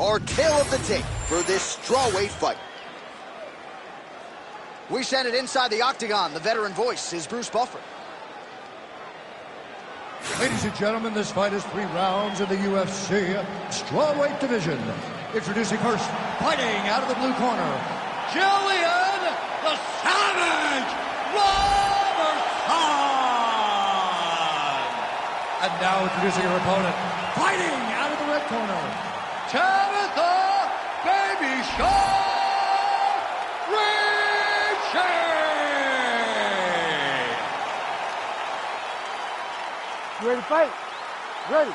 Our tale of the tape for this strawweight fight. We send it inside the octagon. The veteran voice is Bruce Buffer. Ladies and gentlemen, this fight is 3 rounds in the UFC strawweight division. Introducing first, fighting out of the blue corner, Jillian the Savage Robertson! And now introducing her opponent, fighting out of the red corner, Tabitha Baby Shark Ritchie! You ready to fight? Ready.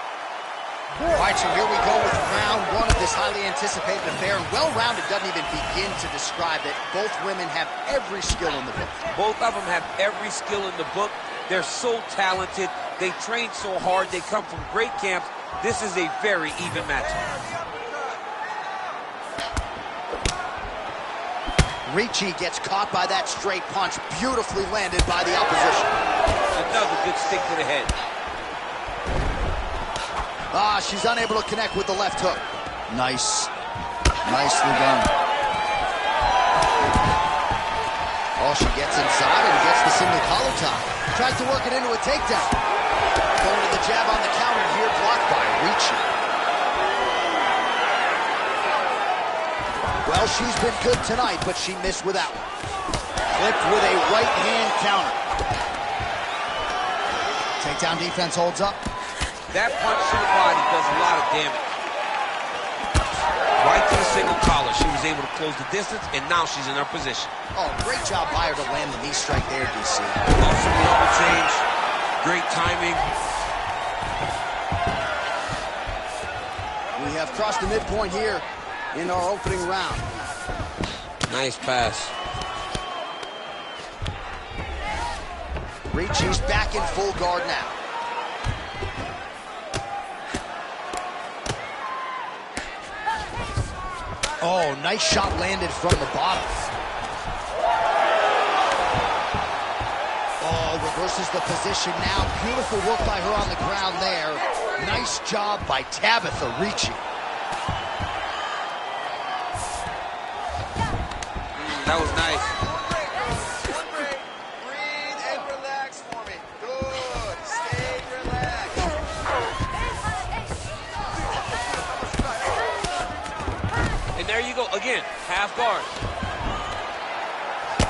All right, so here we go with round 1 of this highly anticipated affair. And well-rounded doesn't even begin to describe it. Both women have every skill in the book. Both of them have every skill in the book. They're so talented. They train so hard. They come from great camps. This is a very even matchup. Ritchie gets caught by that straight punch, beautifully landed by the opposition. Another good stick to the head. Ah, she's unable to connect with the left hook. Nice. Nicely done. Oh, she gets inside and gets the single collar tie. Tries to work it into a takedown. Going to the jab on the counter here, blocked by Ritchie. Well, she's been good tonight, but she missed with that one. Flipped with a right hand counter. Takedown defense holds up. That punch to the body does a lot of damage. Right to the single collar. She was able to close the distance, and now she's in her position. Oh, great job by her to land the knee strike there, DC. Awesome level change. Great timing. We have crossed the midpoint here in our opening round. Nice pass. Ritchie's back in full guard now. Oh, nice shot landed from the bottom. Oh, reverses the position now. Beautiful work by her on the ground there. Nice job by Tabitha Ritchie. That was nice. Breathe and relax for me. Good. Stay relaxed. And there you go. Again, half guard.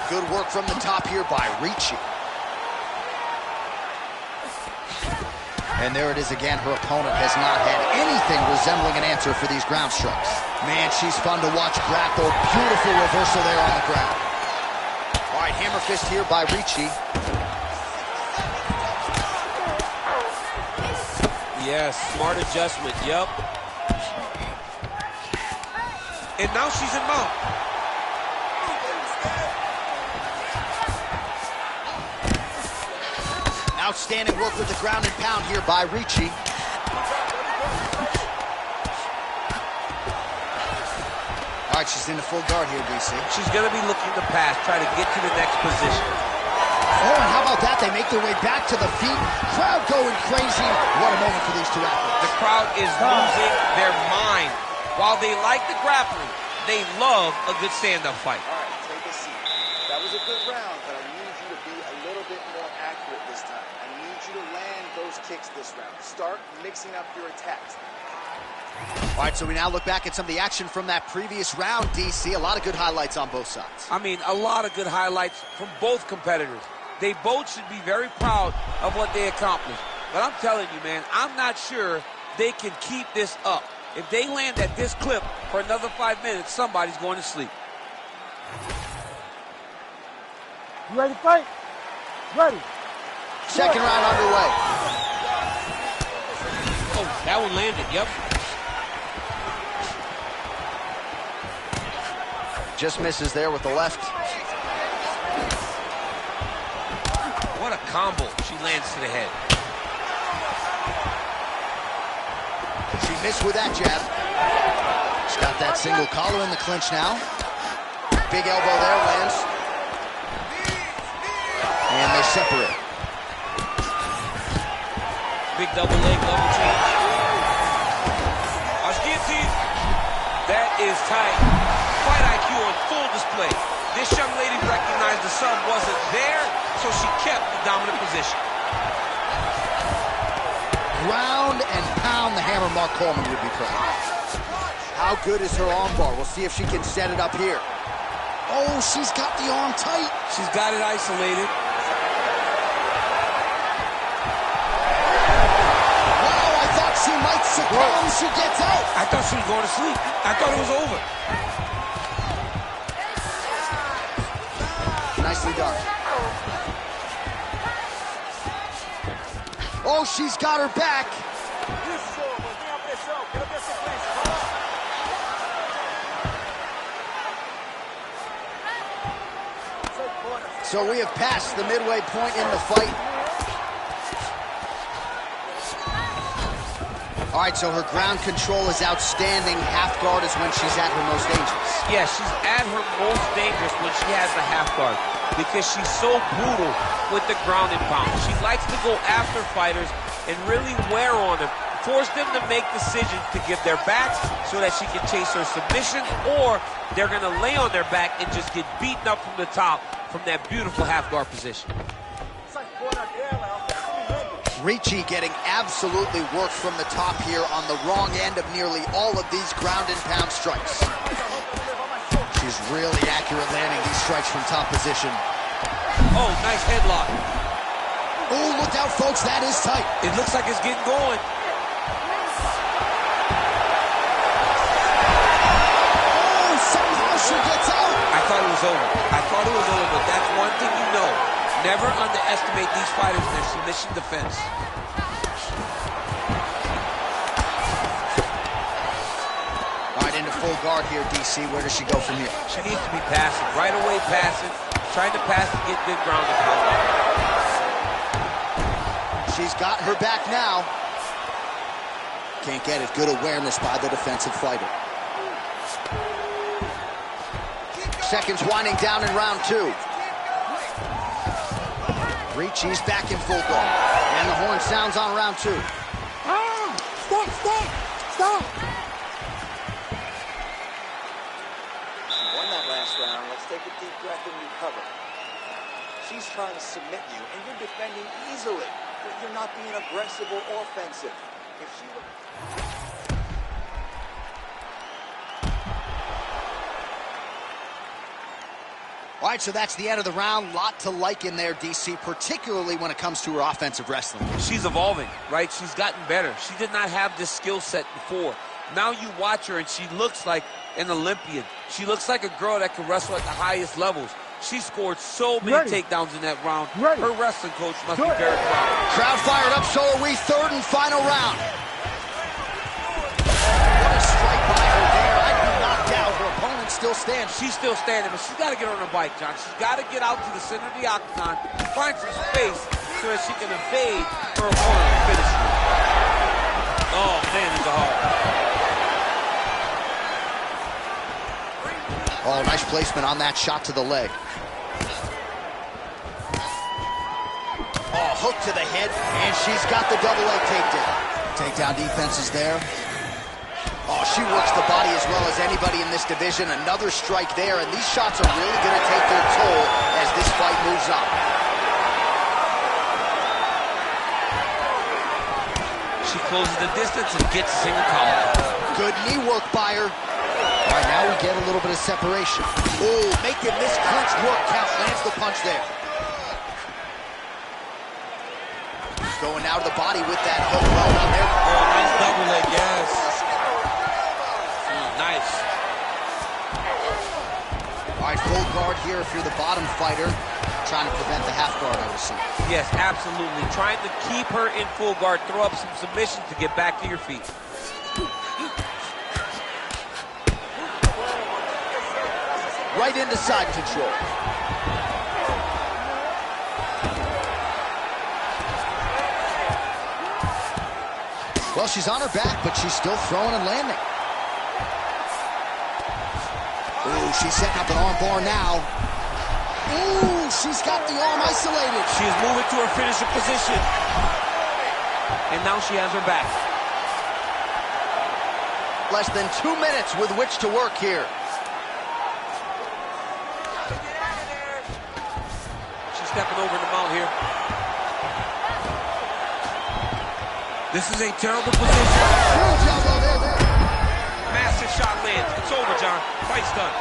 Good work from the top here by Ritchie. And there it is again. Her opponent has not had anything resembling an answer for these ground strikes. Man, she's fun to watch grapple. Beautiful reversal there on the ground. All right, hammer fist here by Ritchie. Yes, smart adjustment. Yep. And now she's in mount. Outstanding work with the ground and pound here by Ritchie. All right, she's in the full guard here, DC. She's going to be looking to pass, try to get to the next position. Oh, and how about that? They make their way back to the feet. Crowd going crazy. What a moment for these two athletes. The crowd is losing their mind. While they like the grappling, they love a good stand-up fight. All right, take a seat. That was a good round, but I need you to be a little bit more accurate this time. I need you to land those kicks this round. Start mixing up your attacks. All right, so we now look back at some of the action from that previous round, DC. A lot of good highlights on both sides. I mean, a lot of good highlights from both competitors. They both should be very proud of what they accomplished. But I'm telling you, man, I'm not sure they can keep this up. If they land at this clip for another 5 minutes, somebody's going to sleep. You ready to fight? Ready. Second round underway. Oh, that one landed, yep. Just misses there with the left. What a combo. She lands to the head. She missed with that jab. She's got that single collar in the clinch now. Big elbow there, lands. And they separate. Big double leg, double change. Watch guillotine. is tight. Fight IQ on full display. This young lady recognized the sub wasn't there, so she kept the dominant position. Ground and pound, the hammer Mark Coleman would be proud. How good is her armbar? We'll see if she can set it up here. Oh, she's got the arm tight. She's got it isolated. Wow, I thought she might succumb. She gets out. I thought she was going to sleep. I thought it was over. Nicely done. Oh, she's got her back. So we have passed the midway point in the fight. All right, so her ground control is outstanding. Half guard is when she's at her most dangerous. Yeah, she's at her most dangerous when she has the half guard because she's so brutal with the ground and pound. She likes to go after fighters and really wear on them, force them to make decisions to give their backs so that she can chase her submission, or they're going to lay on their back and just get beaten up from the top from that beautiful half guard position. Ricci getting absolutely worked from the top here on the wrong end of nearly all of these ground and pound strikes. She's really accurate landing these strikes from top position. Oh, nice headlock. Oh, look out, folks, that is tight. It looks like it's getting going. Oh, somehow she gets out. I thought it was over. I thought it was over, but that's one thing you know. Never underestimate these fighters in their submission defense. All right, into full guard here, DC. Where does she go from here? She needs to be passing. Right away passing. Trying to pass to get good ground and pound. She's got her back now. Can't get it. Good awareness by the defensive fighter. Seconds winding down in round two. Ricci's back in full guard. And the horn sounds on round two. Stop! She won that last round. Let's take a deep breath and recover. She's trying to submit you, and you're defending easily. But you're not being aggressive or offensive. If she were... All right, so that's the end of the round. Lot to like in there, DC, particularly when it comes to her offensive wrestling. She's evolving, right? She's gotten better. She did not have this skill set before. Now you watch her, and she looks like an Olympian. She looks like a girl that can wrestle at the highest levels. She scored so many takedowns in that round. Her wrestling coach must be very proud. Crowd fired up, so are we. Third and final round. What a strike by her there. I'd be knocked out. Her opponent still stands. She's still standing, but she's got to get on her bike, John. She's got to get out to the center of the octagon, find some space so that she can evade her opponent and finish her. Oh, man, it's a hard. Oh, nice placement on that shot to the leg. Oh, hook to the head, and she's got the double leg takedown. Takedown defense is there. Oh, she works the body as well as anybody in this division. Another strike there, and these shots are really going to take their toll as this fight moves on. She closes the distance and gets a single collar. Good knee work by her. All right, now we get a little bit of separation. Oh, making this clinch work count. Lands the punch there. Going out of the body with that hook right on there. Oh, nice double leg, yes. Nice. All right, full guard here if you're the bottom fighter. Trying to prevent the half guard, I would see. Yes, absolutely. Trying to keep her in full guard, throw up some submissions to get back to your feet. Right into side control. Well, she's on her back, but she's still throwing and landing. Ooh, she's setting up an arm bar now. Ooh, she's got the arm isolated. She is moving to her finisher position. And now she has her back. Less than 2 minutes with which to work here. She's stepping over the mount here. This is a terrible position. Massive shot lands. It's over, John. Fight's done.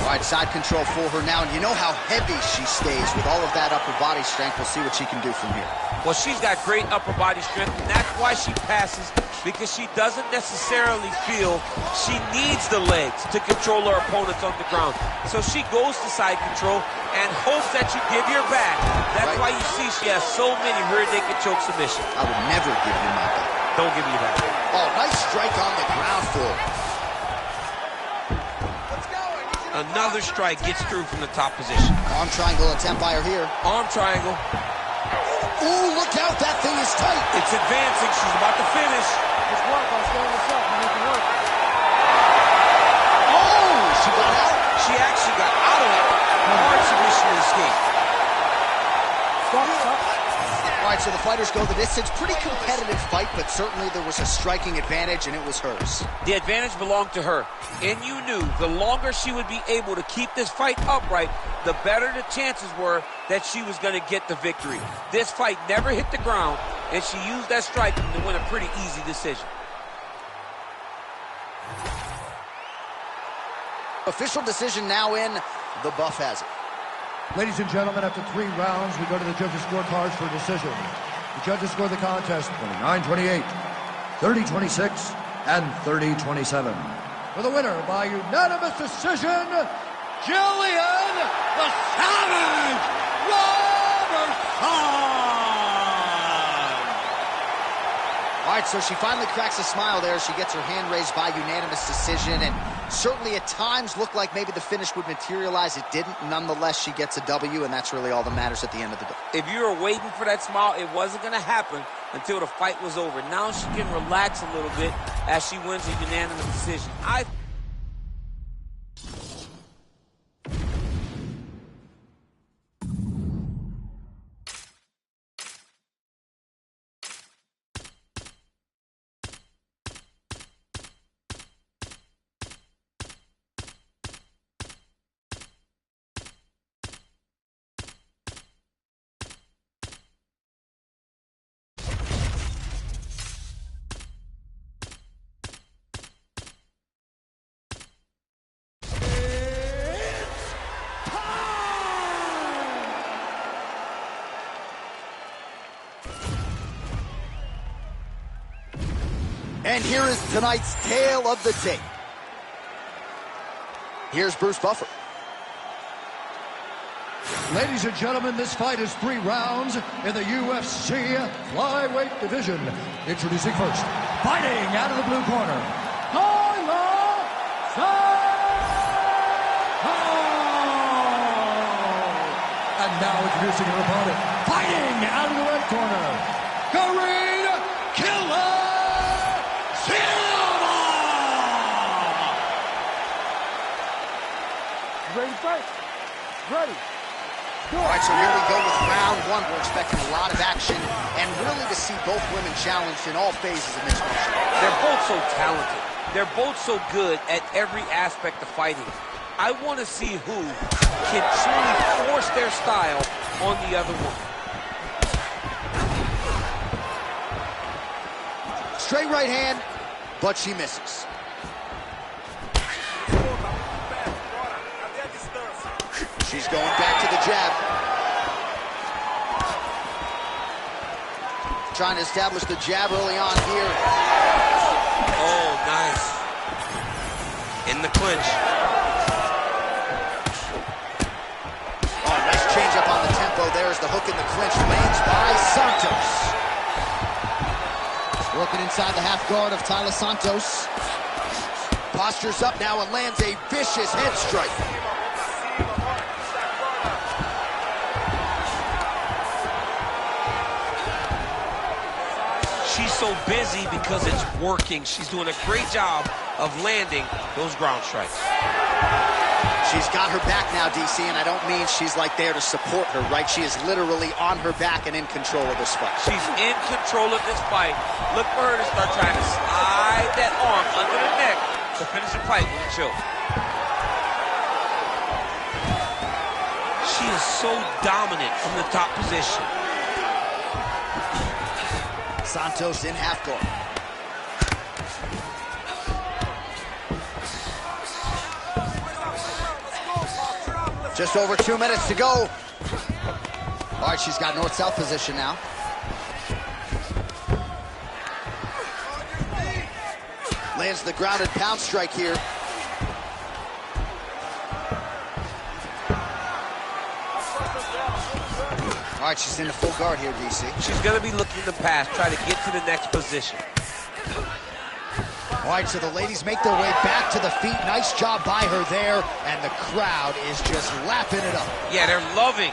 All right, side control for her now. And you know how heavy she stays with all of that upper body strength. We'll see what she can do from here. Well, she's got great upper body strength, and that's why she passes, because she doesn't necessarily feel she needs the legs to control her opponents on the ground. So she goes to side control and hopes that you give your back. That's why you see she has so many rear naked choke submissions. I would never give you my back. Don't give me that. Oh, nice strike on the ground for her. Another strike gets through from the top position. Arm triangle attempt by her here. Arm triangle. Ooh, look out, that thing is tight. It's advancing, she's about to finish. It's work, I'll stand this up, and it can work. Oh, she got out. She actually got out of it. Hard submission to escape. Stop. All right, so the fighters go the distance. Pretty competitive fight, but certainly there was a striking advantage, and it was hers. The advantage belonged to her, and you knew the longer she would be able to keep this fight upright, the better the chances were that she was going to get the victory. This fight never hit the ground, and she used that striking to win a pretty easy decision. Official decision now in. The buff has it. Ladies and gentlemen, after 3 rounds, we go to the judges' scorecards for a decision. The judges score the contest 29-28, 30-26, and 30-27. For the winner by unanimous decision, Jillian the Savage Robertson! All right, so she finally cracks a smile there. She gets her hand raised by unanimous decision, and certainly at times looked like maybe the finish would materialize. It didn't. Nonetheless, she gets a W, and that's really all that matters at the end of the day. If you were waiting for that smile, it wasn't going to happen until the fight was over. Now she can relax a little bit as she wins a unanimous decision. And here is tonight's tale of the tape. Here's Bruce Buffer. Ladies and gentlemen, this fight is 3 rounds in the UFC flyweight division. Introducing first, fighting out of the blue corner, and now introducing her opponent, fighting out of the red corner, Karine Killer Silva! Ready to fight? Ready. All right, so here we go with round 1. We're expecting a lot of action and really to see both women challenged in all phases of mixed martial arts. They're both so talented. They're both so good at every aspect of fighting. I want to see who can truly force their style on the other one. Straight right hand, but she misses. She's going back to the jab. Trying to establish the jab early on here. Oh, nice. In the clinch. Oh, nice change up on the tempo. There's the hook in the clinch. Lands by Santos. Working inside the half guard of Tyler Santos. Postures up now and lands a vicious head strike. She's so busy because it's working. She's doing a great job of landing those ground strikes. She's got her back now, DC, and I don't mean she's like there to support her, right? She is literally on her back and in control of this fight. She's in control of this fight. Look for her to start trying to slide that arm under the neck to finish the fight with a choke. She is so dominant from the top position. Santos in half guard. Just over 2 minutes to go. All right, she's got north-south position now. Lands the grounded pound strike here. All right, she's in the full guard here, DC. She's going to be looking to pass, try to get to the next position. All right, so the ladies make their way back to the feet. Nice job by her there, and the crowd is just lapping it up. Yeah, they're loving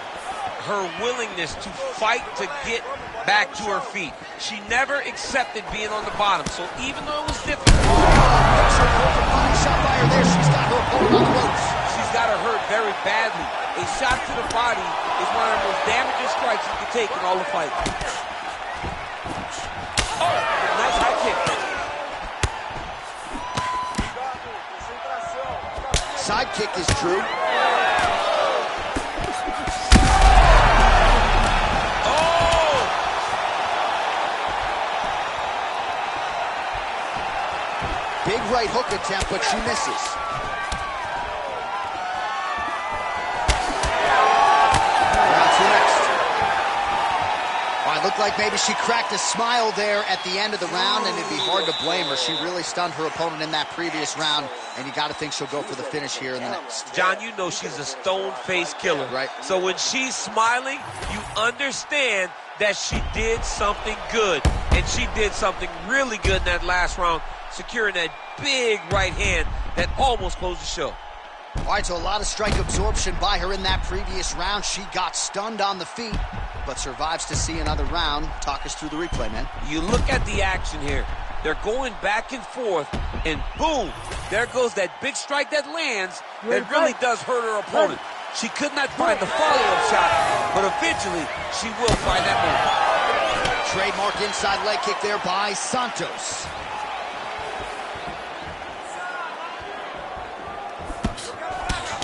her willingness to fight to get back to her feet. She never accepted being on the bottom, so even though it was difficult. Body shot by her there. She's got her opponent on the ropes. She's got her hurt very badly. A shot to the body is one of the most damaging strikes you can take in all the fight. Oh, nice high kick. Side kick is true. Oh! Big right hook attempt, but she misses. Looked like maybe she cracked a smile there at the end of the round, and it'd be hard to blame her. She really stunned her opponent in that previous round, and you got to think she'll go for the finish here in the next. John, you know she's a stone-faced killer. Right. So when she's smiling, you understand that she did something good, and she did something really good in that last round, securing that big right hand that almost closed the show. All right, so a lot of strike absorption by her in that previous round. She got stunned on the feet, but survives to see another round. Talk us through the replay, man. You look at the action here. They're going back and forth, and boom, there goes that big strike that lands that really does hurt her opponent. She could not find the follow-up shot, but eventually she will find that move. Trademark inside leg kick there by Santos.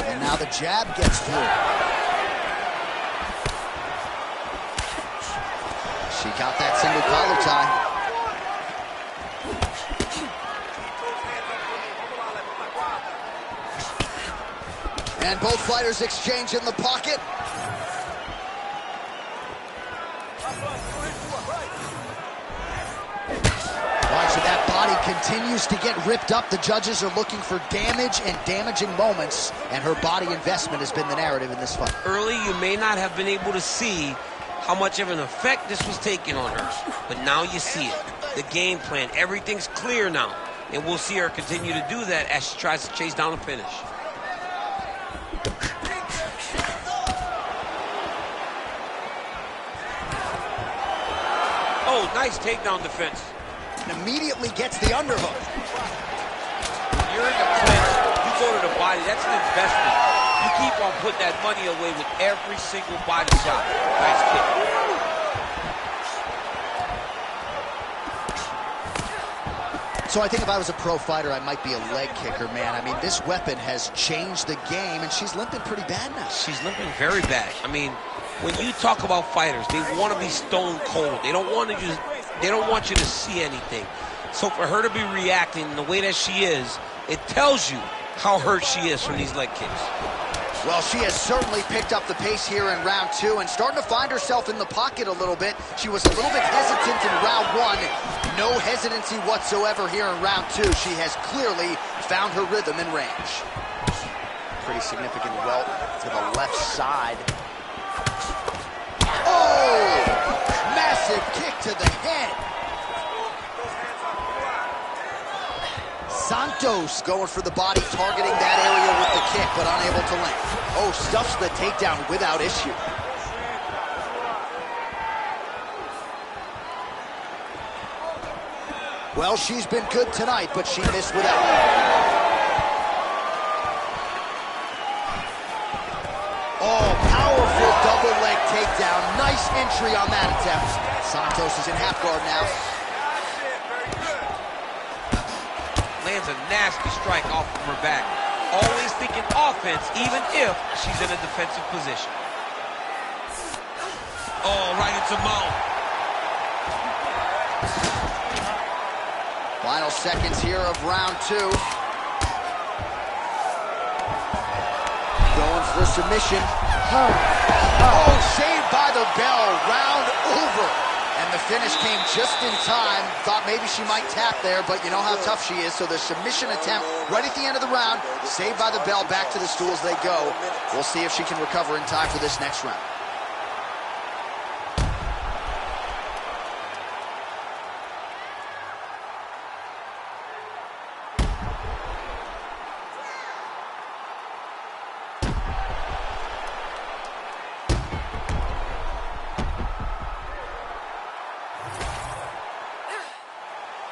And now the jab gets through. She got that single collar tie. And both fighters exchange in the pocket. Watch, so that body continues to get ripped up. The judges are looking for damage and damaging moments, and her body investment has been the narrative in this fight. Early, you may not have been able to see how much of an effect this was taking on her, but now you see it. The game plan, everything's clear now, and we'll see her continue to do that as she tries to chase down a finish. Oh, nice takedown defense. And immediately gets the underhook. When you're in the clinch, you go to the body, that's an investment. You keep on putting that money away with every single body shot. Nice kick. So I think if I was a pro fighter, I might be a leg kicker, man. I mean, this weapon has changed the game, and she's limping pretty bad now. She's limping very bad. I mean, when you talk about fighters, they want to be stone cold. They don't want you to see anything. So for her to be reacting the way that she is, it tells you how hurt she is from these leg kicks. Well, she has certainly picked up the pace here in round two and starting to find herself in the pocket a little bit. She was a little bit hesitant in round one. No hesitancy whatsoever here in round two. She has clearly found her rhythm and range. Pretty significant welt to the left side. Oh! Massive kick to the head. Santos going for the body, targeting that area with the kick, but unable to land. Oh, stuffs the takedown without issue. Well, she's been good tonight, but she missed without. entry on that attempt. Santos is in half guard now. Lands a nasty strike off from her back. Always thinking offense, even if she's in a defensive position. Oh, right into mount. Final seconds here of round 2. Going for submission. Oh, saved by the bell. Round over. And the finish came just in time. Thought maybe she might tap there, but you know how tough she is. So the submission attempt right at the end of the round. Saved by the bell. Back to the stools they go. We'll see if she can recover in time for this next round.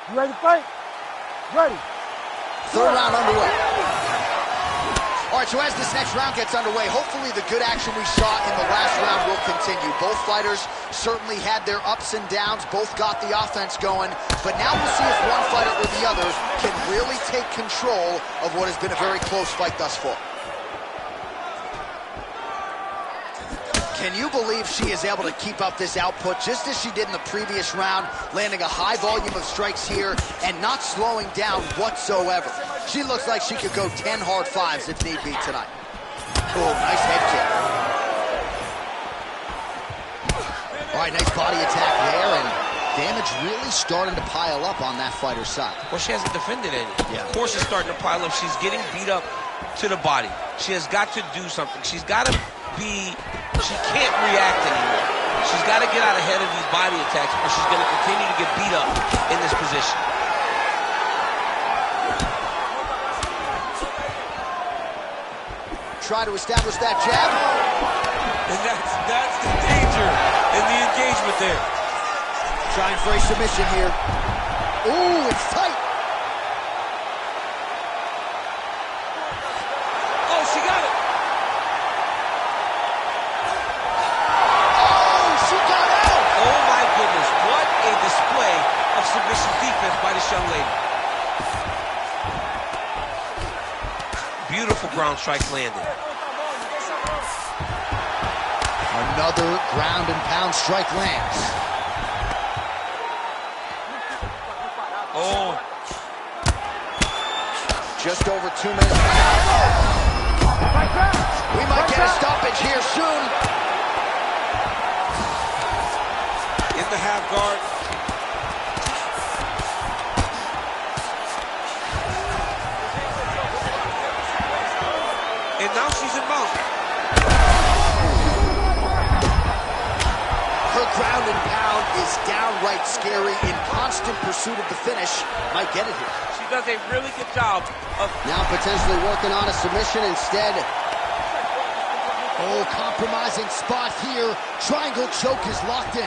You ready to fight? Ready. Third round underway. All right, so as this next round gets underway, hopefully the good action we saw in the last round will continue. Both fighters certainly had their ups and downs, both got the offense going, but now we'll see if one fighter or the other can really take control of what has been a very close fight thus far. Can you believe she is able to keep up this output just as she did in the previous round, landing a high volume of strikes here and not slowing down whatsoever? She looks like she could go 10 hard fives if need be tonight. Oh, nice head kick. All right, nice body attack there, and damage really starting to pile up on that fighter's side. Well, she hasn't defended any. Yeah. Of course it's starting to pile up. She's getting beat up to the body. She has got to do something. She's got to be... She can't react anymore. She's got to get out ahead of these body attacks or she's going to continue to get beat up in this position. Try to establish that jab. And that's the danger in the engagement there. Trying for a submission here. Ooh, it's tight. Oh, she got it. Display of submission defense by this young lady. Beautiful ground strike landed. Another ground and pound strike lands. Oh. Just over 2 minutes. We might get a stoppage here soon. In the half guard. And now she's in mount. Her ground and pound is downright scary. In constant pursuit of the finish. Might get it here. She does a really good job of... Now potentially working on a submission instead. Oh, compromising spot here. Triangle choke is locked in.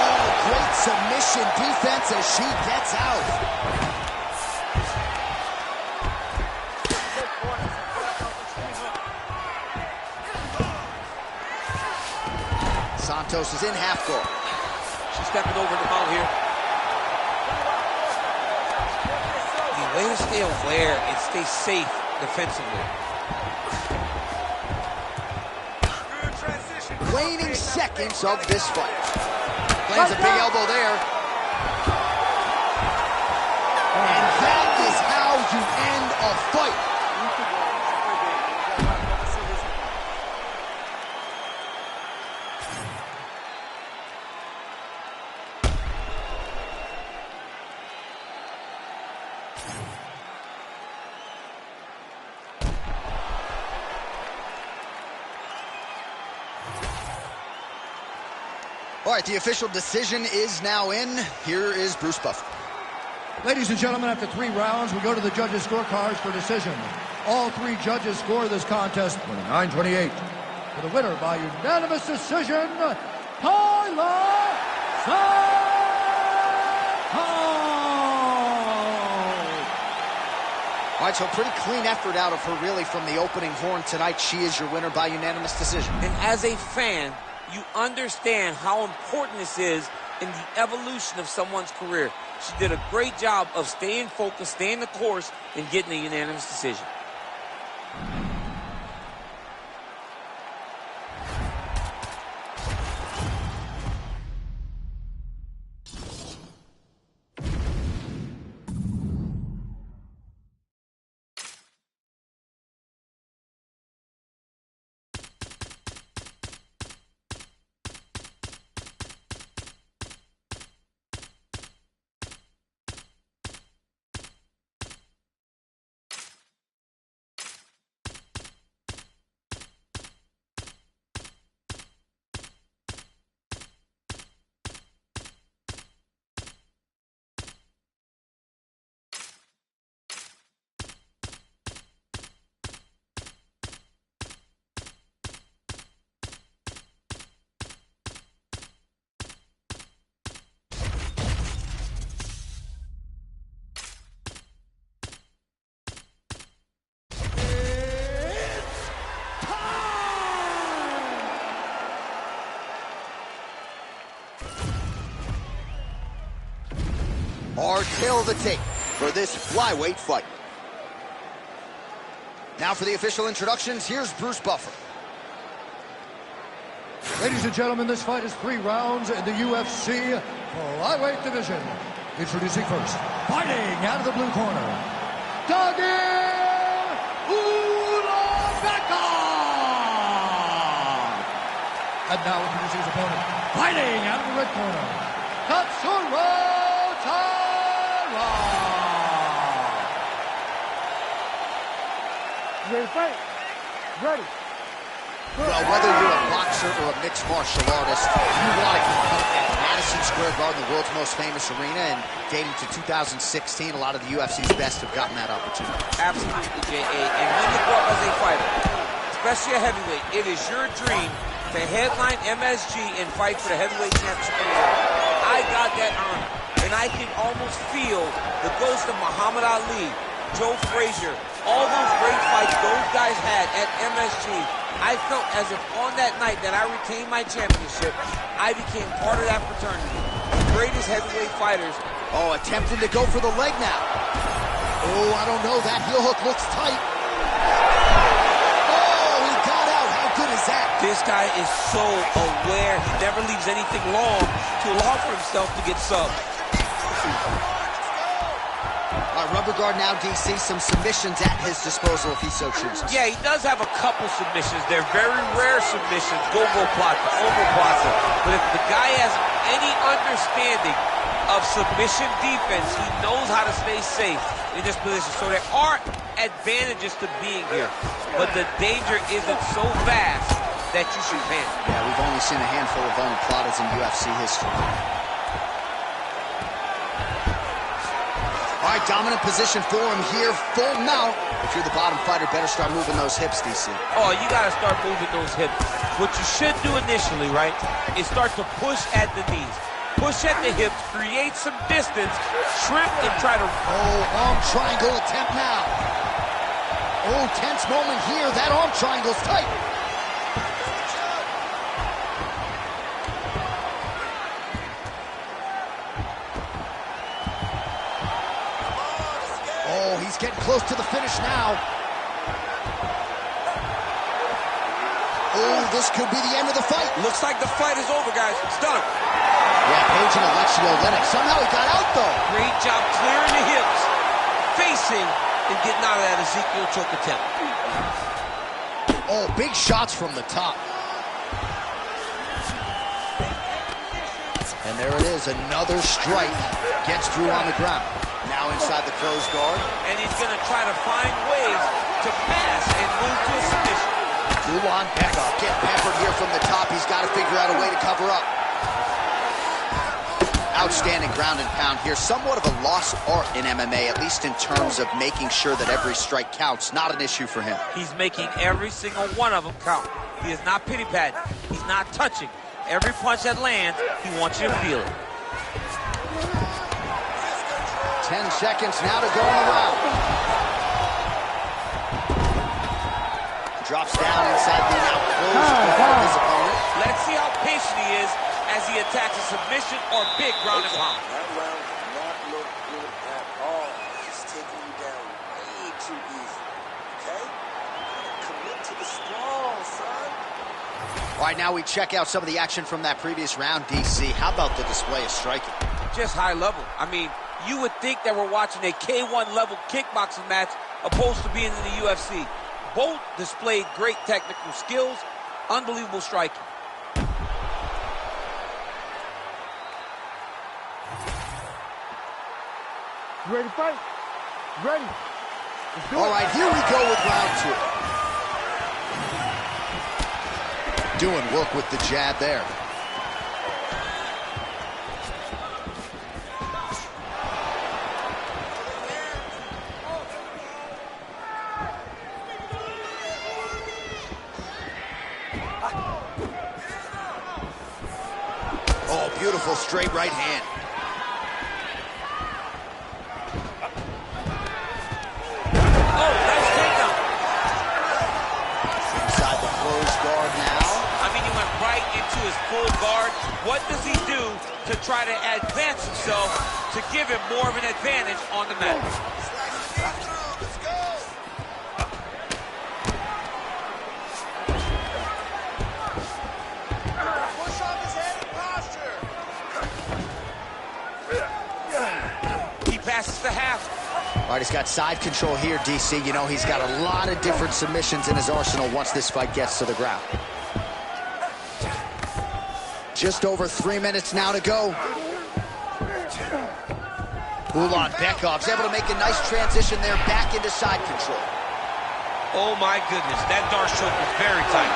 Oh, great submission defense as she gets out. Santos is in half guard. She's stepping over the mount here. The way to stay aware and stay safe defensively. Waning seconds of this fight. Lands a big elbow there. And that is how you end a fight. All right, the official decision is now in. Here is Bruce Buffer. Ladies and gentlemen, after 3 rounds, we go to the judges' scorecards for decision. All 3 judges score this contest 29-28. For the winner by unanimous decision, Tyler Santos! All right, right, so pretty clean effort out of her, really, from the opening horn tonight. She is your winner by unanimous decision. And as a fan, you understand how important this is in the evolution of someone's career. She did a great job of staying focused, staying the course, and getting a unanimous decision. Our tail of the tape for this flyweight fight. Now for the official introductions, here's Bruce Buffer. Ladies and gentlemen, this fight is 3 rounds in the UFC flyweight division. Introducing first, fighting out of the blue corner, Dagi Ulabeka! And now introducing his opponent, fighting out of the red corner, Tatsuro Taira! You ready to fight? Ready. Well, whether you're a boxer or a mixed martial artist, you want to compete at Madison Square Garden, the world's most famous arena, and dating to 2016, a lot of the UFC's best have gotten that opportunity. Absolutely, J.A. And when you grow up as a fighter, especially a heavyweight, it is your dream to headline MSG and fight for the heavyweight championship of the world. I got that honor, and I can almost feel the ghost of Muhammad Ali, Joe Frazier, all those great fights those guys had at MSG. I felt as if on that night that I retained my championship, I became part of that fraternity. The greatest heavyweight fighters. Oh, attempting to go for the leg now. Oh, I don't know. That heel hook looks tight. Oh, he got out. How good is that? This guy is so aware. He never leaves anything long to allow for himself to get subbed. Rubber guard now, DC. Some submissions at his disposal if he so chooses. Yeah, he does have a couple submissions. They're very rare submissions. Go-go plata, omoplata. But if the guy has any understanding of submission defense, he knows how to stay safe in this position. So there are advantages to being here. But the danger isn't so vast that you should panic. Yeah, we've only seen a handful of omoplatas in UFC history. All right, dominant position for him here, full mount. If you're the bottom fighter, better start moving those hips, DC. Oh, you got to start moving those hips. What you should do initially, right, is start to push at the knees. Push at the hips, create some distance, shrimp, and try to... Oh, arm triangle attempt now. Oh, tense moment here. That arm triangle's tight. Oh, he's getting close to the finish now. Oh, this could be the end of the fight. Looks like the fight is over, guys. It's done. Yeah, Page and Alexio Lennox. Somehow he got out, though. Great job clearing the hips, facing, and getting out of that Ezekiel choke attempt. Oh, big shots from the top. And there it is, another strike. Gets through on the ground. Now inside the closed guard. And he's going to try to find ways to pass and move to a submission. Ulan Beka getting peppered here from the top. He's got to figure out a way to cover up. Outstanding ground and pound here. Somewhat of a lost art in MMA, at least in terms of making sure that every strike counts. Not an issue for him. He's making every single one of them count. He is not pity-patting. He's not touching. Every punch that lands, he wants you to feel it. 10 seconds now to go in the round. Drops down inside the now closed guard of his opponent. Let's see how patient he is as he attacks a submission or big ground and pound. That round did not look good at all. He's taking you down way too easy. Okay? Commit to the strong, son. All right, now we check out some of the action from that previous round, DC. How about the display of striking? Just high level. I mean, you would think that we're watching a K1 level kickboxing match opposed to being in the UFC. Both displayed great technical skills, unbelievable striking. You ready to fight? You ready? Let's do it. All right, here we go with round 2. Doing work with the jab there. Oh, beautiful straight right hand. Oh, nice takedown. Inside the closed guard now. I mean, he went right into his full guard. What does he do to try to advance himself to give him more of an advantage on the mat? Let's go. Push off his head and posture. He passes the half. All right, he's got side control here, DC. You know, he's got a lot of different submissions in his arsenal once this fight gets to the ground. Just over 3 minutes now to go. Ulanbekov's able to make a nice transition there back into side control. Oh my goodness, that Darce choke was very tight.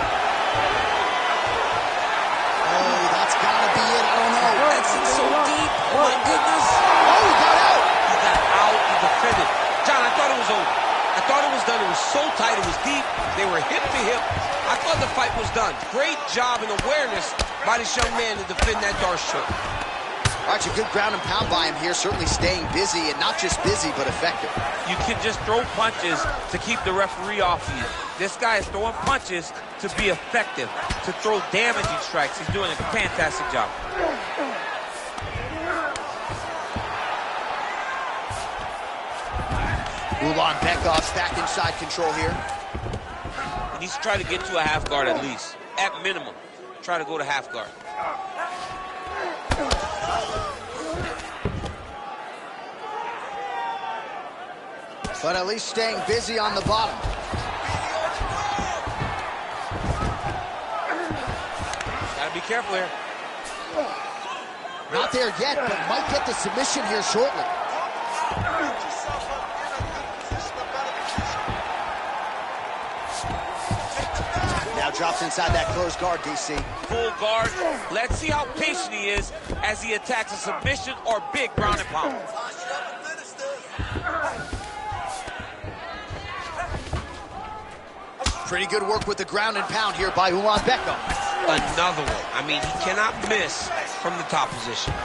Oh, that's gotta be it. I don't know. That's in so deep. Oh my goodness. Oh, he got out. He got out and defended. John, I thought it was over. I thought it was done. It was so tight. It was deep. They were hip to hip. I thought the fight was done. Great job and awareness by this young man to defend that Darce choke. All right, a good ground and pound by him here. Certainly staying busy, and not just busy, but effective. You can just throw punches to keep the referee off you. This guy is throwing punches to be effective, to throw damaging strikes. He's doing a fantastic job. Ulanbekov's back in side control here. He needs to try to get to a half guard at least. At minimum, try to go to half guard. But at least staying busy on the bottom. Gotta be careful here. Not there yet, but might get the submission here shortly. Now drops inside that closed guard, DC. Full guard. Let's see how patient he is as he attacks a submission or big ground and pound. Pretty good work with the ground and pound here by Ulanbekov. Another one. I mean, he cannot miss from the top position.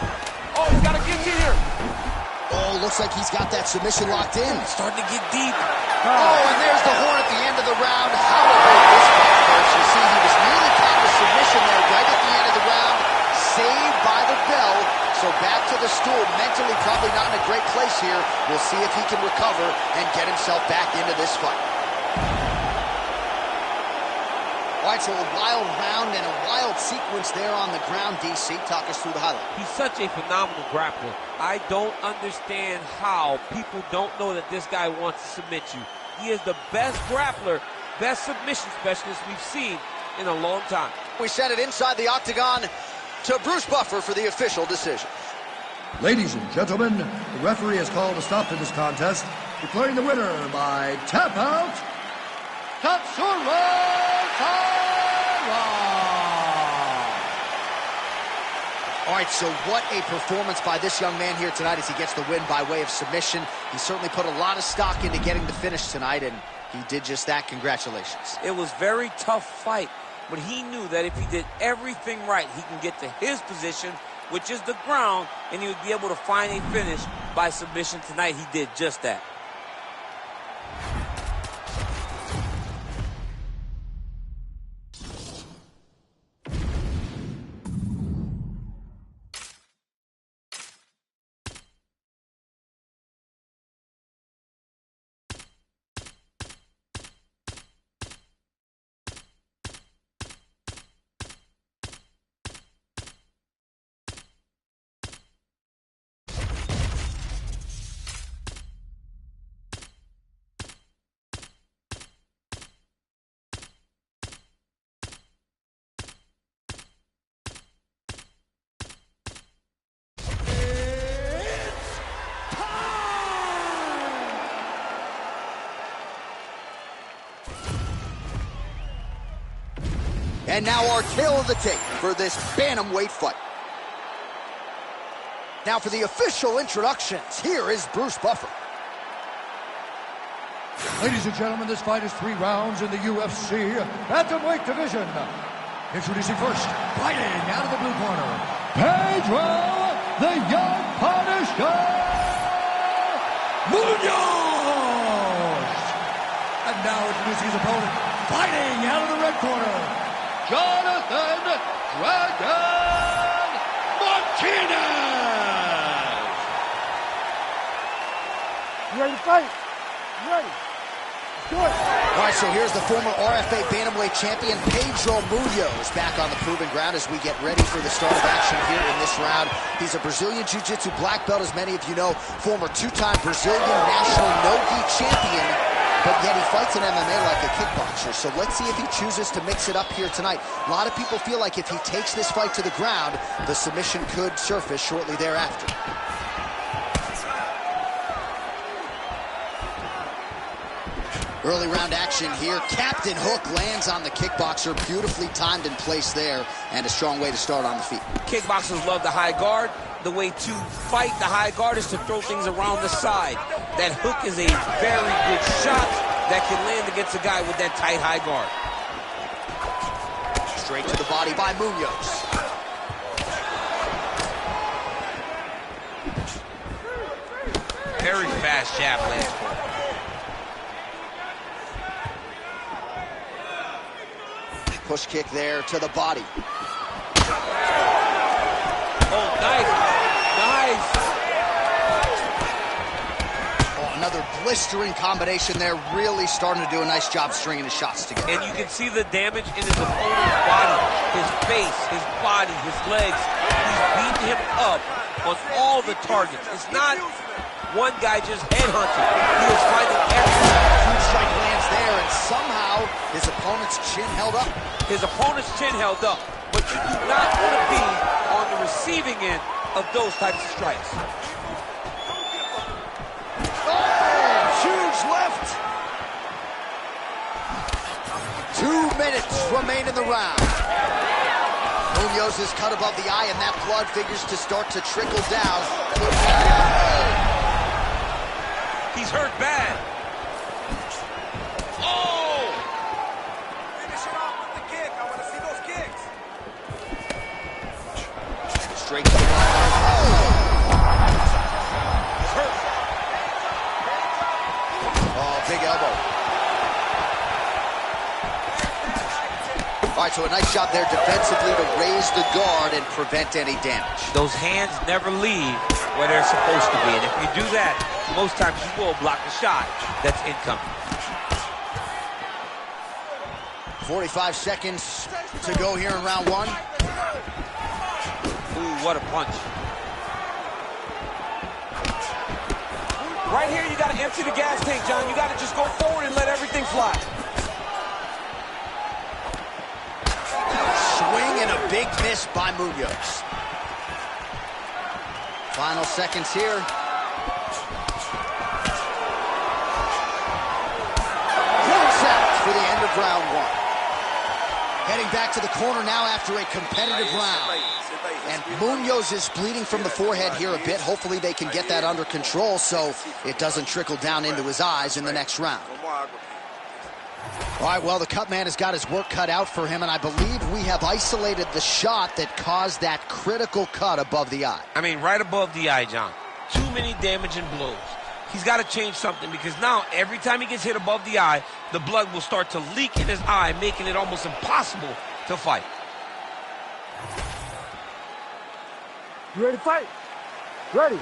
Oh, he's got a guillotine here. Oh, looks like he's got that submission locked in. Starting to get deep. Oh, and there's the horn at the end of the round. How about this fight, folks? You see, he was nearly caught with submission there right at the end of the round. Saved by the bell. So back to the stool. Mentally probably not in a great place here. We'll see if he can recover and get himself back into this fight. All right, so a wild round and a wild sequence there on the ground, DC. Talk us through the highlight. He's such a phenomenal grappler. I don't understand how people don't know that this guy wants to submit you. He is the best grappler, best submission specialist we've seen in a long time. We send it inside the octagon to Bruce Buffer for the official decision. Ladies and gentlemen, the referee has called a stop to this contest, declaring the winner by tap out, Tatsuro Taira. All right, so what a performance by this young man here tonight as he gets the win by way of submission. He certainly put a lot of stock into getting the finish tonight, and he did just that. Congratulations. It was a very tough fight, but he knew that if he did everything right, he can get to his position, which is the ground, and he would be able to find a finish by submission tonight. He did just that. And now our tale of the tape for this bantamweight fight. Now for the official introductions, here is Bruce Buffer. Ladies and gentlemen, this fight is 3 rounds in the UFC bantamweight division. Introducing first, fighting out of the blue corner, Pedro, the Young Punisher Munoz. And now introducing his opponent, fighting out of the red corner, Jonathan Dragon Martinez. You ready to fight? You ready? Let's do it. All right, so here's the former RFA bantamweight champion, Pedro Munoz, back on the proven ground as we get ready for the start of action here in this round. He's a Brazilian Jiu-Jitsu black belt, as many of you know, former 2-time Brazilian national no-gi champion, but yet he fights in MMA like a kickboxer. So let's see if he chooses to mix it up here tonight. A lot of people feel like if he takes this fight to the ground, the submission could surface shortly thereafter. Early round action here. Captain Hook lands on the kickboxer. Beautifully timed in place there, and a strong way to start on the feet. Kickboxers love the high guard. The way to fight the high guard is to throw things around the side. That hook is a very good shot that can land against a guy with that tight high guard. Straight to the body by Munoz. Very fast jab lands for him. Push kick there to the body. Oh, nice. Nice. Oh, another blistering combination there. Really starting to do a nice job stringing his shots together. And you can see the damage in his opponent's body. His face, his body, his legs. He's beating him up on all the targets. It's not one guy just headhunting. He is fighting everyone. Huge strike lands there, and somehow his opponent's chin held up. His opponent's chin held up, but you do not want to be on the receiving end of those types of strikes. Oh, huge left. 2 minutes remain in the round. Munoz is cut above the eye, and that blood figures to start to trickle down. He's hurt bad. Straight to the body. He's hurt. Oh, big elbow. All right, so a nice job there defensively to raise the guard and prevent any damage. Those hands never leave where they're supposed to be, and if you do that, most times you will block the shot that's incoming. 45 seconds to go here in round 1. Ooh, what a punch. Right here, you got to empty the gas tank, John. You got to just go forward and let everything fly. Swing and a big miss by Munoz. Final seconds here. 10 seconds for the end of round 1. Heading back to the corner now after a competitive round. And Munoz is bleeding from the forehead here a bit. Hopefully they can get that under control so it doesn't trickle down into his eyes in the next round. All right, well, the cut man has got his work cut out for him, and I believe we have isolated the shot that caused that critical cut above the eye. I mean, right above the eye, John. Too many damaging blows. He's got to change something because now every time he gets hit above the eye, the blood will start to leak in his eye, making it almost impossible to fight. You ready to fight? Ready.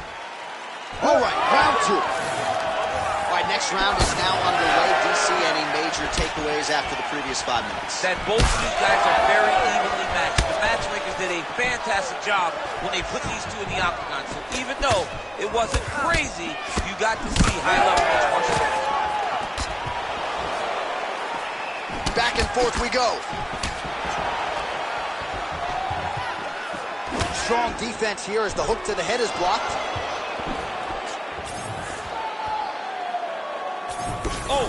All right, round 2. All right, next round is now underway. DC, any major takeaways after the previous 5 minutes? That both of these guys are very evenly matched. The matchmakers did a fantastic job when they put these two in the octagon. So even though it wasn't crazy, you got to see high-level mixed martial arts. Back and forth we go. Strong defense here as the hook to the head is blocked. Oh!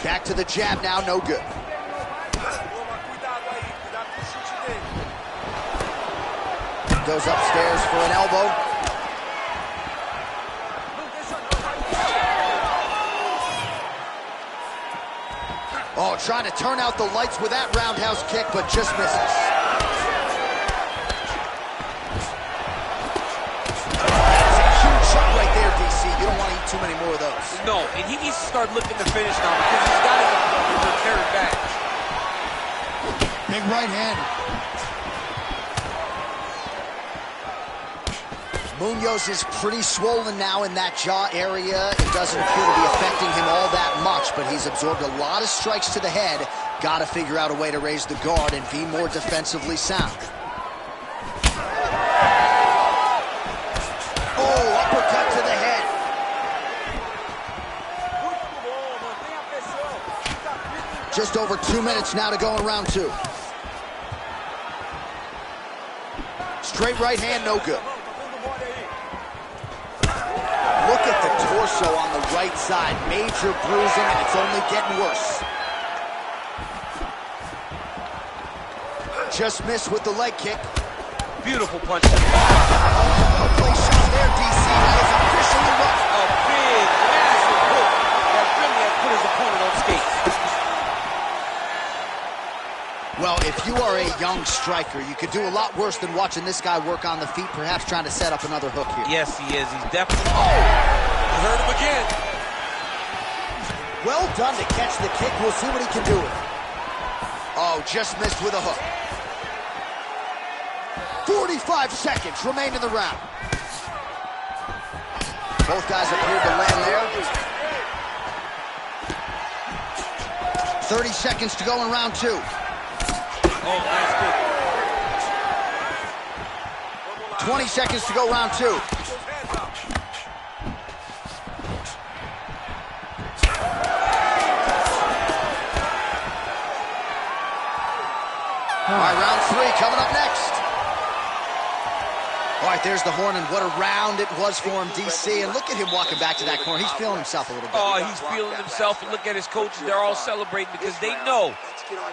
Back to the jab now, no good. Goes upstairs for an elbow. Oh, trying to turn out the lights with that roundhouse kick, but just misses. That's a huge shot right there, DC. You don't want to eat too many more of those. No, and he needs to start looking to finish now because he's got it in the third back. Big right hand. Munoz is pretty swollen now in that jaw area. It doesn't appear to be affecting him all that much, but he's absorbed a lot of strikes to the head. Got to figure out a way to raise the guard and be more defensively sound. Oh, uppercut to the head. Just over 2 minutes now to go in round 2. Straight right hand, no good. Look at the torso on the right side. Major bruising, and it's only getting worse. Just missed with the leg kick. Beautiful punch. No play shot there, DC. He is officially run. A big, massive hook that really has put his opponent on skates. Well, if you are a young striker, you could do a lot worse than watching this guy work on the feet, perhaps trying to set up another hook here. Yes, he is. He's definitely... Oh! You heard him again. Well done to catch the kick. We'll see what he can do with it. Oh, just missed with a hook. 45 seconds remain in the round. Both guys appeared to land there. 30 seconds to go in round 2. Oh, nice kick. 20 seconds to go round 2. All right, round 3 coming up next. All right, there's the horn, and what a round it was for him, DC. And look at him walking back to that corner. He's feeling himself a little bit. Oh, he's feeling himself, and look at his coaches. They're all celebrating because they know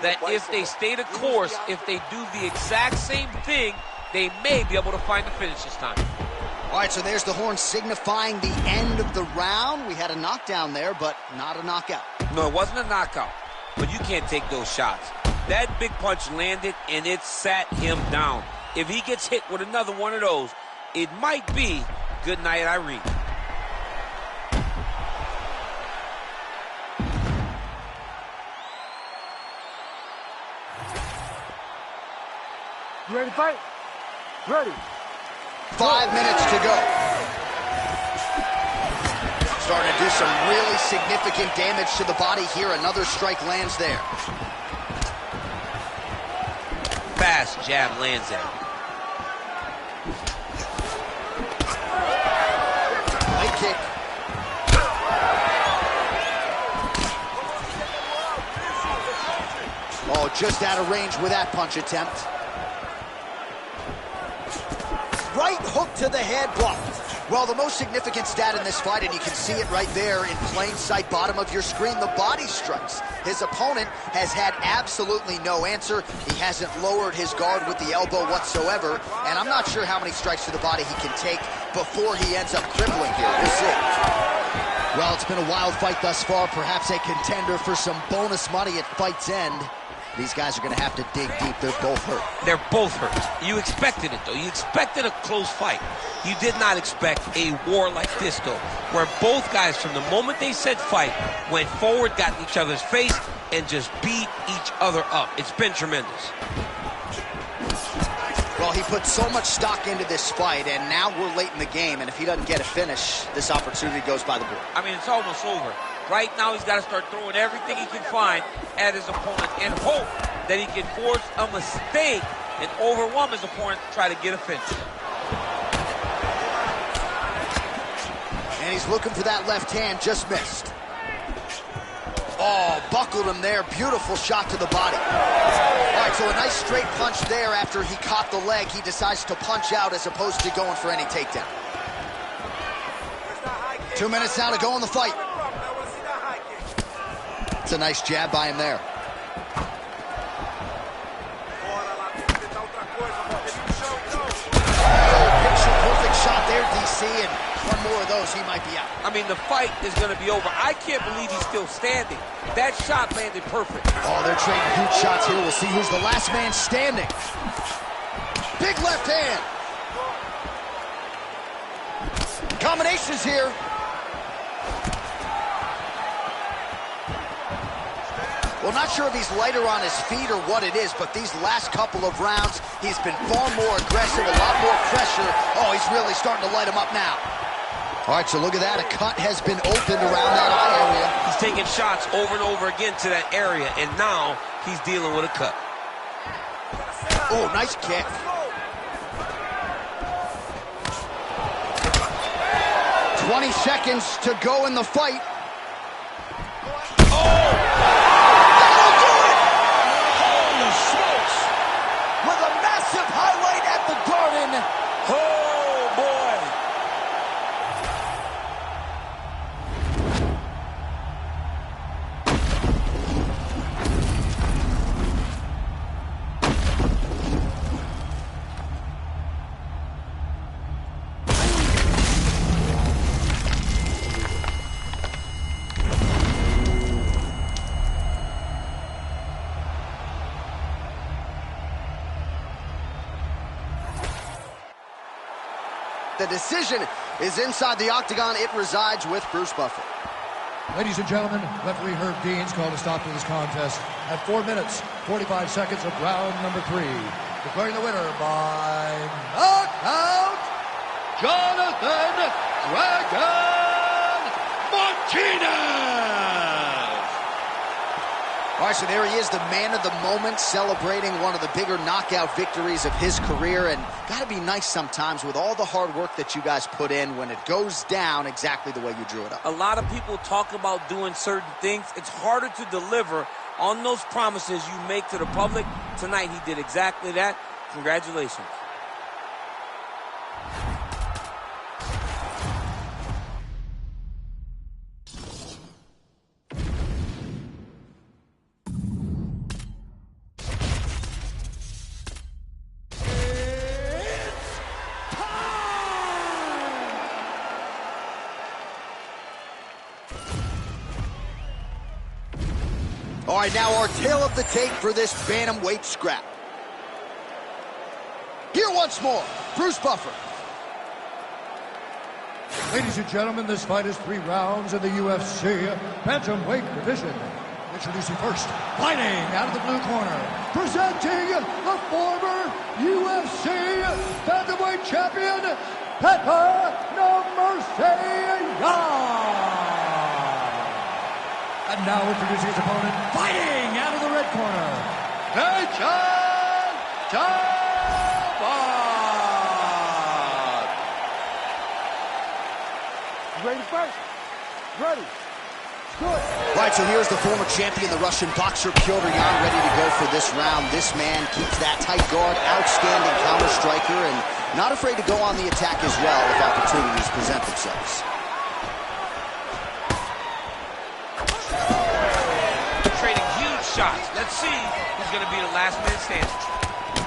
that if they stay the course, if they do the exact same thing, they may be able to find the finish this time. All right, so there's the horn signifying the end of the round. We had a knockdown there, but not a knockout. No, it wasn't a knockout, but you can't take those shots. That big punch landed, and it sat him down. If he gets hit with another one of those, it might be good night, Irene. You ready to fight? Ready. 5 minutes to go. Starting to do some really significant damage to the body here. Another strike lands there. Fast jab lands there. Leg kick. Oh, just out of range with that punch attempt. Right hook to the head, blocked. Well, the most significant stat in this fight, and you can see it right there in plain sight, bottom of your screen, the body strikes. His opponent has had absolutely no answer. He hasn't lowered his guard with the elbow whatsoever, and I'm not sure how many strikes to the body he can take before he ends up crippling here. We'll see. Well, it's been a wild fight thus far, perhaps a contender for some bonus money at fight's end. These guys are going to have to dig deep. They're both hurt. They're both hurt. You expected it, though. You expected a close fight. You did not expect a war like this, though, where both guys, from the moment they said fight, went forward, got in each other's face, and just beat each other up. It's been tremendous. Well, he put so much stock into this fight, and now we're late in the game, and if he doesn't get a finish, this opportunity goes by the board. I mean, it's almost over. Right now, he's got to start throwing everything he can find at his opponent and hope that he can force a mistake and overwhelm his opponent to try to get a finish. And he's looking for that left hand, just missed. Oh, buckled him there. Beautiful shot to the body. All right, so a nice straight punch there after he caught the leg. He decides to punch out as opposed to going for any takedown. 2 minutes now to go in the fight. It's a nice jab by him there. Picture-perfect shot there, DC, and one more of those, he might be out. I mean, the fight is going to be over. I can't believe he's still standing. That shot landed perfect. Oh, they're trading huge shots here. We'll see who's the last man standing. Big left hand. Combinations here. Well, not sure if he's lighter on his feet or what it is, but these last couple of rounds, he's been far more aggressive, a lot more pressure. Oh, he's really starting to light him up now. All right, so look at that. A cut has been opened around that eye area. He's taking shots over and over again to that area, and now he's dealing with a cut. Oh, nice kick. "20 seconds to go in the fight." Oh! That'll do it! Holy smokes! With a massive highlight at the Garden. Oh, boy! The decision is inside the octagon. It resides with Bruce Buffer. Ladies and gentlemen, referee Herb Dean's called a stop to this contest at 4 minutes, 45 seconds of round number 3. Declaring the winner by knockout, Jonathan "Dragon" Martinez! All right, so there he is, the man of the moment, celebrating one of the bigger knockout victories of his career. And got to be nice sometimes with all the hard work that you guys put in when it goes down exactly the way you drew it up. A lot of people talk about doing certain things. It's harder to deliver on those promises you make to the public. Tonight, he did exactly that. Congratulations. All right, now our tale of the tape for this bantamweight scrap. Here once more, Bruce Buffer. Ladies and gentlemen, this fight is 3 rounds in the UFC bantamweight division. Introducing first, fighting out of the blue corner, presenting the former UFC bantamweight champion, Pepper No Mercy Young. And now introducing his opponent, fighting out of the red corner, You ready to fight? Ready. Good. Right, so here's the former champion, the Russian boxer Piotr Yan, ready to go for this round. This man keeps that tight guard, outstanding counter striker, and not afraid to go on the attack as well if opportunities present themselves. Trading huge shots. Let's see who's going to be the last man standing.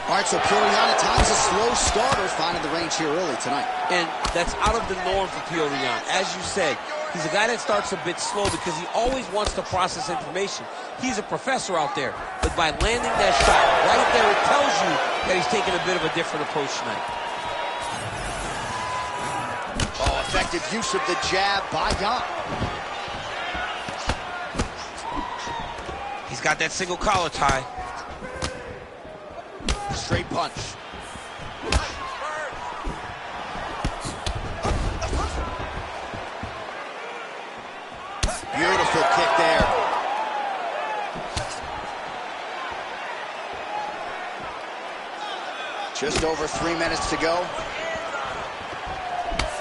All right, so Piotr Yan at times a slow starter, finding the range here early tonight. And that's out of the norm for Piotr Yan. As you said, he's a guy that starts a bit slow because he always wants to process information. He's a professor out there. But by landing that shot right there, it tells you that he's taking a bit of a different approach tonight. Oh, effective use of the jab by Yan. He's got that single collar tie. Straight punch. Beautiful kick there. Just over 3 minutes to go.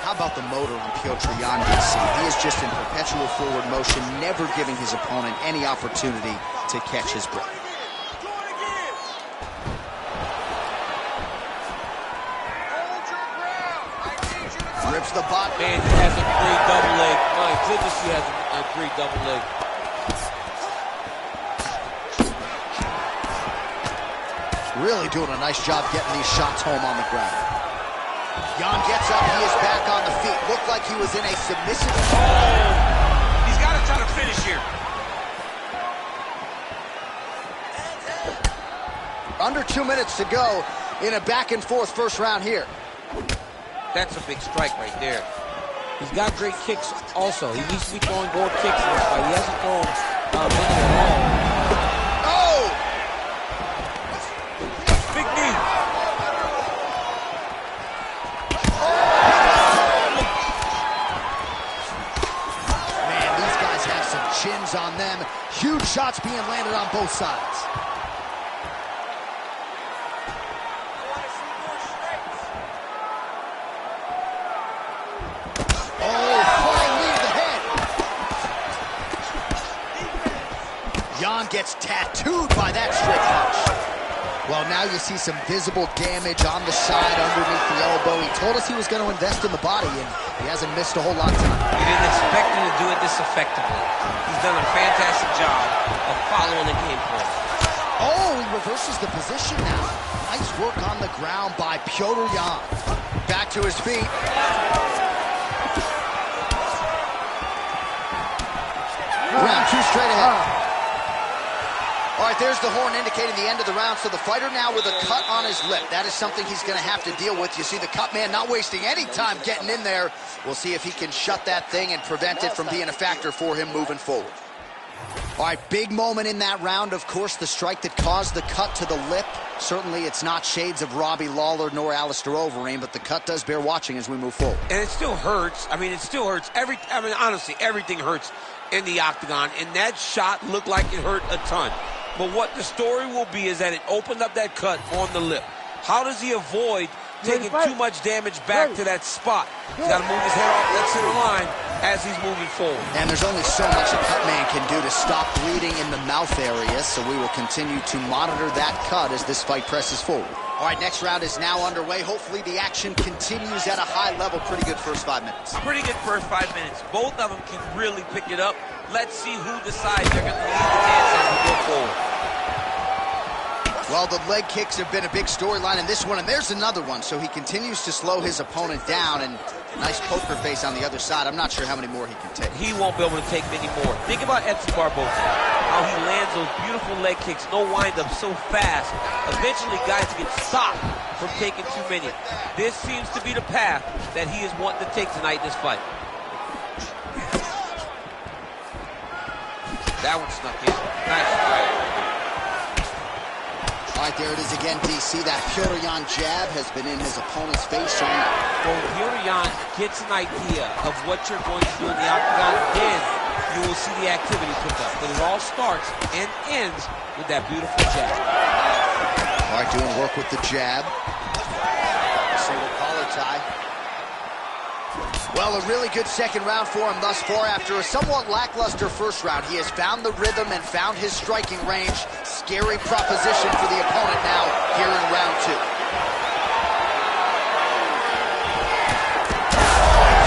How about the motor on Piotr Yan, DC? He is just in perpetual forward motion, never giving his opponent any opportunity to catch his breath. Rips the bot. Man, he has a great double leg. My goodness, he has a great double leg. Really doing a nice job getting these shots home on the ground. Jan gets up, he is back on the feet. Looked like he was in a submissive... He's got to try to finish here. Under 2 minutes to go in a back-and-forth first round here. That's a big strike right there. He's got great kicks also. He needs to be throwing more kicks in this fight. He hasn't thrown many at all. Oh! Big knee. Man, these guys have some chins on them. Huge shots being landed on both sides. Jan gets tattooed by that straight punch. Well, now you see some visible damage on the side underneath the elbow. He told us he was going to invest in the body, and he hasn't missed a whole lot of time. We didn't expect him to do it this effectively. He's done a fantastic job of following the game plan. Oh, he reverses the position now. Nice work on the ground by Petr Yan. Back to his feet. Round 2 straight ahead. All right, there's the horn indicating the end of the round. So the fighter now with a cut on his lip. That is something he's going to have to deal with. You see the cut man not wasting any time getting in there. We'll see if he can shut that thing and prevent it from being a factor for him moving forward. All right, big moment in that round, of course, the strike that caused the cut to the lip. Certainly it's not shades of Robbie Lawler nor Alistair Overeem, but the cut does bear watching as we move forward. And it still hurts. I mean, it still hurts. Honestly, everything hurts in the octagon, and that shot looked like it hurt a ton. But what the story will be is that it opened up that cut on the lip. How does he avoid taking too much damage back to that spot? He's got to move his head off that center line as he's moving forward. And there's only so much a cut man can do to stop bleeding in the mouth area, so we will continue to monitor that cut as this fight presses forward. All right, next round is now underway. Hopefully the action continues at a high level. Pretty good first 5 minutes. Pretty good first 5 minutes. Both of them can really pick it up. Let's see who decides they're going to lead the dance as we go forward. Well, the leg kicks have been a big storyline in this one, and there's another one. So he continues to slow his opponent down, and nice poker face on the other side. I'm not sure how many more he can take. He won't be able to take many more. Think about Edson Barboza, how he lands those beautiful leg kicks, no wind-up, so fast. Eventually, guys get stopped from taking too many. This seems to be the path that he is wanting to take tonight in this fight. That one snuck in. Nice strike. All right, there it is again, DC. That Petr Yan jab has been in his opponent's face. When Petr Yan gets an idea of what you're going to do in the octagon, then you will see the activity pick up. But it all starts and ends with that beautiful jab. All right, doing work with the jab. Single collar tie. Well, a really good second round for him thus far. After a somewhat lackluster first round, he has found the rhythm and found his striking range. Scary proposition for the opponent now here in round 2.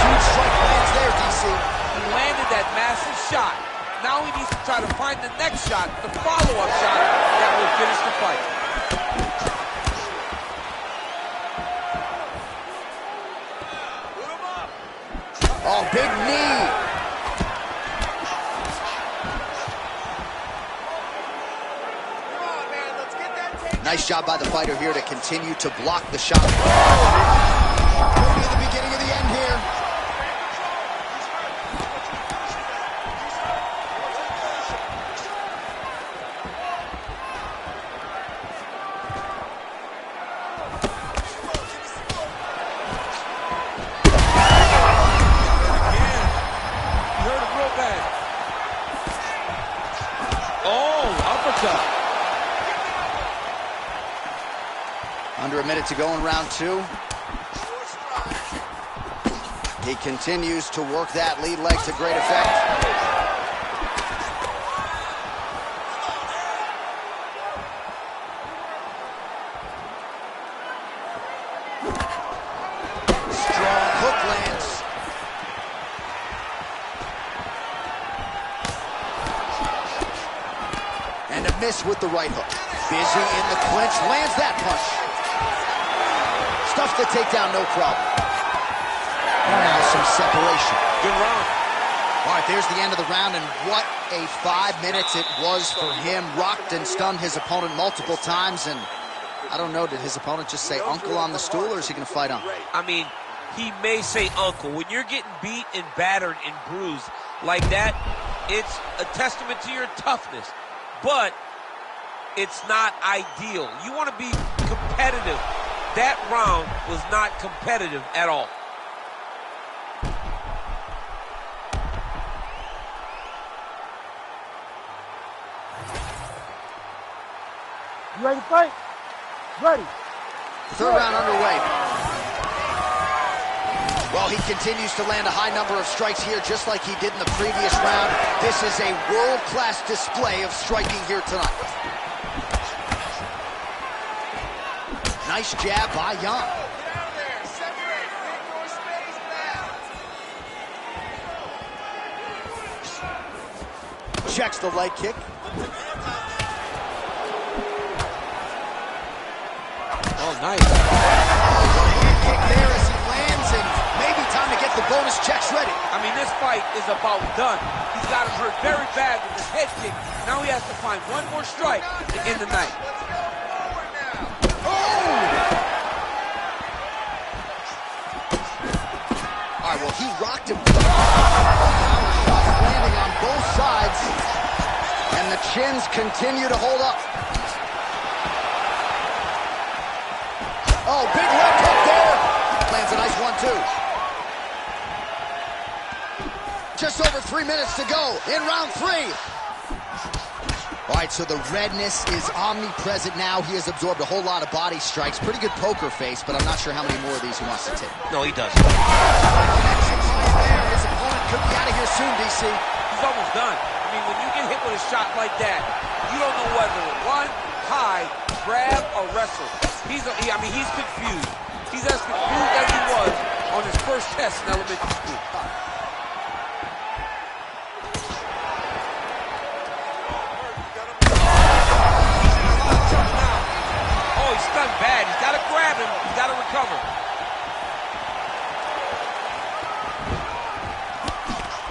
Huge strike lands there, DC. He landed that massive shot. Now he needs to try to find the next shot, the follow-up shot that will finish the fight. Oh, big knee. Nice job by the fighter here to continue to block the shot. Could be the beginning of the end here. Under a minute to go in round 2. He continues to work that lead leg to great effect. Strong hook lands. And a miss with the right hook. Busy in the clinch, lands that punch. Stuffs the takedown, no problem. And now some separation. Good round. All right, there's the end of the round, and what a 5 minutes it was for him. Rocked and stunned his opponent multiple times, and I don't know, did his opponent just say uncle on the stool, or is he going to fight on? I mean, he may say uncle. When you're getting beat and battered and bruised like that, it's a testament to your toughness. But it's not ideal. You want to be competitive. That round was not competitive at all. You ready to fight? Ready. Third round underway. Well, he continues to land a high number of strikes here, just like he did in the previous round. This is a world-class display of striking here tonight. Nice jab by Yan. Checks the leg kick. Oh, nice. Hand kick there as he lands, and maybe time to get the bonus checks ready. I mean, this fight is about done. He's got him hurt very bad with his head kick. Now he has to find one more strike to end the night. All right, well, he rocked him. Shots landing on both sides, and the chins continue to hold up. Oh, big left hook there. Lands a nice one, too. Just over 3 minutes to go in round 3. All right, so the redness is omnipresent now. He has absorbed a whole lot of body strikes. Pretty good poker face, but I'm not sure how many more of these he wants to take. No, he doesn't. His opponent could be out of here soon, DC. He's almost done. I mean, when you get hit with a shot like that, you don't know whether to run, hide, grab, or wrestle. He's confused. He's as confused as he was on his first test in elementary school. Oh, he's stunned bad. He's got to grab him. He's got to recover.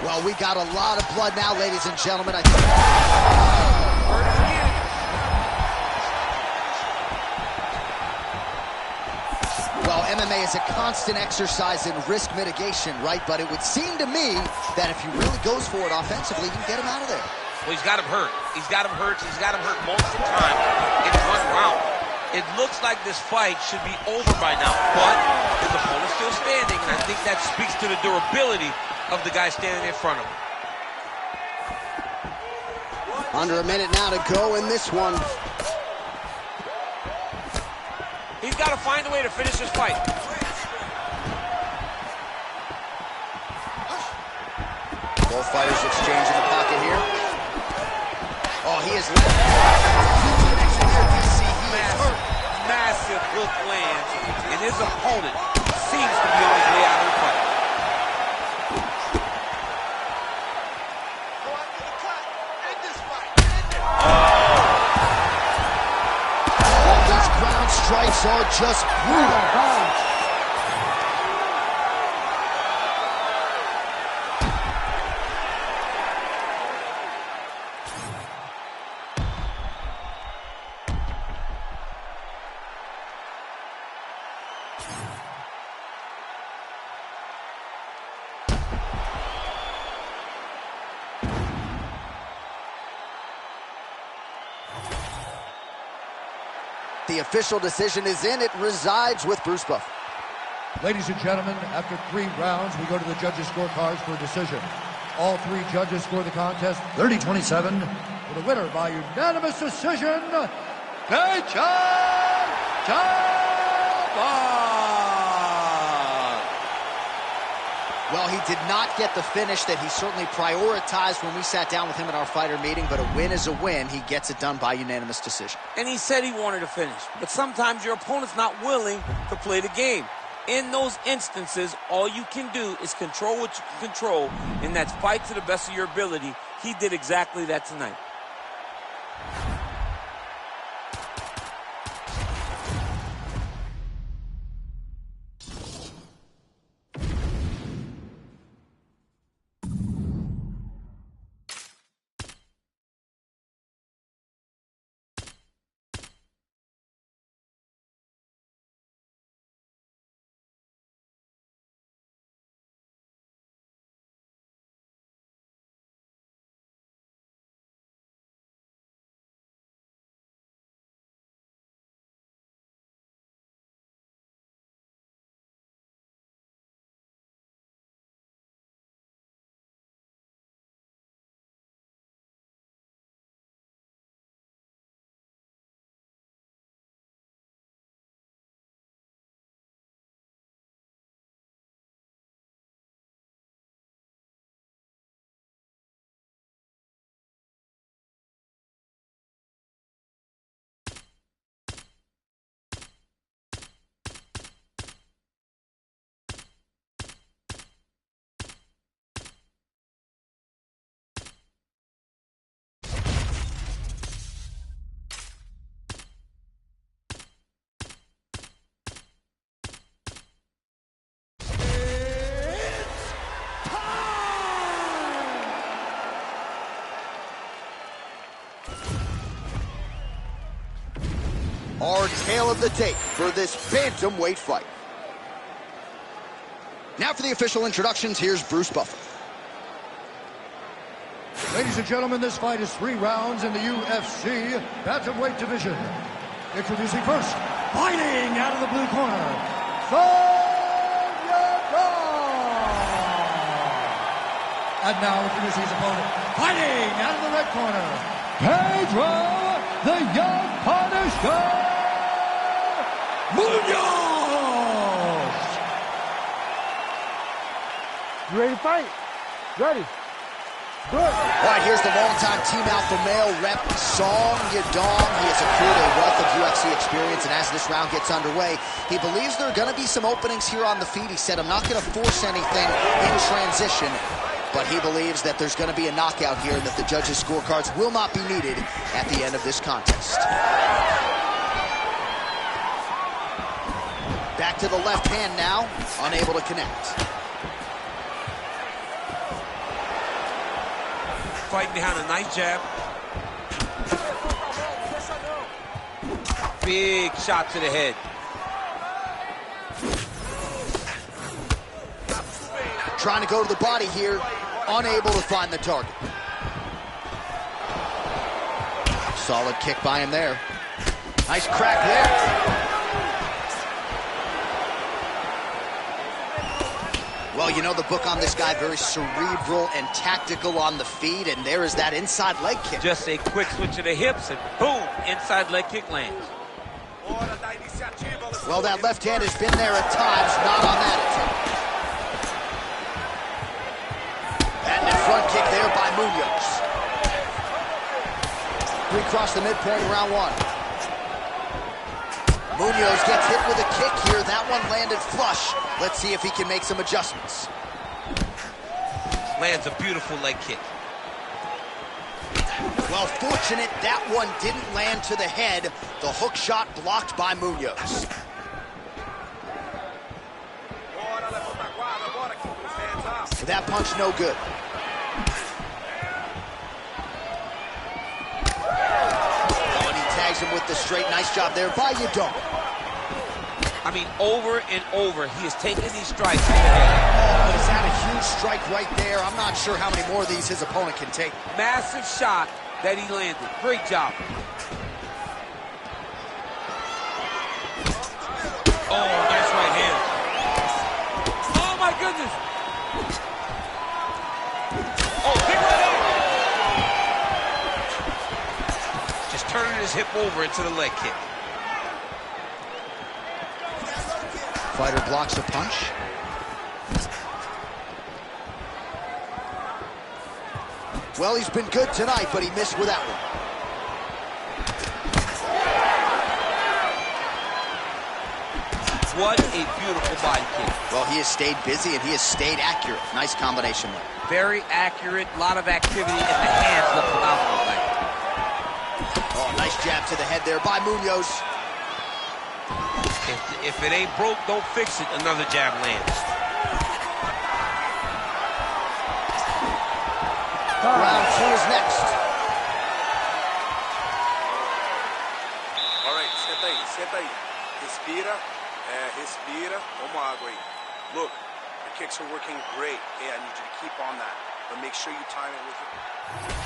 Well, we got a lot of blood now, ladies and gentlemen. I think. Hurt him again. Well, MMA is a constant exercise in risk mitigation, right? But it would seem to me that if he really goes for it offensively, you can get him out of there. Well, he's got him hurt. He's got him hurt. He's got him hurt multiple times in one round. It looks like this fight should be over by now, but his opponent's still standing, and I think that speaks to the durability of the guy standing in front of him. Under a minute now to go in this one. He's got to find a way to finish this fight. Both fighters exchange in the pocket here. Oh, he is left. Massive hook lands, and his opponent seems to be on his way out of the fight. All these ground strikes are just brutal. The official decision is in. It resides with Bruce Buffer. Ladies and gentlemen, after 3 rounds, we go to the judges' scorecards for a decision. All 3 judges score the contest 30-27 for the winner by unanimous decision, Well, he did not get the finish that he certainly prioritized when we sat down with him at our fighter meeting, but a win is a win. He gets it done by unanimous decision. And he said he wanted to finish, but sometimes your opponent's not willing to play the game. In those instances, all you can do is control what you can control, and that's fight to the best of your ability. He did exactly that tonight. tale of the tape for this bantamweight fight. Now for the official introductions, here's Bruce Buffer. Ladies and gentlemen, this fight is 3 rounds in the UFC bantamweight division. Introducing first, fighting out of the blue corner, and now introducing his opponent, fighting out of the red corner, Pedro, the Young Punisher Munoz. You ready to fight? Ready. Good. All right, here's the longtime Team Alpha male rep, Song Yadong. He has accrued a wealth of UFC experience, and as this round gets underway, he believes there are going to be some openings here on the feet. He said, I'm not going to force anything in transition, but he believes that there's going to be a knockout here and that the judges' scorecards will not be needed at the end of this contest. Back to the left hand now, unable to connect. Fighting behind a nice jab. Big shot to the head. Trying to go to the body here, unable to find the target. Solid kick by him there. Nice crack there. Well, you know the book on this guy, very cerebral and tactical on the feet, and there is that inside leg kick. Just a quick switch of the hips, and boom, inside leg kick lands. Well, that left hand has been there at times, not on that attempt. And the front kick there by Munoz. Recross the midpoint, round 1. Munoz gets hit with a kick here. That one landed flush. Let's see if he can make some adjustments. Lands a beautiful leg kick. Well, fortunate that one didn't land to the head. The hook shot blocked by Munoz. That punch no good. Oh, and he tags him with the straight. Nice job there by Yadong. I mean, over and over, he is taking these strikes to the head. He's had a huge strike right there. I'm not sure how many more of these his opponent can take. Massive shot that he landed. Great job. Oh, nice right hand. Oh, my goodness. Oh, big right hand. Just turning his hip over into the leg kick. Fighter blocks a punch. Well, he's been good tonight, but he missed with that one. What a beautiful body kick. Well, he has stayed busy and he has stayed accurate. Nice combination there. Very accurate, a lot of activity, and the hands look phenomenal tonight. Oh, nice jab to the head there by Munoz. If it ain't broke, don't fix it. Another jab lands. Round 2 is next. All right, senta aí. Respira, respira, toma água aí. Look, your kicks are working great. Hey, I need you to keep on that, but make sure you time it with it.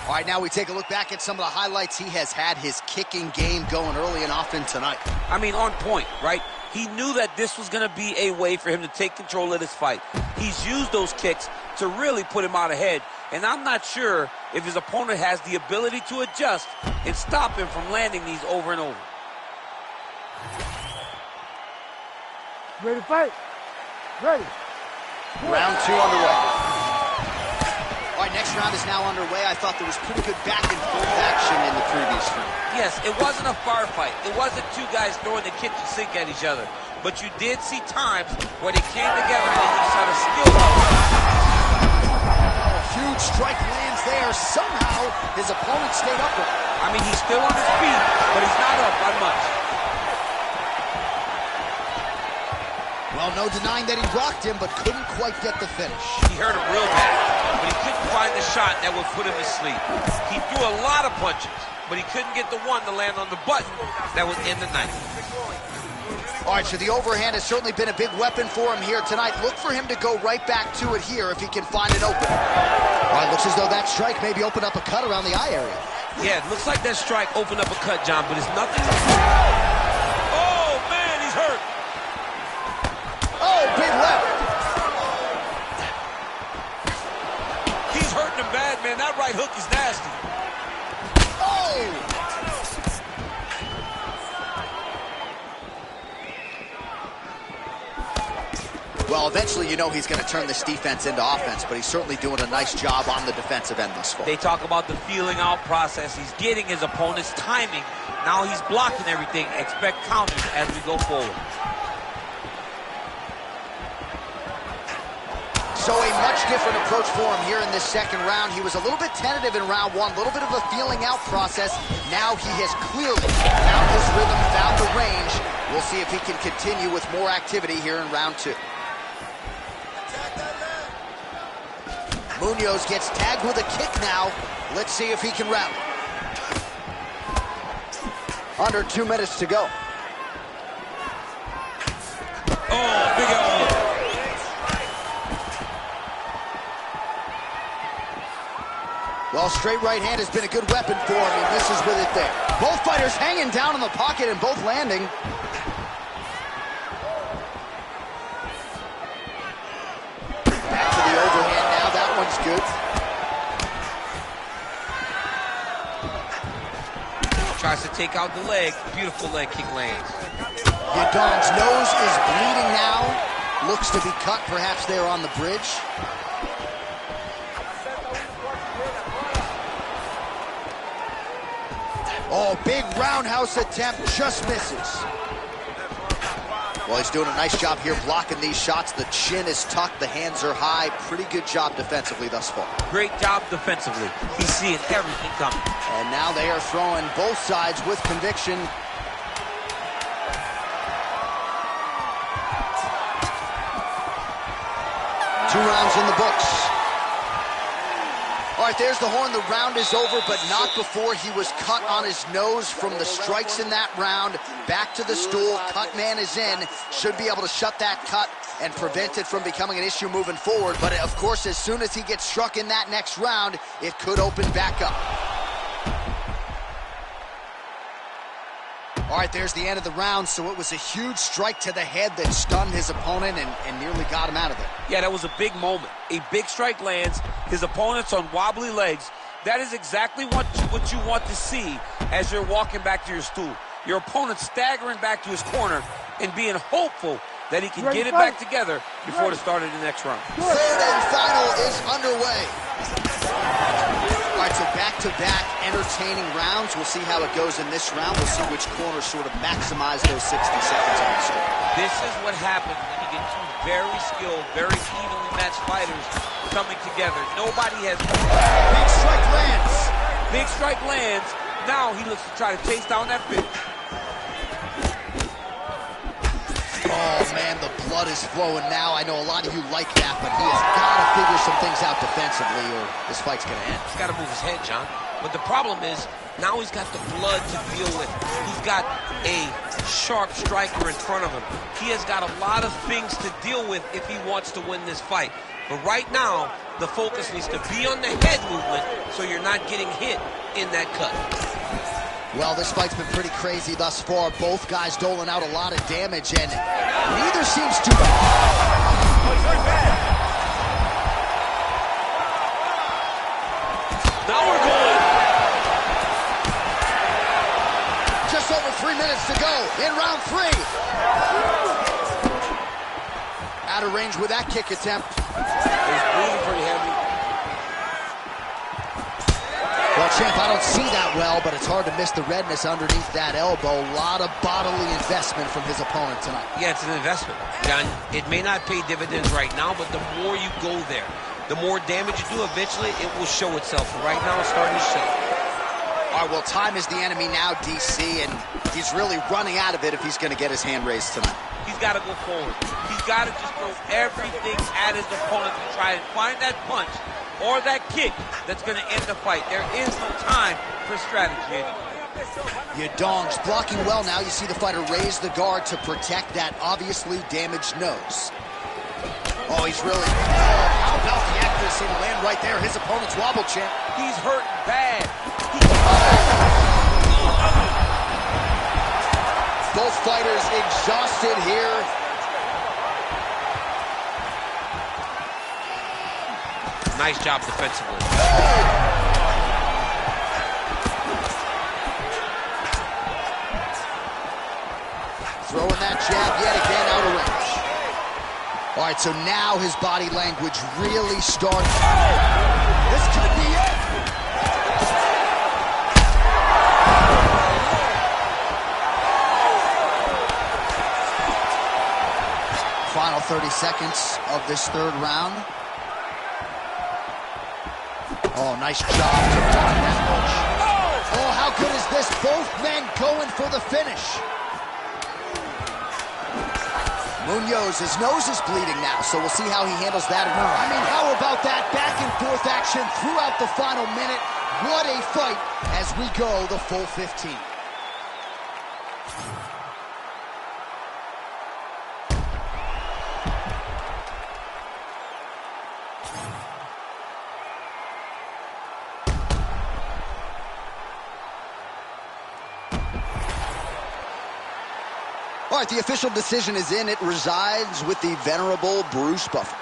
All right, now we take a look back at some of the highlights. He has had his kicking game going early and often tonight. I mean, on point, right? He knew that this was going to be a way for him to take control of this fight. He's used those kicks to really put him out ahead, and I'm not sure if his opponent has the ability to adjust and stop him from landing these over and over. Ready to fight? Ready. Round 2 underway. All right, next round is now underway. I thought there was pretty good back and forth action in the previous round. Yes, it wasn't a firefight. It wasn't two guys throwing the kitchen sink at each other. But you did see times where they came together and you saw the skill level. Oh, huge strike lands there. Somehow, his opponent stayed upright. I mean, he's still on his feet, but he's not up by much. Well, no denying that he rocked him, but couldn't quite get the finish. He hurt him real bad, but he couldn't find the shot that would put him to sleep. He threw a lot of punches, but he couldn't get the one to land on the button that would end the night. All right, so the overhand has certainly been a big weapon for him here tonight. Look for him to go right back to it here if he can find an opening. All right, looks as though that strike maybe opened up a cut around the eye area. Yeah, it looks like that strike opened up a cut, John, but it's nothing. Oh, man, he's hurt. Oh, big left. He's hurting him bad, man. That right hook is nasty. Oh! Well, eventually you know he's going to turn this defense into offense, but he's certainly doing a nice job on the defensive end thus far. They talk about the feeling out process. He's getting his opponent's timing. Now he's blocking everything. Expect counters as we go forward. So a much different approach for him here in this second round. He was a little bit tentative in round one, a little bit of a feeling out process. Now he has clearly found his rhythm, found the range. We'll see if he can continue with more activity here in round two. Munoz gets tagged with a kick now. Let's see if he can rally. Under 2 minutes to go. Oh, big elbow. Well, straight right hand has been a good weapon for him. He misses with it there. Both fighters hanging down in the pocket and both landing. Back to the overhand now. That one's good. Tries to take out the leg. Beautiful leg kick lands. Yadong's nose is bleeding now. Looks to be cut perhaps there on the bridge. Oh, big roundhouse attempt, just misses. Well, he's doing a nice job here blocking these shots. The chin is tucked, the hands are high. Pretty good job defensively thus far. Great job defensively. He's seeing everything coming. And now they are throwing both sides with conviction. Two rounds in the books. All right, there's the horn. The round is over, but not before he was cut on his nose from the strikes in that round. Back to the stool. Cut man is in. Should be able to shut that cut and prevent it from becoming an issue moving forward. But, of course, as soon as he gets struck in that next round, it could open back up. All right, there's the end of the round, so it was a huge strike to the head that stunned his opponent and nearly got him out of there. Yeah, that was a big moment. A big strike lands. His opponent's on wobbly legs. That is exactly what you want to see as you're walking back to your stool. Your opponent staggering back to his corner and being hopeful that he can get it back together before the start of the next round. Third and final is underway. All right, so back-to-back entertaining rounds. We'll see how it goes in this round. We'll see which corner sort of maximize those 60 seconds on the score. This is what happens when you get two very skilled, very evenly matched fighters coming together. Nobody has... Big strike lands. Big strike lands. Now he looks to try to chase down that finish. Oh, man, the blood is flowing now. I know a lot of you like that, but he has got to figure some things out defensively or this fight's going to end. He's got to move his head, John. But the problem is, now he's got the blood to deal with. He's got a sharp striker in front of him. He has got a lot of things to deal with if he wants to win this fight. But right now, the focus needs to be on the head movement so you're not getting hit in that cut. Well, this fight's been pretty crazy thus far. Both guys doling out a lot of damage, and neither seems to... Now we're going. Just over 3 minutes to go in round 3. Out of range with that kick attempt. He's bleeding pretty heavy. Well, champ, I don't see that well, but it's hard to miss the redness underneath that elbow. A lot of bodily investment from his opponent tonight. Yeah, it's an investment, John. It may not pay dividends right now, but the more you go there, the more damage you do, eventually it will show itself. Right now, it's starting to show. All right, well, time is the enemy now, DC, and he's really running out of it if he's going to get his hand raised tonight. he's got to go forward. He's got to just throw everything at his opponent to try and find that punch or that kick that's going to end the fight. There is no time for strategy anymore. Yadong's blocking well now. You see the fighter raise the guard to protect that obviously damaged nose. Oh, he's really... Oh, how about the accuracy to land right there? His opponent's wobble champ. He's hurting bad. Both fighters exhausted here. Nice job defensively. Throwing that jab yet again out of range. All right, so now his body language really starts. This could be it. Final 30 seconds of this third round. Oh, nice job to block that punch. Oh, how good is this? Both men going for the finish. Munoz, his nose is bleeding now, so we'll see how he handles that. I mean, how about that back and forth action throughout the final minute? What a fight as we go the full 15. All right, the official decision is in. It resides with the venerable Bruce Buffer.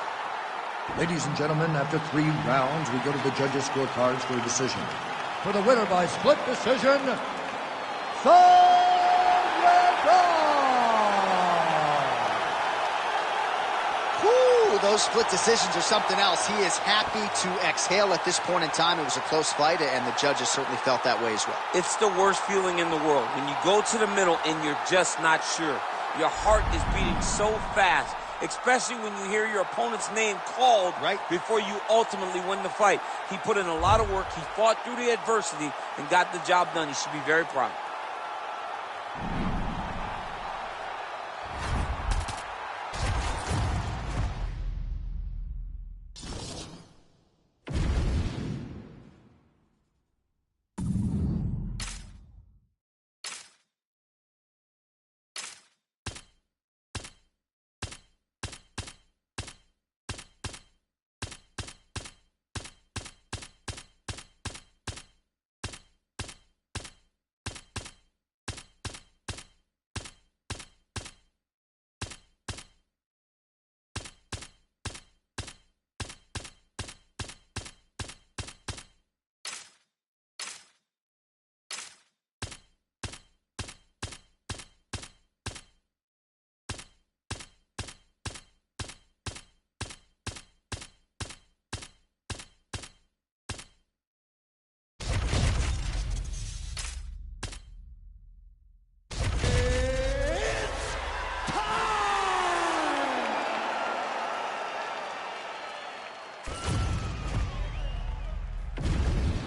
Ladies and gentlemen, after 3 rounds, we go to the judges' scorecards for a decision. For the winner by split decision, Whew, those split decisions are something else. He is happy to exhale at this point in time. It was a close fight, and the judges certainly felt that way as well. It's the worst feeling in the world when you go to the middle and you're just not sure. Your heart is beating so fast, especially when you hear your opponent's name called right before you ultimately win the fight. He put in a lot of work. He fought through the adversity and got the job done. He should be very proud.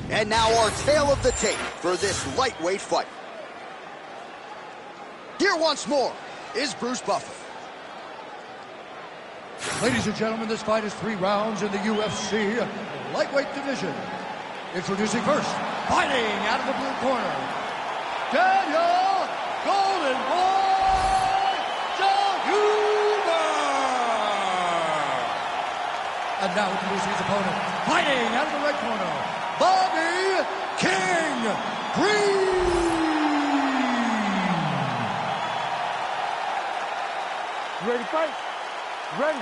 And now our tale of the tape for this lightweight fight. Here once more is Bruce Buffer. Ladies and gentlemen, this fight is 3 rounds in the UFC lightweight division. Introducing first, fighting out of the blue corner, Daniel Golden Boy Huber. And now introducing his opponent, fighting out of the red corner, Bobby King Green. You ready to fight? Ready.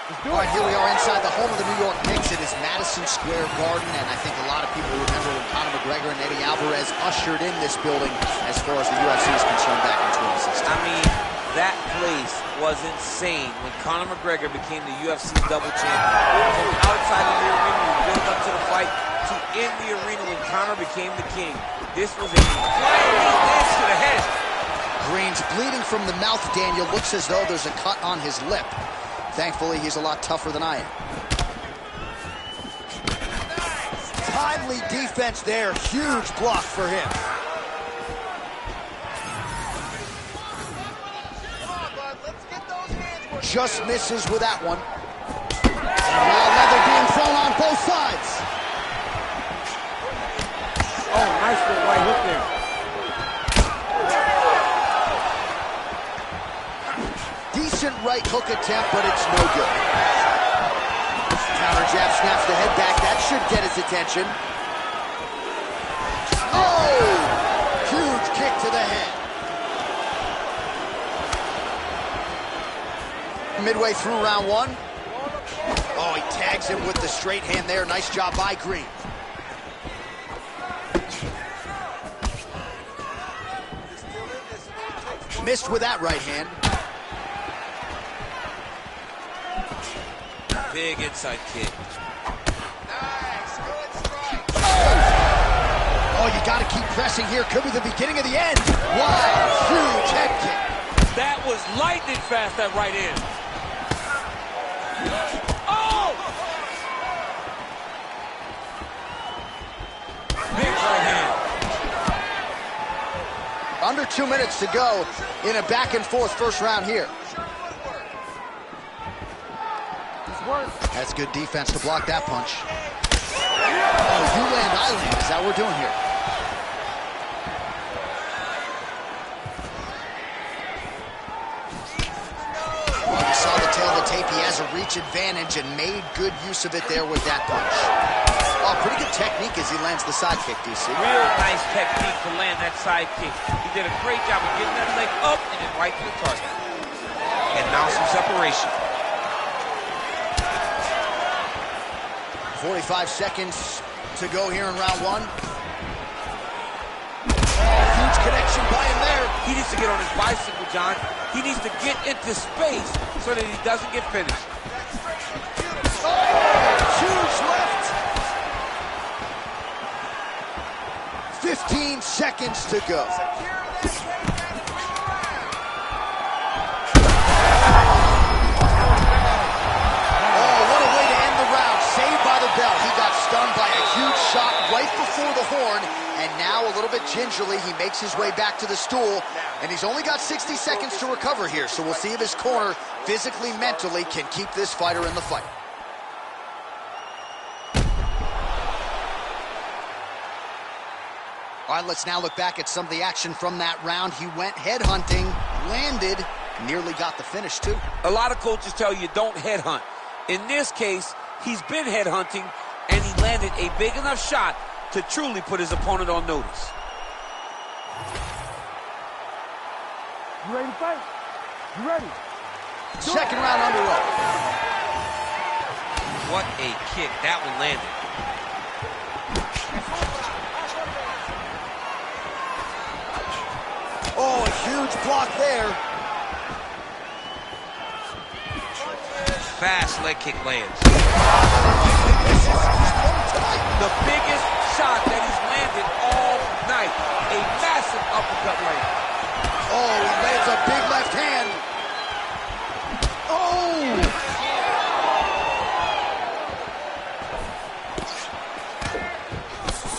Let's do it. All right, here we are inside the home of the New York Knicks. It is Madison Square Garden, and I think a lot of people remember when Conor McGregor and Eddie Alvarez ushered in this building as far as the UFC is concerned back in 2016. I mean, that place was insane when Conor McGregor became the UFC double champion. From outside of the arena, we built up to the fight, to in the arena when Conor became the king. This was a flying knee dance to the head. Green's bleeding from the mouth, Daniel. Looks as though there's a cut on his lip. Thankfully, he's a lot tougher than I am. Timely defense there. Huge block for him. Come on, bud. Let just misses with that one. And now leather being thrown on both sides. Oh, nice little right hook there. Decent right hook attempt, but it's no good. Counter jab snaps the head back. That should get his attention. Oh! Huge kick to the head. Midway through round one. Oh, he tags him with the straight hand there. Nice job by Green. Missed with that right hand. Big inside kick. Nice, good strike. Oh, you got to keep pressing here. Could be the beginning of the end. Wow, huge head kick. That was lightning fast, that right hand. Oh! Big right hand. Under 2 minutes to go in a back and forth first round here. That's good defense to block that punch. Oh, you land, I land. Is that what we're doing here? Well, you saw the tail of the tape. He has a reach advantage and made good use of it there with that punch. Oh, pretty good technique as he lands the side kick, DC. Real nice technique to land that side kick. He did a great job of getting that leg up and then right to the target. And now some separation. 45 seconds to go here in round one. Oh, huge connection by him there. He needs to get on his bicycle, John. He needs to get into space so that he doesn't get finished. Oh, huge left. 15 seconds to go. He got stunned by a huge shot right before the horn, and now a little bit gingerly, he makes his way back to the stool, and he's only got 60 seconds to recover here, so we'll see if his corner, physically, mentally, can keep this fighter in the fight. All right, let's now look back at some of the action from that round. He went headhunting, landed, nearly got the finish, too. A lot of coaches tell you don't headhunt. In this case, he's been headhunting, and he landed a big enough shot to truly put his opponent on notice. You ready to fight? You ready? Second round underway. What a kick. That one landed. Oh, a huge block there. Fast leg kick lands. The biggest shot that he's landed all night. A massive uppercut land. Oh, he lands a big left hand. Oh!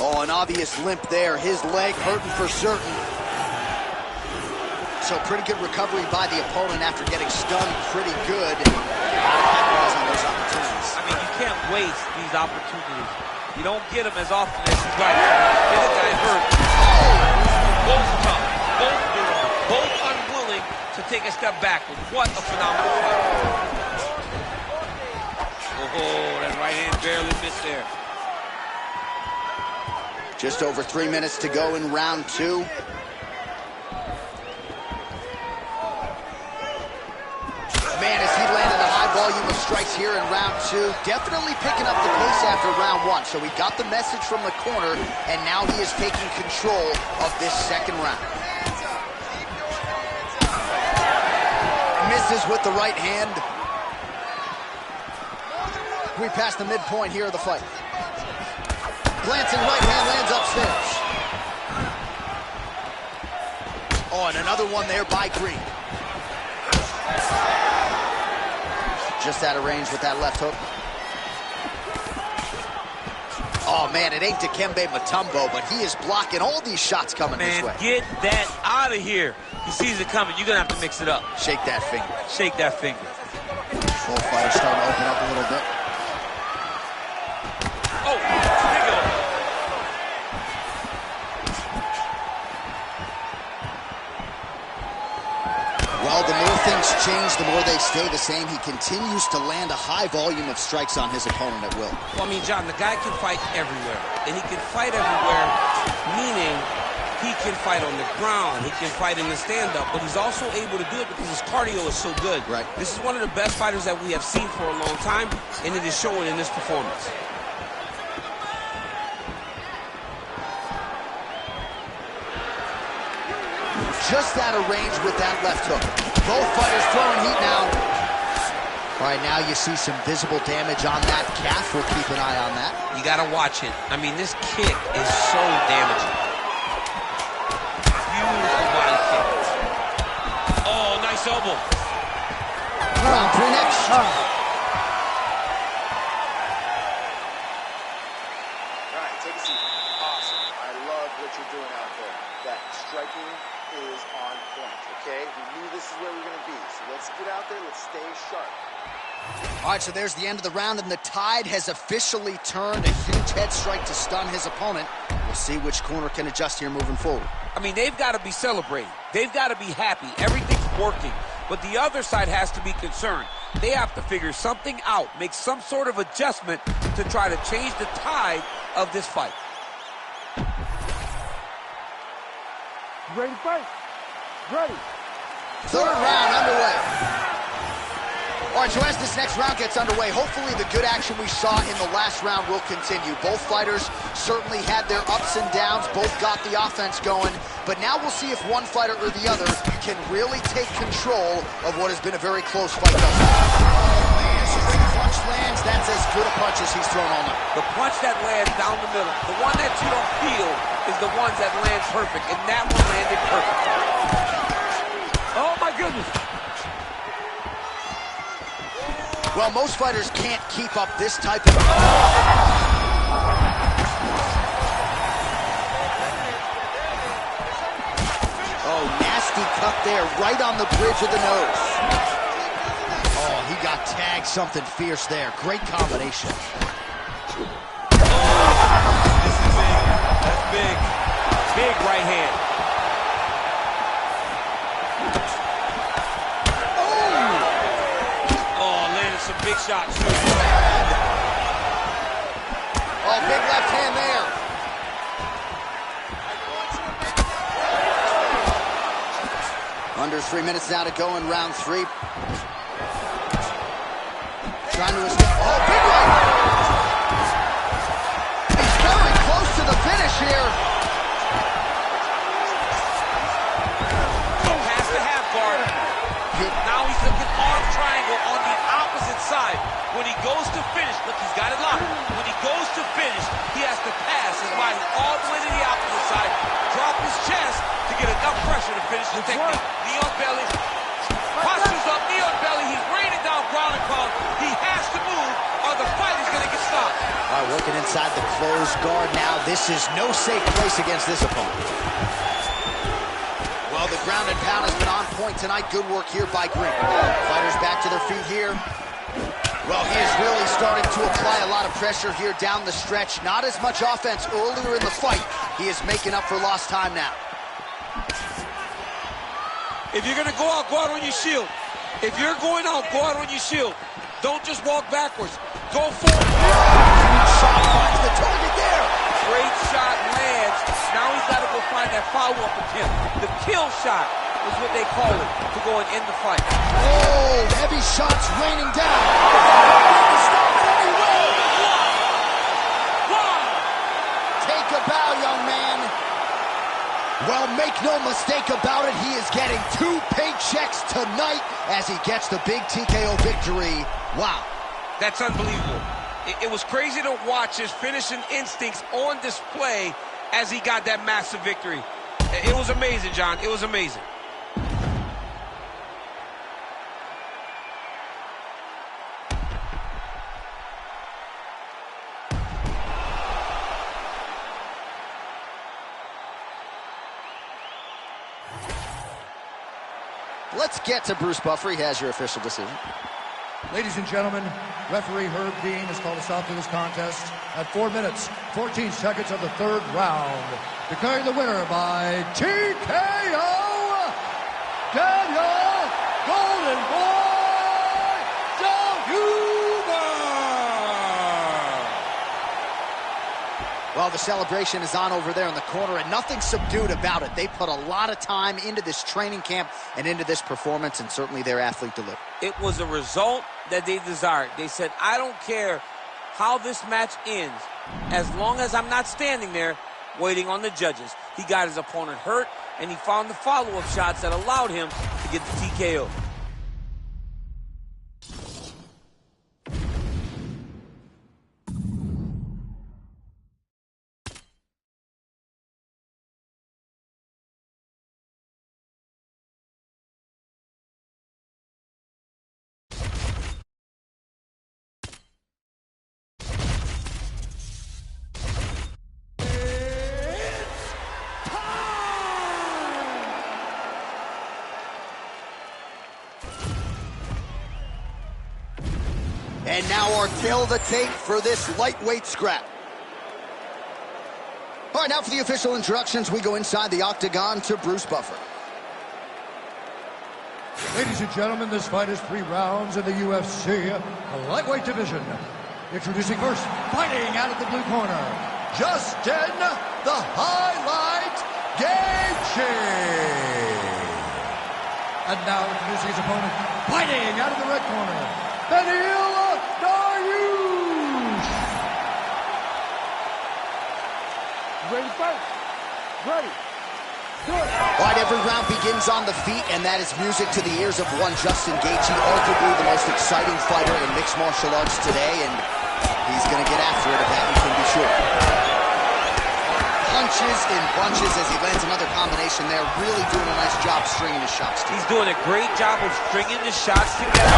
Oh, an obvious limp there. His leg hurting for certain. So pretty good recovery by the opponent after getting stunned pretty good. On those opportunities. I mean, you can't waste these opportunities. You don't get them as often as you'd like. Get a guy hurt. Oh! Both tough, both durable, both unwilling to take a step backward. What a phenomenal fight. Oh, that right hand barely missed there. Just over 3 minutes to go in round two. Man, as he landed a high volume of strikes here in round two, definitely picking up the pace after round one. So he got the message from the corner, and now he is taking control of this second round. Misses with the right hand. We passed the midpoint here of the fight. Glancing right hand lands upstairs. Oh, and another one there by Green. Just out of range with that left hook. Oh, man, it ain't Dikembe Mutombo, but he is blocking all these shots coming this way. Get that out of here. He sees it coming. You're going to have to mix it up. Shake that finger. Shake that finger. Both fighters starting to open up a little bit. Oh, big elbow. Well, the more things change, the more they stay the same. He continues to land a high volume of strikes on his opponent at will. Well, I mean, John, the guy can fight everywhere. And he can fight everywhere, meaning he can fight on the ground, he can fight in the stand-up, but he's also able to do it because his cardio is so good. Right. This is one of the best fighters that we have seen for a long time, and it is showing in this performance. Just out of range with that left hook. Both fighters throwing heat now. All right, now you see some visible damage on that calf. We'll keep an eye on that. You got to watch it. I mean, this kick is so damaging. Beautiful body kick. Oh, nice elbow. Round 3 next. All right, take a seat. Awesome. I love what you're doing out there. That striking is on point, okay? We knew this is where we were going to be, so let's get out there, let's stay sharp. All right, so there's the end of the round, and the tide has officially turned. A huge head strike to stun his opponent. We'll see which corner can adjust here moving forward. I mean, they've got to be celebrating. They've got to be happy. Everything's working. But the other side has to be concerned. They have to figure something out, make some sort of adjustment to try to change the tide of this fight. You ready to fight? Ready. Third round underway. All right, so as this next round gets underway, hopefully the good action we saw in the last round will continue. Both fighters certainly had their ups and downs, both got the offense going, but now we'll see if one fighter or the other can really take control of what has been a very close fight. Punch lands, that's as good a punch as he's thrown all night. The punch that lands down the middle, the one that you don't feel is the ones that land perfect, and that one landed perfect. Oh my goodness. Well, most fighters can't keep up this type of... Oh, nasty cut there, right on the bridge of the nose. Oh, he got tagged something fierce there. Great combination. Oh, this is big. That's big. Big right hand. Some big shots. Oh, big left hand there. Under 3 minutes now to go in round 3. Trying to escape. Oh, big right. He's very close to the finish here. Pass the half guard. Now he's looking arm triangle on the opposite side. When he goes to finish, look, he's got it locked. When he goes to finish, he has to pass his body all the way to the opposite side, drop his chest to get enough pressure to finish the technique. Knee on belly, postures up, knee on belly. He's raining down ground and pound. He has to move or the fight is going to get stopped. All right, working inside the closed guard now. This is no safe place against this opponent. Well, the ground and pound has been on point tonight. Good work here by Green. Fighters back to their feet here. Well, he is really starting to apply a lot of pressure here down the stretch. Not as much offense earlier in the fight. He is making up for lost time now. If you're going to go out on your shield. If you're going out, go out on your shield. Don't just walk backwards. Go forward. Shot finds the target there. Great shot lands. Now he's got to go find that follow-up attempt. The kill shot is what they call it, to go and end the fight. Oh, heavy shots raining down. Take a bow, young man. Well, make no mistake about it, he is getting 2 paychecks tonight as he gets the big TKO victory. Wow. That's unbelievable. It was crazy to watch his finishing instincts on display as he got that massive victory. It was amazing, John. It was amazing. Let's get to Bruce Buffer. He has your official decision. Ladies and gentlemen, referee Herb Dean has called a stop to this contest at 4 minutes, 14 seconds of the third round. Declaring the winner by TKO, Daniel Golden Boy Huber. Well, the celebration is on over there in the corner, and nothing subdued about it. They put a lot of time into this training camp and into this performance, and certainly their athlete delivered. It was a result that they desired. They said, I don't care how this match ends, as long as I'm not standing there waiting on the judges. He got his opponent hurt, and he found the follow-up shots that allowed him to get the TKO. And now our kill the tape for this lightweight scrap. All right, now for the official introductions, we go inside the octagon to Bruce Buffer. Ladies and gentlemen, this fight is 3 rounds in the UFC, the lightweight division. Introducing first, fighting out of the blue corner, Justin the Highlight Gaethje. And now introducing his opponent, fighting out of the red corner, Beneil Dariush. Ready to fight? Ready. Do it. All right, every round begins on the feet, and that is music to the ears of one Justin Gaethje, arguably the most exciting fighter in mixed martial arts today, and he's going to get after it, of that you can be sure. Punches in bunches as he lands another combination there, really doing a nice job stringing his shots together. He's doing a great job of stringing the shots together.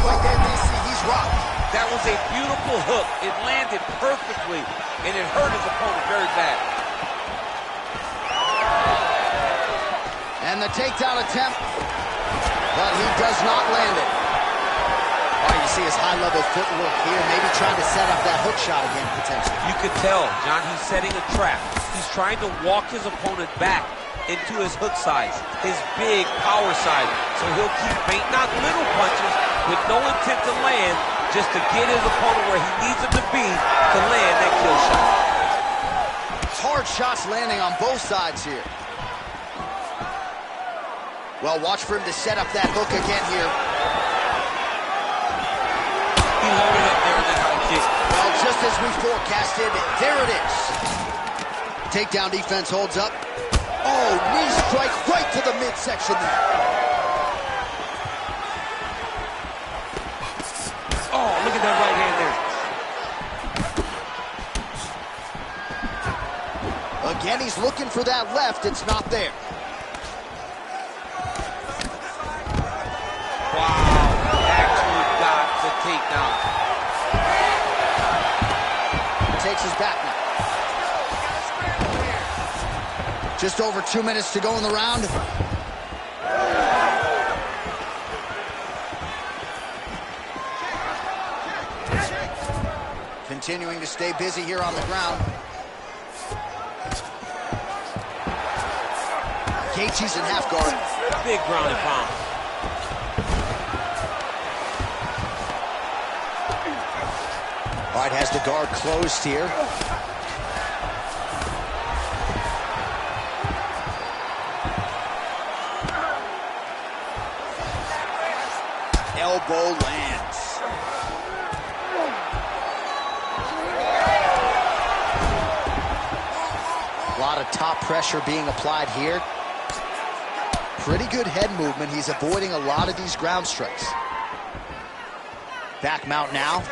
Right there, DC, he's rocked. That was a beautiful hook. It landed perfectly, and it hurt his opponent very bad. And the takedown attempt, but he does not land it. Oh, you see his high-level footwork here, maybe trying to set up that hook shot again, potentially. You could tell, John, he's setting a trap. He's trying to walk his opponent back into his hook size, his big power side. So he'll keep baiting out little punches with no intent to land, just to get his opponent where he needs him to be to land that kill shot. Hard shots landing on both sides here. Well, watch for him to set up that hook again here. He loaded up there in that high kick. Well, just as we forecasted, there it is. Takedown defense holds up. Oh, knee strike right to the midsection there. Oh, look at that right hand there. Again, he's looking for that left. It's not there. Wow, actually got the takedown. Takes his back now. Just over 2 minutes to go in the round. Continuing to stay busy here on the ground. Gaethje's in half guard. Big ground and pound. All right, has the guard closed here. Elbow lands. A lot of top pressure being applied here. Pretty good head movement. He's avoiding a lot of these ground strikes. Back mount now.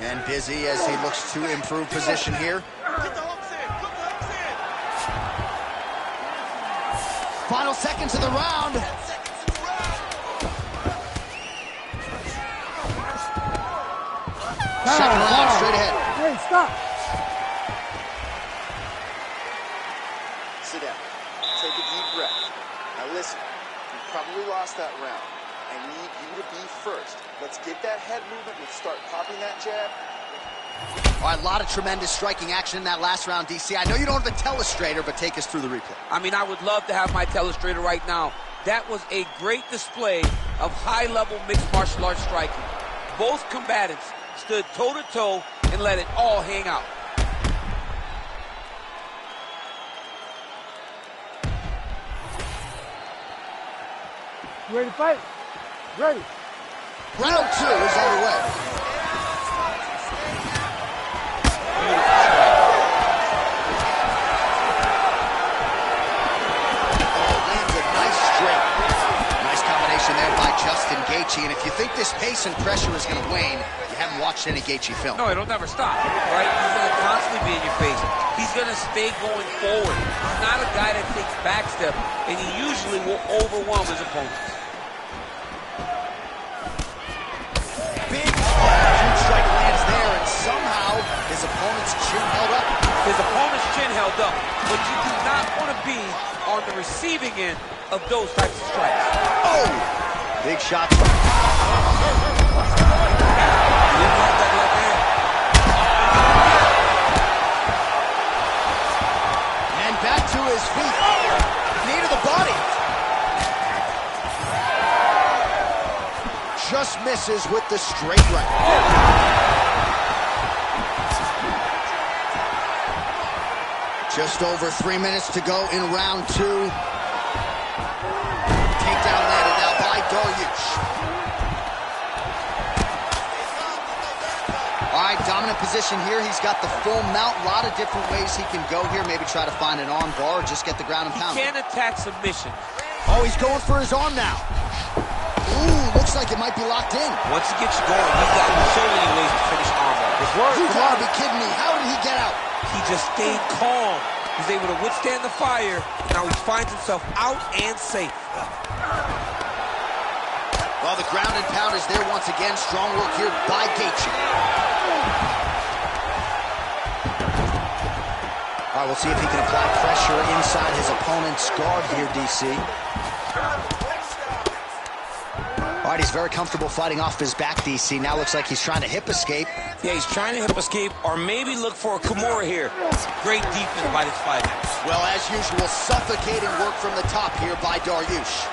And busy as he looks to improve position here. Final seconds of the round. Second round straight ahead. Hey, stop. Sit down. lost that round. I need you to be first. Let's get that head movement. Let's start popping that jab. All right, a lot of tremendous striking action in that last round, DC. I know you don't have a telestrator, but take us through the replay. I mean, I would love to have my telestrator right now. That was a great display of high-level mixed martial arts striking. Both combatants stood toe-to-toe and let it all hang out. You ready to fight? Ready. Round 2 is underway. And if you think this pace and pressure is going to wane, you haven't watched any Gaethje film. No, it'll never stop, right? He's going to constantly be in your face. He's going to stay going forward. He's not a guy that takes backstep, and he usually will overwhelm his opponents. Big huge strike lands there, and somehow his opponent's chin held up. His opponent's chin held up, but you do not want to be on the receiving end of those types of strikes. Oh! Big shot. Didn't like that left hand. And back to his feet. Knee to the body. Just misses with the straight right. Just over 3 minutes to go in round 2. Takedown landed now by Dariush. All right, dominant position here. He's got the full mount. A lot of different ways he can go here. Maybe try to find an arm bar or just get the ground and pound. He can't attack submission. Oh, he's going for his arm now. Ooh, looks like it might be locked in. Once he gets you going, he's got so many ways to finish arm bar. You gotta be kidding me. How did he get out? He just stayed calm. He's able to withstand the fire. Now he finds himself out and safe. Well, the ground and pound is there once again. Strong work here by Gaethje. All right, we'll see if he can apply pressure inside his opponent's guard here, DC. All right, he's very comfortable fighting off his back, DC. Now looks like he's trying to hip escape. Yeah, he's trying to hip escape or maybe look for a Kimura here. Great defense by this fighter. Well, as usual, suffocating work from the top here by Dariush.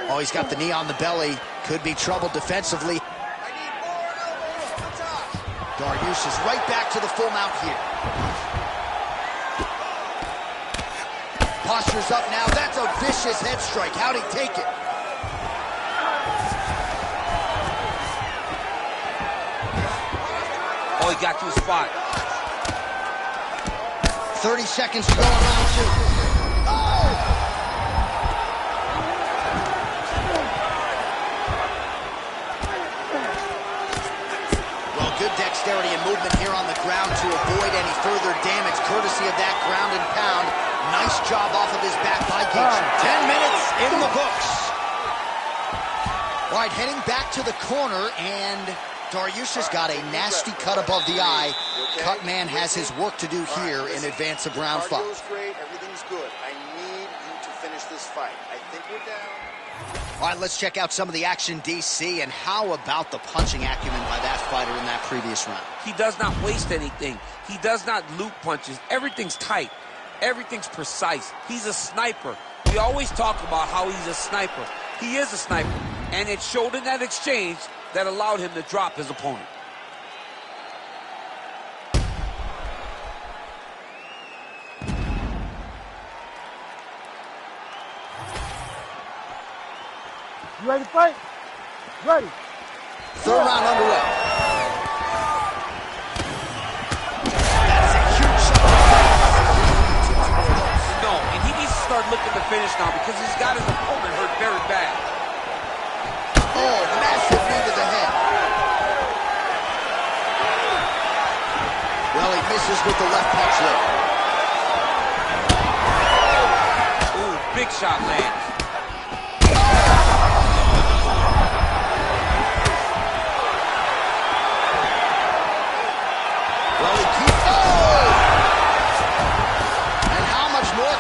Oh, he's got the knee on the belly. Could be trouble defensively. Dariush is right back to the full mount here. Posture's up now. That's a vicious head strike. How'd he take it? Oh, he got to his spot. 30 seconds to go in round 2. Oh! Well, good dexterity and movement here on the ground to avoid any further damage, courtesy of that ground and pound. Nice job off of his back by Gaethje. 10 minutes in the books. All right, heading back to the corner, and Dariush has got a nasty cut above the eye. Cut man has his work to do here in advance of round 5. Cardio's great, everything's good. I need you to finish this fight. I think we're down. All right, let's check out some of the action, DC, and how about the punching acumen by that fighter in that previous round? He does not waste anything. He does not loop punches. Everything's tight. Everything's precise. He's a sniper. We always talk about how he's a sniper. He is a sniper, and it showed in that exchange that allowed him to drop his opponent. You ready to fight? Ready. Third round underway. That is a huge shot. No, and he needs to start looking to finish now because he's got his opponent hurt very bad. Oh, massive knee to the head. Well, he misses with the left punch there. Ooh, big shot lands.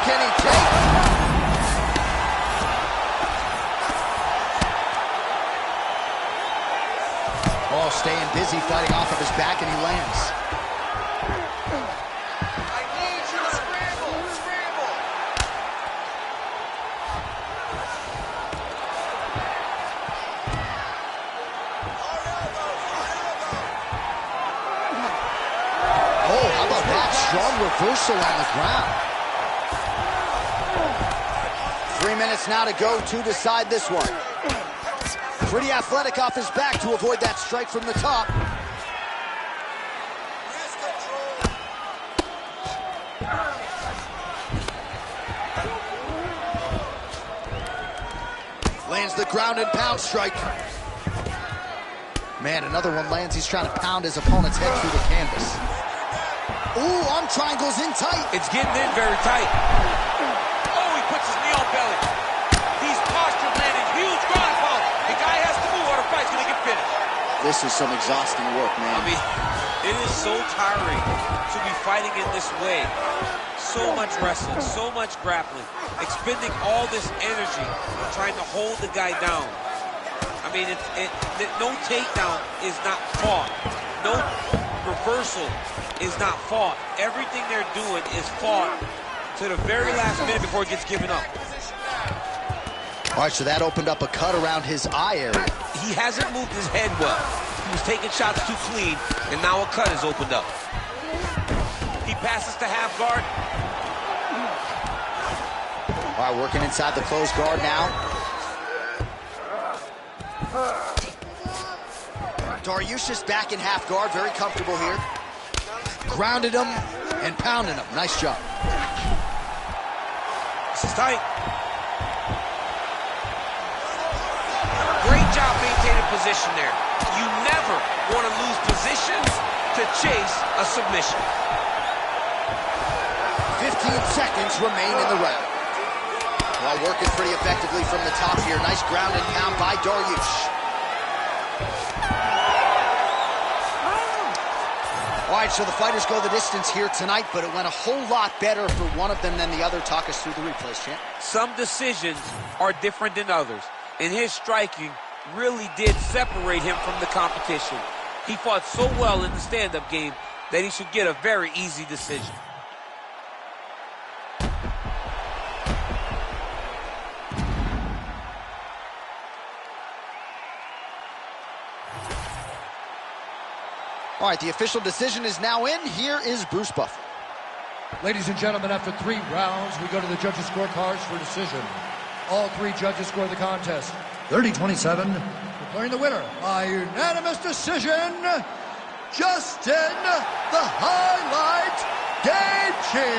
can he take? Oh, staying busy, fighting off of his back, and he lands. I need you to scramble, scramble. Oh, how about that? Strong reversal on the ground. 3 minutes now to go to decide this one. Pretty athletic off his back to avoid that strike from the top. Lands the ground and pound strike. Man, another one lands. He's trying to pound his opponent's head through the canvas. Ooh, arm triangle's in tight. It's getting in very tight. Oh, he puts his knee on belly. He's postured, landing huge ground pound. The guy has to move or the fight's gonna get finished. This is some exhausting work, man. I mean, it is so tiring to be fighting in this way. So much wrestling, so much grappling, expending all this energy trying to hold the guy down. I mean, no takedown is not fought. No reversal is not fought. Everything they're doing is fought to the very last minute before it gets given up. All right, so that opened up a cut around his eye area. He hasn't moved his head well. He was taking shots too clean, and now a cut has opened up. He passes to half guard. All right, working inside the closed guard now. Dariush's back in half guard, very comfortable here. Grounded him and pounded him. Nice job. This is tight. Great job maintaining position there. You never want to lose position to chase a submission. 15 seconds remain in the round. Well, working pretty effectively from the top here. Nice ground and pound by Dariush. All right, so the fighters go the distance here tonight, but it went a whole lot better for one of them than the other. Talk us through the replays, champ. Some decisions are different than others, and his striking really did separate him from the competition. He fought so well in the stand-up game that he should get a very easy decision. All right, the official decision is now in. Here is Bruce Buffer. Ladies and gentlemen, after 3 rounds, we go to the judges' scorecards for decision. All 3 judges score the contest 30-27, declaring the winner by unanimous decision, Justin the Highlight Gaethje.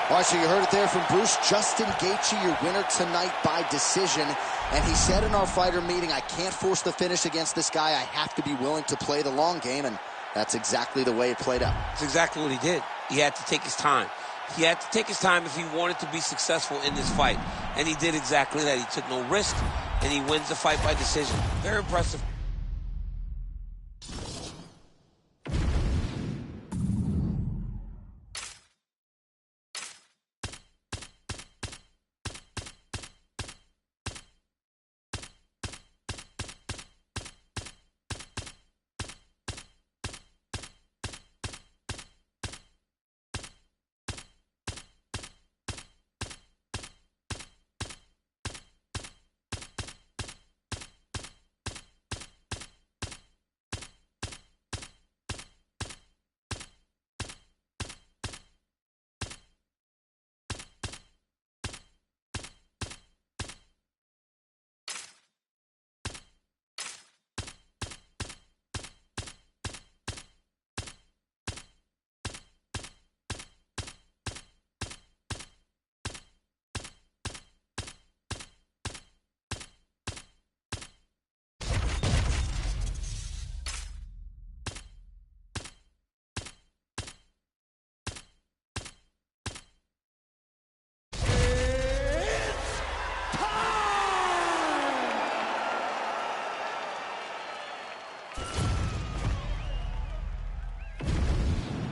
All right, so you heard it there from Bruce. Justin Gaethje, your winner tonight by decision. And he said in our fighter meeting, I can't force the finish against this guy. I have to be willing to play the long game, and that's exactly the way it played out. That's exactly what he did. He had to take his time. He had to take his time if he wanted to be successful in this fight. And he did exactly that. He took no risk, and he wins the fight by decision. Very impressive.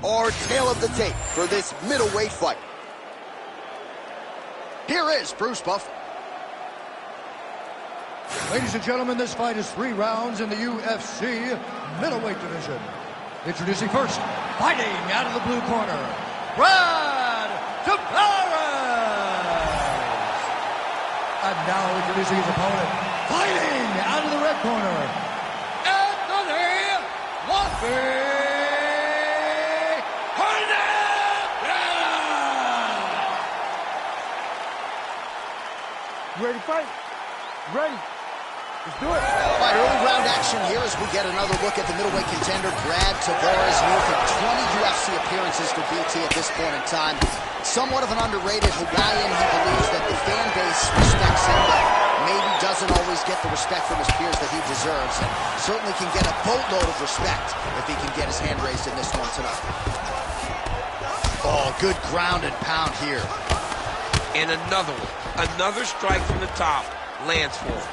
our tale of the tape for this middleweight fight. Here is Bruce Buffer. Ladies and gentlemen, this fight is 3 rounds in the UFC middleweight division. Introducing first, fighting out of the blue corner, Brad Tavares. And now introducing his opponent, fighting out of the red corner, Anthony Fluffy Hernandez. You ready to fight? You ready? Let's do it. All right, early round action here as we get another look at the middleweight contender, Brad Tavares, here for 20 UFC appearances for BT at this point in time. Somewhat of an underrated Hawaiian. He believes that the fan base respects him, but maybe doesn't always get the respect from his peers that he deserves, and certainly can get a boatload of respect if he can get his hand raised in this one tonight. Oh, good ground and pound here. And another one. Another strike from the top. Lands for him.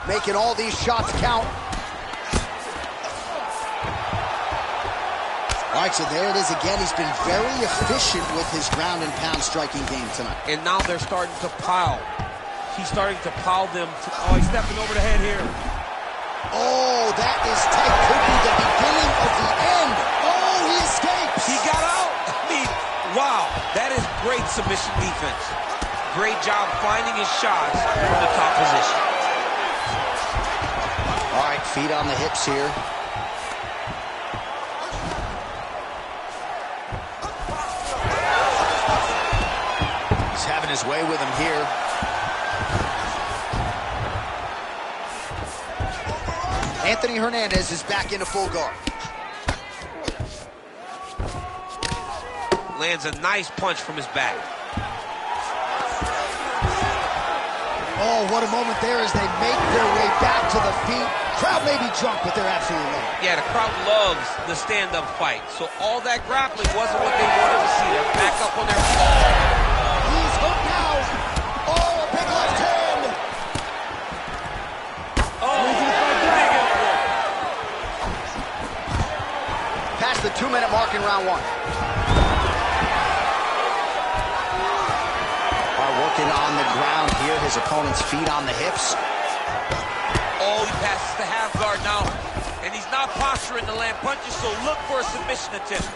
Making all these shots count. All right, so there it is again. He's been very efficient with his ground and pound striking game tonight. And now they're starting to pile. He's starting to pile them. Oh, he's stepping over the head here. Oh, that is tight. Could be the beginning of the end. Oh, he escapes. He got out. I mean, wow. That is great submission defense. Great job finding his shots from the top position. All right, feet on the hips here. He's having his way with him here. Anthony Hernandez is back into full guard. Lands a nice punch from his back. Oh, what a moment there as they make their way back to the feet. Crowd may be drunk, but they're absolutely loving it. Yeah, the crowd loves the stand-up fight. So all that grappling wasn't what they wanted to see. They're back up on their feet. He's hooked now. Oh, a big left hand. Oh, big elbow. Past the 2-minute mark in round 1. Working on the ground here, his opponent's feet on the hips. Oh, he passes the half guard now. And he's not posturing to land punches, so look for a submission attempt.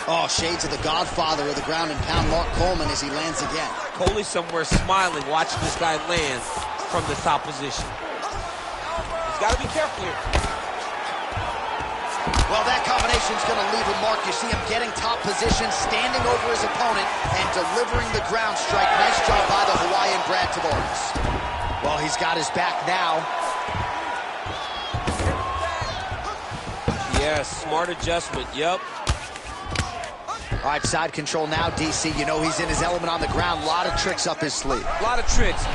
Oh, shades of the godfather of the ground and pound, Mark Coleman, as he lands again. Coley somewhere smiling, watching this guy land from the top position. He's got to be careful here. Well, that combination's going to leave a mark. You see him getting top position, standing over his opponent, and delivering the ground strike. Nice job by the Hawaiian Brad Tavares. Well, he's got his back now. Yeah, smart adjustment, yep. All right, side control now, DC. You know he's in his element on the ground. A lot of tricks up his sleeve. A lot of tricks.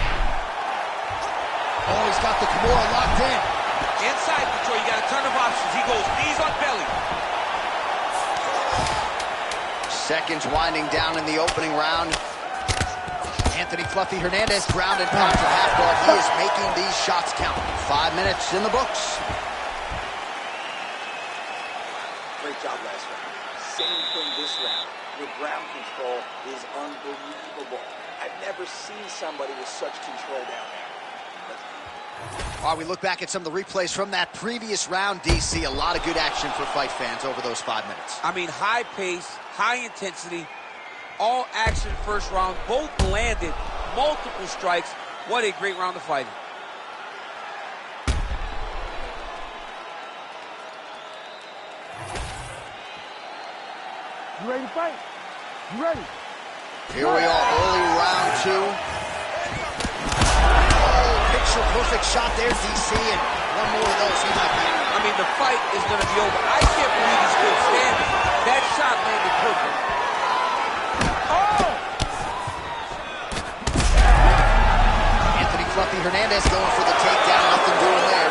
Oh, he's got the Kimura locked in. Inside control, you got a ton of options. He goes knees on belly. Seconds winding down in the opening round. Anthony Fluffy Hernandez, ground and pound from half guard. He is making these shots count. 5 minutes in the books. Great job last round. Same thing this round. Your ground control is unbelievable. I've never seen somebody with such control down there. While we look back at some of the replays from that previous round, DC, a lot of good action for fight fans over those 5 minutes. I mean, high pace, high intensity, all action first round. Both landed multiple strikes. What a great round of fighting. You ready to fight? You ready? Here we are, early round 2. Perfect shot there, DC, and one more of those, he might be in. I mean, the fight is going to be over. I can't believe he's still standing. That shot landed perfect. Oh! Anthony Fluffy Hernandez going for the takedown, nothing doing there.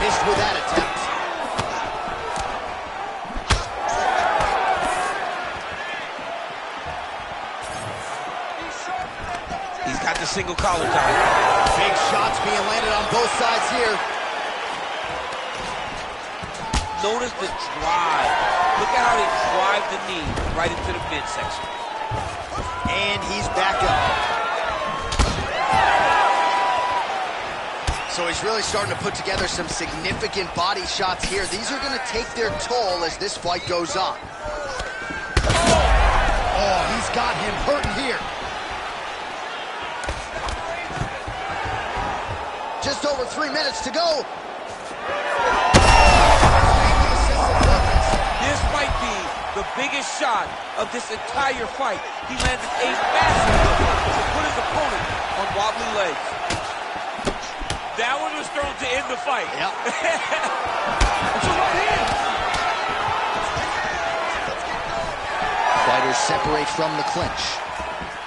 Missed with that attempt. He's got the single collar tie. Big shots being landed on both sides here. Notice the drive. Look at how they drive the knee right into the midsection. And he's back up. So he's really starting to put together some significant body shots here. These are going to take their toll as this fight goes on. Oh, he's got him hurting here. Just over 3 minutes to go. This might be the biggest shot of this entire fight. He landed a massive hook to put his opponent on wobbly legs. That one was thrown to end the fight. Yep. It's a right hand. Fighters separate from the clinch.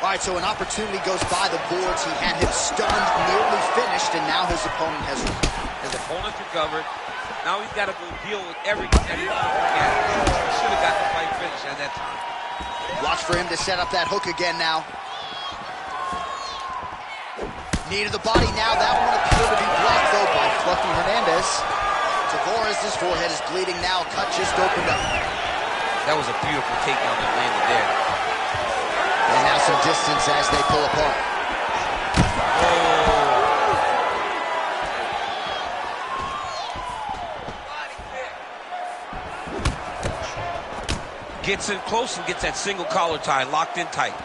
All right, so an opportunity goes by the boards. He had him stunned, nearly finished, and now his opponent has... His opponent's recovered. Now he's got to go deal with everything that he's going to forget. He should have got the fight finished at that time. Watch for him to set up that hook again now. Knee to the body now. That one appeared to be blocked, though, by Fluffy Hernandez. Tavares' forehead is bleeding now. Cut just opened up. That was a beautiful takedown that landed there. And now some distance as they pull apart. Oh. Gets in close and gets that single collar tie locked in tight.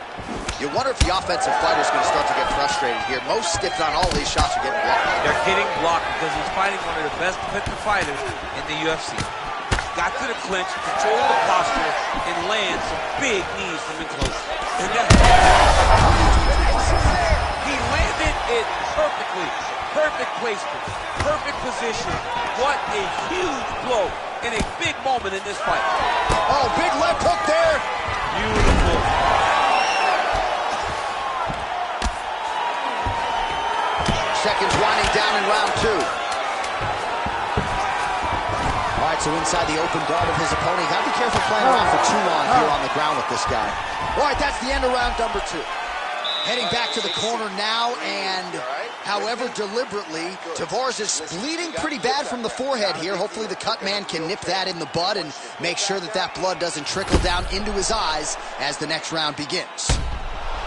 You wonder if the offensive fighter is going to start to get frustrated here. Most, if not all, of these shots are getting blocked. They're getting blocked because he's fighting one of the best defensive fighters in the UFC. Got to the clinch, controlled the posture, and lands some big knees from in close. And then he landed it perfectly. Perfect placement, perfect position. What a huge blow in a big moment in this fight. Oh, big left hook there. Beautiful. Seconds winding down in round 2. All right, so inside the open guard of his opponent. Got to be careful playing around for too long here on the ground with this guy. All right, that's the end of round number 2. Heading back to the corner now, and however deliberately, Tavares is bleeding pretty bad from the forehead here. Hopefully the cut man can nip that in the bud and make sure that that blood doesn't trickle down into his eyes as the next round begins.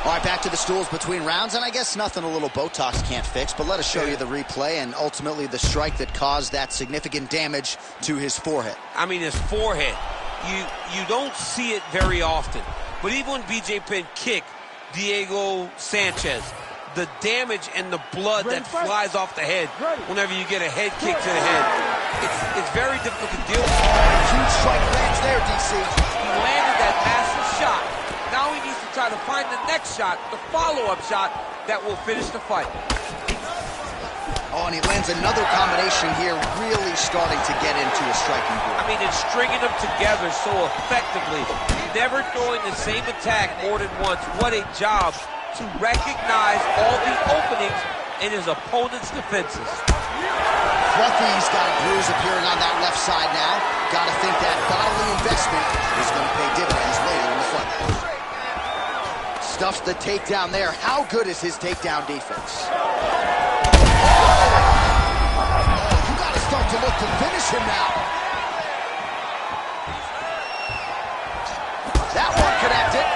All right, back to the stools between rounds, and I guess nothing a little Botox can't fix, but let us show you the replay and ultimately the strike that caused that significant damage to his forehead. I mean, his forehead, you don't see it very often, but even when BJ Penn kicked Diego Sanchez, the damage and the blood that flies off the head whenever you get a head kick to the head, it's very difficult to deal with. Huge strike lands there, DC. He landed that massive shot. Now he needs to try to find the next shot, the follow-up shot that will finish the fight. Oh, and he lands another combination here, really starting to get into a striking groove. I mean, it's stringing them together so effectively. Never throwing the same attack more than once. What a job to recognize all the openings in his opponent's defenses. Fluffy's got a bruise appearing on that left side now. Got to think that bodily investment is going to pay dividends later in the fight. Stuffs the takedown there. How good is his takedown defense? You got to start to look to finish him now. That one connected.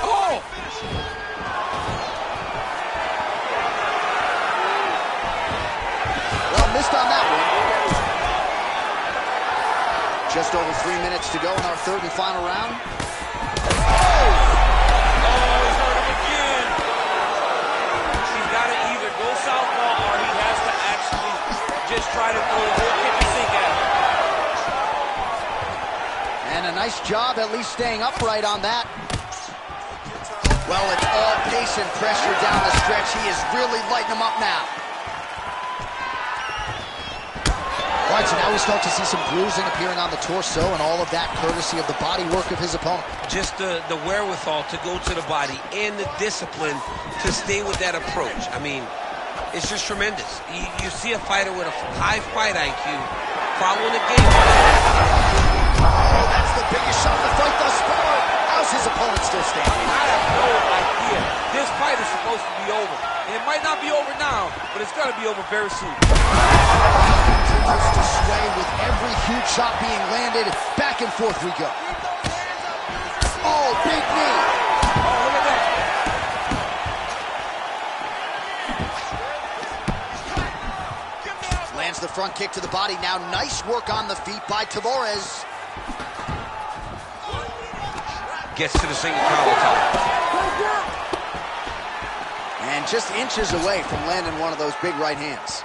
Oh! Well, missed on that one. Just over 3 minutes to go in our third and final round. Just try to throw the whole kick and sink at him. And a nice job at least staying upright on that. Well, it's all pace and pressure down the stretch. He is really lighting them up now. All right, so now we start to see some bruising appearing on the torso, and all of that courtesy of the body work of his opponent. Just the wherewithal to go to the body and the discipline to stay with that approach. I mean, it's just tremendous. You see a fighter with a high fight IQ following the game. Oh, that's the biggest shot of the fight thus far. How's his opponent still standing? I have no idea. This fight is supposed to be over. And it might not be over now, but it's going to be over very soon. Continues to sway with every huge shot being landed. Back and forth we go. Oh, big knee. Oh, look at that. Lands the front kick to the body. Now nice work on the feet by Tavares. Gets to the single collar tie. And just inches away from landing one of those big right hands.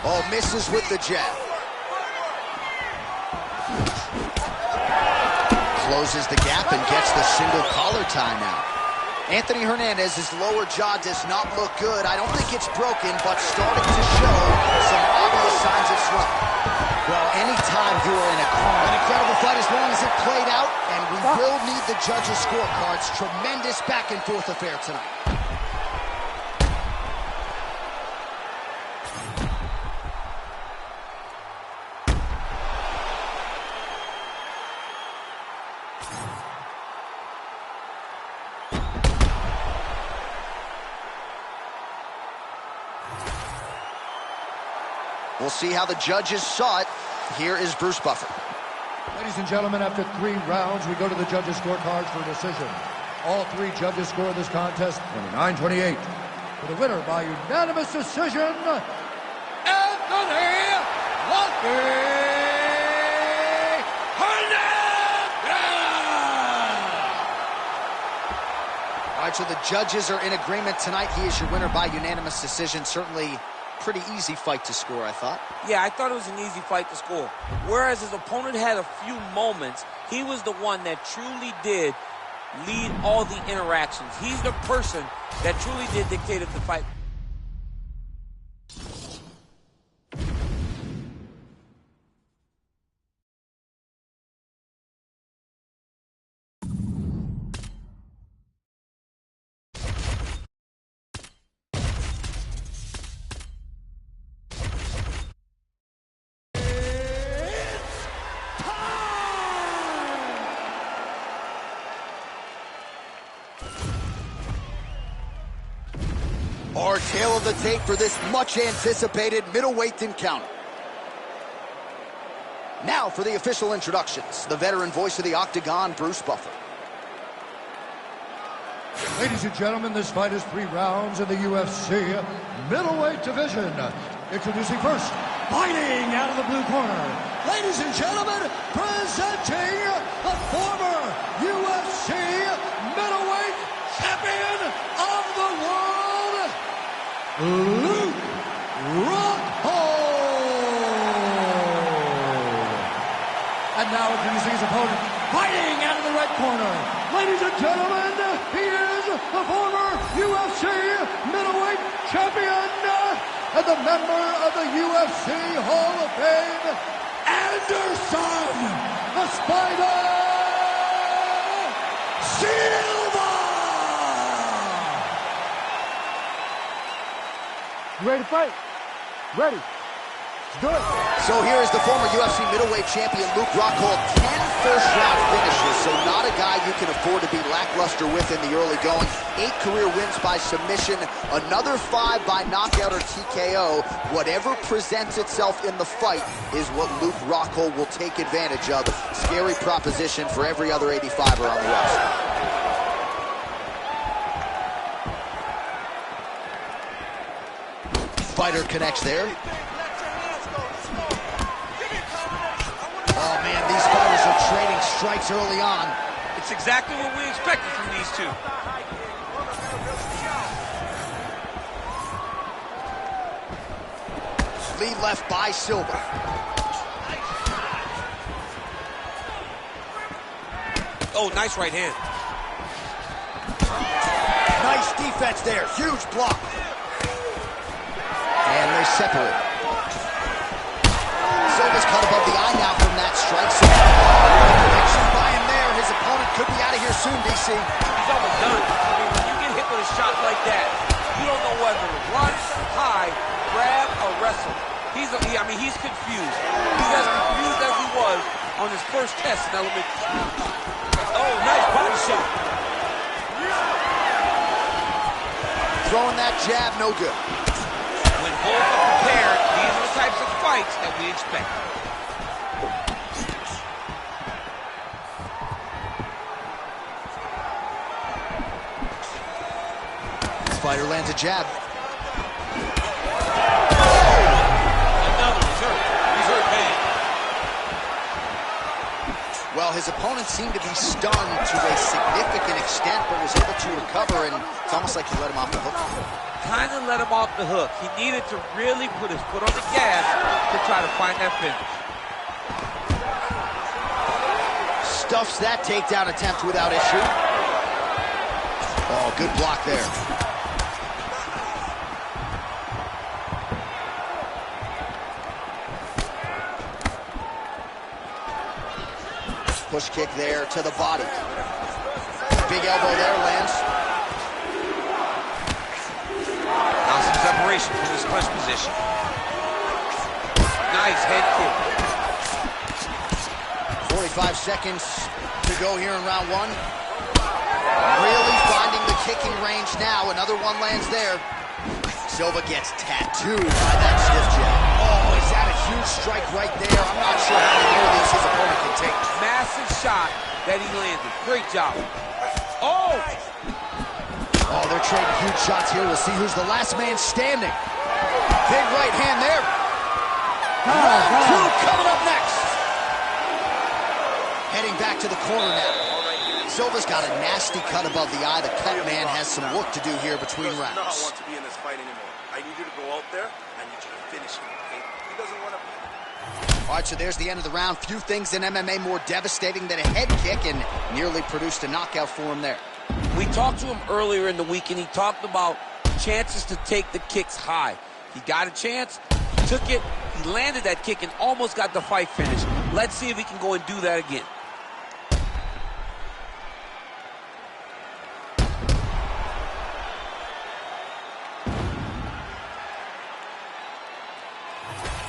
Oh, misses with the jab. Closes the gap and gets the single collar tie now. Anthony Hernandez's lower jaw does not look good. I don't think it's broken, but starting to show some obvious signs of slump. Well, anytime you are in an incredible fight as long as it played out, and we will need the judges' scorecards. Tremendous back and forth affair tonight. We'll see how the judges saw it. Here is Bruce Buffer. Ladies and gentlemen, after 3 rounds, we go to the judges' scorecards for a decision. All 3 judges score this contest 29-28. For the winner by unanimous decision, Anthony Lucky Hernandez! All right, so the judges are in agreement tonight. He is your winner by unanimous decision. Certainly pretty easy fight to score, I thought. Yeah, I thought it was an easy fight to score. Whereas his opponent had a few moments, he was the one that truly did lead all the interactions. He's the person that truly did dictate the fight. Our tale of the tape for this much-anticipated middleweight encounter. Now for the official introductions, the veteran voice of the Octagon, Bruce Buffer. Ladies and gentlemen, this fight is 3 rounds in the UFC middleweight division. Introducing first, fighting out of the blue corner. Ladies and gentlemen, presenting the former UFC middleweight champion of the world, Luke Rockhold. And now introducing his opponent, fighting out of the red corner. Ladies and gentlemen, he is the former UFC middleweight champion and the member of the UFC Hall of Fame, Anderson the Spider Silva. You ready to fight? Ready. Let's do it. So here is the former UFC middleweight champion, Luke Rockhold. 10 first-round finishes, so not a guy you can afford to be lackluster with in the early going. 8 career wins by submission, another 5 by knockout or TKO. Whatever presents itself in the fight is what Luke Rockhold will take advantage of. Scary proposition for every other 85er on the roster. Fighter connects there. Oh, man, these fighters are trading strikes early on. It's exactly what we expected from these two. Lead left by Silva. Oh, nice right hand. Nice defense there. Huge block. And they separate. Silva's cut above the eye now from that strike. Connection by him there. His opponent could be out of here soon, DC. He's almost done. I mean, when you get hit with a shot like that, you don't know what how to wrestle. I mean, he's confused. He's as confused as he was on his first test in elementary school. Oh, nice body shot. Throwing that jab, no good. When both are prepared, these are the types of fights that we expect. This fighter lands a jab. Another one's hurt. He's hurt bad. Well, his opponent seemed to be stunned to a significant extent, but was able to recover, and it's almost like he let him off the hook. Kind of let him off the hook. He needed to really put his foot on the gas to try to find that finish. Stuffs that takedown attempt without issue. Oh, good block there. Push kick there to the body. Big elbow there lands. Now some separation from this punch position. Nice head kick. 45 seconds to go here in round one. Really finding the kicking range now. Another one lands there. Silva gets tattooed by that stiff jab. Oh, is that a huge strike right there? I'm not sure how many of these his opponent can take. Massive shot that he landed. Great job. Oh! Oh, they're trading huge shots here. We'll see who's the last man standing. Big right hand there. Round two coming up next. Heading back to the corner now. Silva's got a nasty cut above the eye. The cut man has some work to do here between rounds. He does not want to be in this fight anymore. I need you to go out there. I need you to finish him, okay? He doesn't want to be. All right, so there's the end of the round. Few things in MMA more devastating than a head kick, and nearly produced a knockout for him there. We talked to him earlier in the week, and he talked about chances to take the kicks high. He got a chance, he took it, he landed that kick, and almost got the fight finished. Let's see if he can go and do that again.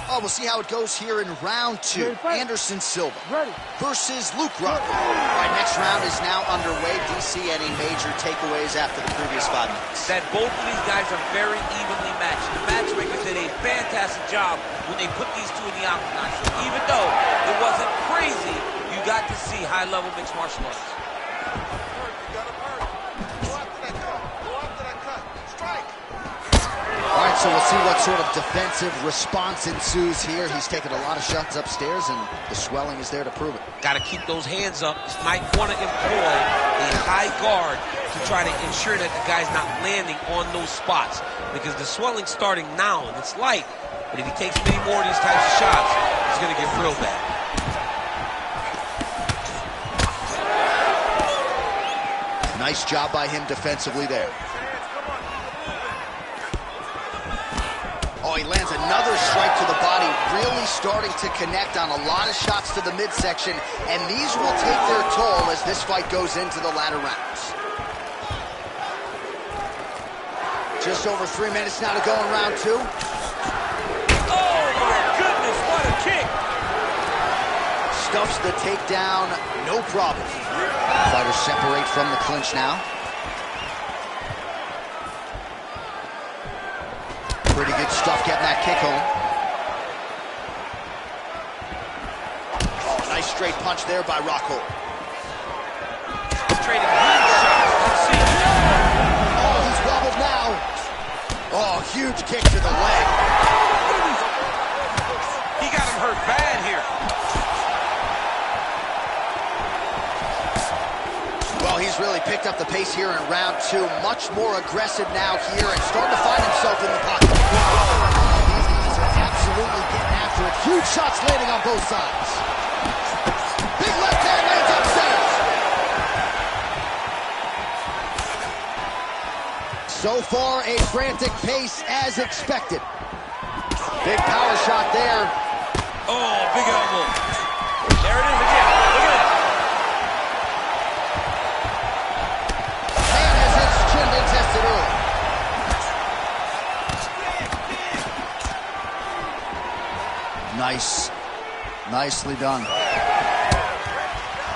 Oh, we'll see how it goes here in round two. Anderson Silva versus Luke Rockhold. All right, next round is now underway. DC, any major takeaways after the previous 5 minutes? That both of these guys are very evenly matched. The matchmakers did a fantastic job when they put these two in the octagon. So even though it wasn't crazy, you got to see high-level mixed martial arts. All right, so we'll see what sort of defensive response ensues here. He's taken a lot of shots upstairs, and the swelling is there to prove it. Got to keep those hands up. Might want to employ a high guard to try to ensure that the guy's not landing on those spots, because the swelling's starting now, and it's light. But if he takes many more of these types of shots, it's going to get real bad. Nice job by him defensively there. Oh, he lands another strike to the body, really starting to connect on a lot of shots to the midsection, and these will take their toll as this fight goes into the latter rounds. Just over 3 minutes now to go in round two. Oh, my goodness, what a kick! Stuffs the takedown, no problem. Fighters separate from the clinch now. Pretty good stuff getting that kick home. Oh, nice straight punch there by Rockhold. Trading huge shots. Let's see. Oh, he's wobbled now. Oh, huge kick to the leg. He got him hurt bad here. Well, he's really picked up the pace here in round two. Much more aggressive now here and starting to find himself in the pocket. These guys are absolutely getting after it. Huge shots landing on both sides. Big left hand lands upstairs. So far, a frantic pace as expected. Big power shot there. Oh, big elbow. There it is again. Look at it. Man has his chin been tested early. Nice. Nicely done.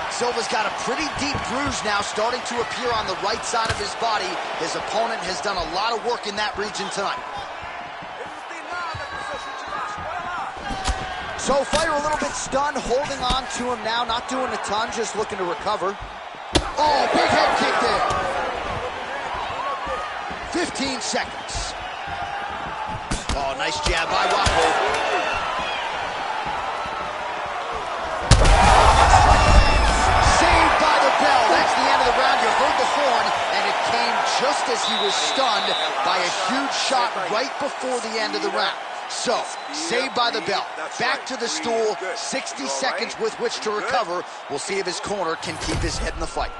Silva's got a pretty deep bruise now starting to appear on the right side of his body. His opponent has done a lot of work in that region tonight. So fighter a little bit stunned, holding on to him now, not doing a ton, just looking to recover. Oh, big head kick there. 15 seconds. Oh, nice jab by Rocco. That's the end of the round. You heard the horn, and it came just as he was stunned by a huge shot right before the end of the round. So, saved by the bell. Back to the stool, 60 seconds with which to recover. We'll see if his corner can keep his head in the fight.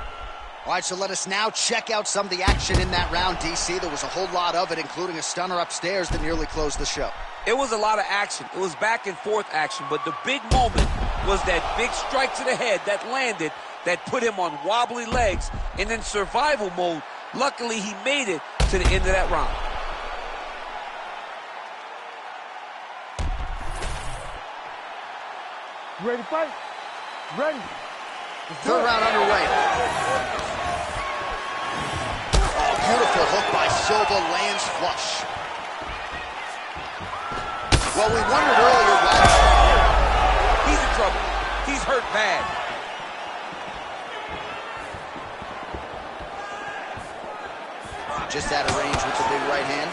All right, so let us now check out some of the action in that round, DC. There was a whole lot of it, including a stunner upstairs that nearly closed the show. It was a lot of action. It was back and forth action, but the big moment was that big strike to the head that landed, that put him on wobbly legs and in survival mode. Luckily, he made it to the end of that round. You ready to fight? Ready. Third round underway. Oh, beautiful hook by Silva, lands flush. Well, we wondered earlier why. He's in trouble. He's hurt bad. Just out of range with the big right hand.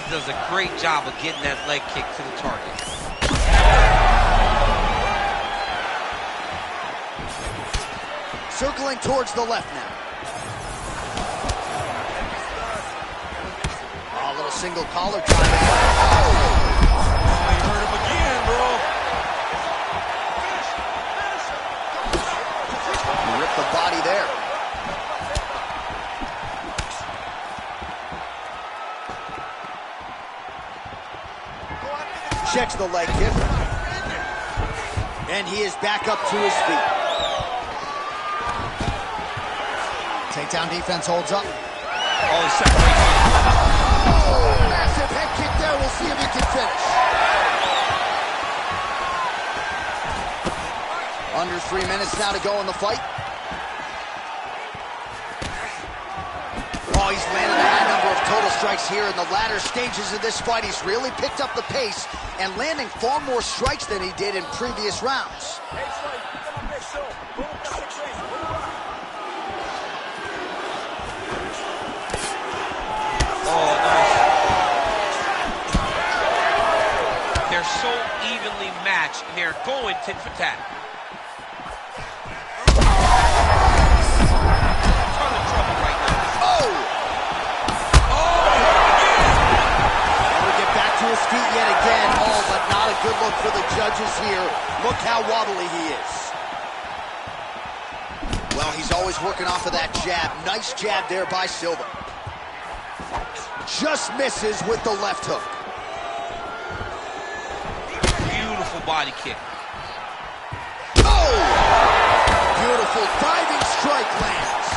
He does a great job of getting that leg kick to the target. Circling towards the left now. Oh, a little single collar drive. Oh! He hurt him again, bro. Rip the body there. Checks the leg kick. And he is back up to his feet. Takedown defense holds up. Oh, he separates. Oh, massive head kick there. We'll see if he can finish. Under 3 minutes now to go in the fight. Oh, he's landed a high number of total strikes here in the latter stages of this fight. He's really picked up the pace and landing far more strikes than he did in previous rounds. Oh, nice. They're so evenly matched, and they're going tit for tat. Ton of trouble right now. Oh! We'll get back to his feet yet again. Oh, but not a good look for the judges here. Look how wobbly he is. Well, he's always working off of that jab. Nice jab there by Silva. Just misses with the left hook. Beautiful body kick. Oh! Beautiful diving strike lands.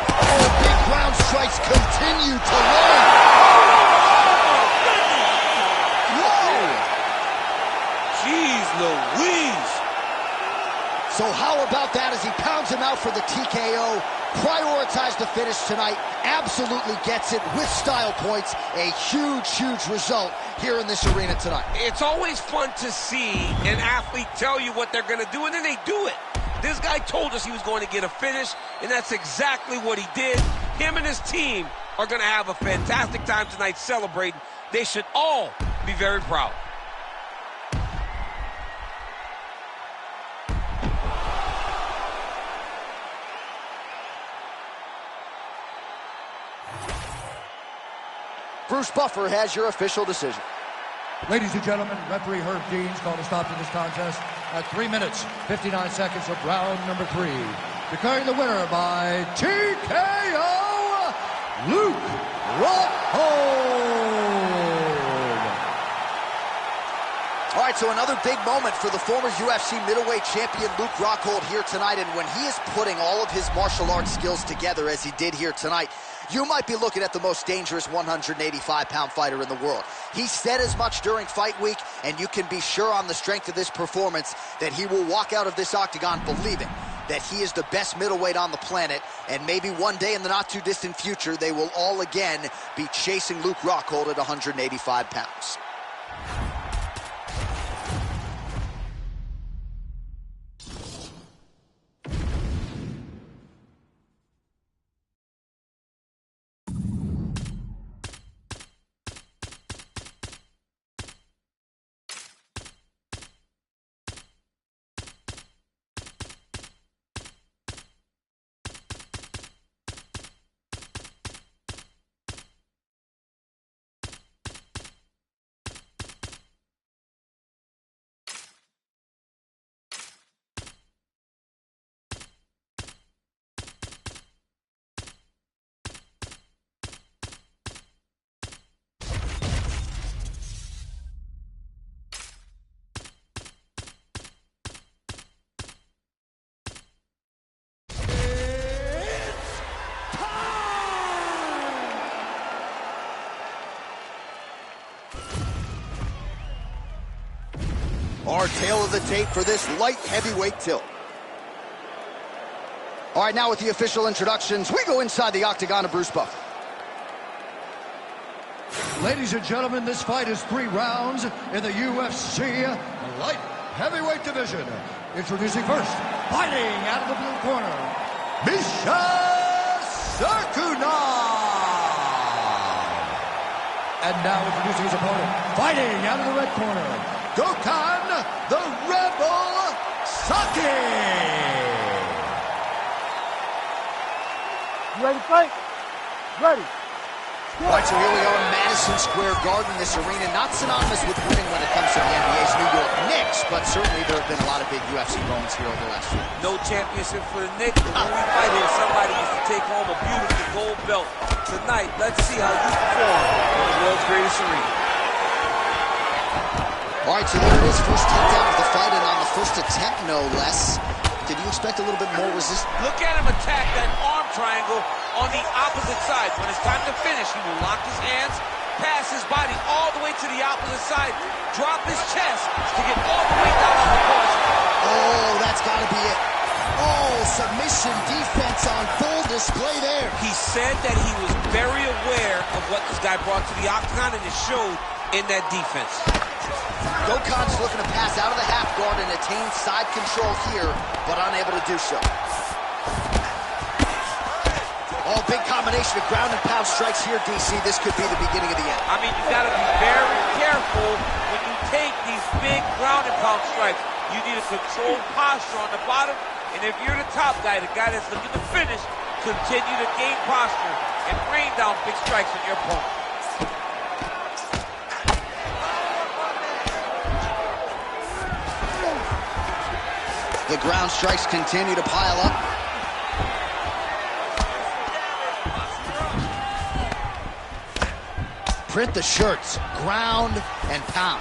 Oh, big ground strikes continue to land. Whoa! Jeez Louise. So how about that as he pounds him out for the TKO? Prioritized the finish tonight. Absolutely gets it with style points. A huge, huge result here in this arena tonight. It's always fun to see an athlete tell you what they're going to do, and then they do it. This guy told us he was going to get a finish, and that's exactly what he did. Him and his team are going to have a fantastic time tonight celebrating. They should all be very proud. Bruce Buffer has your official decision. Ladies and gentlemen, referee Herb Deans called a stop to this contest at 3 minutes, 59 seconds of round number 3. Declaring the winner by TKO, Luke Rockhold. All right, so another big moment for the former UFC middleweight champion Luke Rockhold here tonight. And when he is putting all of his martial arts skills together as he did here tonight, you might be looking at the most dangerous 185-pound fighter in the world. He said as much during fight week, and you can be sure on the strength of this performance that he will walk out of this octagon believing that he is the best middleweight on the planet, and maybe one day in the not-too-distant future, they will all again be chasing Luke Rockhold at 185 pounds. Our tail of the tape for this light heavyweight tilt. All right, now with the official introductions, we go inside the octagon of Bruce Buffer. Ladies and gentlemen, this fight is 3 rounds in the UFC light heavyweight division. Introducing first, fighting out of the blue corner, Misha Sarkunov. And now introducing his opponent, fighting out of the red corner, Gokhan the Rebel Saki. You ready to fight? Ready. All right, so here we are in Madison Square Garden, this arena not synonymous with winning when it comes to the NBA's New York Knicks, but certainly there have been a lot of big UFC moments here over the last few years. No championship for the Knicks, but when we fight here, somebody used to take home a beautiful gold belt. Tonight, let's see how you perform in the world's greatest arena. All right, so there it is, first takedown of the fight, and on the first attempt, no less. Did you expect a little bit more resistance? Look at him attack that arm triangle on the opposite side. When it's time to finish, he will lock his hands, pass his body all the way to the opposite side, drop his chest to get all the way down on the horse. Oh, that's got to be it. Oh, submission defense on full display there. He said that he was very aware of what this guy brought to the octagon, and it showed in that defense. Gokhan's looking to pass out of the half guard and attain side control here, but unable to do so. Oh, big combination of ground and pound strikes here, DC. This could be the beginning of the end. I mean, you got to be very careful when you take these big ground and pound strikes. You need a controlled posture on the bottom, and if you're the top guy, the guy that's looking to finish, continue to gain posture and rain down big strikes on your opponent. The ground strikes continue to pile up. Print the shirts, ground and pound.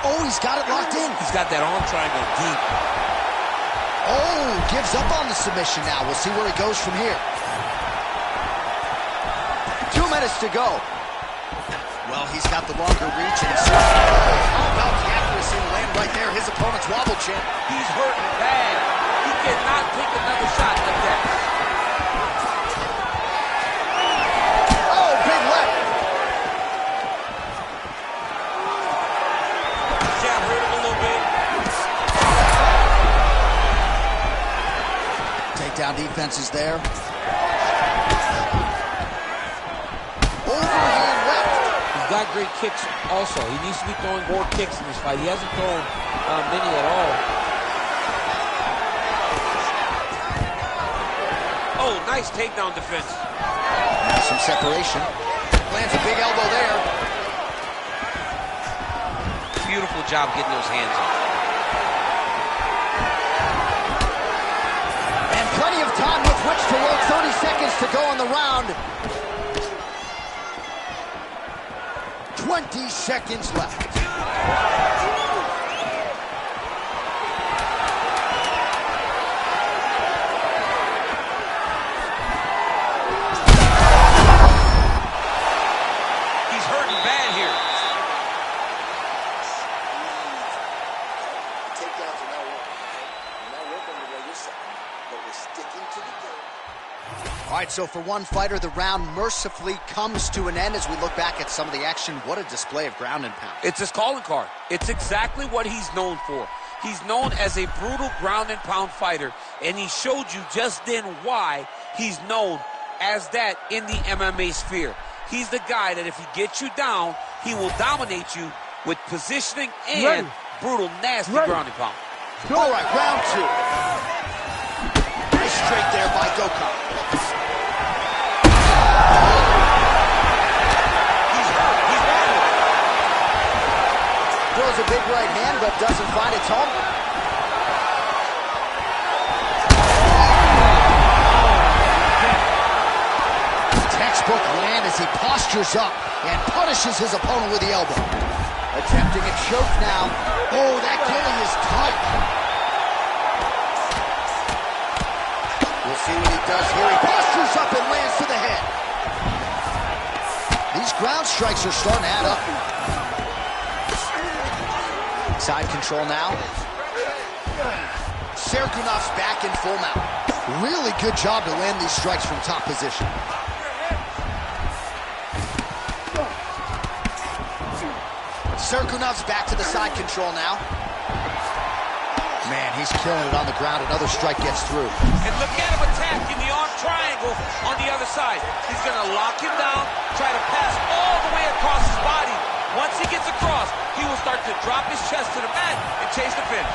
Oh, he's got it locked in. He's got that arm triangle deep. Oh, gives up on the submission now. We'll see where he goes from here. 2 minutes to go. Well, he's got the longer reach, and it's how about the accuracy to land right there? His opponent's wobble chin. He's hurting bad. He cannot take another shot like that. Oh, big left. Jab hurt him a little bit. Takedown defense is there. Overhand left. He's got great kicks also. He needs to be throwing more kicks in this fight. He hasn't thrown many at all. Oh, nice takedown defense. Some separation. Lands a big elbow there. Beautiful job getting those hands up. And plenty of time with which to work. 30 seconds to go on the round. 20 seconds left. All right, so for one fighter, the round mercifully comes to an end as we look back at some of the action. What a display of ground and pound. It's his calling card. It's exactly what he's known for. He's known as a brutal ground and pound fighter, and he showed you just then why he's known as that in the MMA sphere. He's the guy that if he gets you down, he will dominate you with positioning and brutal, nasty ground and pound. All right, round two. Nice straight there by Gokhan. Throws a big right hand, but doesn't find its home. Textbook land as he postures up and punishes his opponent with the elbow. Attempting a choke now. Oh, that gilly is tight. We'll see what he does here. He postures up and lands to the head. These ground strikes are starting to add up. Side control now. Serkunov's back in full mount. Really good job to land these strikes from top position. Serkunov's back to the side control now. Man, he's killing it on the ground. Another strike gets through. And look at him attacking the arm triangle on the other side. He's going to lock him down, try to pass all the way across his body. Once he gets across, he will start to drop his chest to the mat and chase the finish.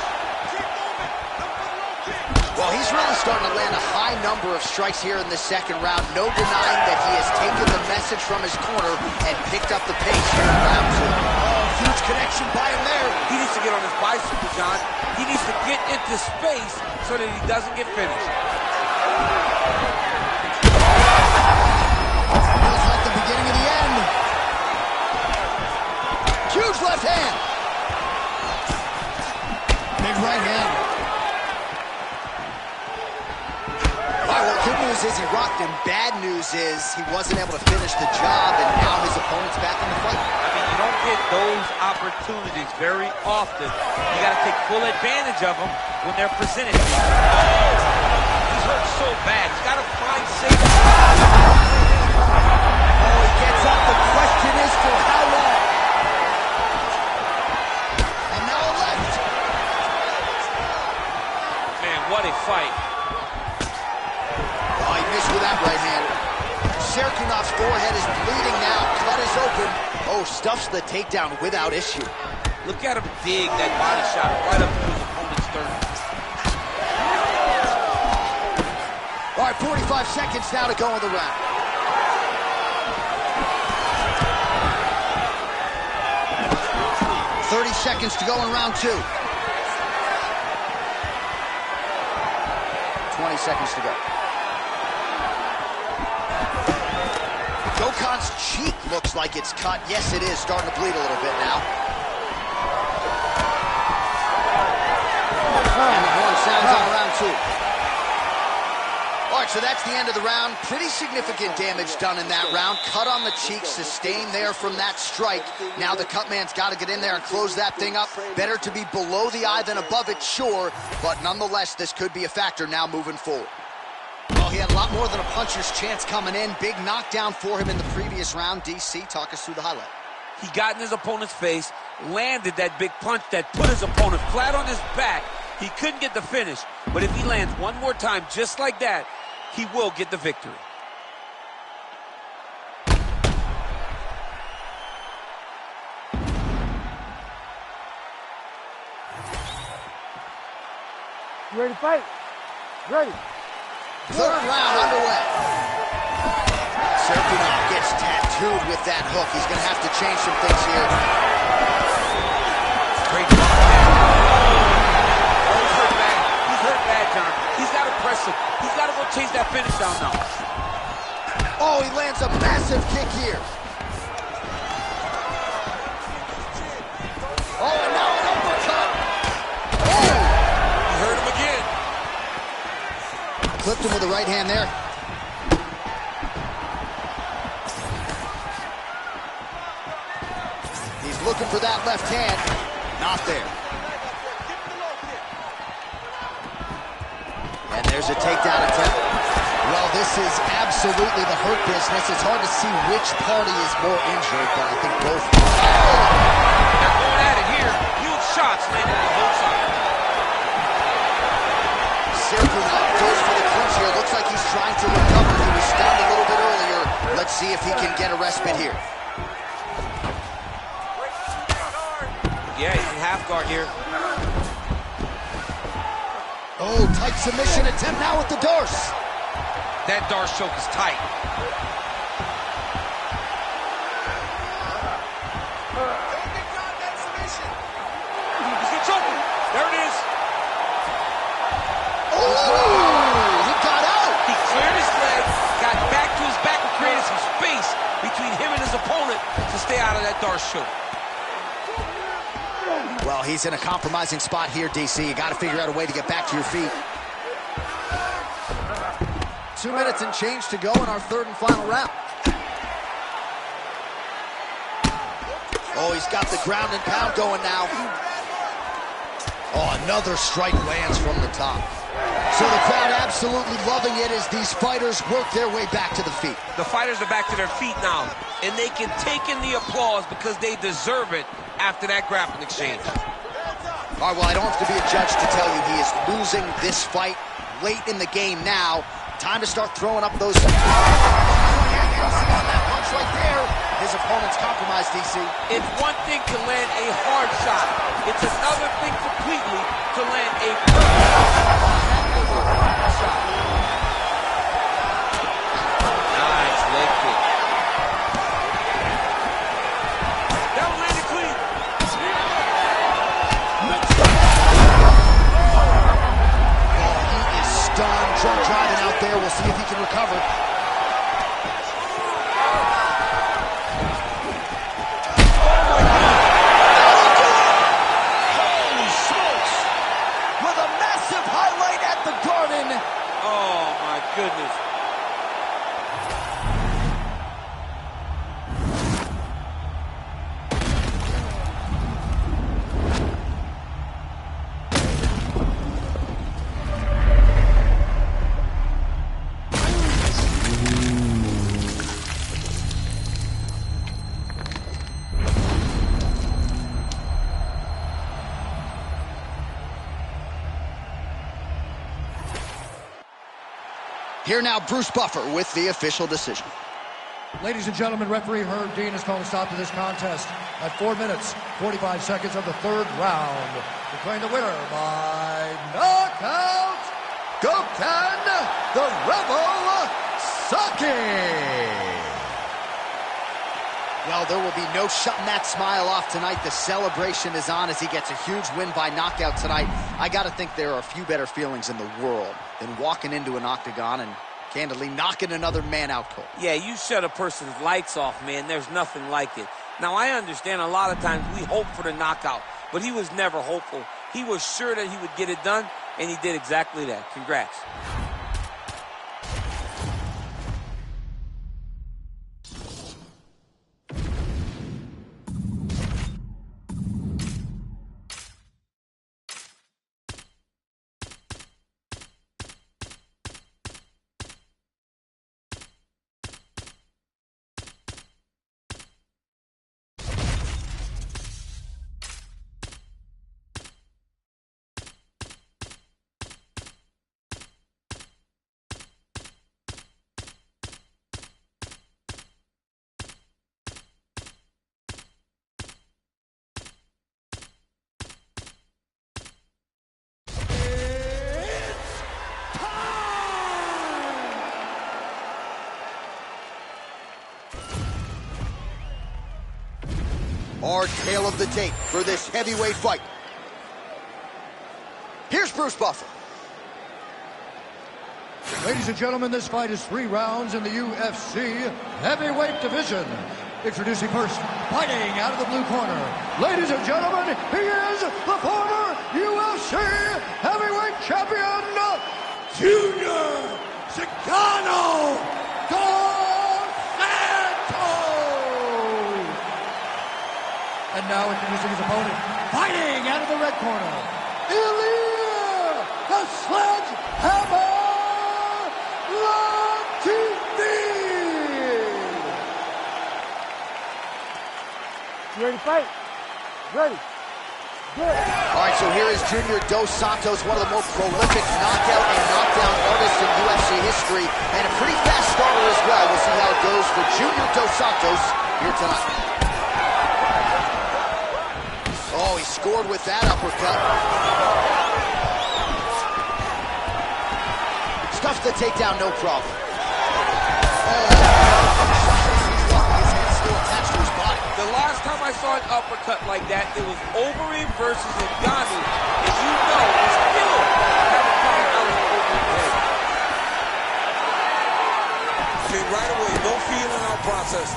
Well, he's really starting to land a high number of strikes here in the second round. No denying that he has taken the message from his corner and picked up the pace here in round two. Oh, huge connection by him there. He needs to get on his bicycle, John. He needs to get into space so that he doesn't get finished. Feels like the beginning of the end. Huge left hand. Big right hand. All right, well, good news is he rocked him. Bad news is he wasn't able to finish the job, and now his opponent's back in the fight. I mean, you don't get those opportunities very often. You got to take full advantage of them when they're presented to you. Oh, he's hurt so bad. He's got to find safety. Oh, he gets up. The question is for how long? And now a left. Man, what a fight. Oh, he missed with that right hand. Serkunov's forehead is bleeding now. Cut is open. Oh, stuffs the takedown without issue. Look at him dig that body shot right up to his opponent's sternum. All right, 45 seconds now to go in the round. $30 seconds to go in round two. 20 seconds to go. Gokhan's cheek looks like it's cut. Yes, it is. Starting to bleed a little bit now. And the horn sounds on round two. All right, so that's the end of the round. Pretty significant damage done in that round. Cut on the cheek, sustained there from that strike. Now the cut man's got to get in there and close that thing up. Better to be below the eye than above it, sure. But nonetheless, this could be a factor now moving forward. Well, he had a lot more than a puncher's chance coming in. Big knockdown for him in the previous round. DC, talk us through the highlight. He got in his opponent's face, landed that big punch that put his opponent flat on his back. He couldn't get the finish, but if he lands one more time just like that, he will get the victory. You ready to fight? Ready. Third round underway. Serkunov gets tattooed with that hook. He's going to have to change some things here. Great job. Oh, he's hurt bad. He's hurt bad, John. He's got to press him. He's got to go chase that finish down now. Oh, he lands a massive kick here. Oh, and now an uppercut. Oh! He hurt him again. Clipped him with the right hand there. He's looking for that left hand. Not there. And there's a takedown attempt. Well, this is absolutely the hurt business. It's hard to see which party is more injured, but I think both. They're going at it here. Huge shots landed on both sides. Sergio goes for the clinch here. Looks like he's trying to recover. He was stunned a little bit earlier. Let's see if he can get a respite here. Yeah, he's in half guard here. Oh, tight submission attempt now with the Darce. That Darce choke is tight. He's gonna choke him. There it is. Oh, he got out. He cleared his leg, got back to his back and created some space between him and his opponent to stay out of that Darce choke. Well, he's in a compromising spot here, DC. You got to figure out a way to get back to your feet. 2 minutes and change to go in our third and final round. Oh, he's got the ground and pound going now. Oh, another strike lands from the top. So the crowd absolutely loving it as these fighters work their way back to the feet. The fighters are back to their feet now, and they can take in the applause because they deserve it after that grappling exchange. All right, well, I don't have to be a judge to tell you he is losing this fight late in the game now. Time to start throwing up those... on that punch right there. His opponent's compromised, DC. It's one thing to land a hard shot. It's another thing completely to land a perfect shot. Nice leg kick. That one landed clean. Oh, he is stunned. Drunk driving out there. We'll see if he can recover. Oh, my goodness. Here now, Bruce Buffer with the official decision. Ladies and gentlemen, referee Herb Dean has called a stop to this contest at 4 minutes, 45 seconds of the third round. Declaring the winner by knockout, Gokhan the Rebel Saki. Well, there will be no shutting that smile off tonight. The celebration is on as he gets a huge win by knockout tonight. I got to think there are a few better feelings in the world than walking into an octagon and candidly knocking another man out cold. Yeah, you shut a person's lights off, man. There's nothing like it. Now, I understand a lot of times we hope for the knockout, but he was never hopeful. He was sure that he would get it done, and he did exactly that. Congrats. Our tale of the tape for this heavyweight fight. Here's Bruce Buffer. Ladies and gentlemen, this fight is 3 rounds in the UFC heavyweight division. Introducing first, fighting out of the blue corner. Ladies and gentlemen, he is the former UFC heavyweight champion, Junior Cigano Dos Santos. And now introducing his opponent, fighting out of the red corner, Ilya the Sledgehammer Lomachenko. You ready to fight? Ready. Good. All right, so here is Junior Dos Santos, one of the more prolific knockout and knockdown artists in UFC history, and a pretty fast starter as well. We'll see how it goes for Junior Dos Santos here tonight. Oh, he scored with that uppercut. Stuffs the takedown, no problem. The last time I saw an uppercut like that, it was Overeem versus Ngannou, and you know he still haven't found out Overeem's head. Came right away, no feeling out process.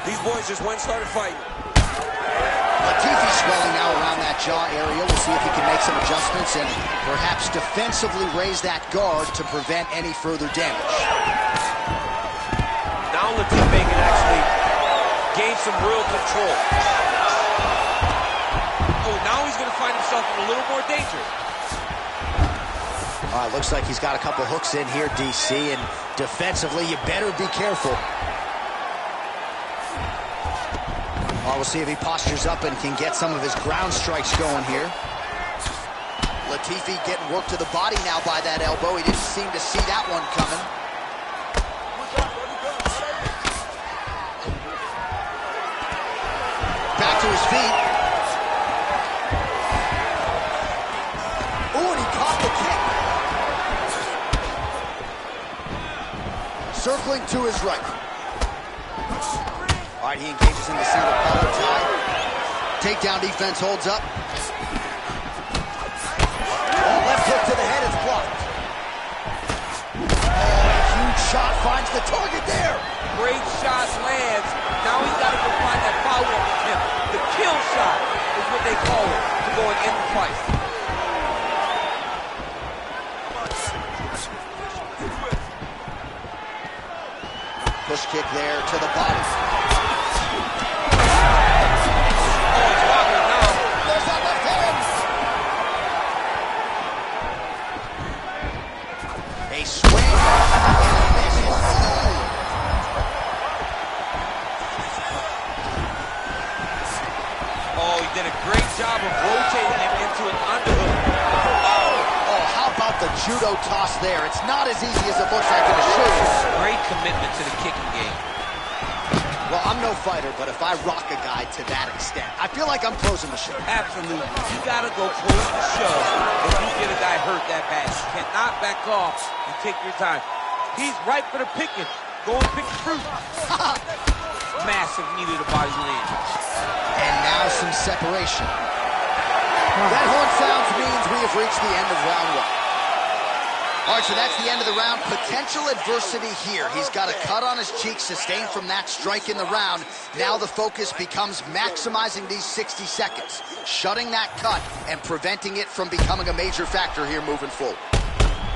These boys just went and started fighting. Latifi swelling now around that jaw area. We'll see if he can make some adjustments and perhaps defensively raise that guard to prevent any further damage. Now Latifi can actually gain some real control. Oh, now he's going to find himself in a little more danger. All right, looks like he's got a couple hooks in here, DC, and defensively, you better be careful. All right, we'll see if he postures up and can get some of his ground strikes going here. Latifi getting worked to the body now by that elbow. He didn't seem to see that one coming. Back to his feet. Oh, and he caught the kick. Circling to his right. All right, he engages in the single collar tie. Takedown defense holds up. Oh, left hook to the head, it's blocked. Oh, huge shot finds the target there. Great shot lands. Now he's got to go find that follow-up attempt. The kill shot is what they call it to go and end the fight. Push kick there to the body. Oh, it's wobbling now. There's that left hand. A swing. Oh, he did a great job of rotating him into an underhook. Oh, how about the judo toss there? It's not as easy as it looks, I can assure you. Great commitment to the kicking game. Well, I'm no fighter, but if I rock a guy to that extent, I feel like I'm closing the show. Absolutely. You got to go close the show if you get a guy hurt that bad. You cannot back off and take your time. He's ripe for the picking. Go and pick the fruit. Massive knee to the body land. And now some separation. That horn sounds means we have reached the end of round one. All right, so that's the end of the round. Potential adversity here. He's got a cut on his cheek sustained from that strike in the round. Now the focus becomes maximizing these 60 seconds, shutting that cut and preventing it from becoming a major factor here moving forward.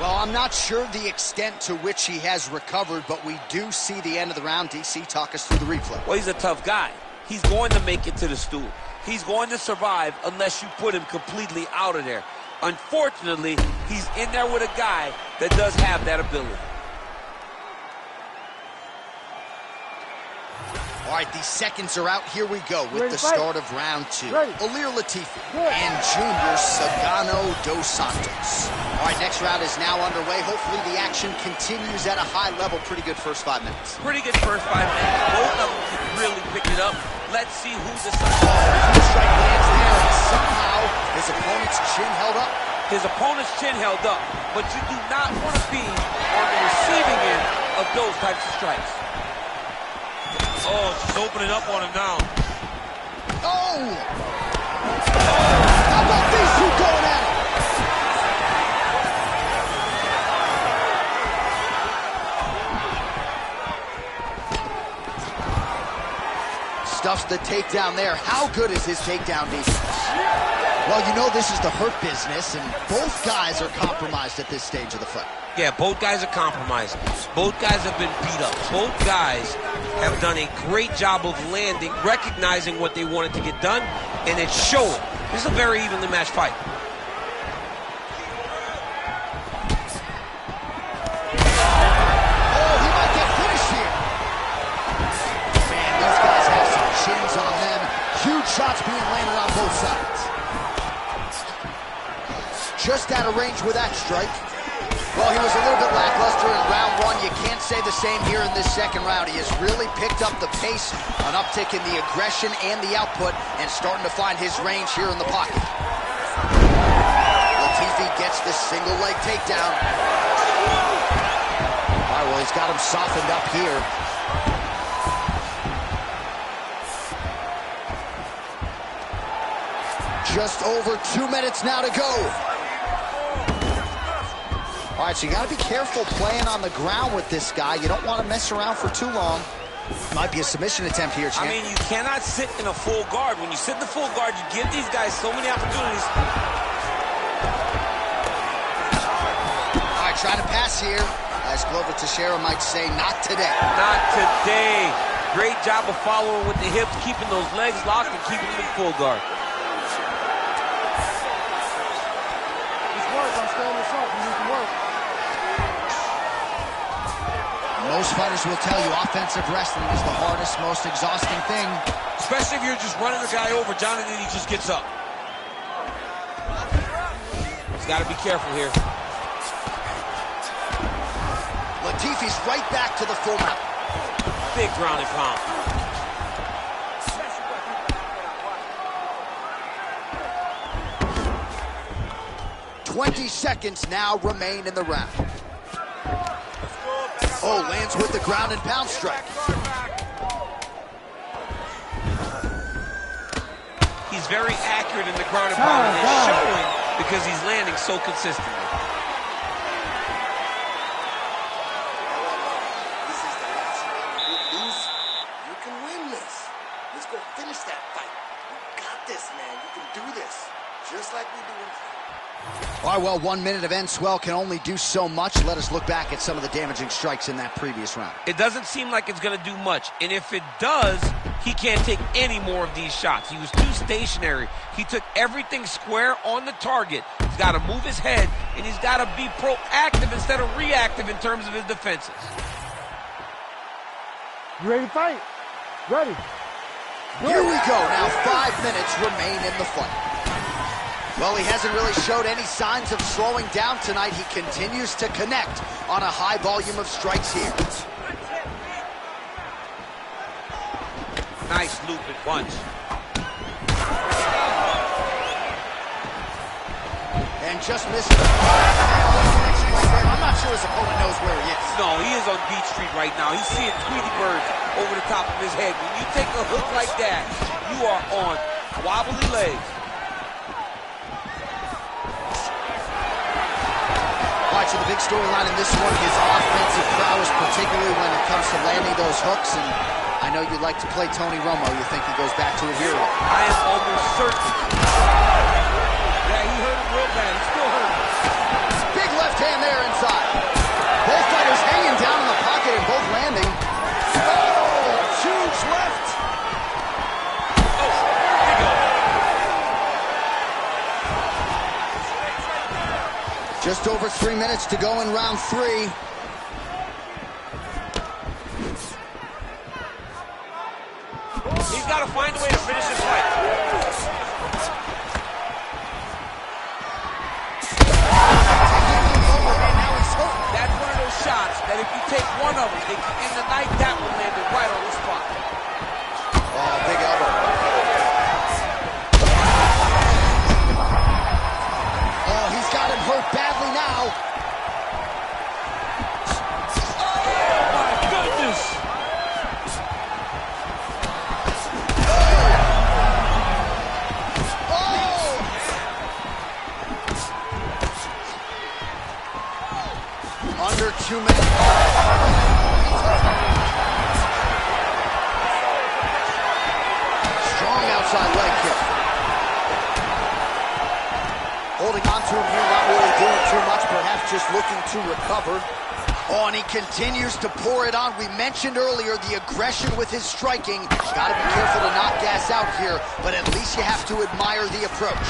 Well, I'm not sure the extent to which he has recovered, but we do see the end of the round. DC, talk us through the replay. Well, he's a tough guy. He's going to make it to the stool. He's going to survive unless you put him completely out of there. Unfortunately, he's in there with a guy that does have that ability. All right, these seconds are out. Here we go with the start of round two. Ilir Latifi and Junior Dos Santos. All right, next round is now underway. Hopefully the action continues at a high level. Pretty good first 5 minutes. Pretty good first 5 minutes. Both of them can really pick it up. Let's see who's the strike lands there, and somehow his opponent's chin held up. His opponent's chin held up, but you do not want to be on the receiving end of those types of strikes. Oh, she's opening up on him now. Oh! How about these two going at it? Stuffs the takedown there. How good is his takedown defense? Well, you know this is the hurt business, and both guys are compromised at this stage of the fight. Yeah, both guys are compromised. Both guys have been beat up. Both guys have done a great job of landing, recognizing what they wanted to get done, and it's showing. This is a very evenly matched fight. Oh, he might get finished here. Man, these guys have some chins on them. Huge shots being landed on both sides. Just out of range with that strike. Well, he was a little bit lackluster in round one. You can't say the same here in this second round. He has really picked up the pace, an uptick in the aggression and the output, and starting to find his range here in the pocket. Latifi gets this single leg takedown. All right, well, he's got him softened up here. Just over 2 minutes now to go. All right, so you got to be careful playing on the ground with this guy. You don't want to mess around for too long. Might be a submission attempt here, champ. I mean, you cannot sit in a full guard. When you sit in the full guard, you give these guys so many opportunities. All right, trying to pass here. As Glover Teixeira might say, not today. Not today. Great job of following with the hips, keeping those legs locked and keeping them in full guard. Most fighters will tell you offensive wrestling is the hardest, most exhausting thing. Especially if you're just running the guy over, John, and then he just gets up. He's got to be careful here. Latifi's right back to the full mount. Big ground and pound. "20 seconds now remain in the round. Oh, lands with the ground and pound strike. He's very accurate in the ground and pound, and it's showing because he's landing so consistently. This is the last round. If you lose, you can win this. Let's go finish that fight. You got this, man. You can do this. Just like we do in fight. All right, well, 1 minute of end swell can only do so much. Let us look back at some of the damaging strikes in that previous round. It doesn't seem like it's going to do much, and if it does, he can't take any more of these shots. He was too stationary. He took everything square on the target. He's got to move his head, and he's got to be proactive instead of reactive in terms of his defenses. You ready to fight? Ready. Here we go. Now 5 minutes remain in the fight. Well, he hasn't really showed any signs of slowing down tonight. He continues to connect on a high volume of strikes here. Nice looping punch. And just missed it. I'm not sure his opponent knows where he is. No, he is on Beach Street right now. He's seeing Tweety birds over the top of his head. When you take a hook like that, you are on wobbly legs. All right, so the big storyline in this one is offensive prowess, particularly when it comes to landing those hooks. And I know you'd like to play Tony Romo. You think he goes back to it here? I am almost certain. Yeah, he hurt him real bad. He still hurt him. Big left hand there inside. Both fighters hanging down in the pocket and both landing. Oh, huge left. Oh, there we go. Just over 3 minutes to go in round 3. He's got to find a way to finish this fight. That's one of those shots that if you take one of them, in the night, that one landed right on the spot. Oh, big elbow. Oh, he's got him hurt badly now. Oh, my goodness. Under 2 minutes. Strong outside leg kick. Holding on to him here, not really doing too much, perhaps just looking to recover. Oh, and he continues to pour it on. We mentioned earlier the aggression with his striking. Got to be careful to not gas out here, but at least you have to admire the approach.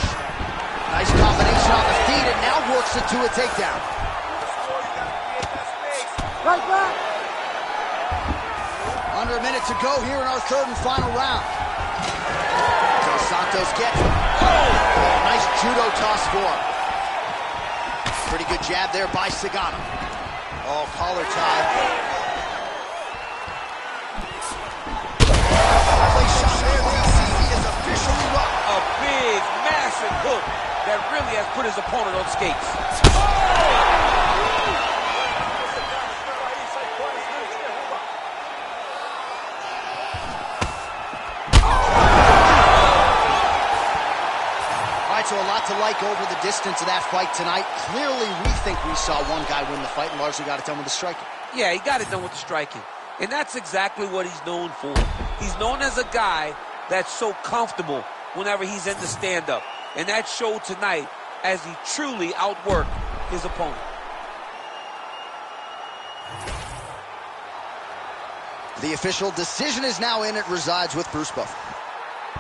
Nice combination on the feet, and now works it to a takedown. Right back. Under a minute to go here in our third and final round. Santos gets him. Oh! Nice judo toss for him. Pretty good jab there by Sagano. Oh, collar tie. Place shot there, DC. He is officially rocked. A big, massive hook that really has put his opponent on skates. So a lot to like over the distance of that fight tonight. Clearly, we think we saw one guy win the fight and largely got it done with the striking. Yeah, he got it done with the striking. And that's exactly what he's known for. He's known as a guy that's so comfortable whenever he's in the stand-up. And that showed tonight as he truly outworked his opponent. The official decision is now in. It resides with Bruce Buffer.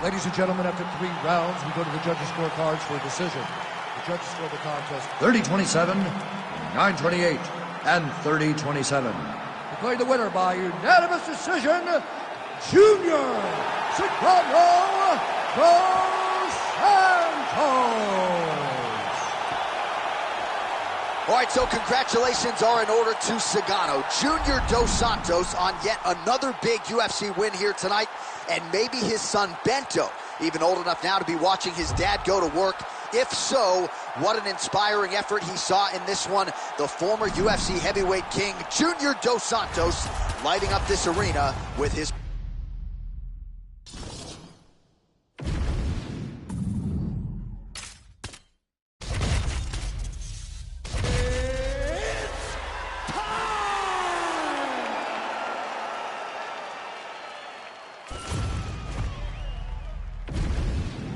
Ladies and gentlemen, after 3 rounds, we go to the judges' scorecards for a decision. The judges score the contest 30-27, 9-28, and 30-27. Declaring the winner by unanimous decision, Junior Sagano dos Santos. All right, so congratulations are in order to Sagano, Junior dos Santos, on yet another big UFC win here tonight. And maybe his son Bento, even old enough now to be watching his dad go to work. If so, what an inspiring effort he saw in this one. The former UFC heavyweight king, Junior dos Santos, lighting up this arena with his...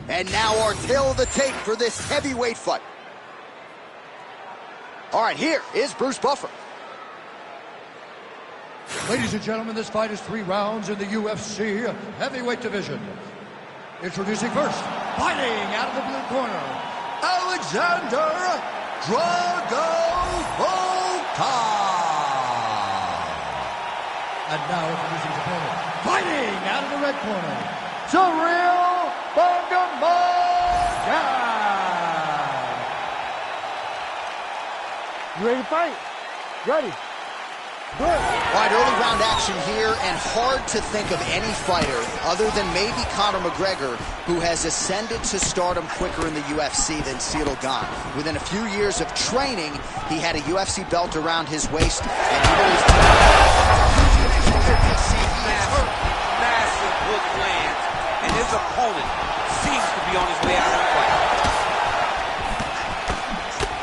And now our tail of the tape for this heavyweight fight. All right, here is Bruce Buffer. Ladies and gentlemen, this fight is 3 rounds in the UFC heavyweight division. Introducing first, fighting out of the blue corner, Alexander Dragovolta. And now introducing his opponent, fighting out of the red corner, Cyril Bangamaya. You ready to fight? Ready. Good. All right, early round action here, and hard to think of any fighter other than maybe Conor McGregor who has ascended to stardom quicker in the UFC than Ciryl Gane. Within a few years of training, he had a UFC belt around his waist, and he was massive hook lands, and his opponent seems to be on his way out of the fight.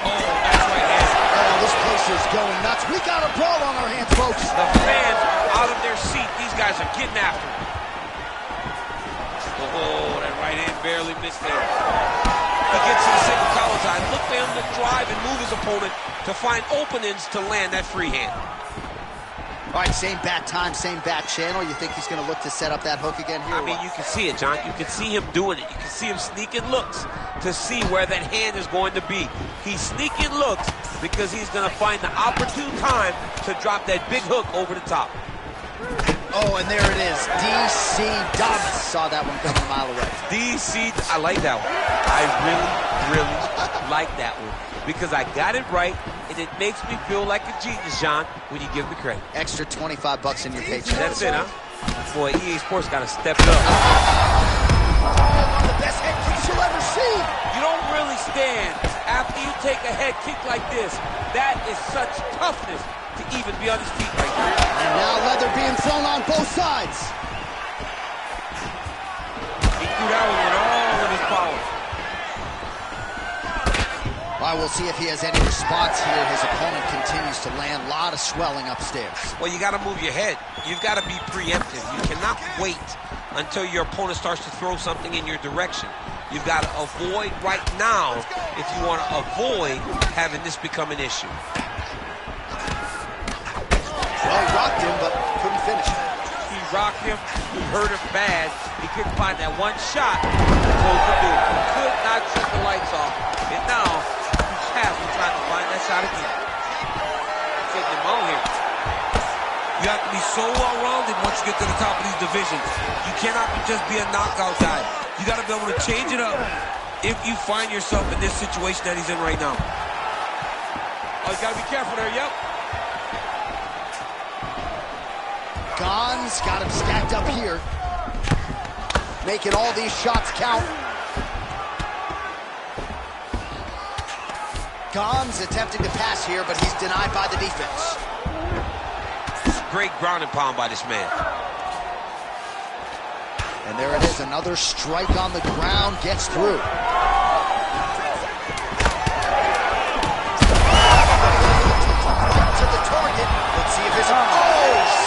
Oh, that's right hand. Oh, this place is going nuts. We got a brawl on our hands, folks. The fans are out of their seat. These guys are getting after him. Oh, that right hand barely missed there. He gets to the single collar tie. Look for him to drive and move his opponent to find openings to land that free hand. All right, same bat time, same bat channel. You think he's going to look to set up that hook again here? I mean, you can see it, John. You can see him doing it. You can see him sneaking looks to see where that hand is going to be. He's sneaking looks because he's going to find the opportune time to drop that big hook over the top. Oh, and there it is. DC Damas saw that one coming a mile away. DC, I like that one. I really like that one because I got it right, and it makes me feel like a genius, John, when you give me credit. Extra $25 in your paycheck. That's it, huh? Boy, EA Sports got to step it up. One of the best head kicks you'll ever see. You don't really stand after you take a head kick like this. That is such toughness to even be on his feet right now. And now leather being thrown on both sides. He threw that one with all of his power. All right, we'll see if he has any response here. His opponent continues to land. A lot of swelling upstairs. Well, you got to move your head. You've got to be preemptive. You cannot wait until your opponent starts to throw something in your direction. You've got to avoid right now if you want to avoid having this become an issue. Well, he rocked him, but couldn't finish it. He rocked him. He hurt him bad. He couldn't find that one shot to close the door. He could not shut the lights off. And now, he's trying to find that shot again. He's getting him on here. You have to be so well-rounded once you get to the top of these divisions. You cannot just be a knockout guy. You got to be able to change it up if you find yourself in this situation that he's in right now. Oh, you got to be careful there, yep. Gon's got him stacked up here, making all these shots count. Gon's attempting to pass here, but he's denied by the defense. Great ground and pound by this man. And there it is, another strike on the ground, gets through. To the target, let's see if it's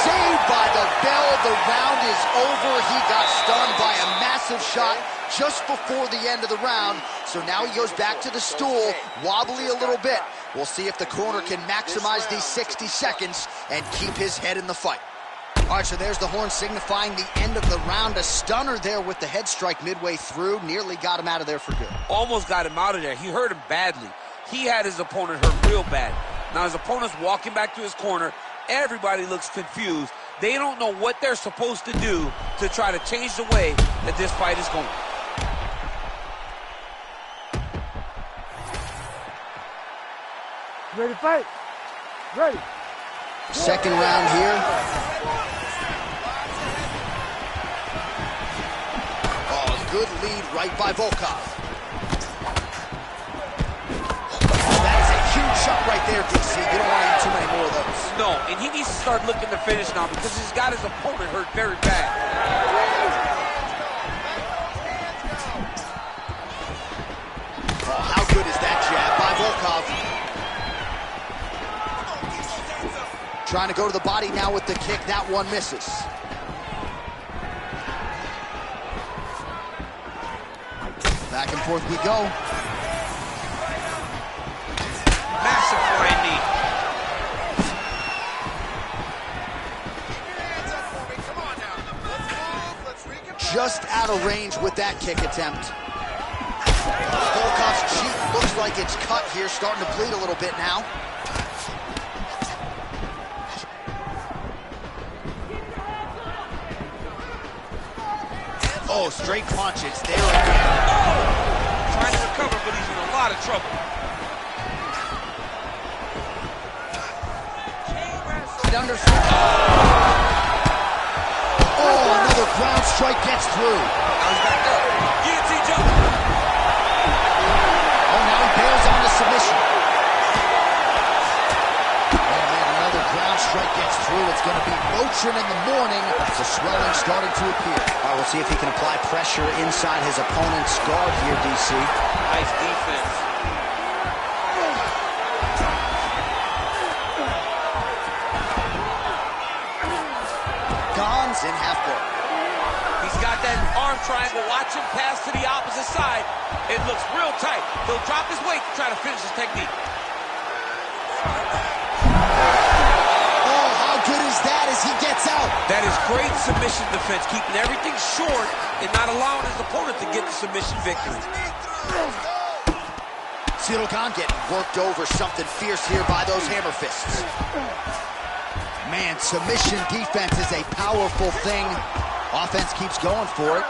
saved by the bell. The round is over. He got stunned by a massive shot just before the end of the round. So now he goes back to the stool, wobbly a little bit. We'll see if the corner can maximize these 60 seconds and keep his head in the fight. All right, so there's the horn signifying the end of the round. A stunner there with the head strike midway through. Nearly got him out of there for good. Almost got him out of there. He hurt him badly. He had his opponent hurt real bad. Now his opponent's walking back to his corner. Everybody looks confused. They don't know what they're supposed to do to try to change the way that this fight is going. Ready to fight? Ready. Second round here. Oh, good lead right by Volkov. That is a huge shot right there, DC. You don't want to eat too many more of those. No, and he needs to start looking to finish now because he's got his opponent hurt very bad. Oh, how good is that jab by Volkov? Trying to go to the body now with the kick. That one misses. Back and forth we go. Massive flying knee. Just out of range with that kick attempt. Volkov's cheek looks like it's cut here, starting to bleed a little bit now. Oh, straight punches there again. Oh! Trying to recover, but he's in a lot of trouble. Oh, another ground strike gets through. Now he's back up. Guillotine jump. Oh, now he bails on the submission. Oh, man, another ground strike gets through. It's going to be Motrin in the morning. The swelling starting to appear. All right, we'll see if he can apply pressure inside his opponent's guard here, DC. Nice defense. Gon's in half guard. He's got that arm triangle. Watch him pass to the opposite side. It looks real tight. He'll drop his weight to try to finish his technique. Oh, how good is that as he gets out? That is great submission defense, keeping everything short and not allowing his opponent to get the submission victory. Ciryl Gane getting worked over, something fierce here by those hammer fists. Man, submission defense is a powerful thing. Offense keeps going for it.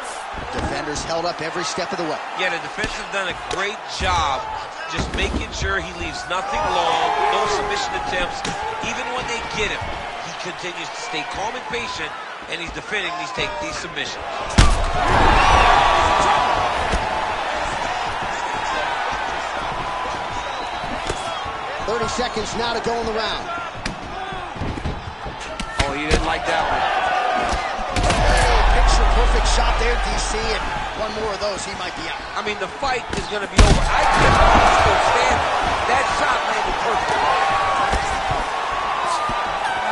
Defenders held up every step of the way. Yeah, the defense has done a great job just making sure he leaves nothing long, no submission attempts. Even when they get him, he continues to stay calm and patient, and he's defending these submissions. 30 seconds now to go in the round. Oh, he didn't like that one. Picture perfect shot there, DC, and one more of those, he might be out. I mean, the fight is going to be over. I can't believe he's still standing. That shot landed perfect.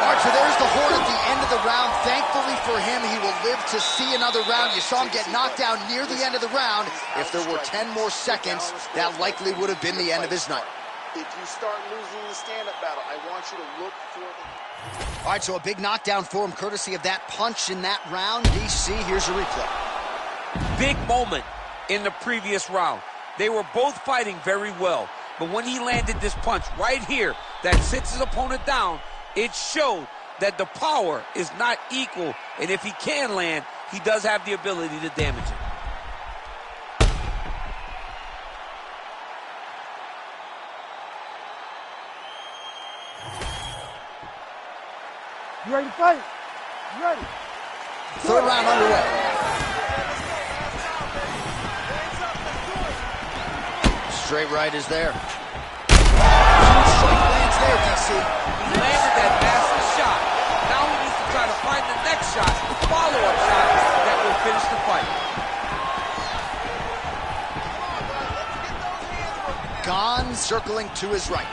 All right, so there's the horn at the end of the round. Thankfully for him, he will live to see another round. You saw him get knocked down near the end of the round. If there were 10 more seconds, that likely would have been the end of his night. If you start losing the stand-up battle, I want you to look for the... All right, so a big knockdown for him, courtesy of that punch in that round. DC, here's a replay. Big moment in the previous round. They were both fighting very well, but when he landed this punch right here that sits his opponent down, it showed that the power is not equal, and if he can land, he does have the ability to damage it. You ready to fight? You ready? Third round underway. Straight right is there. Straight lands there, DC. He landed that massive shot. Now he needs to try to find the next shot, the follow-up shot that will finish the fight. Gone, circling to his right.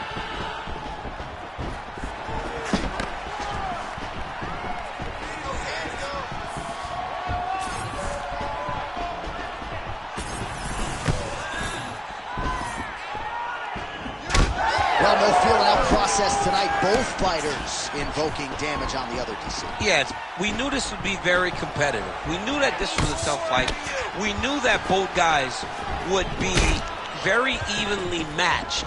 Well, no feeling out process tonight. Both fighters invoking damage on the other, DC. Yes, we knew this would be very competitive. We knew that this was a tough fight. We knew that both guys would be very evenly matched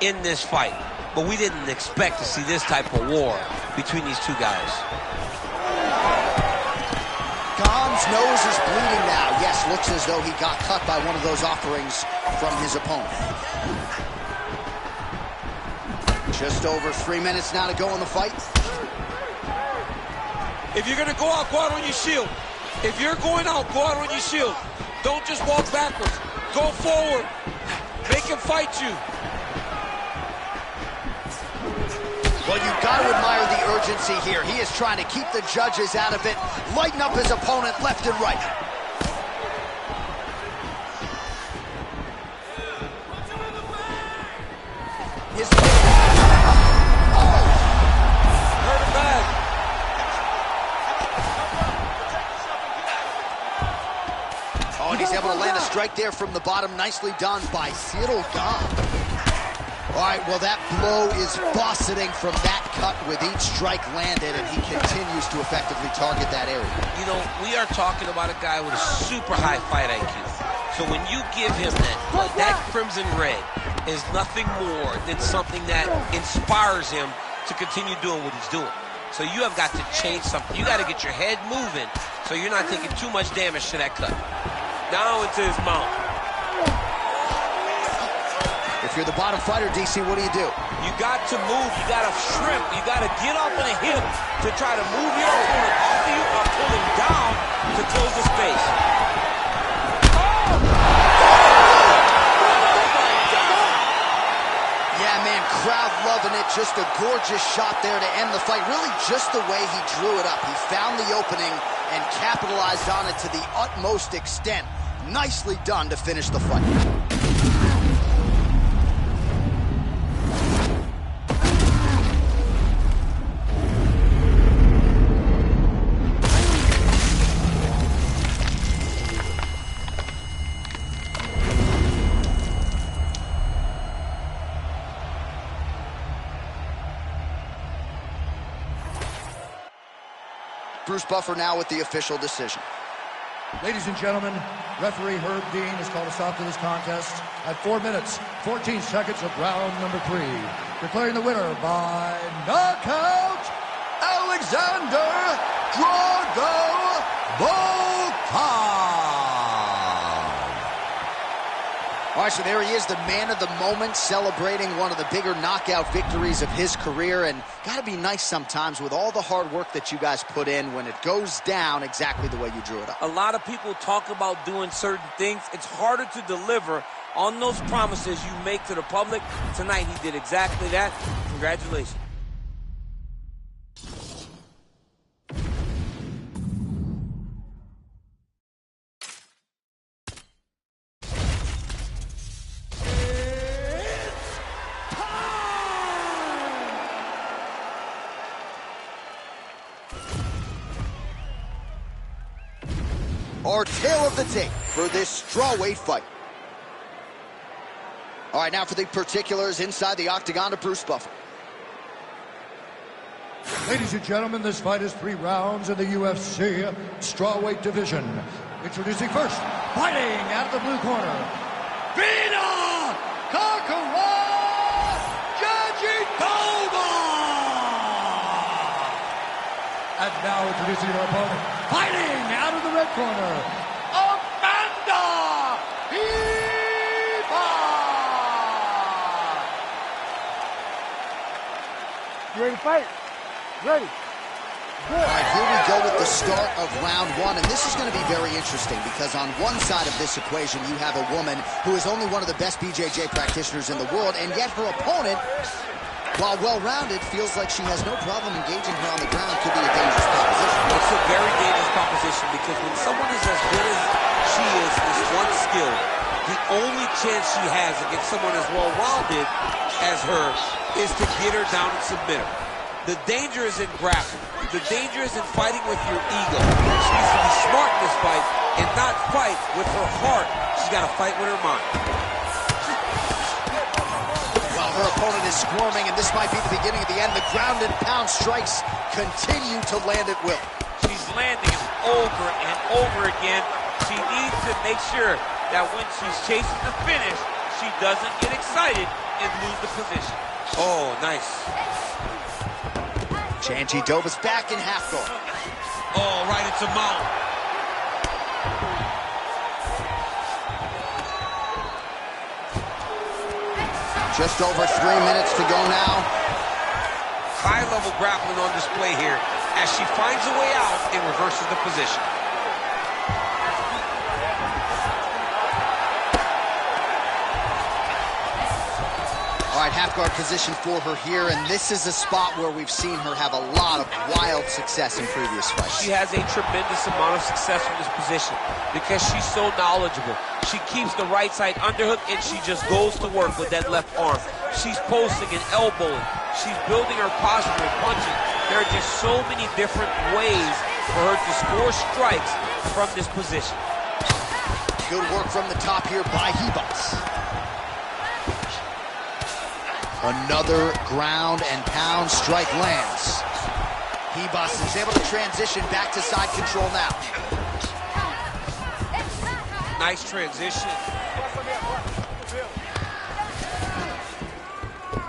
in this fight. But we didn't expect to see this type of war between these two guys. Gane's nose is bleeding now. Yes, looks as though he got cut by one of those offerings from his opponent. Just over 3 minutes now to go in the fight. If you're going to go out on your shield. If you're going out, go out on your shield. Don't just walk backwards. Go forward. Make him fight you. Well, you've got to admire the urgency here. He is trying to keep the judges out of it, lighten up his opponent left and right. His hurt him bad. Oh, and he's able to land a strike there from the bottom. Nicely done by Cyril Gane. All right, well, that blow is buffeting from that cut with each strike landed, and he continues to effectively target that area. You know, we are talking about a guy with a super high fight IQ. So when you give him that crimson red is nothing more than something that inspires him to continue doing what he's doing. So you have got to change something. You got to get your head moving so you're not taking too much damage to that cut. Down into his mouth. If you're the bottom fighter, DC, what do? You got to move. You got to shrimp. You got to get up on a hip to try to move your opponent off of you or pull him down to close the space. Yeah, man, crowd loving it. Just a gorgeous shot there to end the fight. Really just the way he drew it up. He found the opening and capitalized on it to the utmost extent. Nicely done to finish the fight. Bruce Buffer now with the official decision. Ladies and gentlemen, referee Herb Dean has called a stop to this contest at 4 minutes, 14 seconds of round number 3. Declaring the winner by knockout, Alexander Drago Volkov. All right, so there he is, the man of the moment, celebrating one of the bigger knockout victories of his career. And got to be nice sometimes with all the hard work that you guys put in when it goes down exactly the way you drew it up. A lot of people talk about doing certain things. It's harder to deliver on those promises you make to the public. Tonight, he did exactly that. Congratulations. Our tale of the tape for this strawweight fight. All right, now for the particulars inside the octagon to Bruce Buffer. Ladies and gentlemen, this fight is 3 rounds in the UFC strawweight division. Introducing first, fighting out of the blue corner, Vina Kakara Jajitova! Now introducing her opponent, fighting out of the red corner, Amanda Ribas! You ready to fight? Ready. All right, here we go with the start of round one, and this is going to be very interesting because on one side of this equation, you have a woman who is only one of the best BJJ practitioners in the world, and yet her opponent, while well-rounded, feels like she has no problem engaging her on the ground. Could be a dangerous proposition. It's a very dangerous proposition because when someone is as good as she is this one skill, the only chance she has against someone as well-rounded as her is to get her down and submit her. The danger is in grappling. The danger is in fighting with your ego. She needs to be smart in this fight and not fight with her heart. She's got to fight with her mind. Well, her opponent is squirming, and this might be the beginning of the end. The ground and pound strikes continue to land at will. She's landing them over and over again. She needs to make sure that when she's chasing the finish, she doesn't get excited and lose the position. Oh, nice. Jandiroba's back in half guard. Oh, right into mount. Just over 3 minutes to go now. High-level grappling on display here as she finds a way out and reverses the position. All right, half guard position for her here, and this is a spot where we've seen her have a lot of wild success in previous fights. She has a tremendous amount of success from this position because she's so knowledgeable. She keeps the right side underhook, and she just goes to work with that left arm. She's posting and elbowing. She's building her posture and punching. There are just so many different ways for her to score strikes from this position. Good work from the top here by Ribas. Another ground and pound strike lands. Ribas is able to transition back to side control now. Nice transition.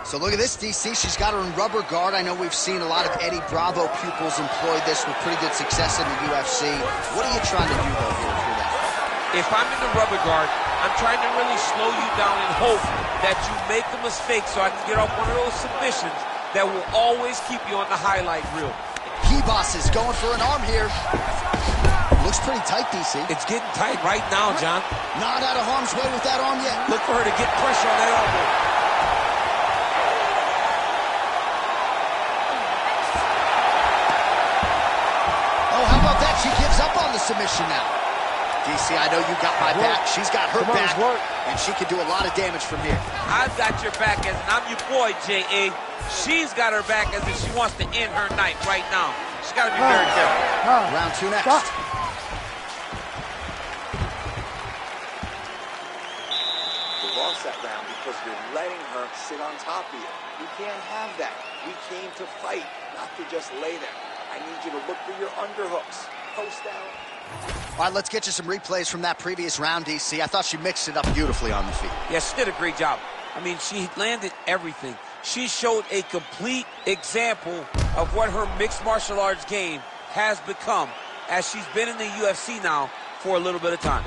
So look at this, DC. She's got her in rubber guard. I know we've seen a lot of Eddie Bravo pupils employ this with pretty good success in the UFC. What are you trying to do, though, here through that fight? If I'm in the rubber guard, I'm trying to really slow you down and hope that you make a mistake so I can get off one of those submissions that will always keep you on the highlight reel. Ribas is going for an arm here. Looks pretty tight, DC. It's getting tight right now, John. Not out of harm's way with that arm yet. Look for her to get pressure on that elbow. Oh, how about that? She gives up on the submission now. DC, I know you got my back. She's got her back, and she can do a lot of damage from here. I've got your back, as I'm your boy, J.A. She's got her back as if she wants to end her night right now. She's got to be very careful. Round two next. You lost that round because you're letting her sit on top of you. You can't have that. We came to fight, not to just lay there. I need you to look for your underhooks. Post down. All right, let's get you some replays from that previous round, DC. I thought she mixed it up beautifully on the feet. Yeah, she did a great job. I mean, she landed everything. She showed a complete example of what her mixed martial arts game has become as she's been in the UFC now for a little bit of time.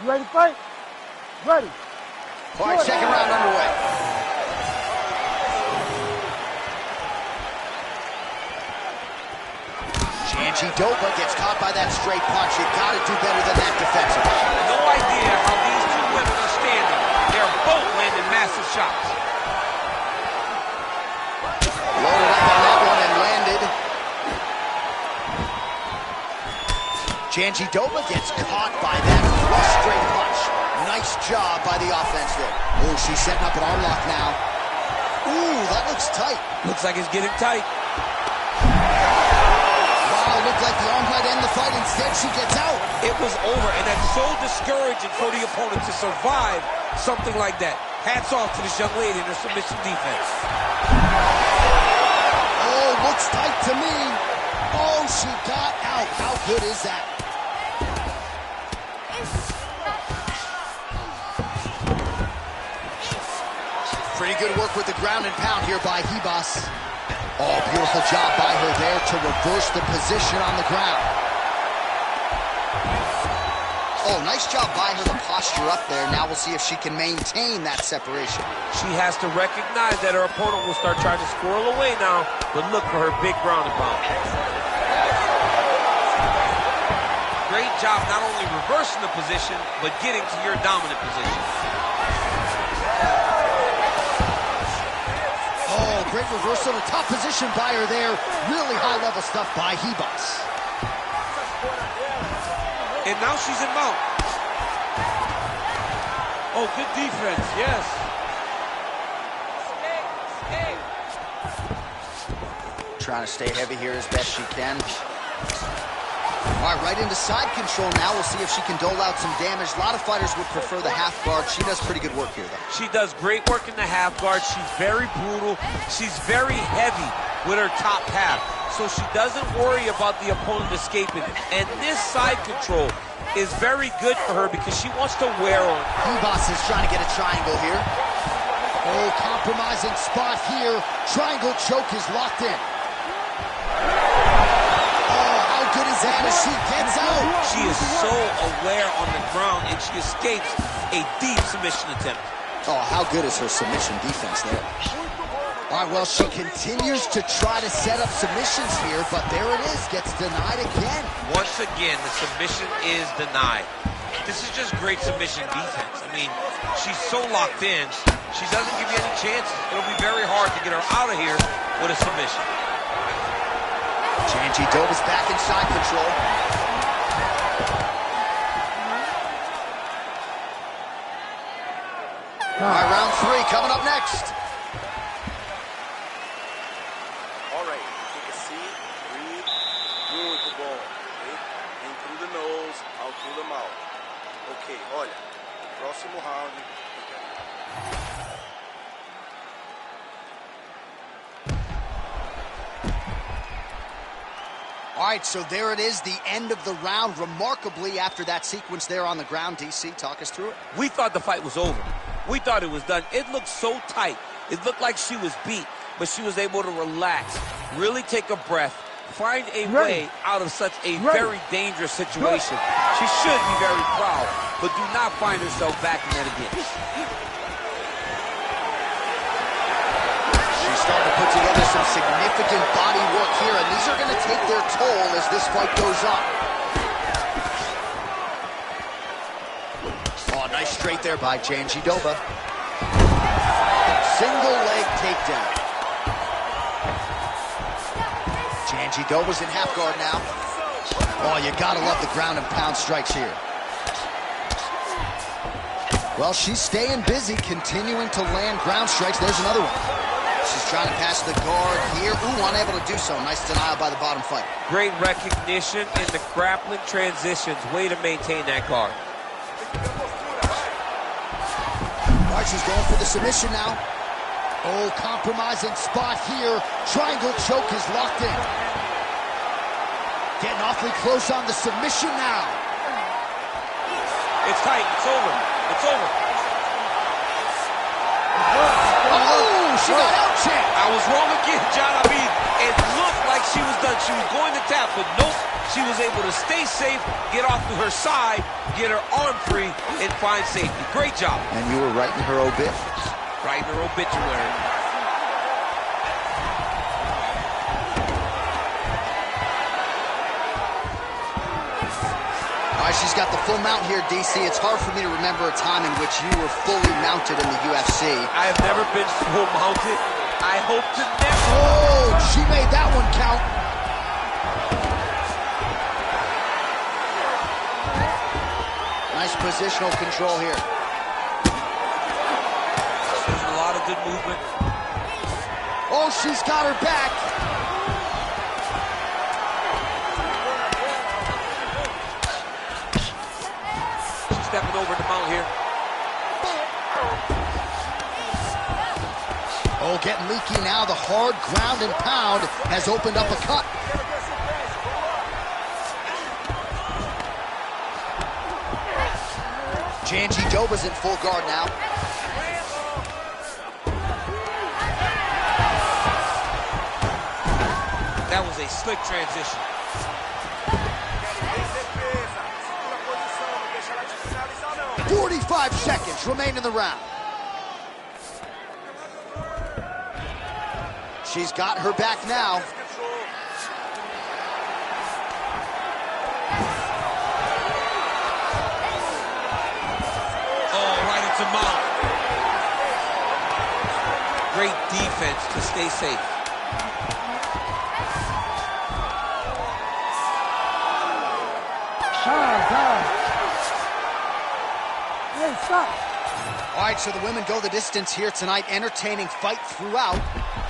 You ready to fight? Ready. All right, second round underway. Jandiroba gets caught by that straight punch. You gotta do better than that defensively. No idea how these two women are standing. They're both landing massive shots. Loaded up on that one and landed. Jandiroba gets caught by that flush straight punch. Nice job by the offense there. Oh, she's setting up an arm lock now. Ooh, that looks tight. Looks like it's getting tight. Looked like the arm might end the fight. Instead, she gets out. It was over, and that's so discouraging for the opponent to survive something like that. Hats off to this young lady and her submission defense. Oh, looks tight to me. Oh, she got out. How good is that? Pretty good work with the ground and pound here by Ribas. Oh, beautiful job by her there to reverse the position on the ground. Oh, nice job by her, the posture up there. Now we'll see if she can maintain that separation. She has to recognize that her opponent will start trying to squirrel away now, but look for her big ground and pound. Great job not only reversing the position, but getting to your dominant position. Oh, great reversal to top position by her there. Really high-level stuff by Ribas. And now she's in mount. Oh, good defense, yes. Trying to stay heavy here as best she can. All right, right into side control now. We'll see if she can dole out some damage. A lot of fighters would prefer the half guard. She does pretty good work here, though. She does great work in the half guard. She's very brutal. She's very heavy with her top half, so she doesn't worry about the opponent escaping. And this side control is very good for her because she wants to wear on. Ribas is trying to get a triangle here. Oh, compromising spot here. Triangle choke is locked in. Oh, how good is that as she gets out? She is so aware on the ground, and she escapes a deep submission attempt. Oh, how good is her submission defense there? All right, well, she continues to try to set up submissions here, but there it is, gets denied again. Once again, the submission is denied. This is just great submission defense. I mean, she's so locked in, she doesn't give you any chances. It'll be very hard to get her out of here with a submission. Jandiroba's back in side control. All right, round 3 coming up next. All right, take a seat, breathe. Muito bom, okay? In through the nose, out through the mouth. Ok, olha, próximo round. All right, so there it is, the end of the round. Remarkably, after that sequence there on the ground, DC, talk us through it. We thought the fight was over. We thought it was done. It looked so tight. It looked like she was beat, but she was able to relax, really take a breath, find a way out of such a very dangerous situation. She should be very proud, but do not find herself back in that again. She's starting to put together some significant body work here, and these are going to take their toll as this fight goes on. Oh, nice straight there by Jandiroba. Single leg takedown. Jandiroba's in half guard now. Oh, you gotta love the ground and pound strikes here. Well, she's staying busy, continuing to land ground strikes. There's another one. She's trying to pass the guard here. Ooh, unable to do so. Nice denial by the bottom fighter. Great recognition in the grappling transitions. Way to maintain that guard. All right, she's going for the submission now. Oh, compromising spot here. Triangle choke is locked in. Getting awfully close on the submission now. It's tight. It's over. It's over. Oh, she got out, champ. I was wrong again, John. I mean, it looked like she was done. She was going to tap, but nope. She was able to stay safe, get off to her side, get her arm free, and find safety. Great job. And you were right in her obit. Right in her obituary. All right, she's got the full mount here, DC. It's hard for me to remember a time in which you were fully mounted in the UFC. I have never been full mounted. I hope to never. Oh, she made that one count. Nice positional control here. There's a lot of good movement. Oh, she's got her back. She's stepping over the mount here. Oh, getting leaky now. The hard ground and pound has opened up a cut. Jandiroba's in full guard now. That was a slick transition. 45 seconds remain in the round. She's got her back now. Oh, right into mount. Great defense to stay safe. Hey, stop. All right, so the women go the distance here tonight, entertaining fight throughout,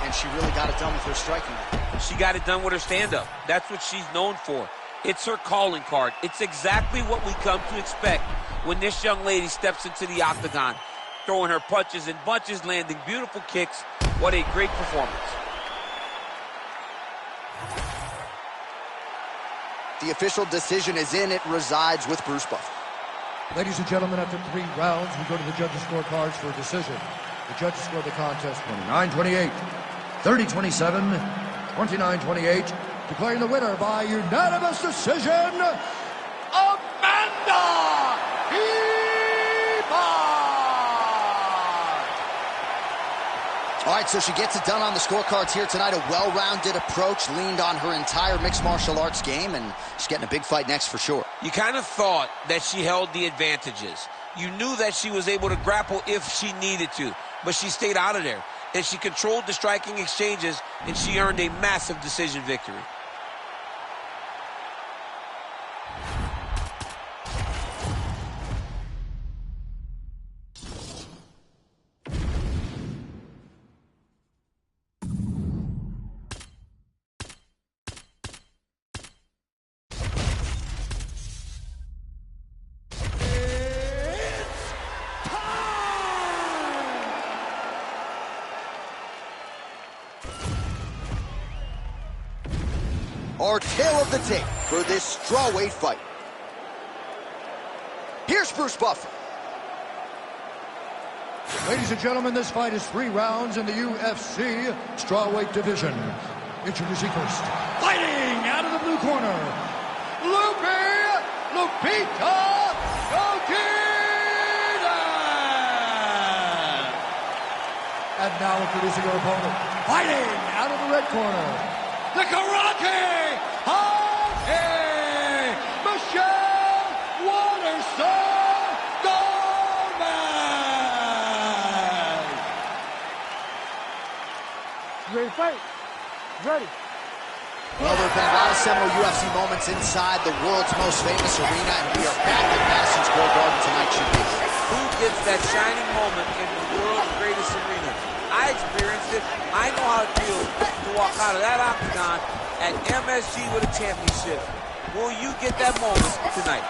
and she really got it done with her striking. She got it done with her stand-up. That's what she's known for. It's her calling card. It's exactly what we come to expect when this young lady steps into the octagon, throwing her punches and bunches, landing beautiful kicks. What a great performance. The official decision is in. It resides with Bruce Buffer. Ladies and gentlemen, after 3 rounds, we go to the judges' scorecards for a decision. The judges scored the contest 29-28, 30-27, 29-28, declaring the winner by unanimous decision, Amanda Ribas! All right, so she gets it done on the scorecards here tonight. A well-rounded approach, leaned on her entire mixed martial arts game, and she's getting a big fight next for sure. You kind of thought that she held the advantages. You knew that she was able to grapple if she needed to, but she stayed out of there. And she controlled the striking exchanges, and she earned a massive decision victory. Our tale of the tape for this strawweight fight. Here's Bruce Buffer. Ladies and gentlemen, this fight is 3 rounds in the UFC strawweight division. Introducing first, fighting out of the blue corner, Lupita Godinez! And now introducing her opponent, fighting out of the red corner, the Karate Hockey, Michelle Waterson Gomez! You ready to fight? Ready. Well, there have been a lot of seminal UFC moments inside the world's most famous arena, and we are back at Madison Square Garden tonight, should be. Who gets that shining moment in the world's greatest arena? I experienced it. I know how it feels to walk out of that octagon at MSG with a championship. Will you get that moment tonight?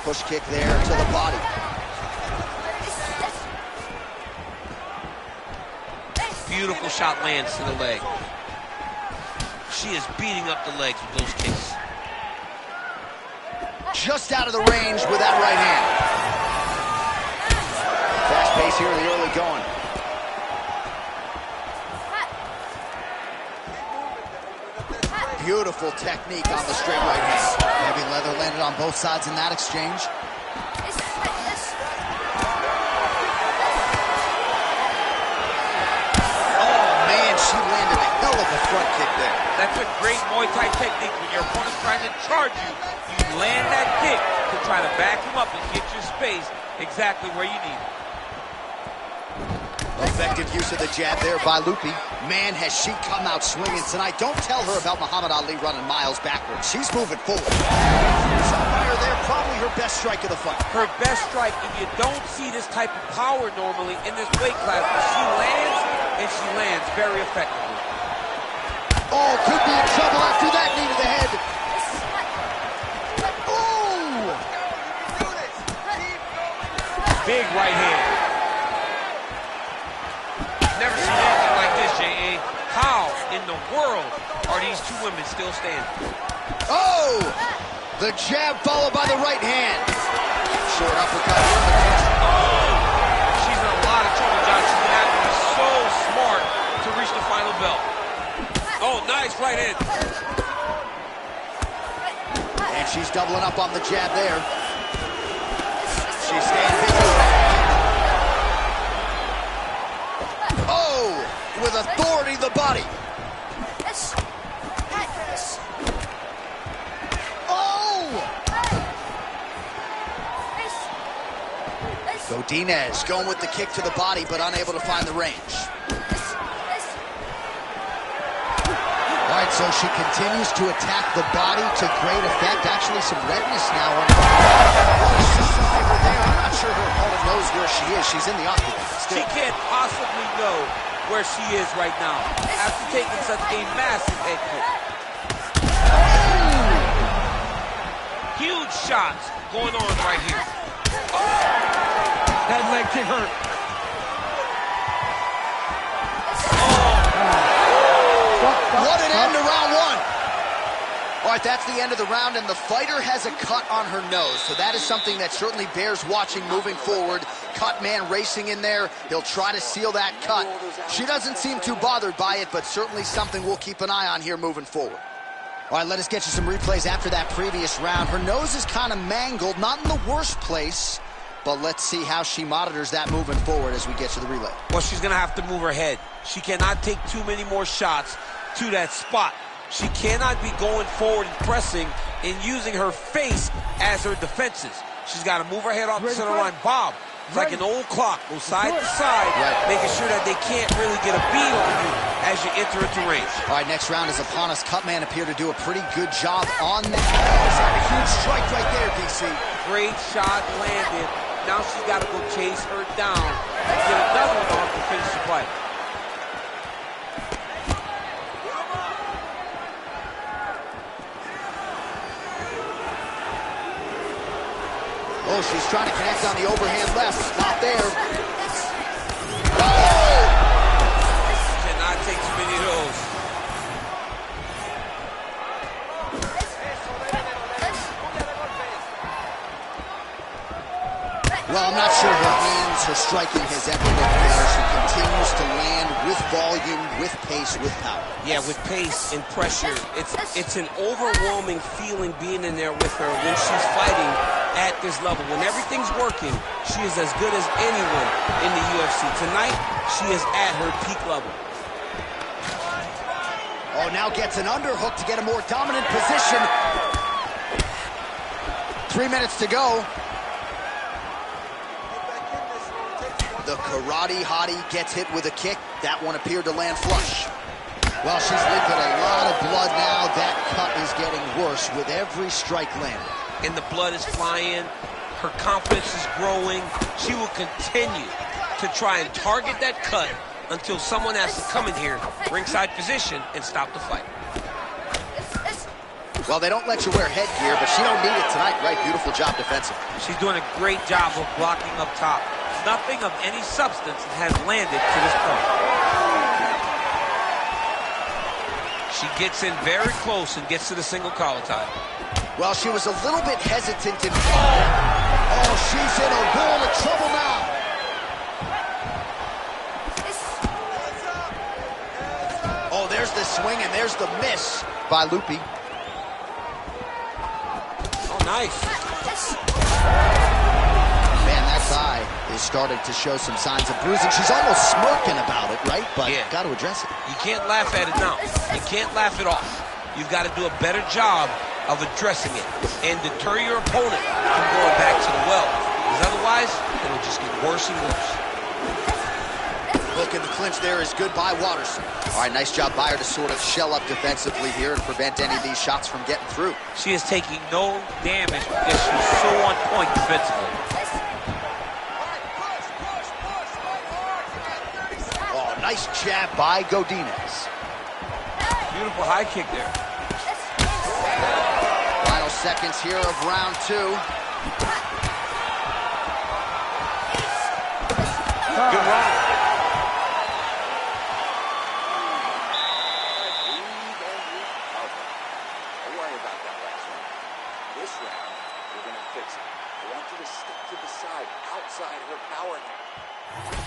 Push kick there to the body. Beautiful shot lands to the leg. She is beating up the legs with those kicks. Just out of the range with that right hand. Fast pace here in the early going. Beautiful technique on the straight right hand. Heavy leather landed on both sides in that exchange. She landed a hell of a front kick there. That's a great Muay Thai technique. When your opponent's trying to charge you, you land that kick to try to back him up and get your space exactly where you need it. Effective use of the jab there by Lupi. Man, has she come out swinging tonight. Don't tell her about Muhammad Ali running miles backwards. She's moving forward. Some fire there, probably her best strike of the fight. Her best strike, and you don't see this type of power normally in this weight class, but she lands, and she lands very effectively. Oh, could be in trouble after that knee to the head. Oh! Big right hand. Never seen anything like this, J.A. How in the world are these two women still standing? Oh! The jab followed by the right hand. Short uppercut here in the clinch. Oh! She's in a lot of trouble, John. She's going to have to be so smart to reach the final bell. Oh, nice right hand. And she's doubling up on the jab there. She's staying busy. Oh, with authority to the body. Godinez going with the kick to the body, but unable to find the range. All right, so she continues to attack the body to great effect. Actually, some redness now on her. I'm not sure her opponent knows where she is. She's in the octagon still. She can't possibly know where she is right now after taking such a massive head kick. Huge shots going on right here. That leg kick hurt. What an end to round one. All right, that's the end of the round, and the fighter has a cut on her nose, so that is something that certainly bears watching moving forward. Cut man racing in there. He'll try to seal that cut. She doesn't seem too bothered by it, but certainly something we'll keep an eye on here moving forward. All right, let us get you some replays after that previous round. Her nose is kind of mangled, not in the worst place, but let's see how she monitors that moving forward as we get to the relay. Well, she's going to have to move her head. She cannot take too many more shots to that spot. She cannot be going forward and pressing and using her face as her defenses. She's got to move her head off the center line. Bob, it's like an old clock. Go side to side, making sure that they can't really get a beat on you as you enter into range. All right, next round is upon us. Cutman appeared to do a pretty good job on that. A huge strike right there, DC. Great shot landed. Now she's got to go chase her down and get another one off to finish the fight. Oh, she's trying to connect on the overhand left. Not there. Oh! Cannot take too many of those. Well, I'm not sure her hands, her striking has ever looked better. She continues to land with volume, with pace, with power. Yeah, with pace and pressure. It's an overwhelming feeling being in there with her when she's fighting at this level. When everything's working, she is as good as anyone in the UFC. Tonight, she is at her peak level. Oh, now gets an underhook to get a more dominant position. 3 minutes to go. The karate hottie gets hit with a kick. That one appeared to land flush. Well, she's leaking a lot of blood now. That cut is getting worse with every strike landed. And the blood is flying. Her confidence is growing. She will continue to try and target that cut until someone has to come in here, ringside position, and stop the fight. Well, they don't let you wear headgear, but she don't need it tonight, right? Beautiful job defensively. She's doing a great job of blocking up top. Nothing of any substance has landed to this point. She gets in very close and gets to the single collar tie. Well, she was a little bit hesitant in... Oh, she's in a world of trouble now. Oh, there's the swing and there's the miss by Lupi. Oh, nice. Man, that thigh is starting to show some signs of bruising. She's almost smirking about it, right? But yeah, got to address it. You can't laugh at it now. You can't laugh it off. You've got to do a better job of addressing it and deter your opponent from going back to the well. Because otherwise, it'll just get worse and worse. Hook in the clinch there is good by Watterson. All right, nice job by her to sort of shell up defensively here and prevent any of these shots from getting through. She is taking no damage because she's so on point defensively. Oh, nice jab by Godinez. Beautiful high kick there. Final seconds here of round two. Good round. Outside her power.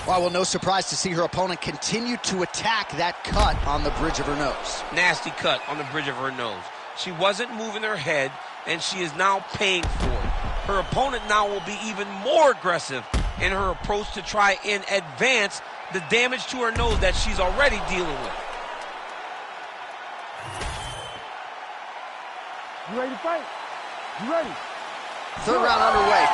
Well, no surprise to see her opponent continue to attack that cut on the bridge of her nose. Nasty cut on the bridge of her nose. She wasn't moving her head, and she is now paying for it. Her opponent now will be even more aggressive in her approach to try and advance the damage to her nose that she's already dealing with. You ready to fight? You ready? Third round underway.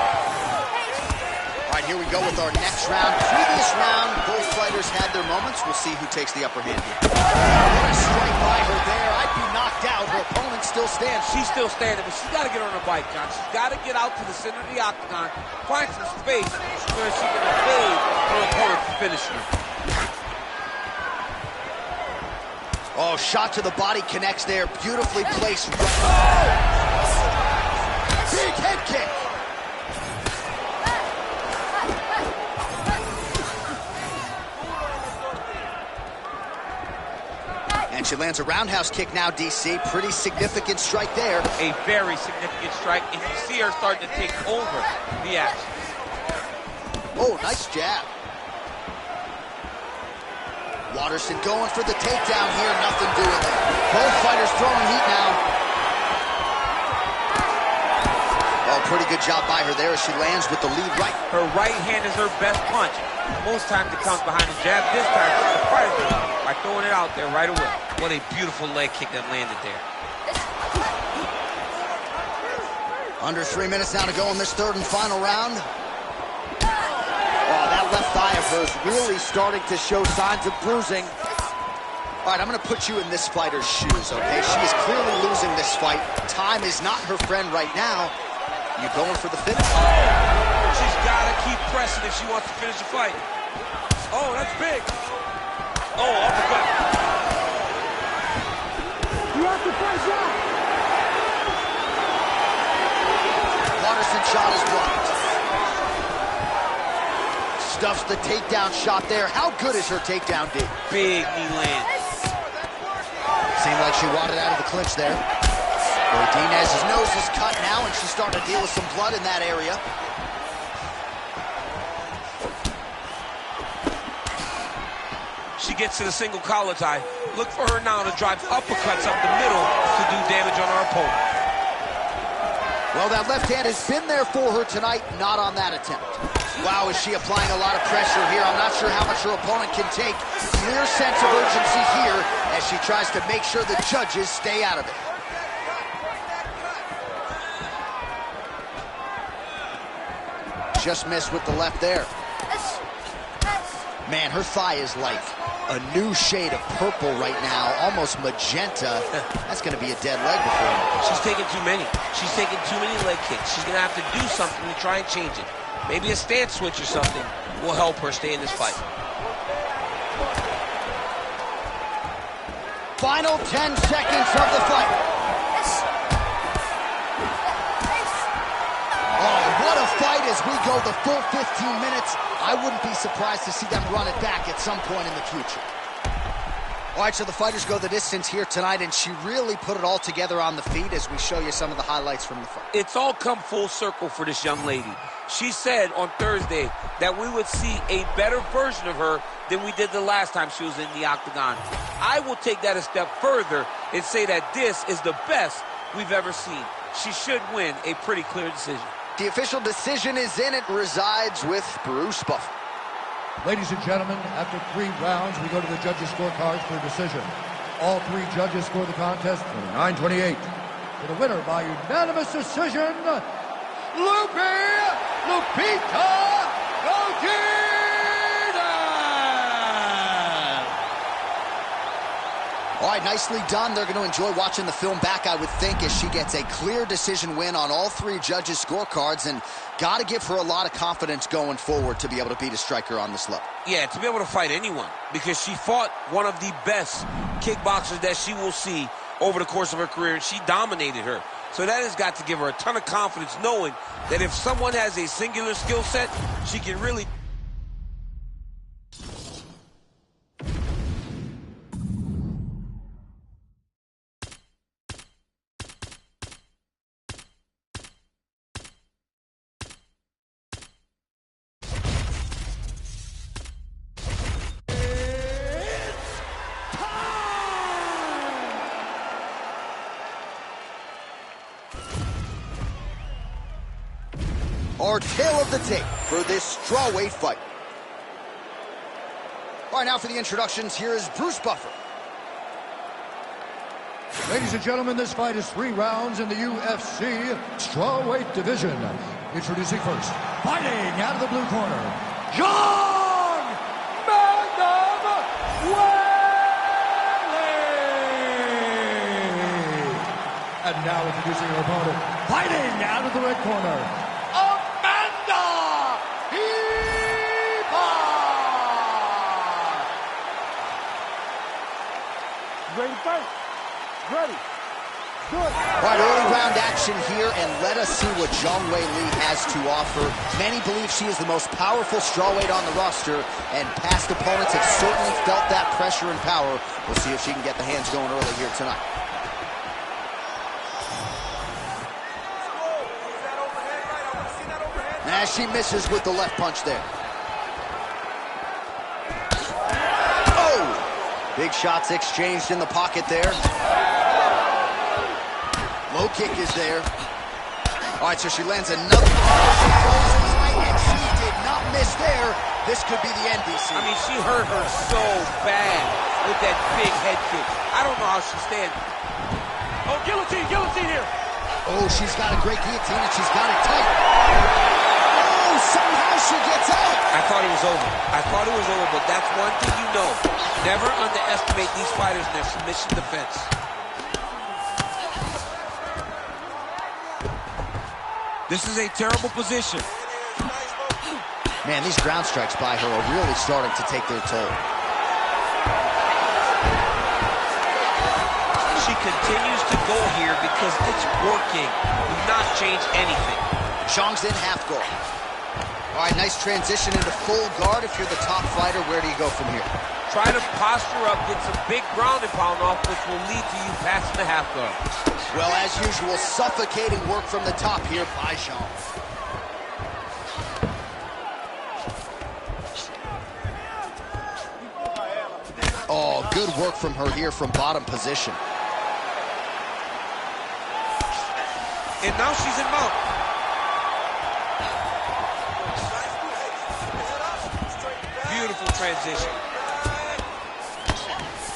All right, here we go with our next round. Previous round, both fighters had their moments. We'll see who takes the upper hand here. What a strike by her there. I'd be knocked out. Her opponent still stands. She's still standing, but she's got to get on her bike, John. She's got to get out to the center of the octagon, find some space where she can evade her opponent's finisher. Oh, shot to the body connects there. Beautifully placed. Oh! Big head kick. And she lands a roundhouse kick now, DC. Pretty significant strike there. A very significant strike, and you see her starting to take over the action. Oh, nice jab. Waterson going for the takedown here. Nothing doing there. Both fighters throwing heat now. Oh, pretty good job by her there as she lands with the lead right. Her right hand is her best punch. Most times it comes behind the jab. This time, she surprised her by throwing it out there right away. What a beautiful leg kick that landed there. Under 3 minutes now to go in this third and final round. Oh, that left thigh of hers really starting to show signs of bruising. All right, I'm going to put you in this fighter's shoes, okay? She is clearly losing this fight. Time is not her friend right now. You going for the finish? She's got to keep pressing if she wants to finish the fight. Oh, that's big. Oh, uppercut. You have to press out. Waterson shot is blocked. Stuffs the takedown shot there. How good is her takedown, D? Big knee land. Seemed like she wanted out of the clinch there. Martinez's nose is cut now, and she's starting to deal with some blood in that area. She gets to the single collar tie. Look for her now to drive uppercuts up the middle to do damage on our opponent. Well, that left hand has been there for her tonight, not on that attempt. Wow, is she applying a lot of pressure here? I'm not sure how much her opponent can take. Clear sense of urgency here as she tries to make sure the judges stay out of it. Just missed with the left there. Man, her thigh is like a new shade of purple right now, almost magenta. That's going to be a dead leg before her. She's taking too many. She's taking too many leg kicks. She's going to have to do something to try and change it. Maybe a stance switch or something will help her stay in this fight. Final 10 seconds of the fight. Oh, what a fight as we go the full 15 minutes. I wouldn't be surprised to see them run it back at some point in the future. All right, so the fighters go the distance here tonight, and she really put it all together on the feet as we show you some of the highlights from the fight. It's all come full circle for this young lady. She said on Thursday that we would see a better version of her than we did the last time she was in the octagon. I will take that a step further and say that this is the best we've ever seen. She should win a pretty clear decision. The official decision is in. It resides with Bruce Buffer. Ladies and gentlemen, after 3 rounds, we go to the judges' scorecards for a decision. All 3 judges score the contest 29-28. For the winner by unanimous decision, Lupita Godinez! All right, nicely done. They're going to enjoy watching the film back, I would think, as she gets a clear decision win on all 3 judges' scorecards, and got to give her a lot of confidence going forward to be able to beat a striker on this level. Yeah, to be able to fight anyone, because she fought one of the best kickboxers that she will see over the course of her career, and she dominated her. So that has got to give her a ton of confidence, knowing that if someone has a singular skill set, she can really... Our tale of the tape for this strawweight fight. All right, now for the introductions, here is Bruce Buffer. Ladies and gentlemen, this fight is 3 rounds in the UFC strawweight division. Introducing first, fighting out of the blue corner, John Madam Welly. And now introducing her opponent, fighting out of the red corner, Amanda Heepa. Ready to fight? Ready. Good. All right, early round action here, and let us see what Zhang Weili has to offer. Many believe she is the most powerful strawweight on the roster, and past opponents have certainly felt that pressure and power. We'll see if she can get the hands going early here tonight. As she misses with the left punch there. Oh! Big shots exchanged in the pocket there. Low kick is there. All right, so she lands another. And she did not miss there. This could be the end, DC. I mean, she hurt her so bad with that big head kick. I don't know how she's standing. Oh, guillotine here. Oh, she's got a great guillotine, and she's got it tight. Oh, somehow she gets out. I thought it was over. But that's one thing you know. Never underestimate these fighters in their submission defense. This is a terrible position. Man, these ground strikes by her are really starting to take their toll. She continues to go here because it's working. Do not change anything. Zhang's in half guard. All right, nice transition into full guard. If you're the top fighter, where do you go from here? Try to posture up, get some big ground and pound off, which will lead to you passing the half guard. Well, as usual, suffocating work from the top here by Zhang. Oh, good work from her here from bottom position. And now she's in mount. Beautiful transition.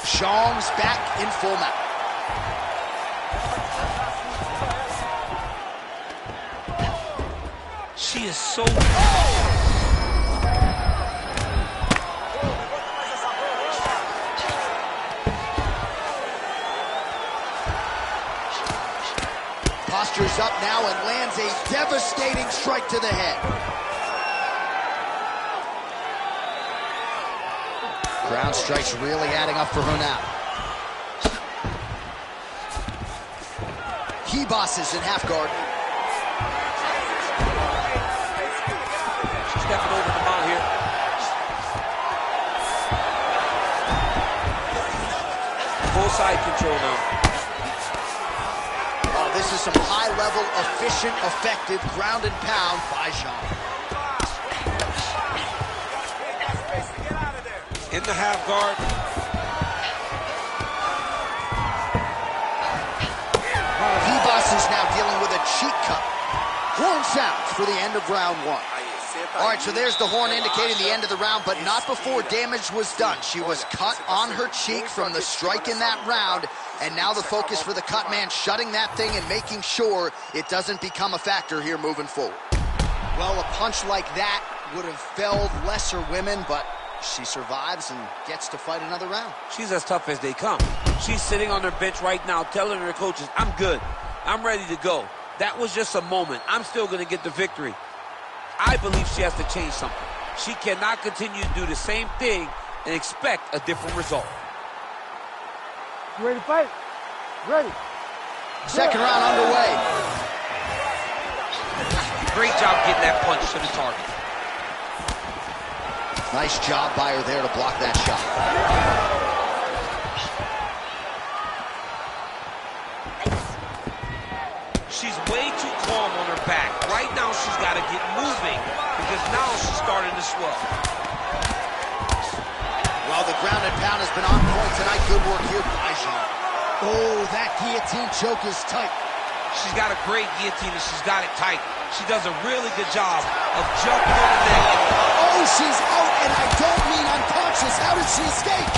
Zhang's back in full mount. She is so... Postures up now and lands a devastating strike to the head. Ground strikes really adding up for her now. Key bosses in half guard. Stepping over the mount here. Full side control now. Oh, this is some high-level, efficient, effective ground and pound by Zhang. In the half guard. Kibas is now dealing with a cheek cut. Horn sounds for the end of round 1. All right, so there's the horn indicating the end of the round, but not before damage was done. She was cut on her cheek from the strike in that round, and now the focus for the cut man shutting that thing and making sure it doesn't become a factor here moving forward. Well, a punch like that would have felled lesser women, but she survives and gets to fight another round. She's as tough as they come. She's sitting on her bench right now telling her coaches, I'm good. I'm ready to go. That was just a moment. I'm still going to get the victory. I believe she has to change something. She cannot continue to do the same thing and expect a different result. You ready to fight? Ready. Second round underway. Great job getting that punch to the target. Nice job by her there to block that shot. She's way too calm on her back. Right now, she's got to get moving because now she's starting to swell. Well, the ground and pound has been on point tonight. Good work here by Zhang. Oh, that guillotine choke is tight. She's got a great guillotine and she's got it tight. She does a really good job of jumping on the neck. Oh, she's out, and I don't mean unconscious. How did she escape?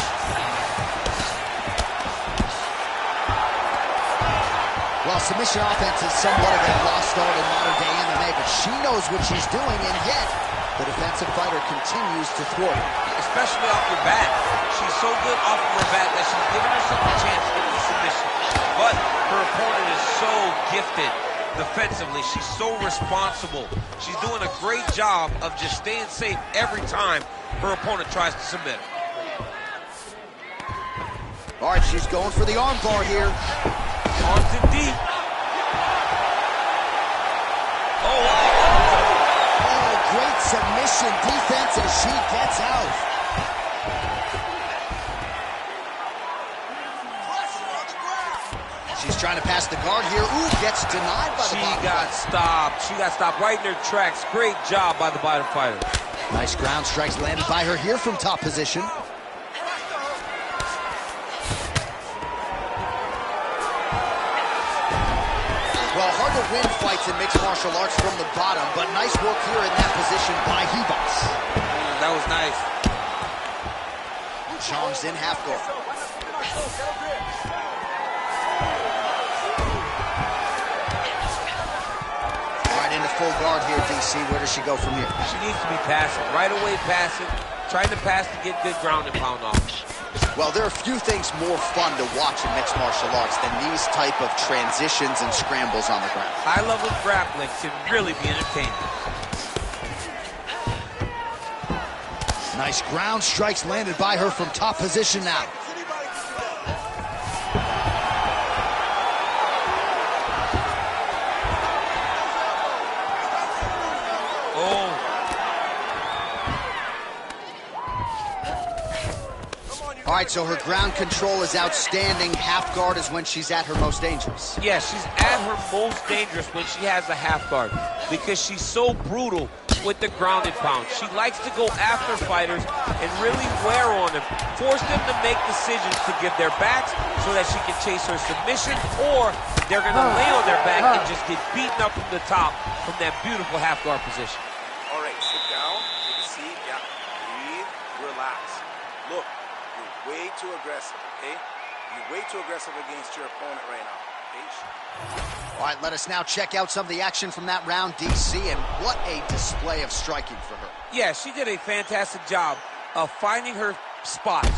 Well, submission offense is somewhat of a lost art in modern-day MMA, but she knows what she's doing, and yet the defensive fighter continues to thwart her. Especially off your back. She's so good off of her back that she's giving herself a chance to get the submission. But her opponent is so gifted defensively. She's so responsible. She's doing a great job of just staying safe every time her opponent tries to submit her. All right, she's going for the arm bar here. Arms in deep. Oh, wow. Oh, great submission defense as she gets out. She's trying to pass the guard here. Ooh, gets denied by the bottom. She got stopped right in her tracks. Great job by the bottom fighter. Nice ground strikes landed by her here from top position. Well, hard to win fights in mixed martial arts from the bottom, but nice work here in that position by Hebos. That was nice. Zhang's in half guard. All right, into full guard here, DC. Where does she go from here? She needs to be passing. Right away passing. Trying to pass to get good ground and pound off. Well, there are few things more fun to watch in mixed martial arts than these type of transitions and scrambles on the ground. High-level grappling can really be entertaining. Nice ground strikes landed by her from top position now. All right, so her ground control is outstanding. Half guard is when she's at her most dangerous. Yeah, she's at her most dangerous when she has a half guard because she's so brutal with the ground and pound. She likes to go after fighters and really wear on them, force them to make decisions to give their backs so that she can chase her submission, or they're going to lay on their back and just get beaten up from the top from that beautiful half guard position. All right, sit down, take a seat, yeah, breathe, relax. Look, you're way too aggressive, okay? You're way too aggressive against your opponent right now, okay? All right, let us now check out some of the action from that round, DC, and what a display of striking for her. Yeah, she did a fantastic job of finding her spots,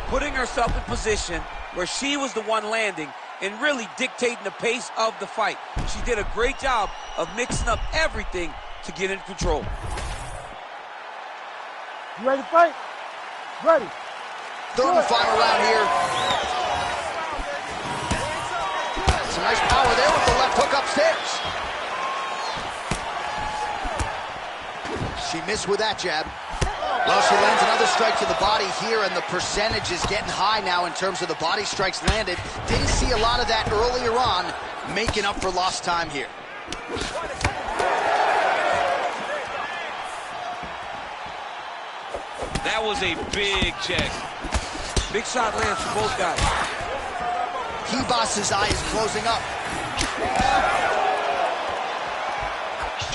putting herself in position where she was the one landing and really dictating the pace of the fight. She did a great job of mixing up everything to get in control. You ready to fight? Ready. Third and final round here. Some nice power there with the left hook upstairs. She missed with that jab. Well, she lands another strike to the body here, and the percentage is getting high now in terms of the body strikes landed. Didn't see a lot of that earlier on, making up for lost time here. That was a big check. Big shot lands for both guys. Hebos's eye is closing up.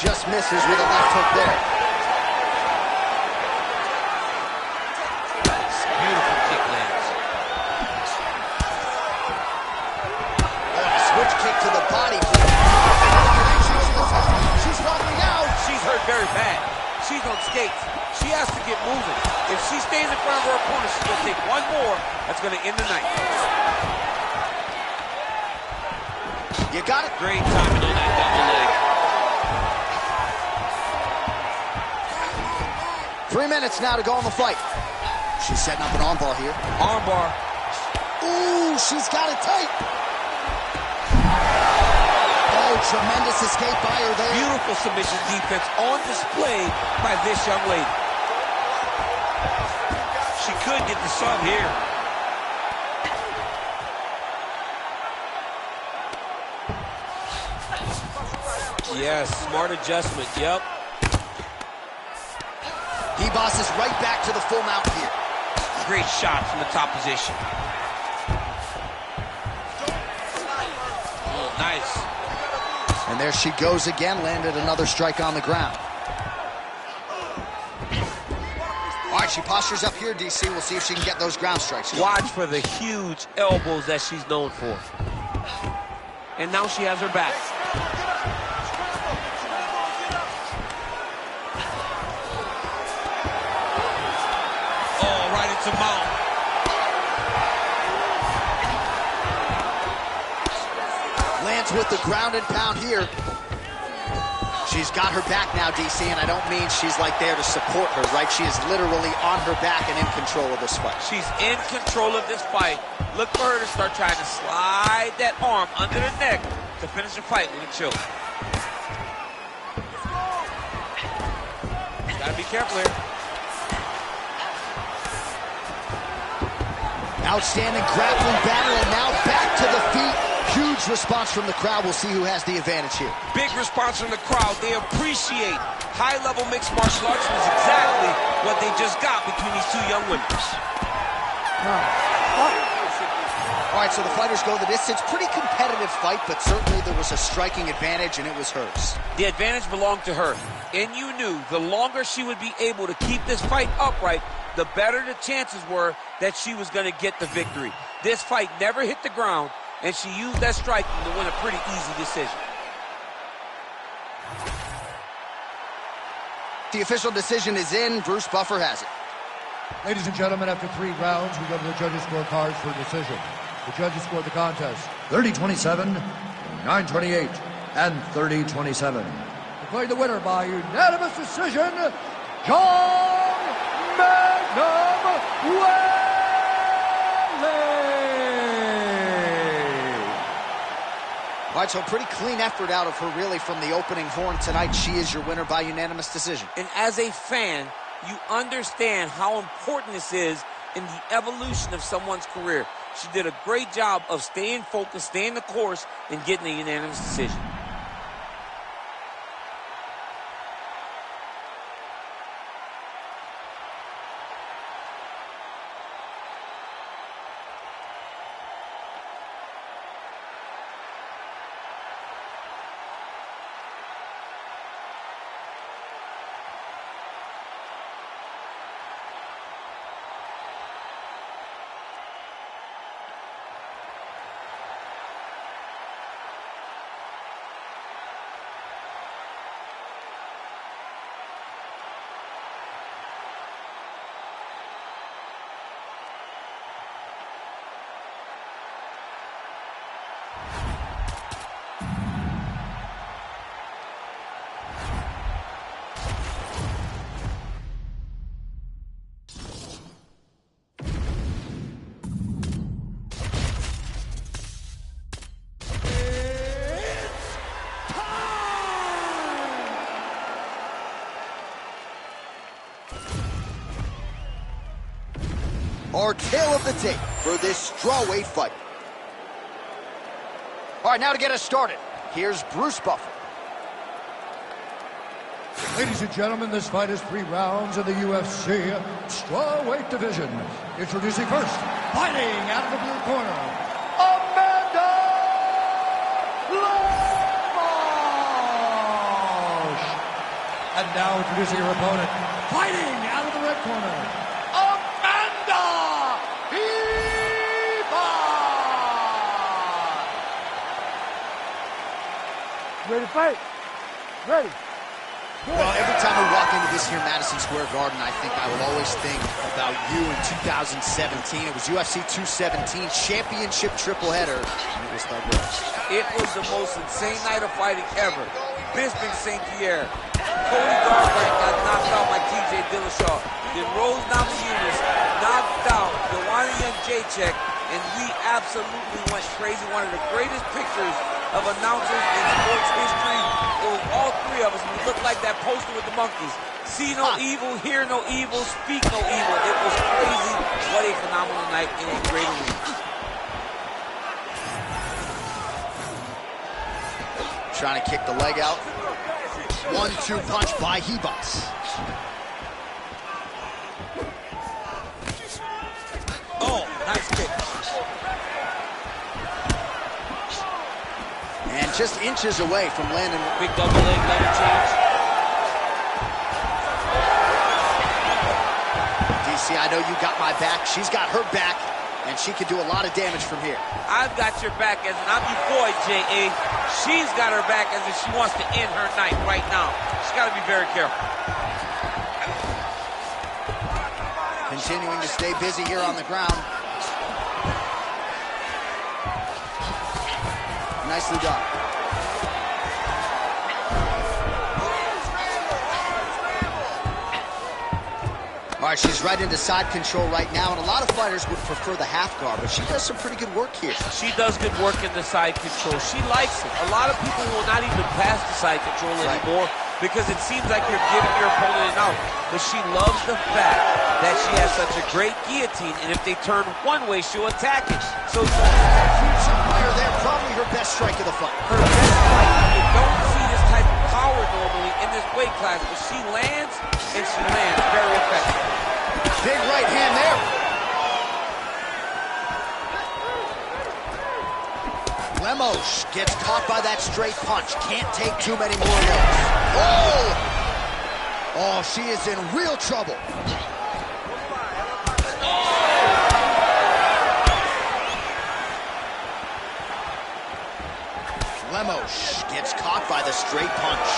Just misses with a left hook there. Beautiful kick lands. Oh, a switch kick to the body. She's rocking out. She's hurt very bad. She's on skates. She has to get moving. If she stays in front of her opponent, she's going to take one more. That's going to end the night. You got it. Great timing on that double leg. 3 minutes now to go in the fight. She's setting up an armbar here. Armbar. Ooh, she's got it tight. Oh, tremendous escape by her there. Beautiful submission defense on display by this young lady. She could get the sub here. Yes, smart adjustment, yep. Hebos is right back to the full mount here. Great shot from the top position. Oh, nice. And there she goes again, landed another strike on the ground. All right, she postures up here, DC. We'll see if she can get those ground strikes. Watch for the huge elbows that she's known for. And now she has her back. Oh, right into mount. Lands with the ground and pound here. She's got her back now, DC, and I don't mean she's like there to support her, right? She is literally on her back and in control of this fight. She's in control of this fight. Look for her to start trying to slide that arm under the neck to finish the fight with a choke. Gotta be careful here. Outstanding grappling battle, and now back to the feet. Huge response from the crowd. We'll see who has the advantage here. Big response from the crowd. They appreciate high-level mixed martial arts was exactly what they just got between these two young women. All right, so the fighters go the distance. Pretty competitive fight, but certainly there was a striking advantage, and it was hers. The advantage belonged to her, and you knew the longer she would be able to keep this fight upright, the better the chances were that she was going to get the victory. This fight never hit the ground, and she used that striking to win a pretty easy decision. The official decision is in. Bruce Buffer has it. Ladies and gentlemen, after 3 rounds, we go to the judges' scorecards for a decision. The judges scored the contest 30-27, 9-28, and 30-27. Declaring the winner by unanimous decision, John Magnum All right, so a pretty clean effort out of her, really, from the opening horn tonight. She is your winner by unanimous decision. And as a fan, you understand how important this is in the evolution of someone's career. She did a great job of staying focused, staying the course, and getting a unanimous decision. Our tale of the tape for this strawweight fight. All right, now to get us started, here's Bruce Buffer. Ladies and gentlemen, this fight is 3 rounds in the UFC strawweight division. Introducing first, fighting out of the blue corner, Amanda Lamosh. And now introducing her opponent, fighting out of the red corner, Ready to fight? Ready. Well, every time we walk into this here Madison Square Garden, I think I will always think about you in 2017. It was UFC 217 championship triple header, and it was Thug Rose. It was the most insane night of fighting ever. Bisping St. Pierre. Cody Garbrandt got knocked out by TJ Dillashaw. Then Rose Namajunas knocked out Joanna Jacek, and we absolutely went crazy. One of the greatest pictures of announcers in sports history. It was all 3 of us. We looked like that poster with the monkeys. See no evil, hear no evil, speak no evil. It was crazy. What a phenomenal night in a great arena. Trying to kick the leg out. 1-2 punch by Hebus. Oh, nice kick. And just inches away from landing. Big double leg, double change. DC, I know you got my back. She's got her back, and she can do a lot of damage from here. I've got your back as in I'm your boy, J.A. She's got her back as if she wants to end her night right now. She's got to be very careful. Continuing to stay busy here on the ground. Nicely done. All right, she's right into side control right now, and a lot of fighters would prefer the half guard, but she does some pretty good work here. She does good work in the side control. She likes it. A lot of people will not even pass the side control anymore because it seems like you're giving your opponent an out. But she loves the fact that she has such a great guillotine, and if they turn one way, she'll attack it. So huge fire there, probably her best strike of the fight. Her best fight. You don't see this type of power normally in this weight class, but she lands, and she lands very effective. Big right hand there. Lemos gets caught by that straight punch. Can't take too many more of those. Oh! Oh, she is in real trouble. Lemos gets caught by the straight punch.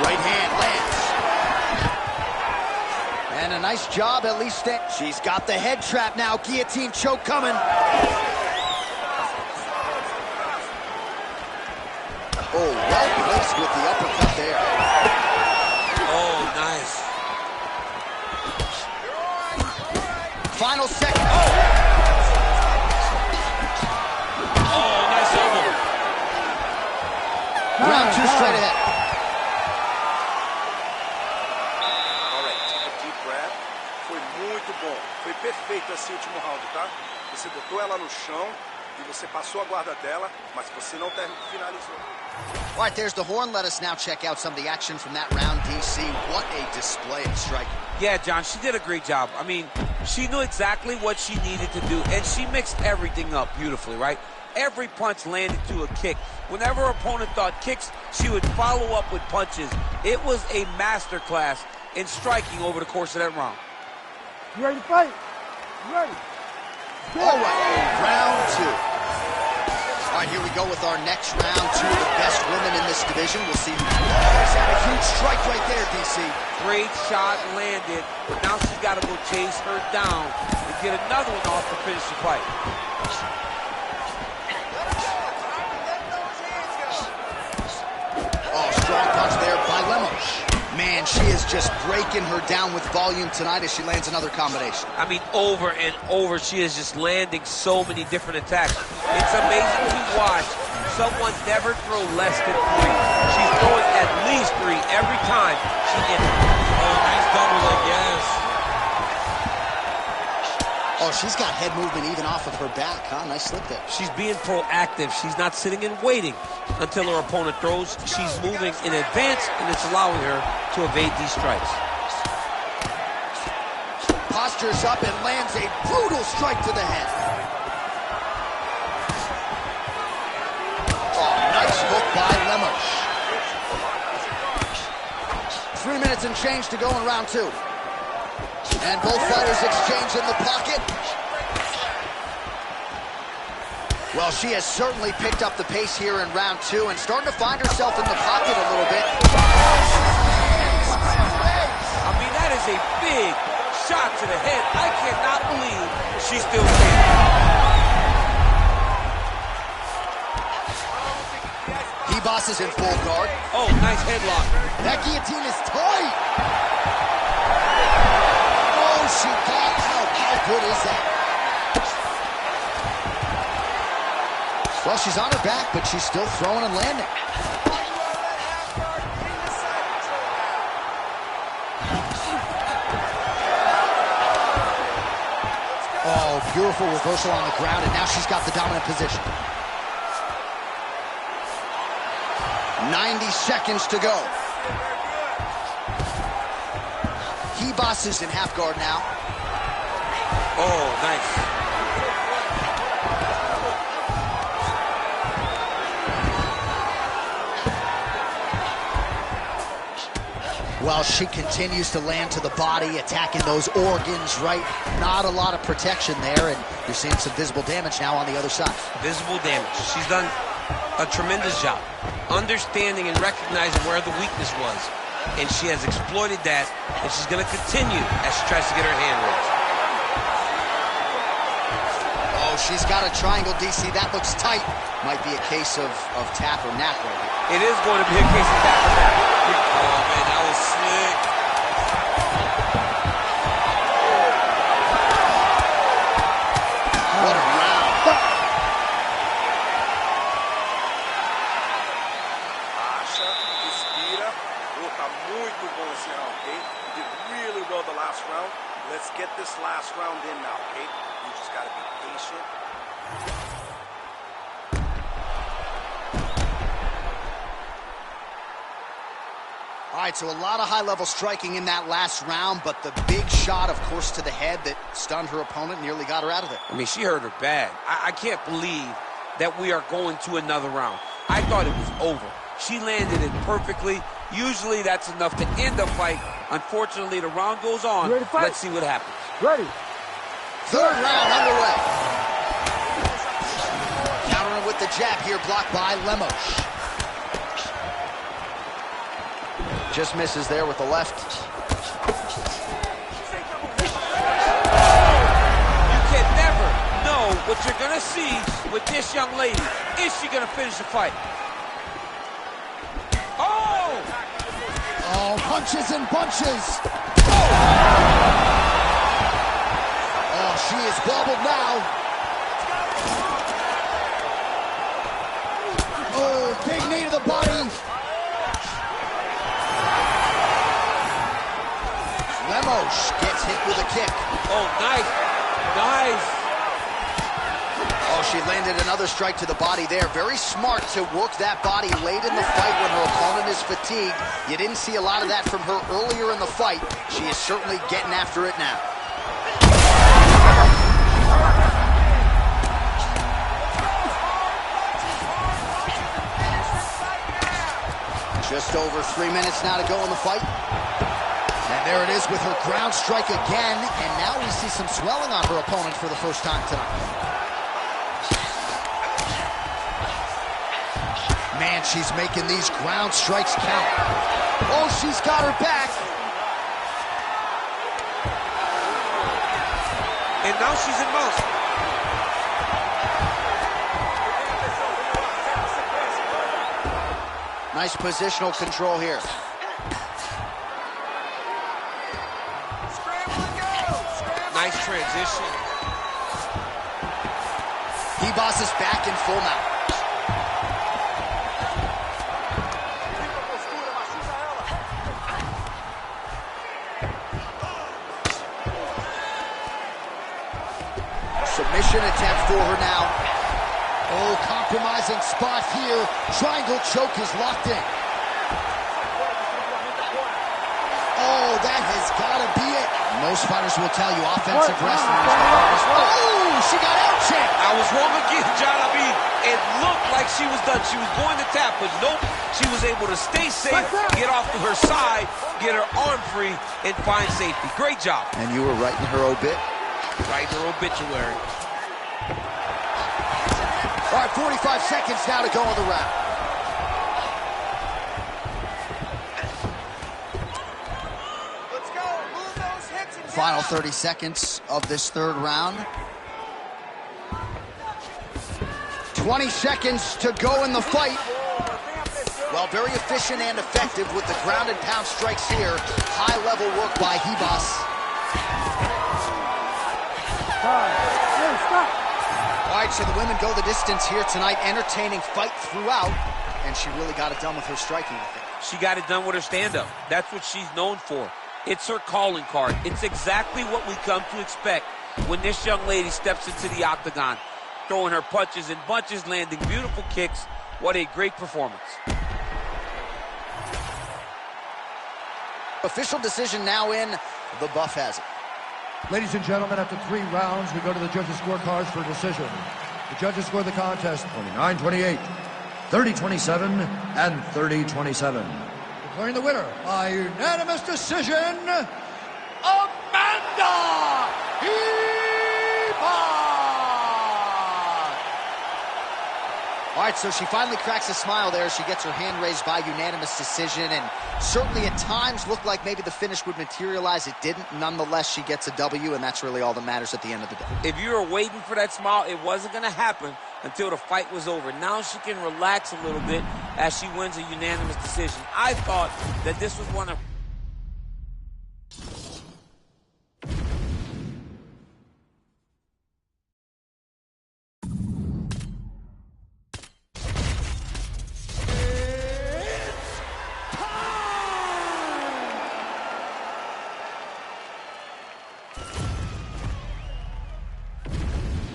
Right hand lands. And a nice job, at least. She's got the head trap now. Guillotine choke coming. Oh, well placed with the uppercut there. Oh, nice. Final second. Oh, nice elbow. Round two straight ahead. Foi perfeito esse último round, tá? Você botou ela no chão e você passou a guarda dela, mas você não finalizou. All right, there's the horn. Let us now check out some of the action from that round, DC. What a display of striking. Yeah, John, she did a great job. I mean, she knew exactly what she needed to do, and she mixed everything up beautifully, right? Every punch landed to a kick. Whenever her opponent thought kicks, she would follow up with punches. It was a masterclass in striking over the course of that round. You ready to fight? You ready? All right, round two. All right, here we go with our next round. Two of the best women in this division. We'll see. There's a huge strike right there, DC. Great shot landed, but now she's got to go chase her down and get another one off to finish the fight. Oh, strong punch there by Lemos. Man, she is just breaking her down with volume tonight as she lands another combination. I mean, over and over, she is just landing so many different attacks. It's amazing to watch someone never throw less than 3. She's throwing at least 3 every time she hits. Oh, nice double leg, yes. Oh, she's got head movement even off of her back, huh? Nice slip there. She's being proactive. She's not sitting and waiting until her opponent throws. She's moving in advance, and it's allowing her to evade these strikes. Postures up and lands a brutal strike to the head. Oh, nice hook by Lemos. 3 minutes and change to go in round two. And both fighters exchange in the pocket. Well, she has certainly picked up the pace here in round two and starting to find herself in the pocket a little bit. I mean, that is a big shot to the head. I cannot believe she's still standing. Boss is in full guard. Oh, nice headlock. That guillotine is tight. Oh, she got out. How good is that? Well, she's on her back, but she's still throwing and landing. Oh, beautiful reversal on the ground, and now she's got the dominant position. 90 seconds to go. Boss is in half guard now. Oh, nice. Well, she continues to land to the body, attacking those organs, right? Not a lot of protection there, and you're seeing some visible damage now on the other side. Visible damage. She's done a tremendous job understanding and recognizing where the weakness was, and she has exploited that, and she's going to continue as she tries to get her hand raised. Oh, she's got a triangle, DC. That looks tight. Might be a case of tap or nap right here. It is going to be a case of tap or nap. Oh, man, that was slick. What a round. Acha, respira. Tá muito bom esse round, okay? You did really well the last round. Let's get this last round in now, okay? You just gotta be patient. All right, so a lot of high-level striking in that last round, but the big shot, of course, to the head that stunned her opponent, nearly got her out of there. I mean, she hurt her bad. I can't believe that we are going to another round. I thought it was over. She landed it perfectly. Usually that's enough to end a fight. Unfortunately, the round goes on. You ready to fight? Let's see what happens. Ready. Third round underway. Countering with the jab here, blocked by Lemos. Just misses there with the left. You can never know what you're going to see with this young lady. Is she going to finish the fight? Oh! Oh, punches and bunches. Oh, she is wobbled now. Oh, big knee to the body. Lemos gets hit with a kick. Oh, nice. Nice. Oh, she landed another strike to the body there. Very smart to work that body late in the fight when her opponent is fatigued. You didn't see a lot of that from her earlier in the fight. She is certainly getting after it now. Just over 3 minutes now to go in the fight. And there it is with her ground strike again. And now we see some swelling on her opponent for the first time tonight. Man, she's making these ground strikes count. Oh, she's got her back. And now she's in motion. Nice positional control here. Nice transition. Hibas is back in full mount. Submission attempt for her now. Oh, compromising spot here. Triangle choke is locked in. Oh, that has got to be it. Most fighters will tell you offensive wrestling is the hardest. Oh, she got out-checked. I was wrong again, John. I mean, it looked like she was done. She was going to tap, but nope. She was able to stay safe, get off to her side, get her arm free, and find safety. Great job. And you were right in her obit. Right in her obituary. All right, 45 seconds now to go in the round. Let's go. Move those hips and Final 30 seconds of this third round. 20 seconds to go in the fight. Well, very efficient and effective with the ground and pound strikes here. High-level work by Hibas. Stop. All right, so the women go the distance here tonight. Entertaining fight throughout. And she really got it done with her striking, I think. She got it done with her stand-up. That's what she's known for. It's her calling card. It's exactly what we come to expect when this young lady steps into the octagon, throwing her punches and bunches, landing beautiful kicks. What a great performance. Official decision now in. The buff has it. Ladies and gentlemen, after 3 rounds, we go to the judges' scorecards for a decision. The judges score the contest 29-28, 30-27, and 30-27. The declaring the winner by unanimous decision, Amanda Ribas. All right, so she finally cracks a smile there. She gets her hand raised by unanimous decision, and certainly at times looked like maybe the finish would materialize. It didn't. Nonetheless, she gets a W, and that's really all that matters at the end of the day. If you were waiting for that smile, it wasn't going to happen until the fight was over. Now she can relax a little bit as she wins a unanimous decision. I thought that this was one of...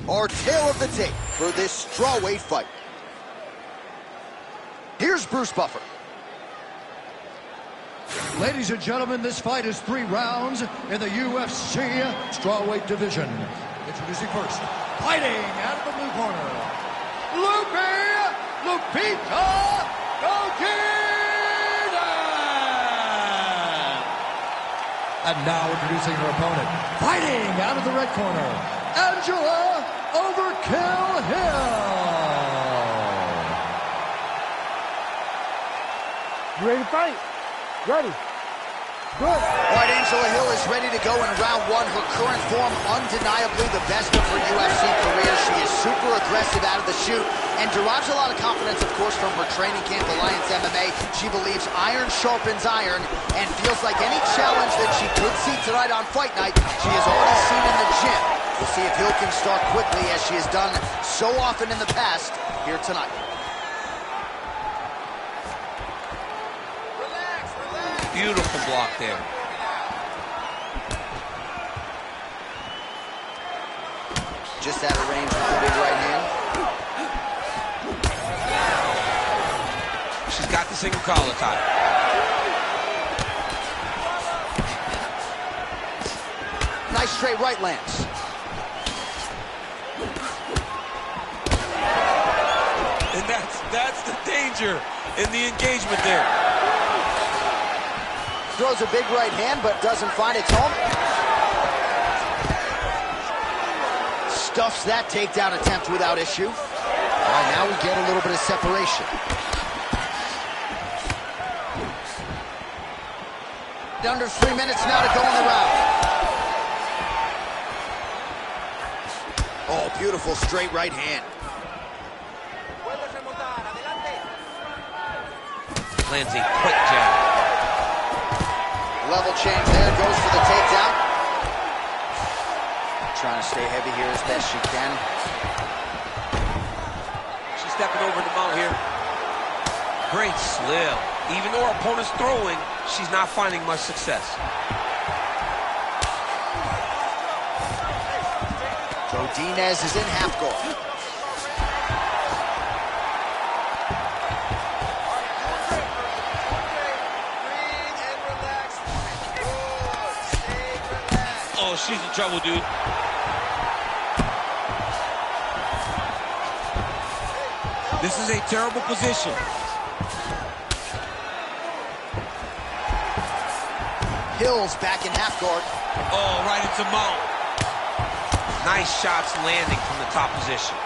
Our tale of the tape for this strawweight fight. Here's Bruce Buffer. Ladies and gentlemen, this fight is 3 rounds in the UFC strawweight division. Introducing first, fighting out of the blue corner, Lupita Godinez. And now introducing her opponent, fighting out of the red corner, Angela Overkill Hill. You ready to fight? Ready. Good. All right, Angela Hill is ready to go in round 1. Her current form, undeniably the best of her UFC career. She is super aggressive out of the chute and derives a lot of confidence, of course, from her training camp, Alliance MMA. She believes iron sharpens iron and feels like any challenge that she could see tonight on Fight Night, she has already seen in the gym. We'll see if Hill can start quickly, as she has done so often in the past here tonight. Beautiful block there. Just out of range with the big right hand. She's got the single collar tie. Nice straight right lands. And that's the danger in the engagement there. Throws a big right hand, but doesn't find its home. Stuffs that takedown attempt without issue. All right, now we get a little bit of separation. Under 3 minutes now to go in the round. Oh, beautiful straight right hand. Lands a quick jab. Level change there, goes for the takedown. Trying to stay heavy here as best she can. She's stepping over the mount here. Great slip. Even though her opponent's throwing, she's not finding much success. Godinez is in half guard. Oh, she's in trouble, dude. This is a terrible position. Hill's back in half guard. Oh, right into mount. Nice shots landing from the top position.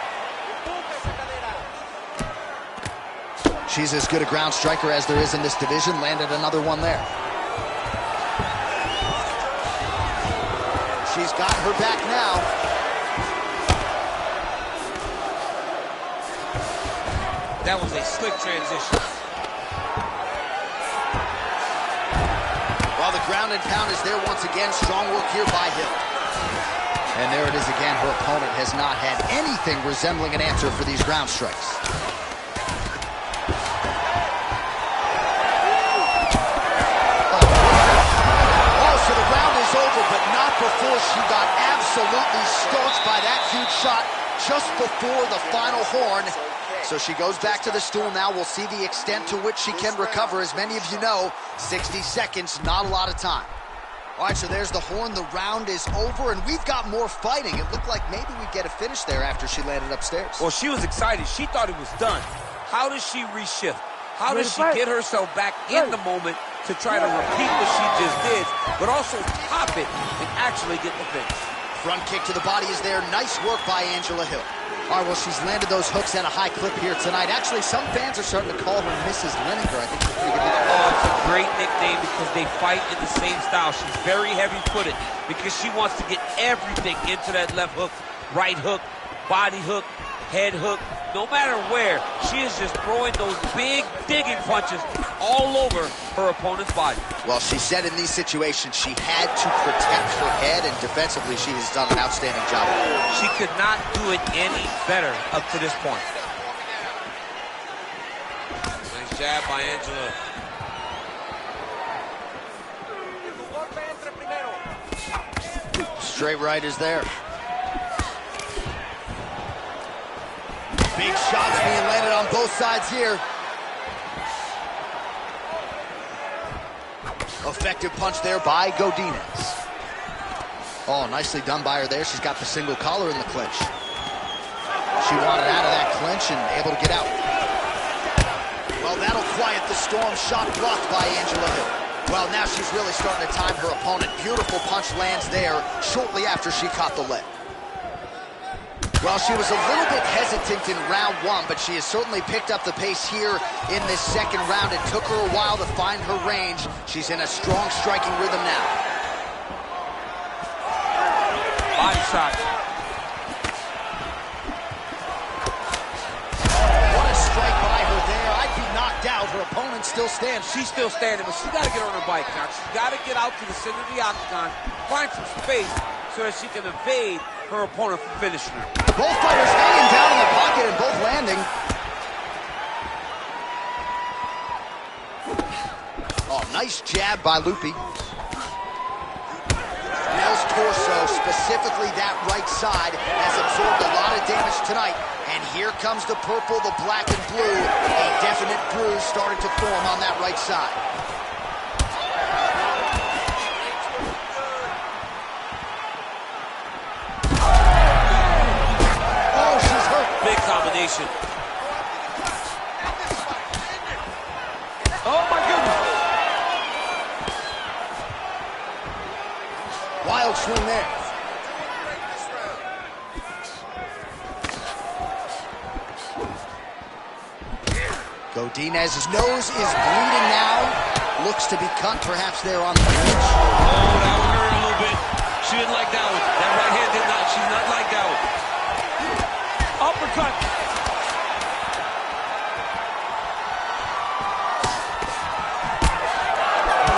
She's as good a ground striker as there is in this division. Landed another one there. She's got her back now. That was a slick transition. While the ground and pound is there once again, strong work here by Hill. And there it is again. Her opponent has not had anything resembling an answer for these ground strikes. So the round is over, but not before she got absolutely scorched by that huge shot just before the final horn. So she goes back to the stool now. We'll see the extent to which she can recover. As many of you know, 60 seconds, not a lot of time. All right, so there's the horn. The round is over, and we've got more fighting. It looked like maybe we'd get a finish there after she landed upstairs. Well, she was excited. She thought it was done. How does she reshift? How does she get herself back in the moment to try to repeat what she just did, but also top it and actually get the finish? Front kick to the body is there. Nice work by Angela Hill. All right, well, she's landed those hooks at a high clip here tonight. Actually, some fans are starting to call her Mrs. Lineker. I think she's pretty good. Oh, it's a great nickname because they fight in the same style. She's very heavy-footed because she wants to get everything into that left hook, right hook, body hook, head hook. No matter where, she is just throwing those big digging punches all over her opponent's body. Well, she said in these situations she had to protect her head, and defensively she has done an outstanding job. She could not do it any better up to this point. Nice jab by Angela. Straight right is there. Big shots being landed on both sides here. Effective punch there by Godinez. Oh, nicely done by her there. She's got the single collar in the clinch. She wanted out of that clinch and able to get out. Well, that'll quiet the storm. Shot blocked by Angela Hill. Well, now she's really starting to time her opponent. Beautiful punch lands there shortly after she caught the leg. Well, she was a little bit hesitant in round one, but she has certainly picked up the pace here in this second round. It took her a while to find her range. She's in a strong striking rhythm now. Body shot. What a strike by her there. I'd be knocked out. Her opponent still stands. She's still standing, but she's got to get on her bike now. She's got to get out to the center of the octagon, find some space so that she can evade her opponent from finishing her. Both fighters hanging down in the pocket and both landing. Oh, nice jab by Lupi. Nell's torso, specifically that right side, has absorbed a lot of damage tonight. And here comes the purple, the black and blue. A definite bruise starting to form on that right side. Combination. Oh my goodness. Wild swing there. Godinez's nose is bleeding now. Looks to be cut perhaps there on the bridge. Oh, that one hurt a little bit. She didn't like that one. That right hand did not. She's not like that one. Uppercut.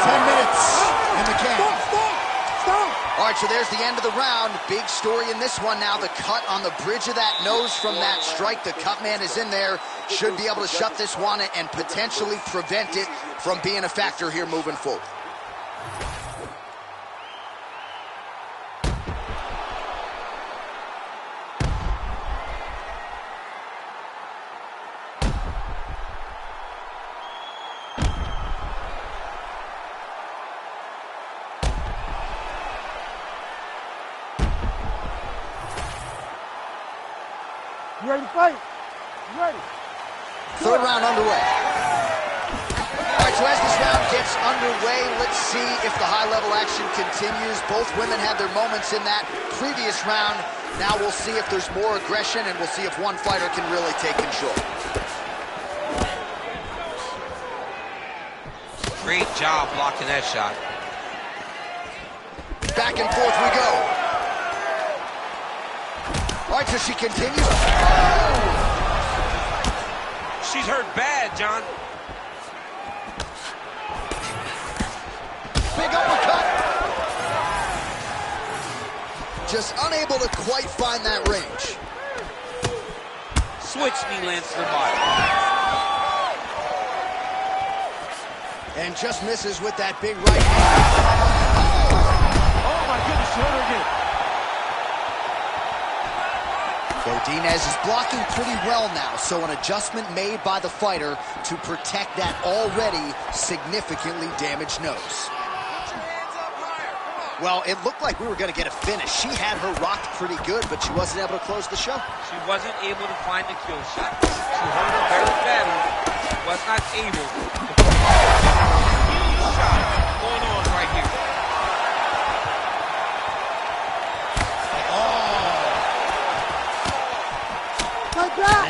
10 minutes in the can. Stop! All right, so there's the end of the round. Big story in this one now. The cut on the bridge of that nose from that strike. The cut man is in there. Should be able to shut this one and potentially prevent it from being a factor here moving forward. You ready to fight? You ready? Third round underway. All right, so as this round gets underway, let's see if the high-level action continues. Both women had their moments in that previous round. Now we'll see if there's more aggression, and we'll see if one fighter can really take control. Great job blocking that shot. Back and forth we go. All right, so she continues. She's hurt bad, John. Big uppercut. Just unable to quite find that range. Switch knee lands to the body. And just misses with that big right hand. Oh my goodness, she hurt her again. Godinez is blocking pretty well now, so an adjustment made by the fighter to protect that already significantly damaged nose. Well, it looked like we were going to get a finish. She had her rocked pretty good, but she wasn't able to close the show. She wasn't able to find the kill shot. She hurt her very badly, but but not able to put huge shot going on right here.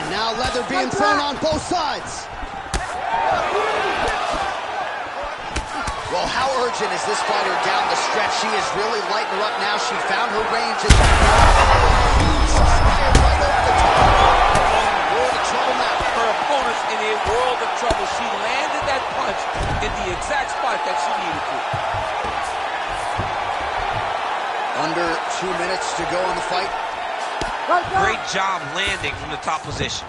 And now leather being thrown on both sides. Well, how urgent is this fighter down the stretch? She is really lighting her up now. She found her range. Huge fire right over the top. World of trouble now. Her opponent's in a world of trouble. She landed that punch in the exact spot that she needed to. Under 2 minutes to go in the fight. Great job landing from the top position.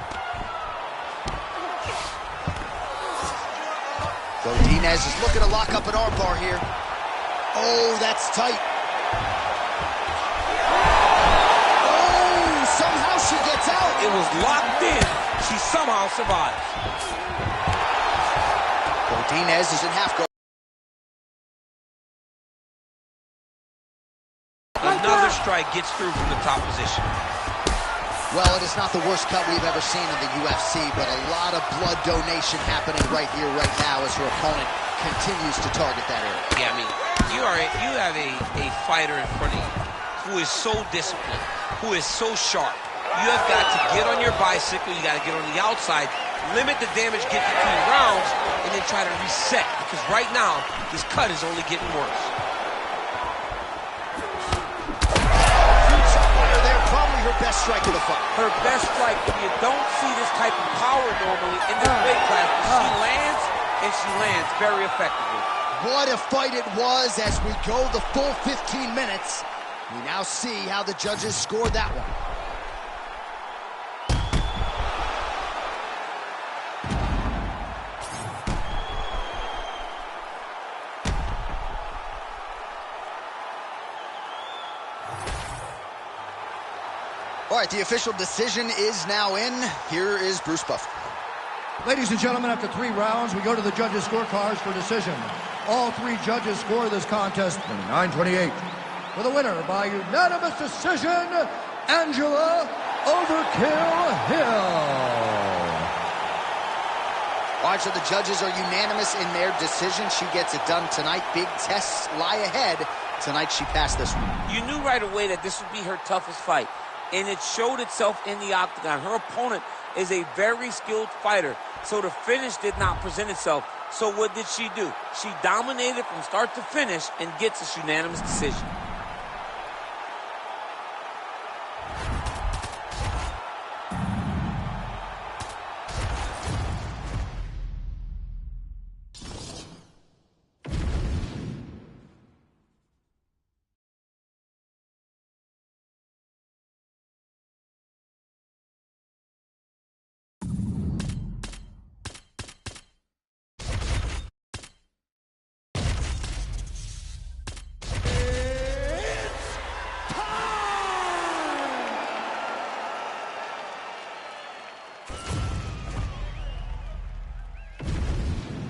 Godinez is looking to lock up an armbar here. Oh, that's tight. Oh, somehow she gets out. It was locked in. She somehow survived. Godinez is in half guard. Another strike gets through from the top position. Well, it is not the worst cut we've ever seen in the UFC, but a lot of blood donation happening right here, right now, as her opponent continues to target that area. Yeah, I mean, you have a fighter in front of you who is so disciplined, who is so sharp. You have got to get on your bicycle, you got to get on the outside, limit the damage, get between rounds, and then try to reset, because right now, this cut is only getting worse. Her best strike of the fight. Her best strike. You don't see this type of power normally in this weight class, but she lands, and she lands very effectively. What a fight it was as we go the full 15 minutes. We now see how the judges scored that one. All right, the official decision is now in. Here is Bruce Buffer. Ladies and gentlemen, after 3 rounds, we go to the judges' scorecards for decision. All 3 judges score this contest 29-28. For the winner by unanimous decision, Angela Overkill Hill. All right, so the judges are unanimous in their decision. She gets it done tonight. Big tests lie ahead. Tonight she passed this one. You knew right away that this would be her toughest fight, and it showed itself in the octagon. Her opponent is a very skilled fighter, so the finish did not present itself. So what did she do? She dominated from start to finish and gets this unanimous decision.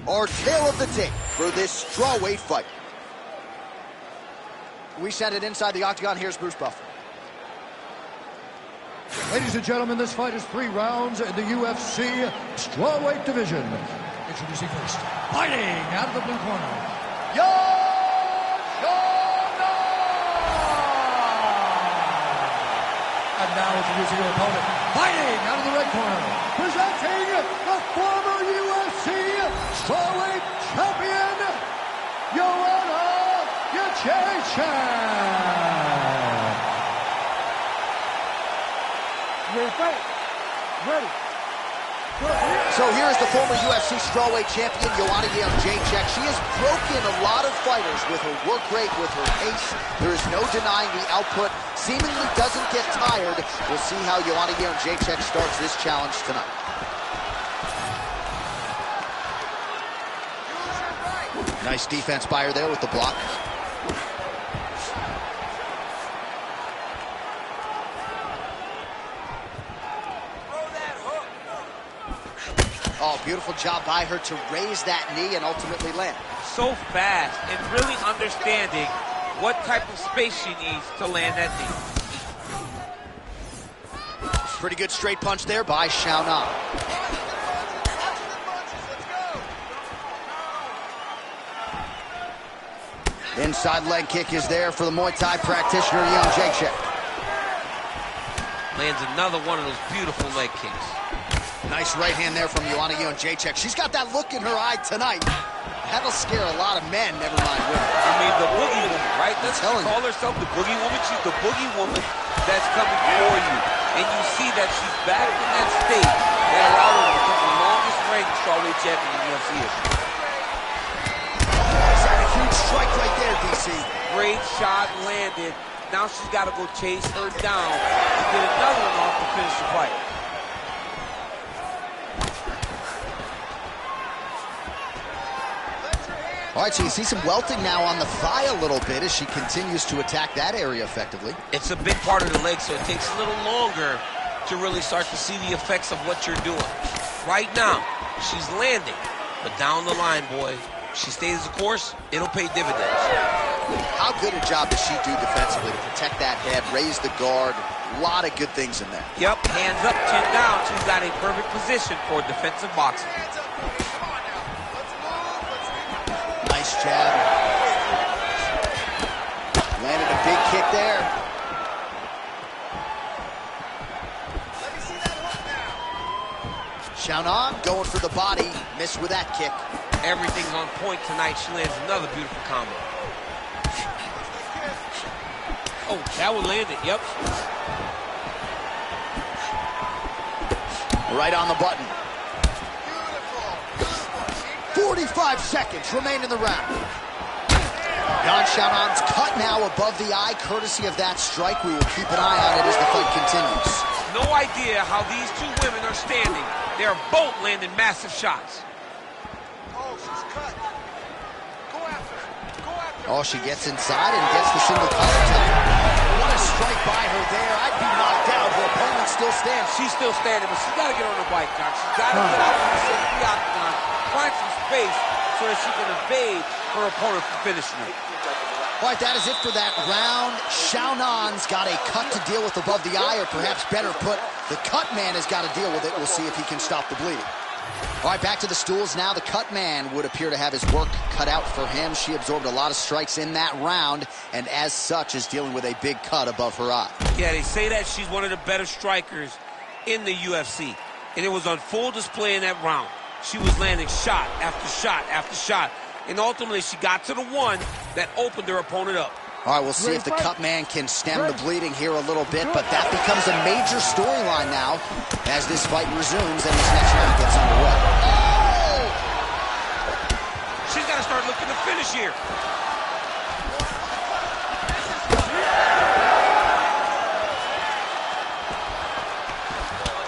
Our tale of the tape for this strawweight fight. We send it inside the octagon. Here's Bruce Buffer. Ladies and gentlemen, this fight is 3 rounds in the UFC strawweight division. Introducing first, fighting out of the blue corner, and now introducing your opponent, fighting out of the red corner, presenting the former UFC strawweight champion, Joanna Jędrzejczyk. Ready, fight. Ready. So here is the former UFC strawweight champion, Joanna Jędrzejczyk. She has broken a lot of fighters with her work rate, with her pace. There is no denying the output. Seemingly doesn't get tired. We'll see how Joanna Jędrzejczyk starts this challenge tonight. Nice defense by her there with the block. Oh, beautiful job by her to raise that knee and ultimately land. So fast and really understanding what type of space she needs to land that knee. Pretty good straight punch there by Xiaonan. Inside leg kick is there for the Muay Thai practitioner, Young Jacek. Lands another one of those beautiful leg kicks. Nice right hand there from Joanna Jędrzejczyk. She's got that look in her eye tonight. That'll scare a lot of men, never mind women. I mean, the boogie woman, right? Let's call herself the boogie woman. She's the boogie woman that's coming for you. And you see that she's back in that state that allowed her to become the longest reigning strawweight champion in UFC history. Is that a huge strike right there, DC? Great shot landed. Now she's got to go chase her down to get another one off to finish the fight. All right, so you see some welting now on the thigh a little bit as she continues to attack that area effectively. It's a big part of the leg, so it takes a little longer to really start to see the effects of what you're doing. Right now, she's landing, but down the line, boy, she stays the course, it'll pay dividends. How good a job does she do defensively to protect that head, raise the guard? A lot of good things in there. Yep, hands up, chin down. She's got a perfect position for defensive boxing. Nice jab. Landed a big kick there. Xiaonan going for the body. Missed with that kick. Everything's on point tonight. She lands another beautiful combo. Oh, that one landed, yep. Right on the button. 45 seconds remain in the round. Yan Xiaonan's cut now above the eye, courtesy of that strike. We will keep an eye on it as the fight continues. No idea how these two women are standing. They're both landing massive shots. Oh, she gets inside and gets the single collar tie. What a strike by her there. I'd be knocked out. Her opponent still stands. She's still standing, but she's got to get on the bike, John. She's got to get out from the center of the octagon, find some space so that she can evade her opponent from finishing it. All right, that is it for that round. Xiaonan's got a cut to deal with above the eye, or perhaps better put, the cut man has got to deal with it. We'll see if he can stop the bleeding. All right, back to the stools now. The cut man would appear to have his work cut out for him. She absorbed a lot of strikes in that round, and as such is dealing with a big cut above her eye. Yeah, they say that she's one of the better strikers in the UFC, and it was on full display in that round. She was landing shot after shot after shot, and ultimately she got to the one that opened her opponent up. All right, we'll see if the cut man can stem the bleeding here a little bit, but that becomes a major storyline now as this fight resumes and this next round gets underway. Oh! She's got to start looking to finish here.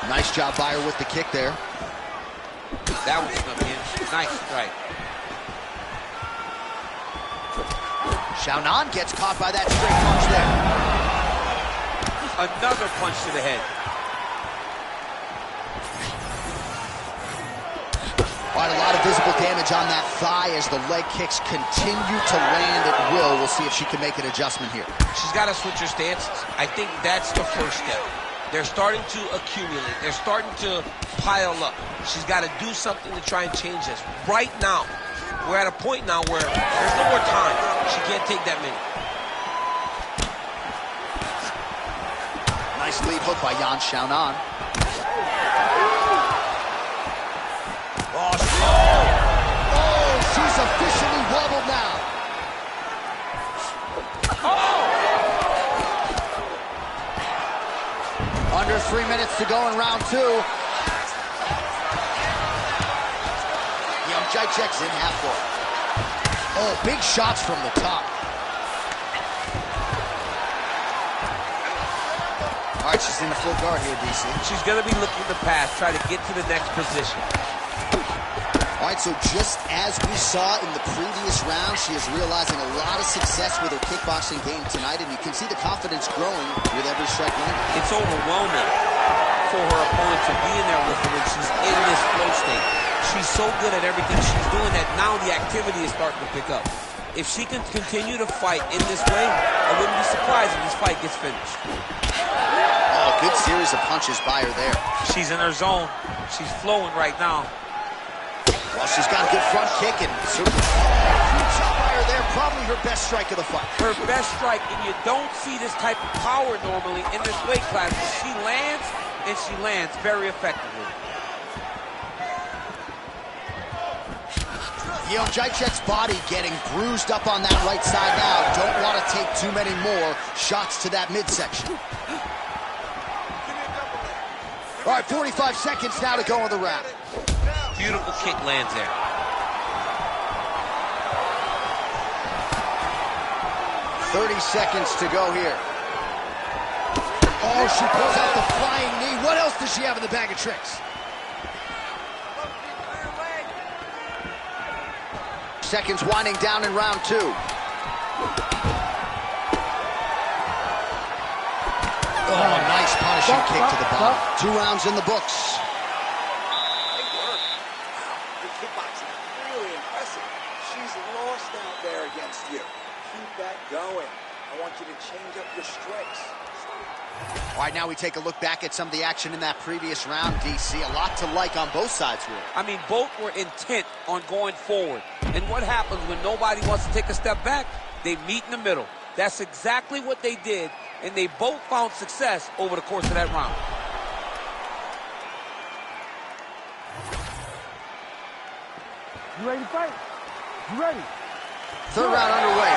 Nice job by her with the kick there. That was good, man. Nice strike. Xiaonan gets caught by that straight punch there. Another punch to the head. All right, a lot of visible damage on that thigh as the leg kicks continue to land at will. We'll see if she can make an adjustment here. She's got to switch her stances. I think that's the first step. They're starting to accumulate. They're starting to pile up. She's got to do something to try and change this. Right now, we're at a point now where there's no more time. She can't take that many. Nice lead hook by Yan Xiaonan. Oh, she's officially wobbled now. Under 3 minutes to go in round two. Young Jacek's in half court. Oh, big shots from the top. All right, she's in the full guard here, DC. She's going to be looking to pass, try to get to the next position. All right, so just as we saw in the previous round, she is realizing a lot of success with her kickboxing game tonight, and you can see the confidence growing with every strike landed. It's overwhelming for her opponent to be in there with her when she's in this flow state. She's so good at everything she's doing that now the activity is starting to pick up. If she can continue to fight in this way, I wouldn't be surprised if this fight gets finished. Oh, good series of punches by her there. She's in her zone. She's flowing right now. Well, she's got a good front kick and certainly huge shot by her there, probably her best strike of the fight. Her best strike, and you don't see this type of power normally in this weight class, but she lands, and she lands very effectively. You know, Jacek's body getting bruised up on that right side now. Don't want to take too many more shots to that midsection. All right, 45 seconds now to go in the round. Beautiful kick lands there. .30 seconds to go here. Oh, she pulls out the flying knee. What else does she have in the bag of tricks? Seconds winding down in round 2. Oh, nice punishing kick to the body. 2 rounds in the books. The kickboxing is really impressive. She's lost out there against you. Keep that going. I want you to change up your strikes. All right, now we take a look back at some of the action in that previous round, DC. A lot to like on both sides here. I mean, both were intent on going forward. And what happens when nobody wants to take a step back? They meet in the middle. That's exactly what they did, and they both found success over the course of that round. You ready to fight? You ready? 3rd round underway.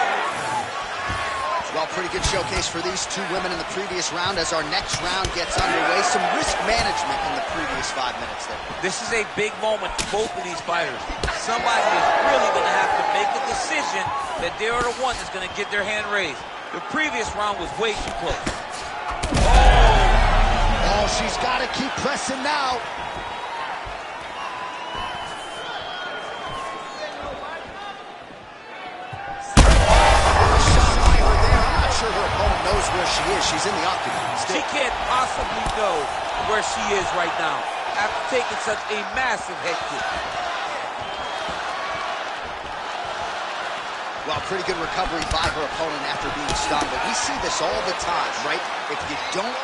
Well, pretty good showcase for these 2 women in the previous round as our next round gets underway. Some risk management in the previous 5 minutes there. This is a big moment for both of these fighters. Somebody is really going to have to make a decision that they are the one that's going to get their hand raised. The previous round was way too close. Oh, she's got to keep pressing now. Where she is. She's in the octagon. She can't possibly know where she is right now after taking such a massive head kick. Well, pretty good recovery by her opponent after being stunned, but we see this all the time, right? If you don't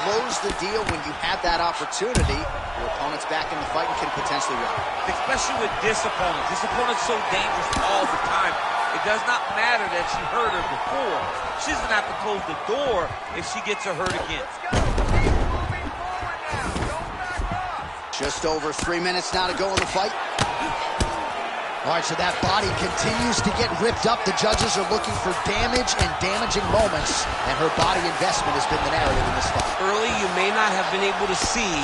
close the deal when you have that opportunity, your opponent's back in the fight and can potentially win. Especially with this opponent. This opponent's so dangerous all the time. It does not matter that she hurt her before. She's going to have to close the door if she gets her hurt again. Just over 3 minutes now to go in the fight. All right, so that body continues to get ripped up. The judges are looking for damage and damaging moments, and her body investment has been the narrative in this fight. Early, you may not have been able to see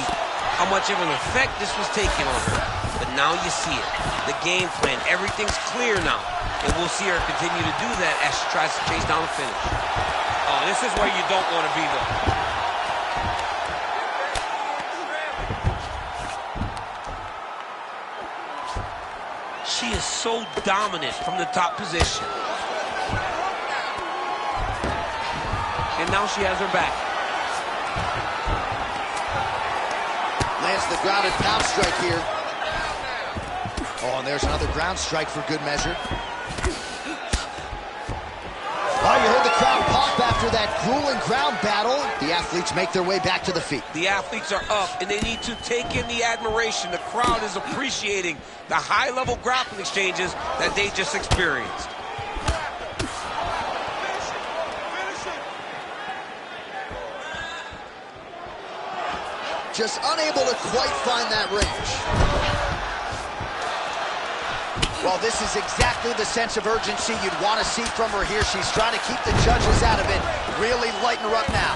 how much of an effect this was taking on her, but now you see it. The game plan, everything's clear now. And we'll see her continue to do that as she tries to chase down a finish. Oh, this is where you don't want to be, though. She is so dominant from the top position. And now she has her back. Lands the grounded pound strike here. Oh, and there's another ground strike for good measure. Oh, you heard the crowd pop after that grueling ground battle. The athletes make their way back to the feet. The athletes are up, and they need to take in the admiration. The crowd is appreciating the high-level grappling exchanges that they just experienced. Just unable to quite find that range. Well, this is exactly the sense of urgency you'd want to see from her here. She's trying to keep the judges out of it, really lighten her up now.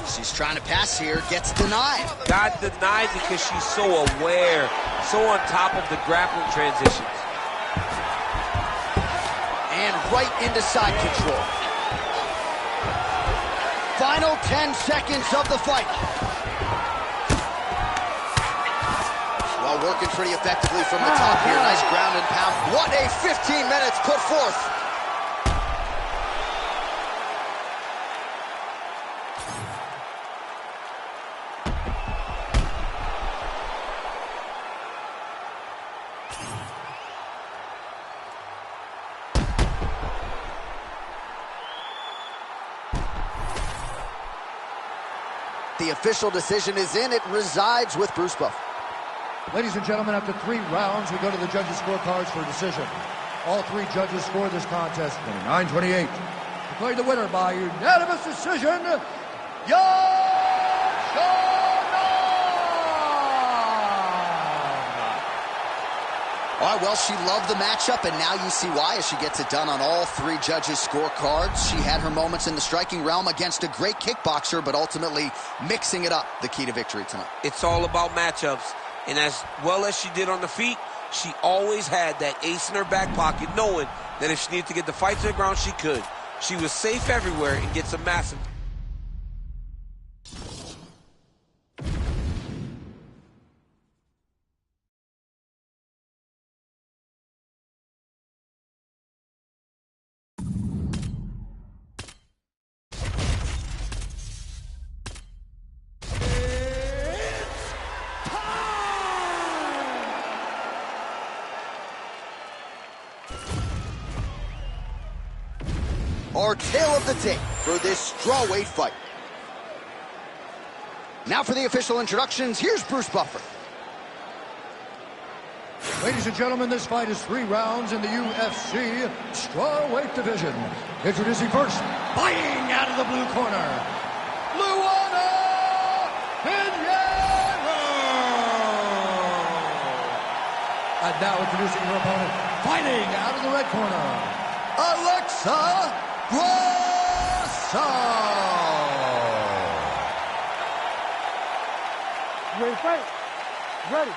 She's trying to pass here, gets denied. Got denied because she's so aware, so on top of the grappling transitions. And right into side control. Final 10 seconds of the fight. Working pretty effectively from the top here. Nice ground and pound. What a 15 minutes put forth. The official decision is in. It resides with Bruce Buffer. Ladies and gentlemen, after 3 rounds, we go to the judges' scorecards for a decision. All 3 judges scored this contest 29-28. Declared the winner by unanimous decision, All right, well, she loved the matchup, and now you see why as she gets it done on all 3 judges' scorecards. She had her moments in the striking realm against a great kickboxer, but ultimately mixing it up, the key to victory tonight. It's all about matchups, and as well as she did on the feet, she always had that ace in her back pocket, knowing that if she needed to get the fight to the ground, she could. She was safe everywhere and gets a massive... Our tale of the tape for this strawweight fight. Now for the official introductions, here's Bruce Buffer. Ladies and gentlemen, this fight is 3 rounds in the UFC strawweight division. Introducing first, fighting out of the blue corner, Luana Pinheiro. And now introducing her opponent, fighting out of the red corner, Alexa Grasso. Ready to fight? Ready.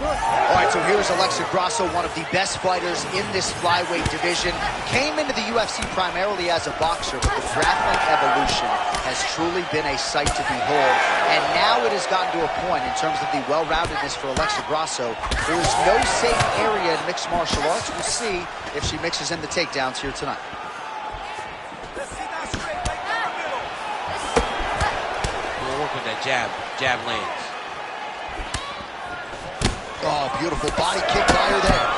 All right, so here's Alexa Grasso, one of the best fighters in this flyweight division. Came into the UFC primarily as a boxer, but the grappling evolution has truly been a sight to behold. And now it has gotten to a point in terms of the well-roundedness for Alexa Grasso. There's no safe area in mixed martial arts. We'll see if she mixes in the takedowns here tonight. We'll work with that jab. Jab lands. Oh, beautiful body kick by her there.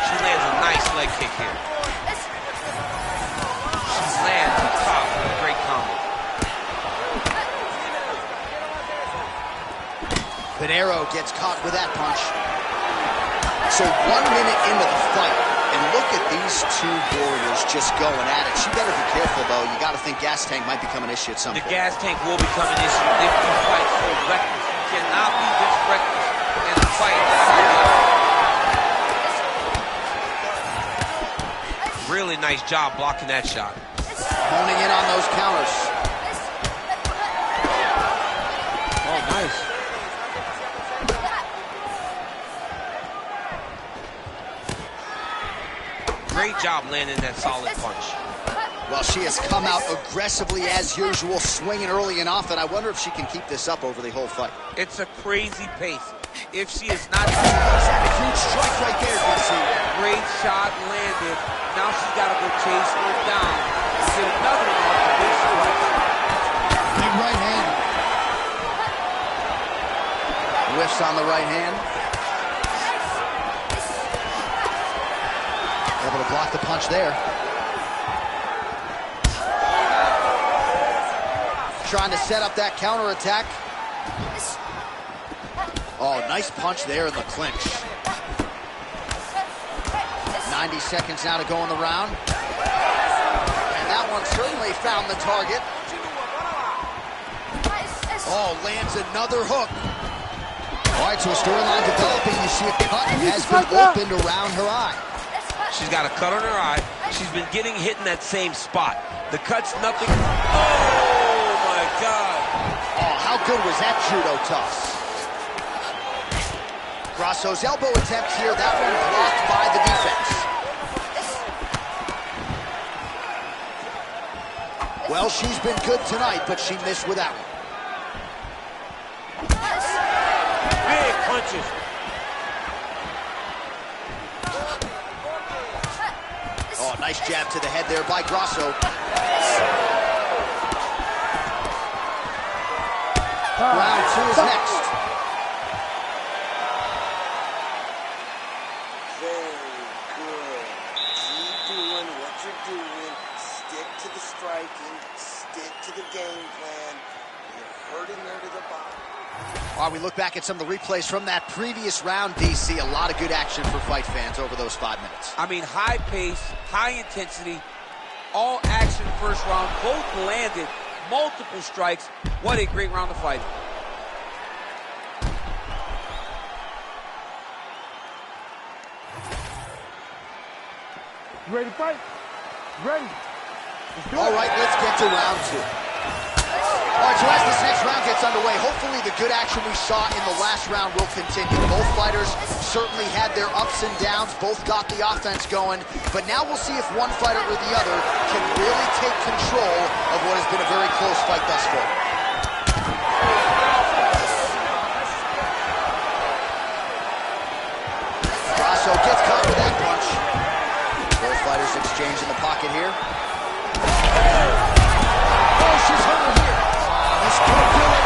She lands a nice leg kick here. She lands on top with a great combo. Pinheiro gets caught with that punch. So 1 minute into the fight, and look at these 2 warriors just going at it. She better be careful, though. You got to think gas tank might become an issue at some point. The gas tank will become an issue if you fight so reckless. You cannot be this reckless in the fight. Really nice job blocking that shot. Honing in on those counters. Oh, nice. Great job landing that solid punch. Well, she has come out aggressively as usual, swinging early and often. I wonder if she can keep this up over the whole fight. It's a crazy pace. If she is not... A huge strike right there, DC. Great shot landed. Now she's got to go chase her down. Get another one off the big strike. Big right hand. Whiffs on the right hand. Able to block the punch there. Trying to set up that counterattack. Oh, nice punch there in the clinch. 90 seconds now to go in the round. And that one certainly found the target. Oh, lands another hook. All right, so a storyline developing. You see a cut has been opened around her eye. She's got a cut on her eye. She's been getting hit in that same spot. The cut's nothing. Oh, my God. Oh, how good was that judo toss? Grasso's elbow attempt here. That one blocked by the defense. Well, she's been good tonight, but she missed with that one. Big punches. Oh, nice jab to the head there by Grasso. Round 2 is next. Very good. Keep doing what you're doing. Stick to the striking. Stick to the game plan. You're hurting there to the bottom. While we look back at some of the replays from that previous round, DC, a lot of good action for fight fans over those 5 minutes. I mean, high pace, high intensity, all action first round. Both landed multiple strikes. What a great round of fighting. You ready to fight? Ready. Let's do it. All right, let's get to round 2. All right, so as this next round gets underway, hopefully the good action we saw in the last round will continue. Both fighters certainly had their ups and downs, both got the offense going, but now we'll see if one fighter or the other can really take control of what has been a very close fight thus far. Grasso gets caught with that punch. Both fighters exchange in the pocket here. Oh, she's hurt her here. This could do it.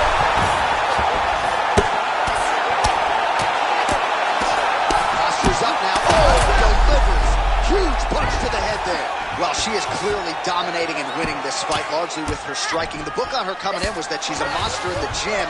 Posture's up now. Oh, delivers. Huge punch to the head there. Well, she is clearly dominating and winning this fight, largely with her striking. The book on her coming in was that she's a monster in the gym.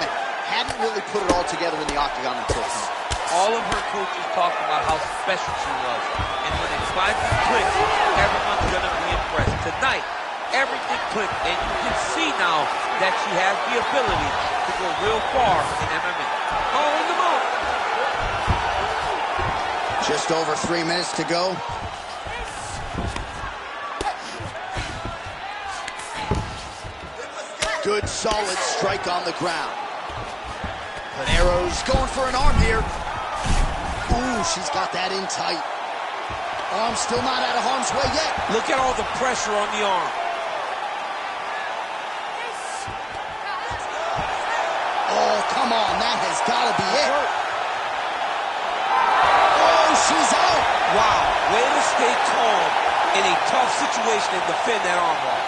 Hadn't really put it all together in the octagon until tonight. All of her coaches talked about how special she was. And when it finally clicks, everyone's going to be impressed. Tonight, everything clicked, and you can see now that she has the ability to go real far in MMA. Calling them out. Just over 3 minutes to go. Good, solid strike on the ground. Panero's going for an arm here. Ooh, she's got that in tight. Arm still not out of harm's way yet. Look at all the pressure on the arm. Oh, come on, that has got to be it. Oh, she's out. Wow, way to stay calm in a tough situation and defend that armbar.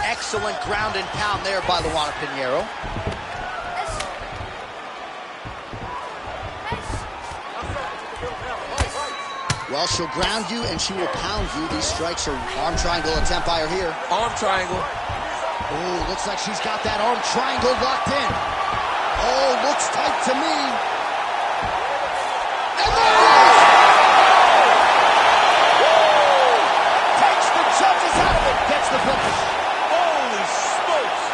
Excellent ground and pound there by Luana Pinheiro. Well, she'll ground you and she will pound you. These strikes are arm triangle attempt by her here. Arm triangle. Oh, looks like she's got that arm triangle locked in. Oh, looks tight to me. And there it is! Takes the judges out of it. Gets the finish. Holy smokes!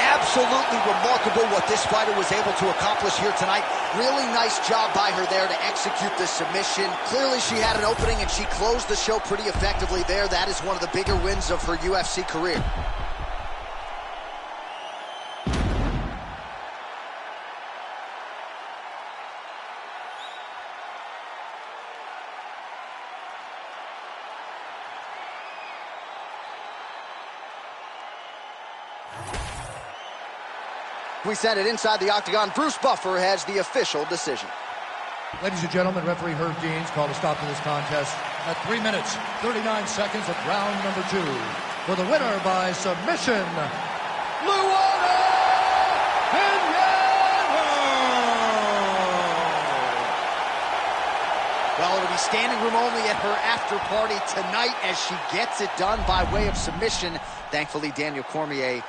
Absolutely remarkable what this fighter was able to accomplish here tonight. Really nice job by her there to execute the submission. Clearly she had an opening and she closed the show pretty effectively there. That is one of the bigger wins of her UFC career. We send it inside the octagon. Bruce Buffer has the official decision. Ladies and gentlemen, referee Herb Deans called a stop to this contest at 3 minutes, 39 seconds of round number 2. For the winner by submission, Luana Pinheiro! Well, it'll be standing room only at her after party tonight as she gets it done by way of submission. Thankfully, Daniel Cormier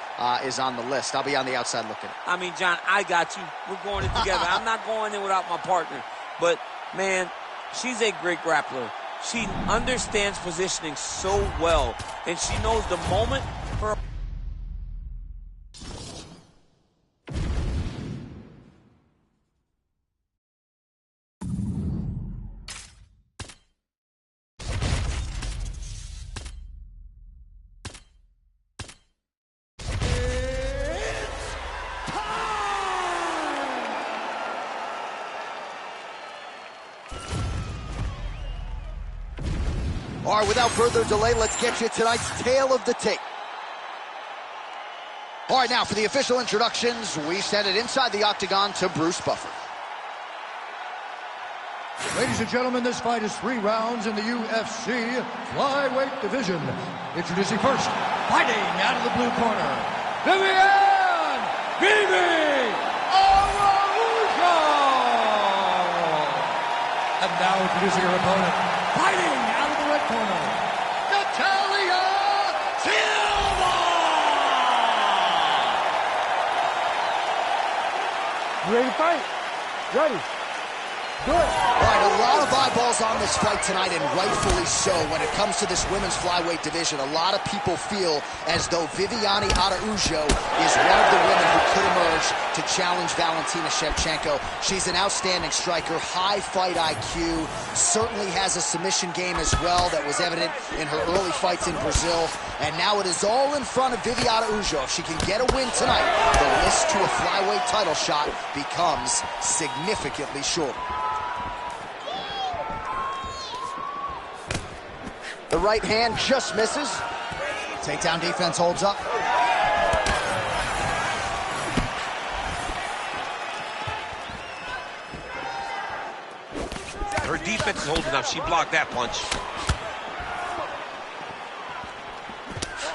is on the list. I'll be on the outside looking. I mean, John, I got you. We're going in together. I'm not going in without my partner. But, man, she's a great grappler. She understands positioning so well, and she knows the moment her All right, without further delay, let's get you tonight's tale of the tape. All right, now for the official introductions, we send it inside the octagon to Bruce Buffer. Ladies and gentlemen, this fight is 3 rounds in the UFC flyweight division. Introducing first, fighting out of the blue corner, Viviane Bibi Araujo! And now introducing her opponent, fighting out of the red corner, Natalia Ready. Do it. All right, a lot of eyeballs on this fight tonight, and rightfully so. When it comes to this women's flyweight division, a lot of people feel as though Viviane Araújo is one of the women who could emerge to challenge Valentina Shevchenko. She's an outstanding striker, high fight IQ, certainly has a submission game as well that was evident in her early fights in Brazil. And now it is all in front of Viviane Araújo. If she can get a win tonight, the list to a flyweight title shot becomes significantly shorter. The right hand just misses. Takedown defense holds up. Her defense is holding up. She blocked that punch.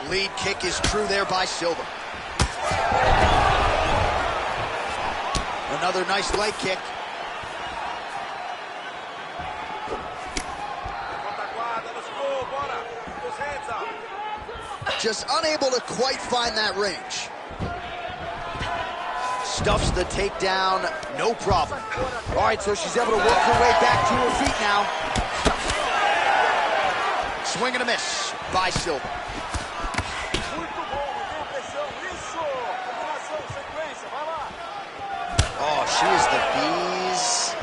Lead kick is true there by Silva. Another nice leg kick. Just unable to quite find that range. Stuffs the takedown, no problem. All right, so she's able to work her way back to her feet now. Swing and a miss by Silva. Oh, she is the bee's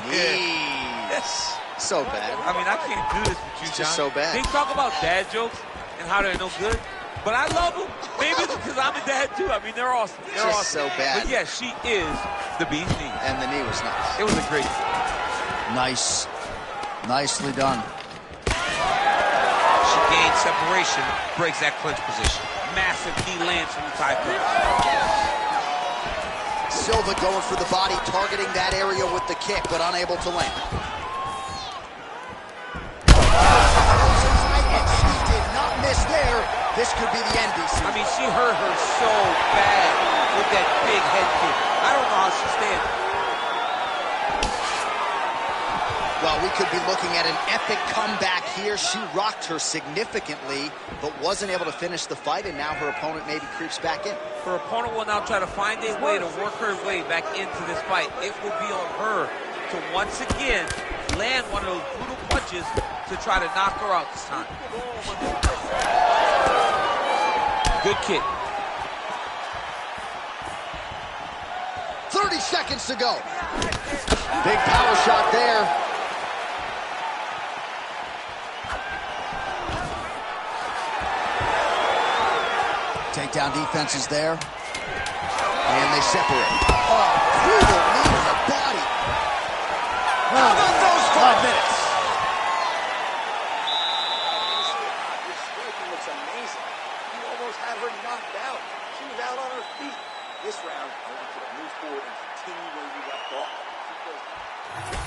knees. So bad. I mean, I can't do this with you, It's John. just so bad. They talk about dad jokes and how they're no good, but I love them. Maybe it's because I'm a dad, too. I mean, they're awesome. They're Just awesome. so bad. But, yeah, she is the bee's knee. And the knee was nice. It was a great Nice. Nicely done. She gains separation, breaks that clinch position. Massive knee lands from the tie clinch. Silva going for the body, targeting that area with the kick, but unable to land. And she did not miss there. This could be the end, DC. I mean, she hurt her so bad with that big head kick. I don't know how she stands. Well, we could be looking at an epic comeback here. She rocked her significantly, but wasn't able to finish the fight, and now her opponent maybe creeps back in. Her opponent will now try to find a way to work her way back into this fight. It will be on her to once again land one of those brutal punches to try to knock her out this time. Good kick. 30 seconds to go. Big power shot there. Takedown defense is there. And they separate. Oh, brutal knee to the body. How about those 5 minutes? Your striking looks amazing. You almost had her knocked out. She was out on her feet. This round, I want you to move forward and continue where you left off.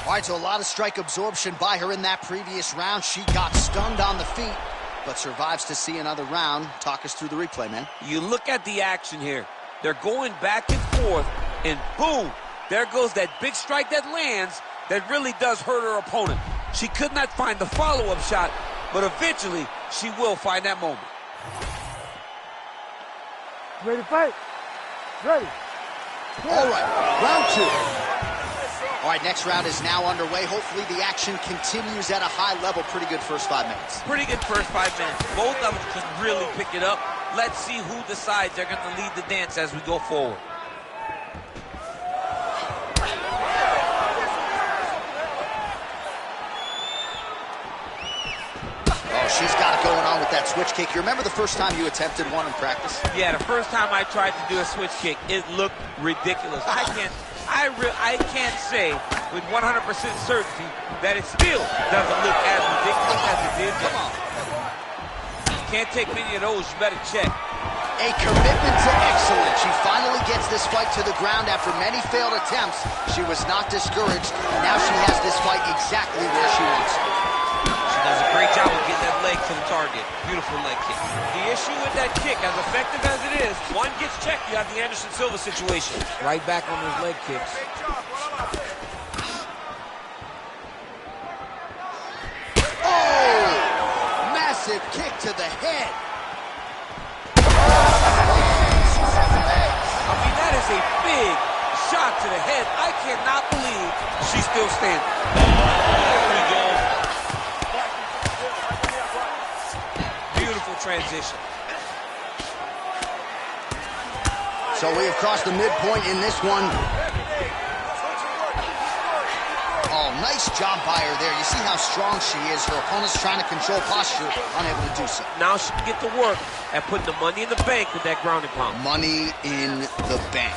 All right, so a lot of strike absorption by her in that previous round. She got stunned on the feet, but survives to see another round. Talk us through the replay, man. You look at the action here. They're going back and forth, and boom, there goes that big strike that lands that really does hurt her opponent. She could not find the follow-up shot, but eventually she will find that moment. Ready to fight? Ready. All right, round 2. All right, next round is now underway. Hopefully the action continues at a high level. Pretty good first 5 minutes. Pretty good first 5 minutes. Both of them can really pick it up. Let's see who decides they're going to lead the dance as we go forward. Oh, she's got it going on with that switch kick. You remember the first time you attempted one in practice? Yeah, the first time I tried to do a switch kick, it looked ridiculous. I can't say with 100% certainty that it still doesn't look as ridiculous as it did. Come on. Can't take many of those. You better check. A commitment to excellence. She finally gets this fight to the ground after many failed attempts. She was not discouraged. Now she has this fight exactly where she wants it. She does a great job of getting that leg to the target. Beautiful leg kick. The issue with that kick, as effective as it is, one gets checked, you have the Anderson Silva situation. Right back on those leg kicks. Oh! Massive kick to the head. I mean, that is a big, shot to the head. I cannot believe she's still standing. There we go. Beautiful transition. So we have crossed the midpoint in this one. Oh, nice job by her there. You see how strong she is. Her opponent's trying to control posture, unable to do so. Now she can get to work and put the money in the bank with that ground and pound. Money in the bank.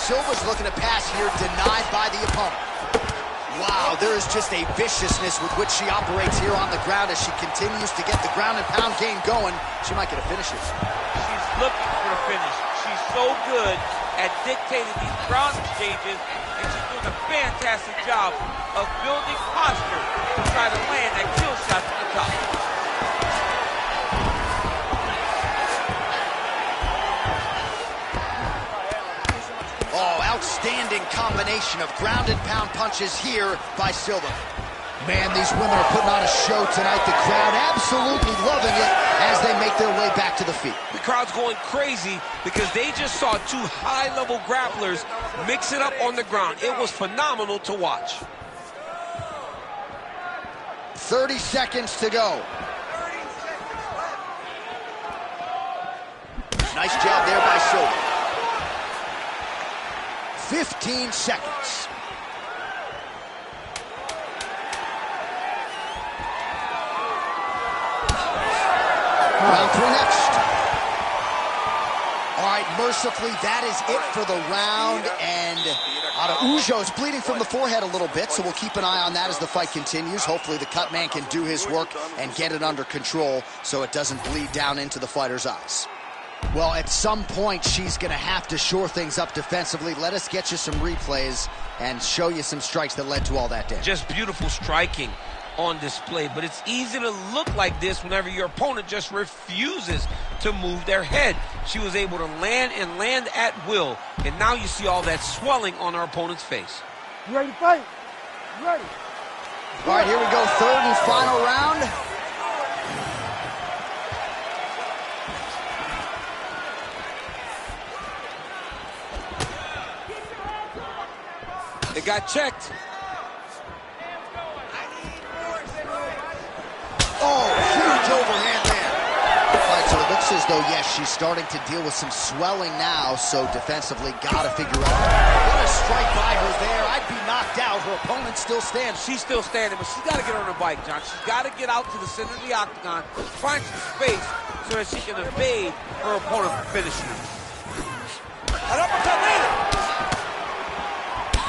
Silva's looking to pass here, denied by the opponent. Wow, there is just a viciousness with which she operates here on the ground as she continues to get the ground and pound game going. She might get a finish here. She's looking for a finish. She's so good at dictating these ground exchanges, and she's doing a fantastic job of building posture to try to land that kill shot from the top. Oh, outstanding combination of ground and pound punches here by Silva. Man, these women are putting on a show tonight. The crowd absolutely loving it as they make their way back to the feet. The crowd's going crazy because they just saw two high-level grapplers mix it up on the ground. It was phenomenal to watch. 30 seconds to go. Nice jab there by Silva. 15 seconds. Round three next. All right, mercifully, that is it for the round, and Araujo is bleeding from the forehead a little bit, so we'll keep an eye on that as the fight continues. Hopefully the cut man can do his work and get it under control so it doesn't bleed down into the fighter's eyes. Well, at some point, she's going to have to shore things up defensively. Let us get you some replays and show you some strikes that led to all that damage. Just beautiful striking on display, but it's easy to look like this whenever your opponent just refuses to move their head. She was able to land and land at will, and now you see all that swelling on her opponent's face. You ready to fight? You ready? All right, here we go, third and final round. It got checked. Oh, huge overhand there. All right, so it looks as though, yes, she's starting to deal with some swelling now, so defensively got to figure out. What a strike by her there. I'd be knocked out. Her opponent still stands. She's still standing, but she's got to get on her bike, John. She's got to get out to the center of the octagon, find some space so that she can evade her opponent from finishing her. An uppercut later.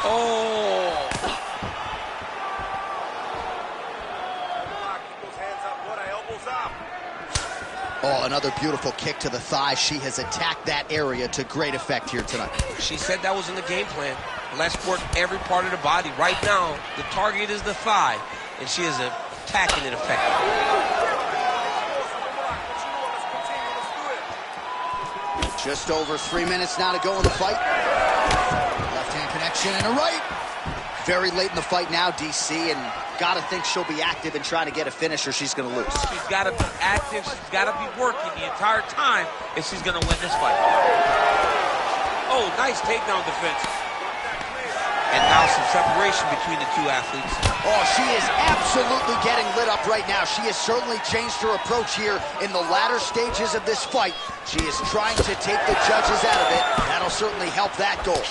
Oh. Oh, another beautiful kick to the thigh. She has attacked that area to great effect here tonight. She said that was in the game plan. Let's work every part of the body. Right now, the target is the thigh, and she is attacking it effectively. Just over 3 minutes now to go in the fight. Left hand connection and a right. Very late in the fight now, DC, and gotta think she'll be active and trying to get a finish or she's gonna lose. She's gotta be active, she's gotta be working the entire time if she's gonna win this fight. Oh, nice takedown defense. And now some separation between the two athletes. Oh, she is absolutely getting lit up right now. She has certainly changed her approach here in the latter stages of this fight. She is trying to take the judges out of it. That'll certainly help that goal.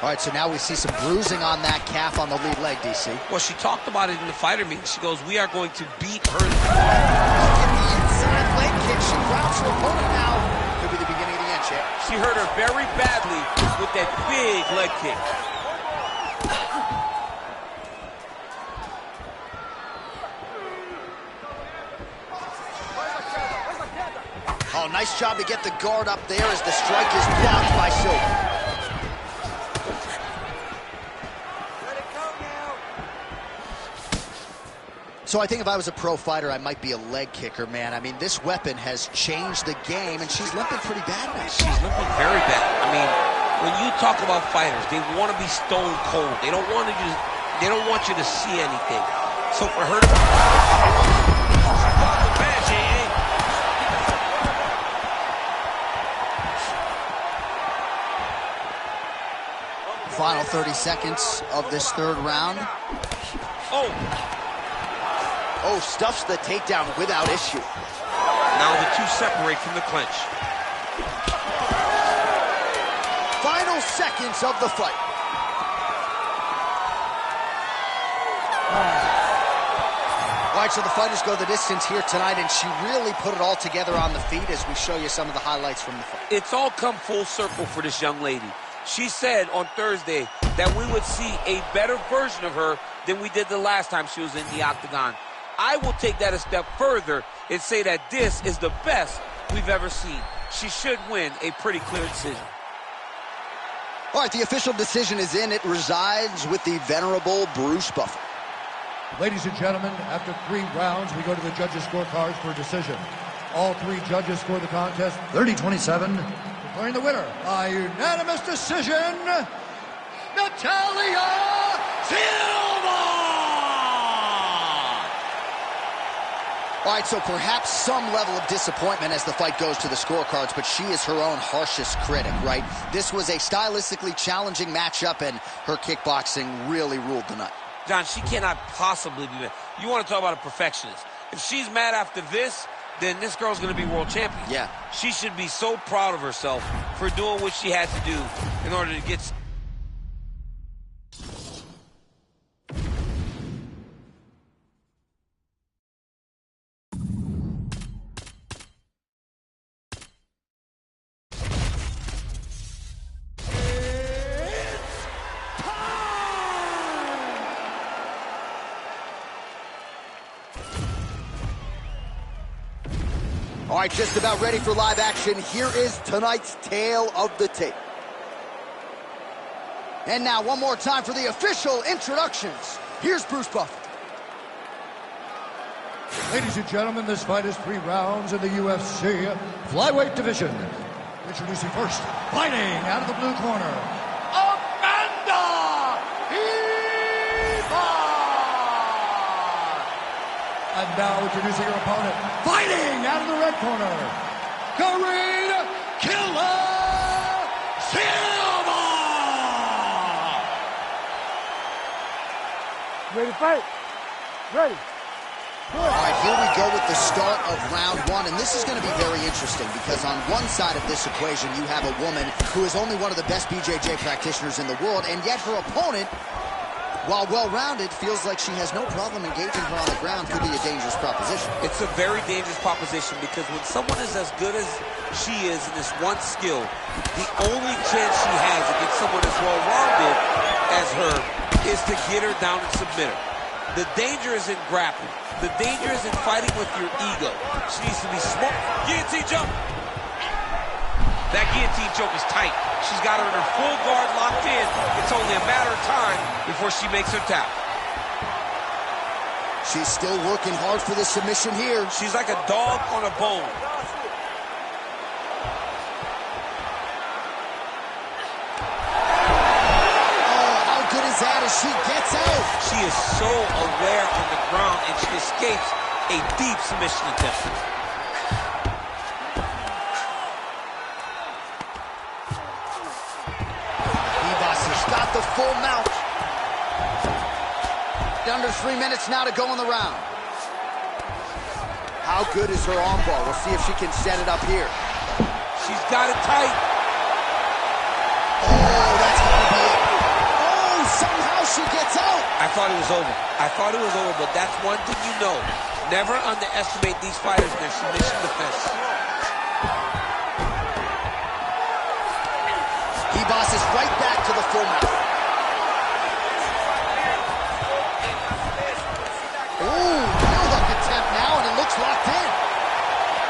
All right, so now we see some bruising on that calf on the lead leg, DC. Well, she talked about it in the fighter meeting. She goes, we are going to beat her. Look at the inside leg kick. She grounds her opponent now. Could be the beginning of the end, champ. She hurt her very badly with that big leg kick. Oh, nice job to get the guard up there as the strike is blocked by Silva. So I think if I was a pro fighter, I might be a leg kicker, man. I mean, this weapon has changed the game, and she's limping pretty bad now. She's limping very bad. I mean, when you talk about fighters, they want to be stone cold. They don't want you to see anything. So for her to... Final 30 seconds of this third round. Oh, stuffs the takedown without issue. Now the two separate from the clinch. Final seconds of the fight. All right, so the fighters go the distance here tonight, and she really put it all together on the feet as we show you some of the highlights from the fight. It's all come full circle for this young lady. She said on Thursday that we would see a better version of her than we did the last time she was in the octagon. I will take that a step further and say that this is the best we've ever seen. She should win a pretty clear decision. All right, the official decision is in. It resides with the venerable Bruce Buffer. Ladies and gentlemen, after 3 rounds, we go to the judges' scorecards for a decision. All 3 judges score the contest 30-27, declaring the winner by unanimous decision, Natalia Silva! All right, so perhaps some level of disappointment as the fight goes to the scorecards, but she is her own harshest critic, right? This was a stylistically challenging matchup, and her kickboxing really ruled the night. John, she cannot possibly be mad. You want to talk about a perfectionist. If she's mad after this, then this girl's going to be world champion. Yeah. She should be so proud of herself for doing what she had to do in order to get... All right, just about ready for live action. Here is tonight's tale of the tape. And now, one more time for the official introductions. Here's Bruce Buffer. Ladies and gentlemen, this fight is 3 rounds in the UFC flyweight division. Introducing first, fighting out of the blue corner, Amanda Ribas! And now introducing her opponent, fighting out of the red corner, Karine Killer Silva! Ready to fight? Ready. All right, here we go with the start of round 1, and this is going to be very interesting because on one side of this equation, you have a woman who is only one of the best BJJ practitioners in the world, and yet her opponent, while well-rounded, feels like she has no problem engaging her on the ground. Could be a dangerous proposition. It's a very dangerous proposition because when someone is as good as she is in this one skill, the only chance she has against someone as well-rounded as her is to get her down and submit her. The danger is in grappling. The danger is in fighting with your ego. She needs to be smart. Guillotine jump. That guillotine choke is tight. She's got her in her full guard locked in. It's only a matter of time before she makes her tap. She's still working hard for the submission here. She's like a dog on a bone. As she gets out. She is so aware on the ground, and she escapes a deep submission attempt. Ribas has got the full mount. Under 3 minutes now to go in the round. How good is her arm bar? We'll see if she can set it up here. She's got it tight. Oh, that's gonna be it. Somehow she gets out. I thought it was over. I thought it was over, but that's one thing you know. Never underestimate these fighters in their submission defense. Ribas is right back to the full mount. Ooh, real hook attempt now, and it looks locked in.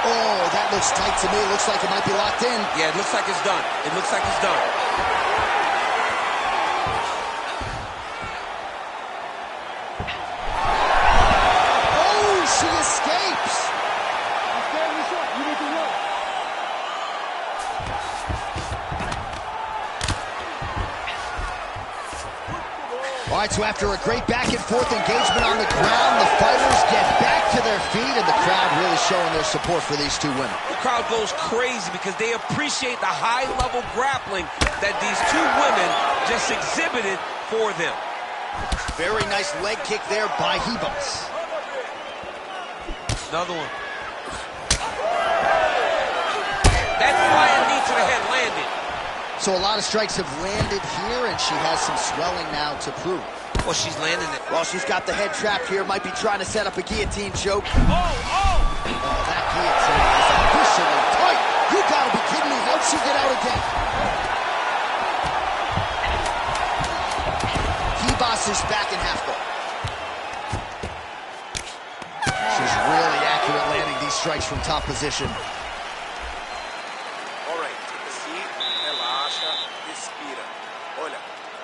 Oh, that looks tight to me. It looks like it might be locked in. Yeah, it looks like it's done. It looks like it's done. She escapes. You need to work. All right, so after a great back-and-forth engagement on the ground, the fighters get back to their feet, and the crowd really showing their support for these two women. The crowd goes crazy because they appreciate the high-level grappling that these two women just exhibited for them. Very nice leg kick there by Hibas. Another one. That flying knee to the head landed. So a lot of strikes have landed here, and she has some swelling now to prove. Well, she's landing it. Well, she's got the head trapped here. Might be trying to set up a guillotine choke. Oh! Oh, that guillotine is officially tight. You gotta be kidding me. How'd she get out again? Hibas is back in half guard. She's really accurate landing these strikes from top position. All right, take a seat, relaxa, respira. Olha,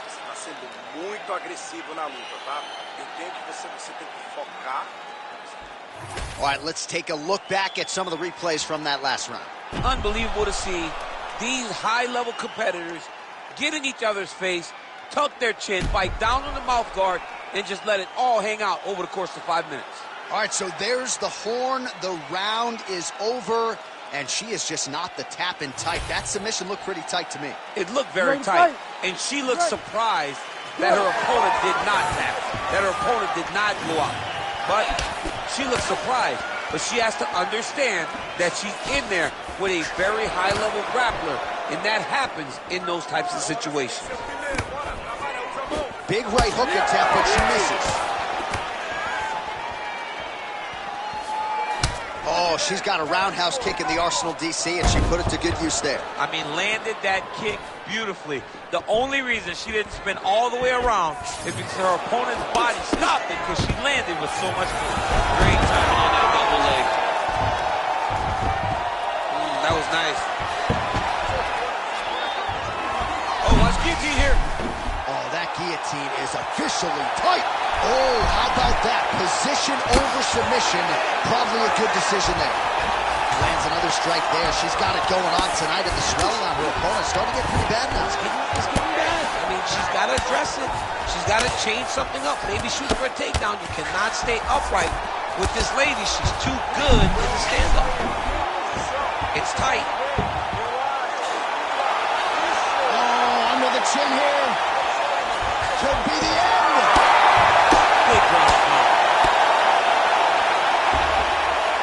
você está sendo muito agressivo na luta, tá? Eu tenho que você tem que focar. All right, let's take a look back at some of the replays from that last round. Unbelievable to see these high-level competitors get in each other's face, tuck their chin, bite down on the mouth guard, and just let it all hang out over the course of 5 minutes. All right, so there's the horn. The round is over, and she is just not the tap in tight. That submission looked pretty tight to me. It looked very tight, and she looked surprised that her opponent did not tap, that her opponent did not go out. But she looks surprised, but she has to understand that she's in there with a very high-level grappler, and that happens in those types of situations. Big right hook attempt, but she misses. Oh, she's got a roundhouse kick in the arsenal, DC, and she put it to good use there. I mean, landed that kick beautifully. The only reason she didn't spin all the way around is because her opponent's body stopped it because she landed with so much great timing on that double leg. That was nice. Oh, watch guillotine here. Oh, that guillotine is officially tight. Oh, how about that? Position over submission. Probably a good decision there. Lands another strike there. She's got it going on tonight, and the swelling on her opponent starting to get pretty bad now. It's getting bad. I mean, she's got to address it. She's got to change something up. Maybe shoot for a takedown. You cannot stay upright with this lady. She's too good in the stand-up. It's tight. Oh, under the chin here. Could be the end. Big ground pound.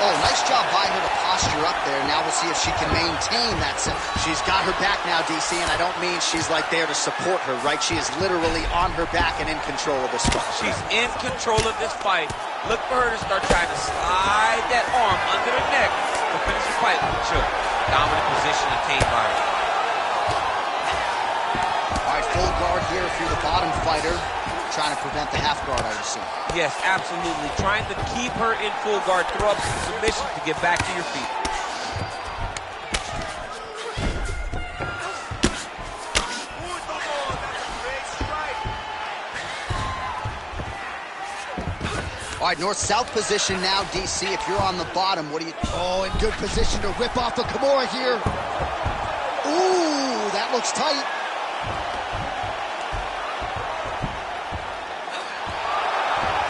Oh, nice job by her to posture up there. Now we'll see if she can maintain that. She's got her back now, DC, and I don't mean she's like there to support her, right? She is literally on her back and in control of this fight. She's in control of this fight. Look for her to start trying to slide that arm under her neck to finish the fight with a choke. Dominant position attained by her. All right, full guard here if you're the bottom fighter. Trying to prevent the half guard, I would assume. Yes, absolutely. Trying to keep her in full guard, throw up some submissions to get back to your feet. All right, north-south position now, DC. If you're on the bottom, what do you... Oh, in good position to rip off a Kimura here. Ooh, that looks tight.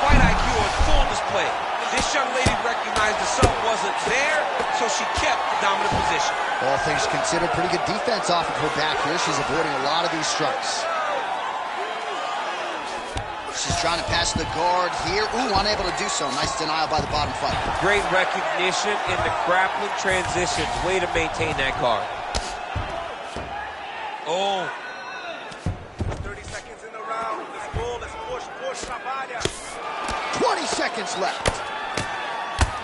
Fight IQ on full display. This young lady recognized the sub wasn't there, so she kept the dominant position. All things considered, pretty good defense off of her back here. She's avoiding a lot of these strikes. She's trying to pass the guard here. Ooh, unable to do so. Nice denial by the bottom fighter. Great recognition in the grappling transitions. Way to maintain that guard. Oh. 30 seconds in the round. Let's go. Let's push, trabalha. 20 seconds left.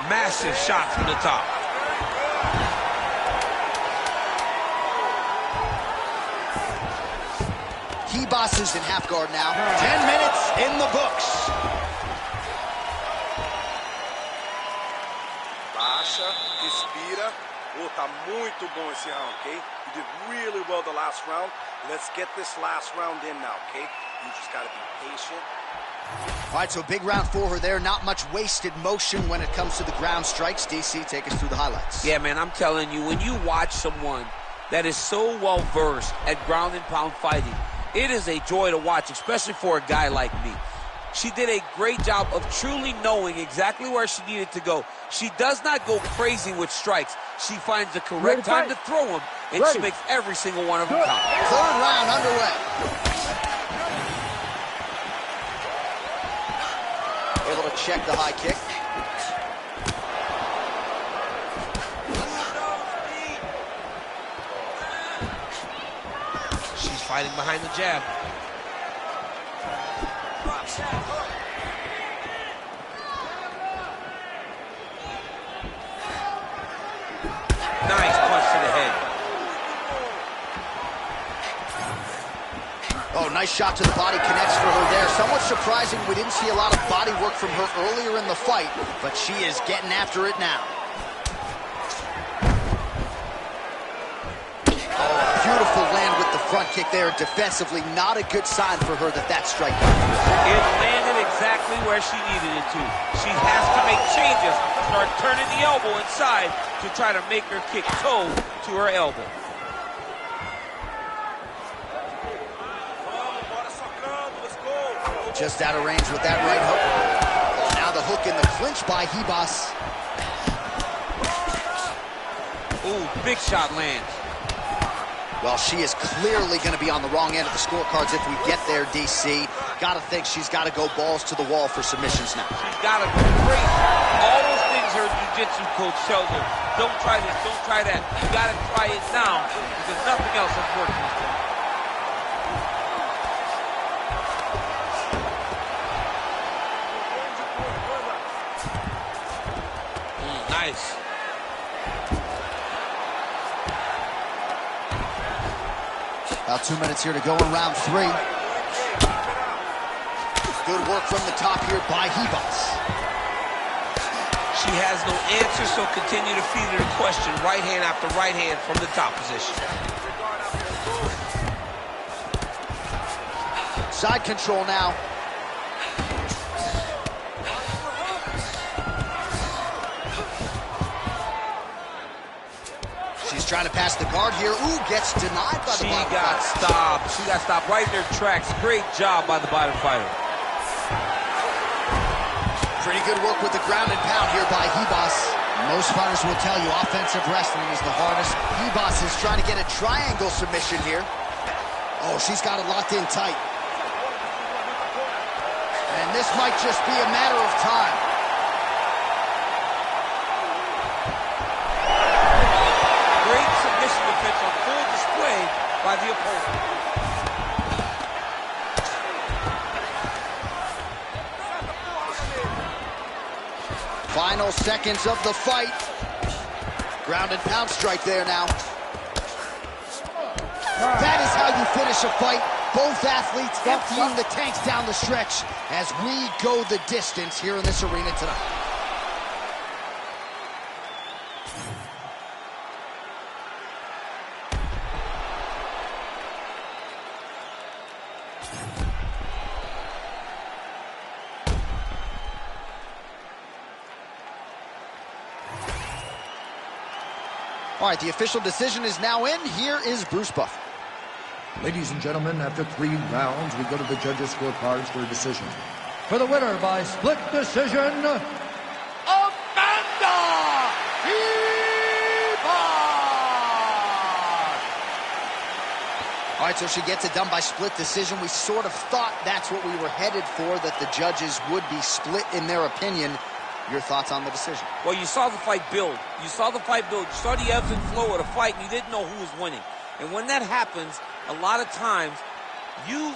Massive shot from the top. Hibas is in half guard now. 10 minutes in the books. Baixa, respira. Oh, tá muito bom esse round, okay? You did really well the last round. Let's get this last round in now, okay? You just gotta be patient. All right, so big round for her there. Not much wasted motion when it comes to the ground strikes. DC, take us through the highlights. Yeah, man, I'm telling you, when you watch someone that is so well-versed at ground and pound fighting, It is a joy to watch, especially for a guy like me. She did a great job of truly knowing exactly where she needed to go. She does not go crazy with strikes. She finds the correct time to throw them, and she makes every single one of them count. Third round underway. Able to check the high kick. She's fighting behind the jab. Nice punch to the head. Oh, nice shot to the body, connects for her there. Somewhat surprising, we didn't see a lot of body work from her earlier in the fight, but she is getting after it now. Oh, beautiful land with the front kick there. Defensively, not a good sign for her that strike. It landed exactly where she needed it to. She has to make changes, start turning the elbow inside to try to make her kick toe to her elbow. Just out of range with that right hook. Oh, now the hook in the clinch by Ribas. Ooh, big shot lands. Well, she is clearly going to be on the wrong end of the scorecards if we get there, DC. Got to think she's got to go balls to the wall for submissions now. She's got to go crazy. All those things her jiu-jitsu coach tells her. Don't try this, don't try that. You got to try it now because nothing else is working. Nice. About 2 minutes here to go in round 3. Good work from the top here by Ribas. She has no answer, so continue to feed her the question. Right hand after right hand from the top position. Side control now. She's trying to pass the guard here. Ooh, gets denied by the bottom fighter. She got stopped right in her tracks. Great job by the bottom fighter. Pretty good work with the ground and pound here by Ribas. Most fighters will tell you offensive wrestling is the hardest. Ribas is trying to get a triangle submission here. Oh, she's got it locked in tight. And this might just be a matter of time. Great submission defense on full display by the opponent. Final seconds of the fight. Ground and pound strike there now. That is how you finish a fight. Both athletes emptying the tanks down the stretch as we go the distance here in this arena tonight. All right, the official decision is now in. Here is Bruce Buffer. Ladies and gentlemen, after 3 rounds, we go to the judges' scorecards for a decision. For the winner by split decision, Amanda Ribas! All right, so she gets it done by split decision. We sort of thought that's what we were headed for, that the judges would be split in their opinion. Your thoughts on the decision? Well, you saw the fight build. You saw the fight build. You saw the ebbs and flow of the fight, and you didn't know who was winning. And when that happens, a lot of times, you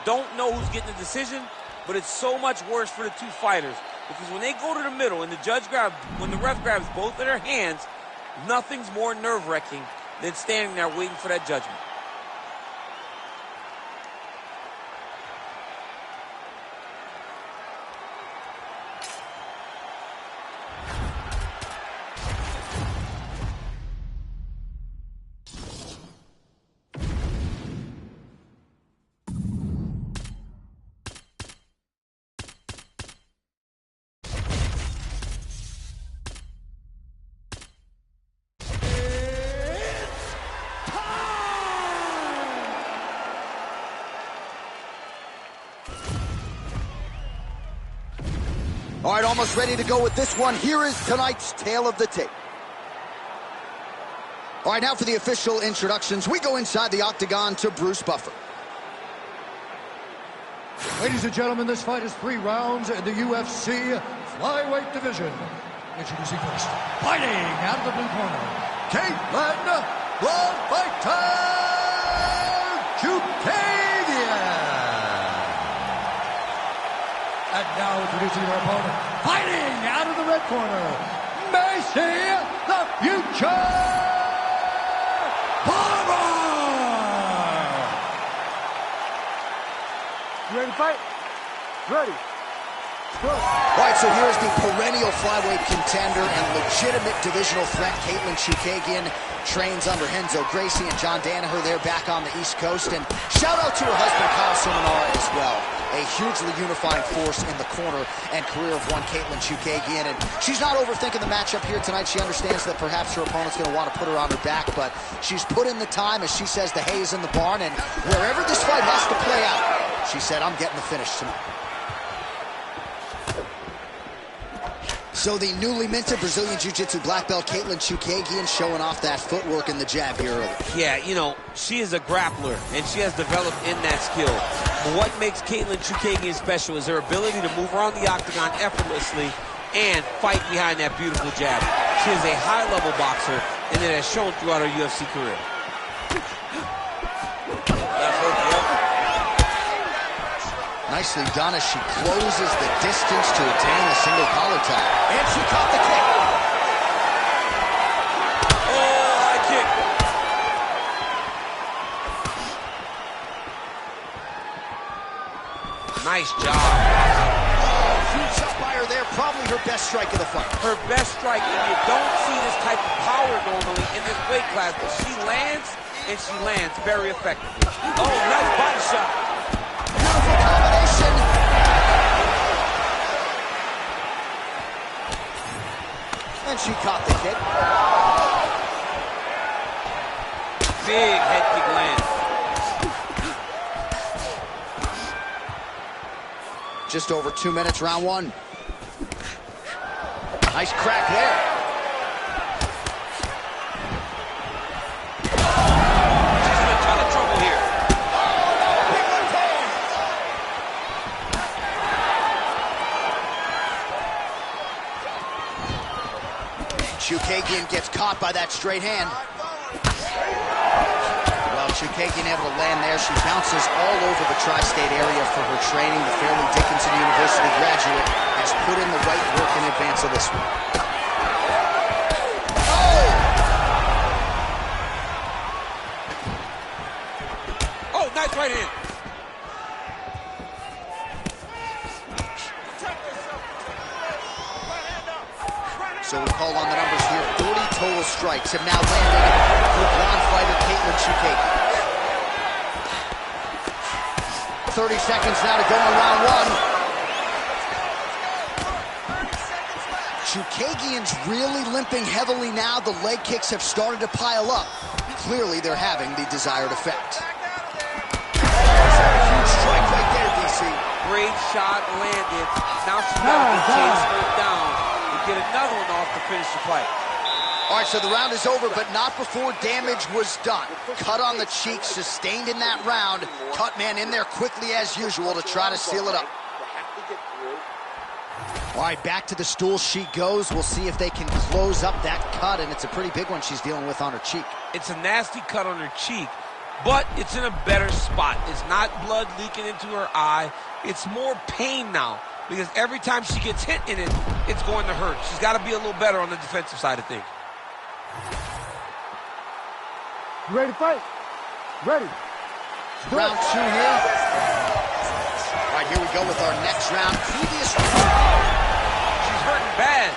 don't know who's getting the decision, but it's so much worse for the two fighters. Because when they go to the middle and when the ref grabs both of their hands, nothing's more nerve-wracking than standing there waiting for that judgment. All right, almost ready to go with this one. Here is tonight's tale of the tape. All right, now for the official introductions. We go inside the octagon to Bruce Buffer. Ladies and gentlemen, this fight is 3 rounds in the UFC flyweight division. Introducing first, fighting out of the blue corner, Caitlin "The Fighter" Chukagian. And now introducing her opponent, fighting out of the red corner, Macy "The Future" Barber. You ready to fight? Ready. Go. All right, so here's the perennial flyweight contender and legitimate divisional threat, Caitlin Chukagian. Trains under Renzo Gracie and John Danaher. They're back on the East Coast. And shout out to her husband, Kyle Seminara, as well. A hugely unifying force in the corner and career of one Caitlin Chukagian. And she's not overthinking the matchup here tonight. She understands that perhaps her opponent's going to want to put her on her back, but she's put in the time, as she says, the hay is in the barn. And wherever this fight has to play out, she said, I'm getting the finish tonight. So the newly minted Brazilian Jiu-Jitsu black belt Caitlin Chukagian showing off that footwork and the jab here early. Yeah, you know, she is a grappler, and she has developed in that skill. But what makes Caitlin Chukagian special is her ability to move around the octagon effortlessly and fight behind that beautiful jab. She is a high-level boxer, and it has shown throughout her UFC career. Nicely done as she closes the distance to attain a single collar tie. And she caught the kick. Oh, high kick. Nice job. Oh, huge shot by her there. Probably her best strike of the fight. Her best strike, and you don't see this type of power normally in this weight class, but she lands, and she lands very effectively. Oh, nice body shot. Beautiful combination. And she caught the kick. Big head kick lands. Just over 2 minutes, round 1. Nice crack there. She's in a ton of trouble here. Chukagian gets caught by that straight hand. Well, Chukagian able to land there. She bounces all over the tri-state area for her training. The Fairleigh Dickinson University graduate has put in the right work in advance of this one. Oh, nice right hand. So we call on the numbers here. 40 total strikes have now landed for blonde fighter Caitlin Chukagian. 30 seconds now to go in round 1. Chukagian's really limping heavily now. The leg kicks have started to pile up. Clearly, they're having the desired effect. Huge strike right there, DC. Great shot landed. Now she's got to chase her down and get another one off to finish the fight. All right, so the round is over, but not before damage was done. Cut on the cheek, sustained in that round. Cut man in there quickly as usual to try to seal it up. All right, back to the stool she goes. We'll see if they can close up that cut, and it's a pretty big one she's dealing with on her cheek. It's a nasty cut on her cheek, but it's in a better spot. It's not blood leaking into her eye. It's more pain now, because every time she gets hit in it, it's going to hurt. She's got to be a little better on the defensive side of things. You ready to fight? Ready. Round 2 here. All right, here we go with our next round. Previous round. She's hurting bad.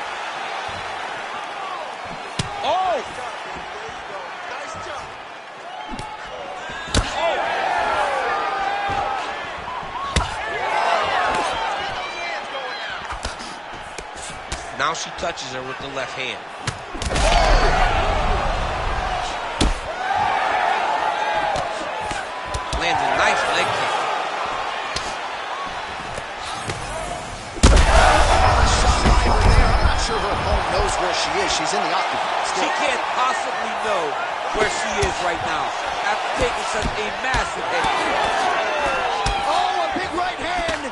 Oh! Now she touches her with the left hand. Lands a nice leg kick. she is. She's in the octagon. She can't possibly know where she is right now after taking such a massive head kick. Oh, a big right hand.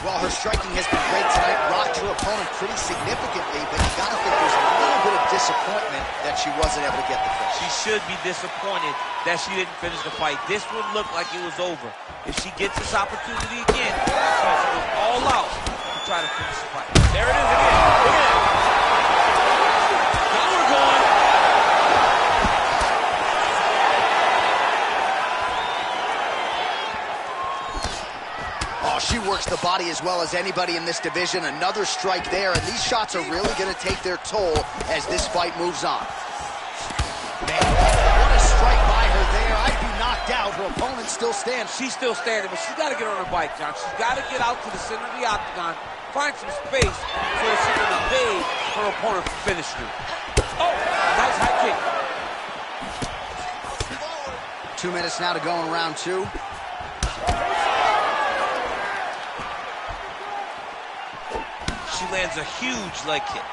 Well, her striking has been great tonight. Rocked her opponent pretty significantly, but you gotta think there's a little bit of disappointment that she wasn't able to get the finish. She should be disappointed that she didn't finish the fight. This would look like it was over. If she gets this opportunity again, she has to go all out to try to finish the fight. There it is again. Look at it. Now we're going. Oh, she works the body as well as anybody in this division. Another strike there, and these shots are really going to take their toll as this fight moves on. Man, what a strike by her there. I'd be knocked out. Her opponent still stands. She's still standing, but she's got to get on her bike, John. She's got to get out to the center of the octagon, find some space so that she can evade her opponent from finishing her. Oh, nice high kick. 2 minutes now to go in round two. She lands a huge leg kick.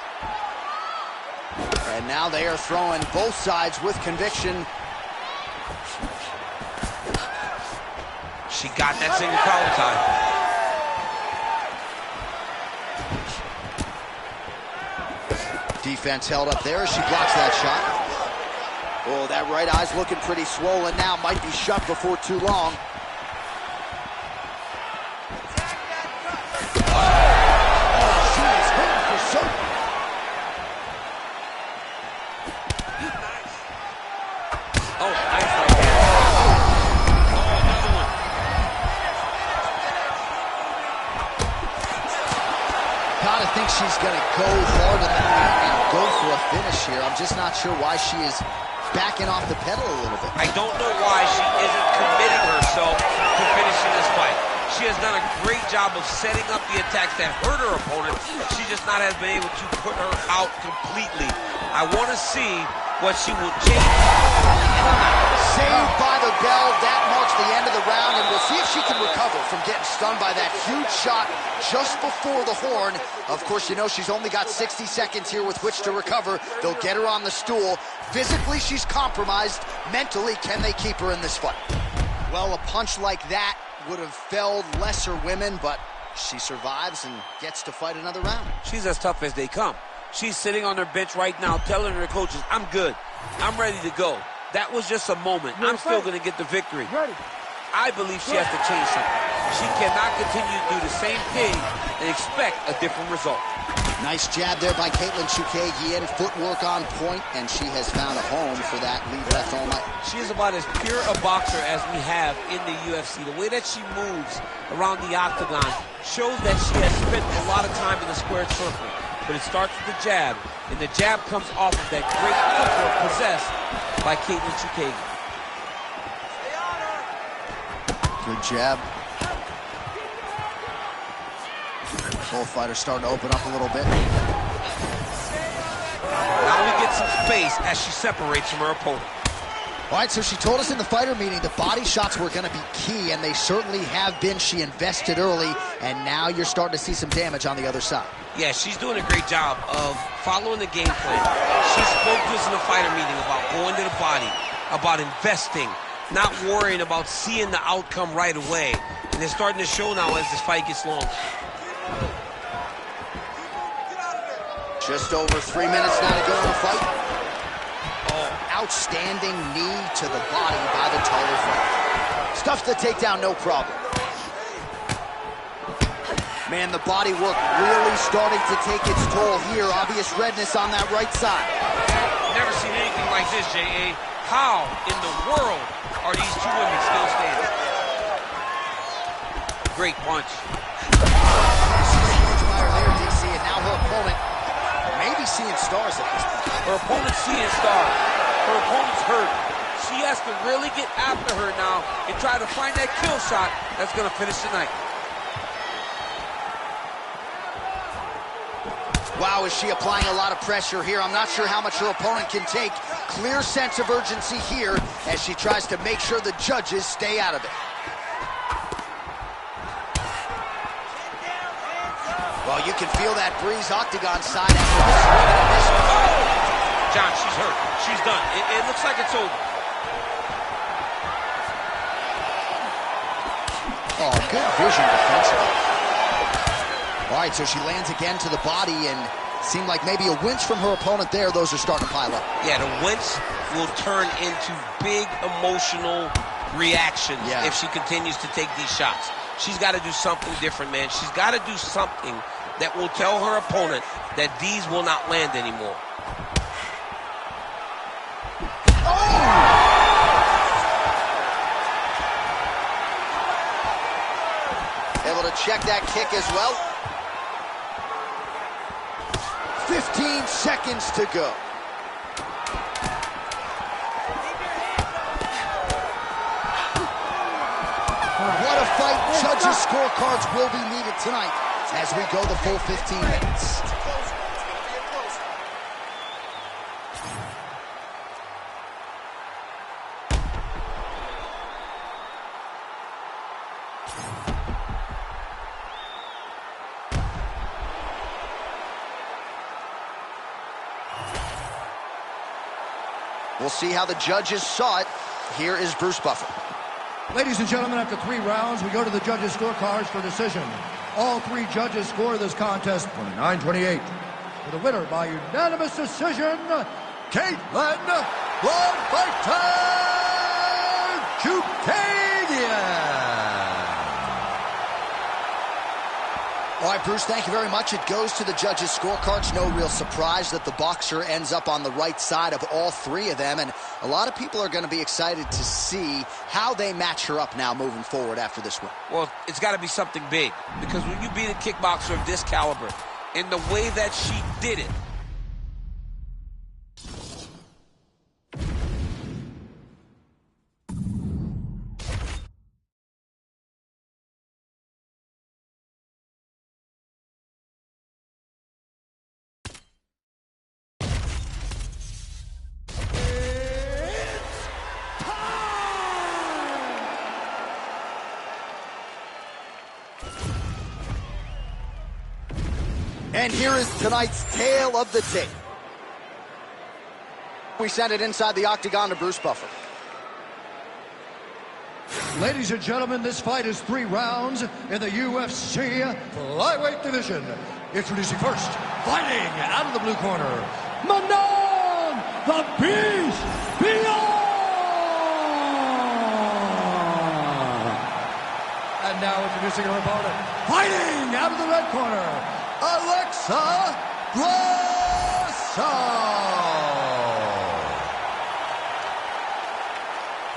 And now they are throwing both sides with conviction. She got that single collar tie. Defense held up there as she blocks that shot. Oh, that right eye's looking pretty swollen now. Might be shut before too long. She's going to go hard and go for a finish here. I'm just not sure why she is backing off the pedal a little bit. I don't know why she isn't committing herself to finishing this fight. She has done a great job of setting up the attacks that hurt her opponent. She just not has been able to put her out completely. I want to see what she will change. Saved by the bell. That marks the end of the round, and we'll see if she can recover from getting stunned by that huge shot just before the horn. Of course, you know she's only got 60 seconds here with which to recover. They'll get her on the stool. Physically, she's compromised. Mentally, can they keep her in this fight? Well, a punch like that would have felled lesser women, but she survives and gets to fight another round. She's as tough as they come. She's sitting on her bench right now telling her coaches, I'm good. I'm ready to go. That was just a moment. I'm still going to get the victory. I believe she has to change something. She cannot continue to do the same thing and expect a different result. Nice jab there by Katlyn Chookagian. Footwork on point, and she has found a home for that lead left all night. She is about as pure a boxer as we have in the UFC. The way that she moves around the octagon shows that she has spent a lot of time in the squared circle. But it starts with the jab, and the jab comes off of that great footwork possessed by Katlyn Chookagian. Good jab. Both fighters starting to open up a little bit. Now we get some space as she separates from her opponent. All right, so she told us in the fighter meeting the body shots were going to be key, and they certainly have been. She invested early, and now you're starting to see some damage on the other side. Yeah, she's doing a great job of following the game plan. She spoke to us in the fighter meeting about going to the body, about investing, not worrying about seeing the outcome right away. And it's starting to show now as this fight gets long. Just over 3 minutes now to go in the fight. Oh, outstanding knee to the body by the taller fighter. Stuffs the takedown, no problem. Man, the body work really starting to take its toll here. Obvious redness on that right side. Never seen anything like this, J.A. How in the world are these two women still standing? Great punch. Huge fire there, DC, and now her opponent maybe seeing stars at this point. Her opponent's seeing stars. Her opponent's hurt. She has to really get after her now and try to find that kill shot that's going to finish tonight. Wow, is she applying a lot of pressure here? I'm not sure how much her opponent can take. Clear sense of urgency here as she tries to make sure the judges stay out of it. Well, you can feel that breeze octagon side after this win and this one. John, she's hurt. She's done. It looks like it's over. Oh, good vision defensively. All right, so she lands again to the body, and seemed like maybe a winch from her opponent there. Those are starting to pile up. Yeah, the winch will turn into big emotional reactions if she continues to take these shots. She's got to do something different, man. She's got to do something that will tell her opponent that these will not land anymore. Able to check that kick as well. 15 seconds to go. What a fight. Judges' scorecards will be needed tonight as we go the full 15 minutes. We'll see how the judges saw it. Here is Bruce Buffer. Ladies and gentlemen, after 3 rounds, we go to the judges' scorecards for decision. All 3 judges score this contest 29-28. For the winner by unanimous decision, Caitlin Bloodfighter Chukadian. All right, Bruce, thank you very much. It goes to the judges' scorecards. No real surprise that the boxer ends up on the right side of all 3 of them, and a lot of people are going to be excited to see how they match her up now moving forward after this win. Well, it's got to be something big, because when you beat a kickboxer of this caliber, in the way that she did it, and here is tonight's tale of the tape. We send it inside the octagon to Bruce Buffer. Ladies and gentlemen, this fight is 3 rounds in the UFC flyweight division. Introducing first, fighting out of the blue corner, Manon the Beast Beyond! And now introducing her opponent, fighting out of the red corner, Alexa Grasso!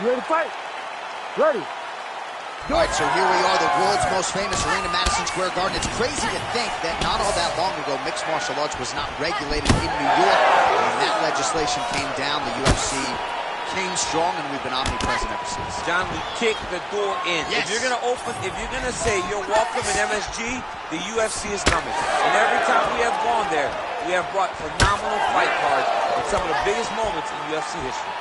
You ready to fight? Ready. All right, so here we are, the world's most famous arena, Madison Square Garden. It's crazy to think that not all that long ago, mixed martial arts was not regulated in New York. When that legislation came down, the UFC came strong, and we've been omnipresent ever since. John, we kick the door in. Yes. If you're going to open, if you're going to say you're welcome in MSG, the UFC is coming. And every time we have gone there, we have brought phenomenal fight cards and some of the biggest moments in UFC history.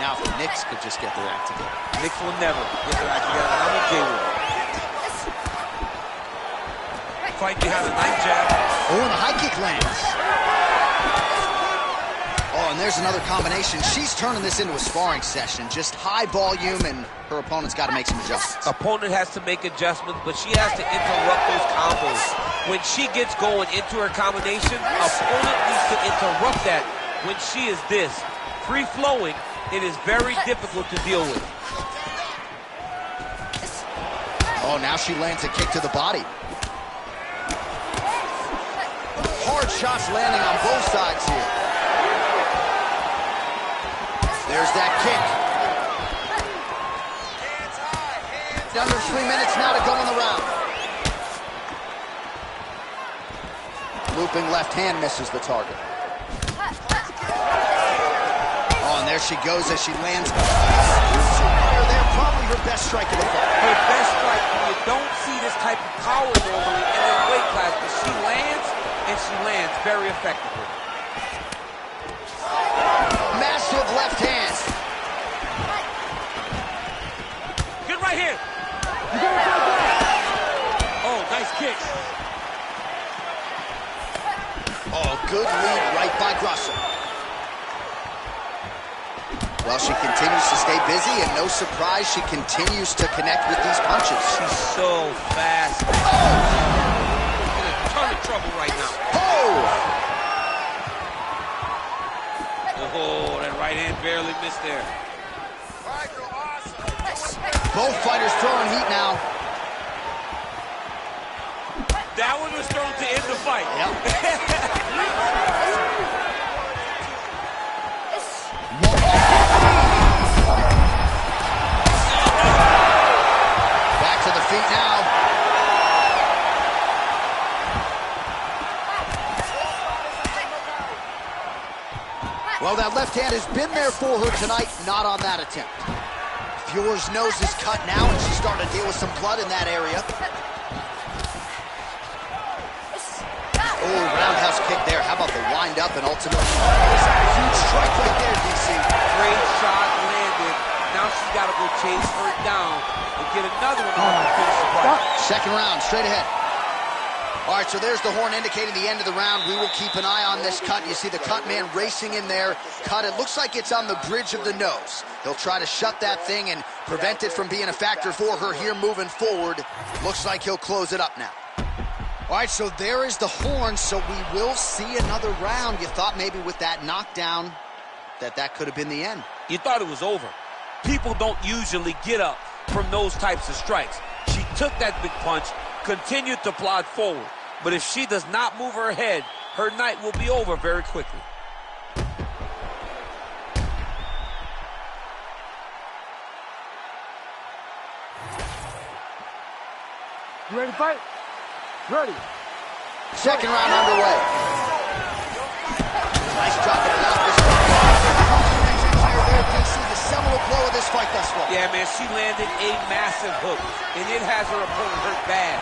Now, if the Knicks could just get their act together. Knicks will never get their act together. I'm with Jay Wood. Fight behind a nice jab. Oh, and a high kick lands. Oh, and there's another combination. She's turning this into a sparring session. Just high volume, and her opponent's got to make some adjustments. Opponent has to make adjustments, but she has to interrupt those combos. When she gets going into her combination, opponent needs to interrupt that. When she is this free-flowing, it is very difficult to deal with. Oh, now she lands a kick to the body. Hard shots landing on both sides here. There's that kick. Under 3 minutes now to go in the round. Looping left hand misses the target. Oh, and there she goes as she lands. They're probably her best strike of the fight. Her best strike, you don't see this type of power normally in this weight class, but she lands, and she lands very effectively. Massive left hand. Good right here. You got to go back. Oh, nice kick. Oh, good lead right by Grusser. Well, she continues to stay busy, and no surprise, she continues to connect with these punches. She's so fast. Oh! In a ton of trouble right now. Oh, that right hand barely missed there. All right, girl, awesome. Both fighters throwing heat now. That one was thrown to end the fight. Yep. Back to the feet now. Well, that left hand has been there for her tonight, not on that attempt. Feuer's nose is cut now, and she's starting to deal with some blood in that area. Oh, roundhouse kick there. How about the wind up and ultimately? Oh, huge strike right there, DC. Great shot landed. Now she's got to go chase her down and get another one to finish the fight. Second round, straight ahead. All right, so there's the horn indicating the end of the round. We will keep an eye on this cut. You see the cut man racing in there. Cut, it looks like it's on the bridge of the nose. He'll try to shut that thing and prevent it from being a factor for her here moving forward. Looks like he'll close it up now. All right, so there is the horn, so we will see another round. You thought maybe with that knockdown that could have been the end. You thought it was over. People don't usually get up from those types of strikes. She took that big punch, continued to plod forward. But if she does not move her head, her night will be over very quickly. You ready to fight? Ready. Second round underway. Nice job of it out this there, DC, the seminal blow of this fight thus far. Yeah, man, she landed a massive hook, and it has her opponent hurt bad.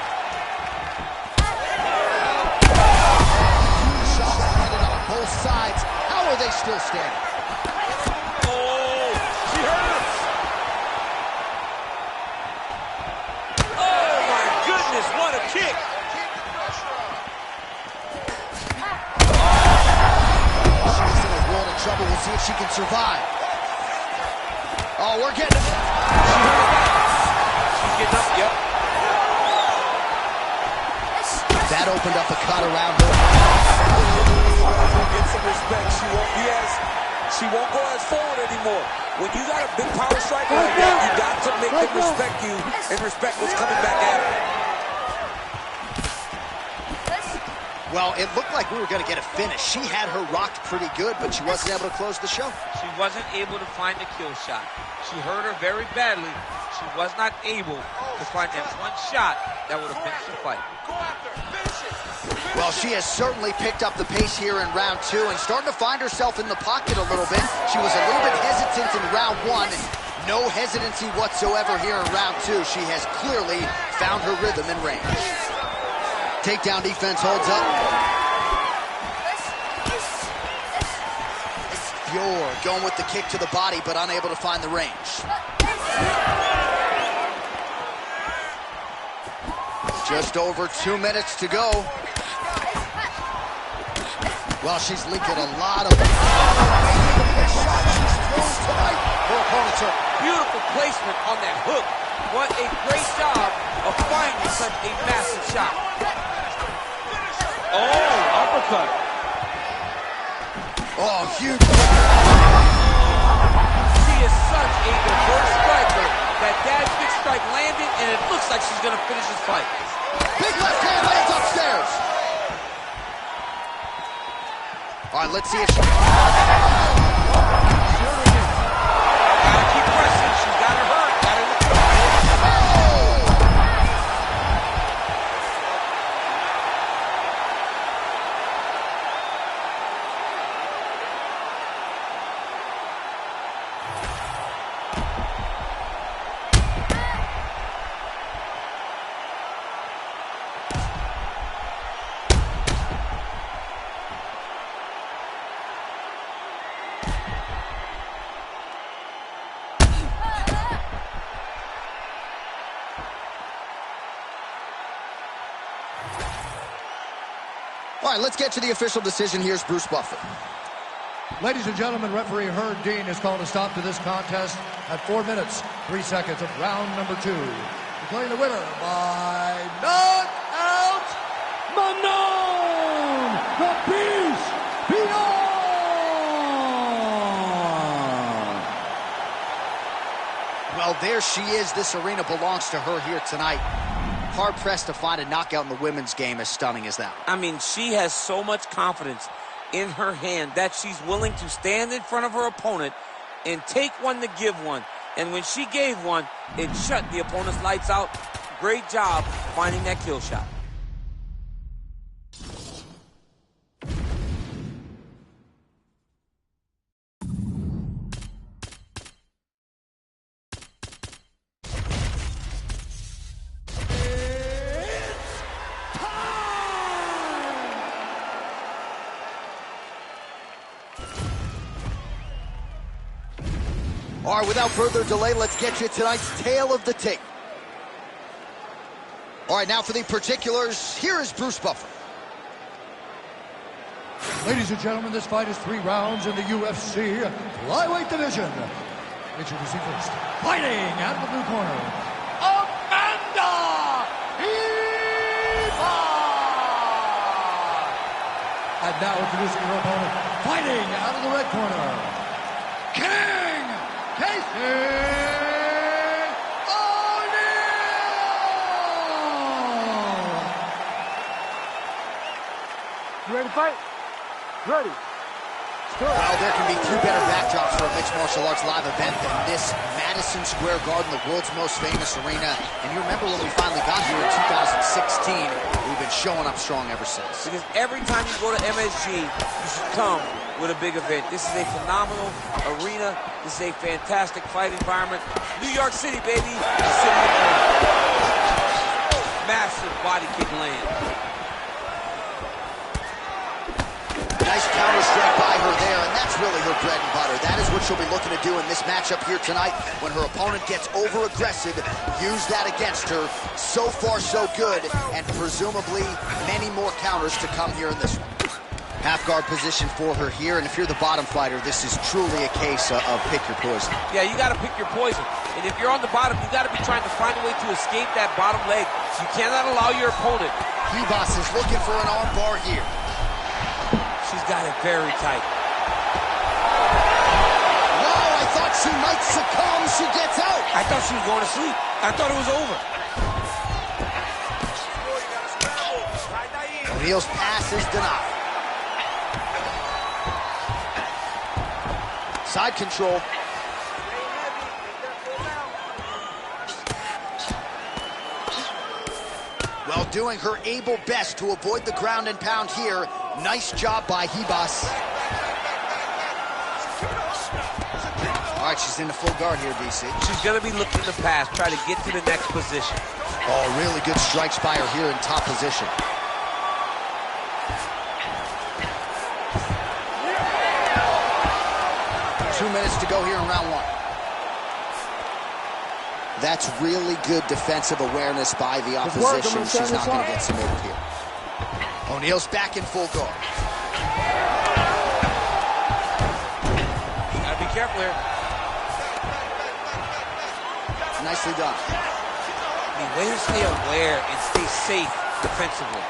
Shots landed on both sides. How are they still standing? Oh, she hurts. Oh, my goodness, what a kick. She's in a world of trouble. We'll see if she can survive. Oh, we're getting it. She's getting up, yep. That opened up a cut around her. Get some respect. She won't go as forward anymore. When you got a big power striker like that, you got to make them respect you and respect what's coming back at her. Well, it looked like we were going to get a finish. She had her rocked pretty good, but she wasn't able to close the show. She wasn't able to find the kill shot. She hurt her very badly. She was not able to find that one shot that would have finished the fight. Well, she has certainly picked up the pace here in round two and starting to find herself in the pocket a little bit. She was a little bit hesitant in round one, and no hesitancy whatsoever here in round two. She has clearly found her rhythm and range. Takedown defense holds up. Fior going with the kick to the body, but unable to find the range. Just over 2 minutes to go. Well, she's linking a lot of... shot she's thrown tonight. Her opponent's hurt. Beautiful placement on that hook. What a great job of finding such a massive shot. Oh, uppercut. Oh, huge. She is such a diverse striker that big strike landed, and it looks like she's going to finish this fight. Big left hand lands upstairs. All right, let's see if she... Gotta keep pressing. She's got her hurt. Gotta look at her. All right, let's get to the official decision. Here's Bruce Buffer. Ladies and gentlemen, referee Herb Dean has called a stop to this contest at 4 minutes, 3 seconds of round number 2. Declaring the winner by knockout, Manon, the Beast, Beyond. Well, there she is. This arena belongs to her here tonight. Hard-pressed to find a knockout in the women's game as stunning as that. I mean, she has so much confidence in her hand that she's willing to stand in front of her opponent and take one to give one. And when she gave one, it shut the opponent's lights out. Great job finding that kill shot. All right, without further delay, let's get you tonight's tale of the tape. All right, now for the particulars, here is Bruce Buffer. Ladies and gentlemen, this fight is 3 rounds in the UFC flyweight division. Introducing first, fighting out of the blue corner, Amanda Ribas. And now introducing her opponent, fighting out of the red corner, King Casey O'Neal. You ready to fight? Ready. Well, there can be few better backdrops for a mixed martial arts live event than this Madison Square Garden, the world's most famous arena. And you remember when we finally got here in 2016, we've been showing up strong ever since. Because every time you go to MSG, you should come with a big event. This is a phenomenal arena. This is a fantastic fight environment. New York City, baby. The city of massive body kick land. Nice counter strike by her there, and that's really her bread and butter. That is what she'll be looking to do in this matchup here tonight. When her opponent gets over-aggressive, use that against her. So far, so good, and presumably many more counters to come here in this one. Half guard position for her here, and if you're the bottom fighter, this is truly a case of pick your poison. Yeah, you got to pick your poison. And if you're on the bottom, you got to be trying to find a way to escape that bottom leg. You cannot allow your opponent. Ribas is looking for an arm bar here. She's got it very tight. Wow, I thought she might succumb. She gets out. I thought she was going to sleep. I thought it was over. O'Neal's pass is denied. Side control. Well, doing her able best to avoid the ground and pound here. Nice job by Ribas. All right, she's in the full guard here, DC. She's going to be looking to pass, try to get to the next position. Oh, really good strikes by her here in top position. Two minutes to go here in round 1. That's really good defensive awareness by the opposition. She's not going to get submitted here. O'Neal's back in full guard. Gotta be careful here. Nicely done. I mean, way to stay aware and stay safe defensively.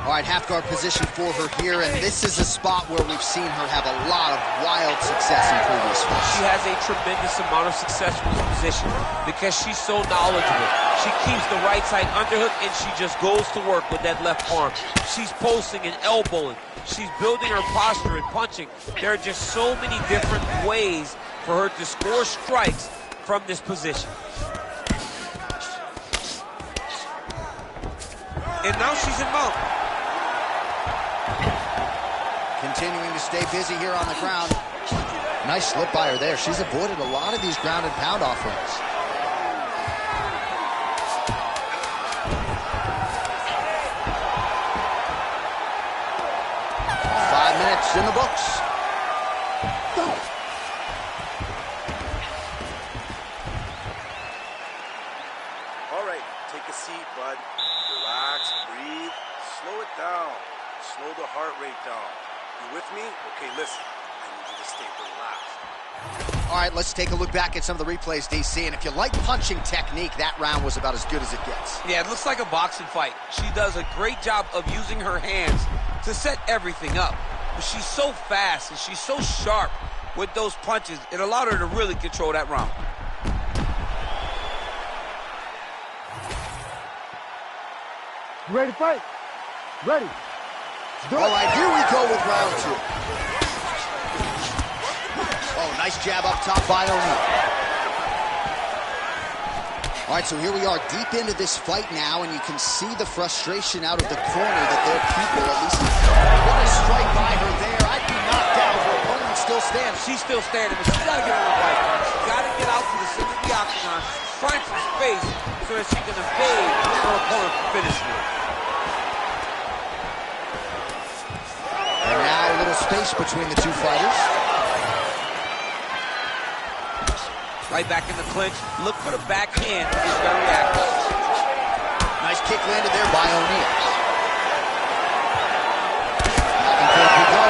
All right, half guard position for her here, and this is a spot where we've seen her have a lot of wild success in previous fights. She has a tremendous amount of success with this position because she's so knowledgeable. She keeps the right side underhook, and she just goes to work with that left arm. She's posting and elbowing. She's building her posture and punching. There are just so many different ways for her to score strikes from this position. And now she's in mount. Continuing to stay busy here on the ground. Nice slip by her there. She's avoided a lot of these ground and pound offerings. Minutes in the books. All right, take a seat, bud. Relax. relax, breathe, slow it down. Slow the heart rate down. You with me? Okay, listen. I need you to stay relaxed. All right, let's take a look back at some of the replays, DC. And if you like punching technique, that round was about as good as it gets. Yeah, it looks like a boxing fight. She does a great job of using her hands to set everything up. But she's so fast and she's so sharp with those punches, it allowed her to really control that round. You ready to fight? Ready. All right, here we go with round 2. Oh, nice jab up top by O'Neal. All right, so here we are deep into this fight now, and you can see the frustration out of the corner that their people, at least, what a strike by her there. I'd be knocked down. Her opponent still stands. She's still standing, but she's got to get on her right. She's got to get out to the center of the octagon, find some space so that she can evade her opponent for finishing. And now a little space between the two fighters. Right back in the clinch. Look for the backhand. He's very active. Nice kick landed there by O'Neal. Back and forth we go.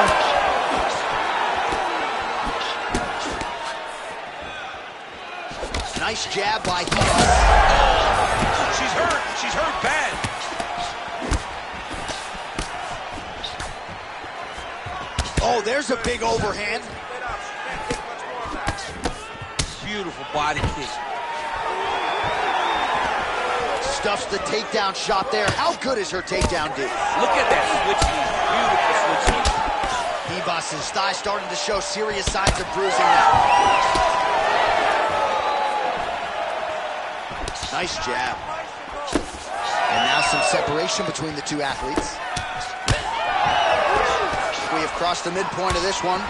Nice jab by Heath. She's hurt. She's hurt bad. Oh, there's a big overhand. Beautiful body kick. Stuffs the takedown shot there. How good is her takedown, dude? Look at that switch knee. Beautiful switch knee. Hebas's thigh starting to show serious signs of bruising now. Nice jab. And now some separation between the two athletes. We have crossed the midpoint of this one.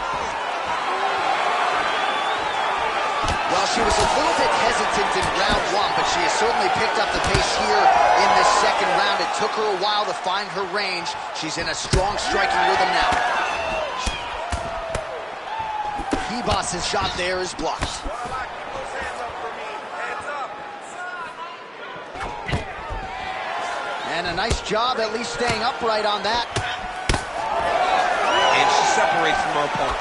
Well, she was a little bit hesitant in round 1, but she has certainly picked up the pace here in this second round. It took her a while to find her range. She's in a strong striking rhythm now. Hebas's shot there is blocked. And a nice job at least staying upright on that. And she separates from her opponent.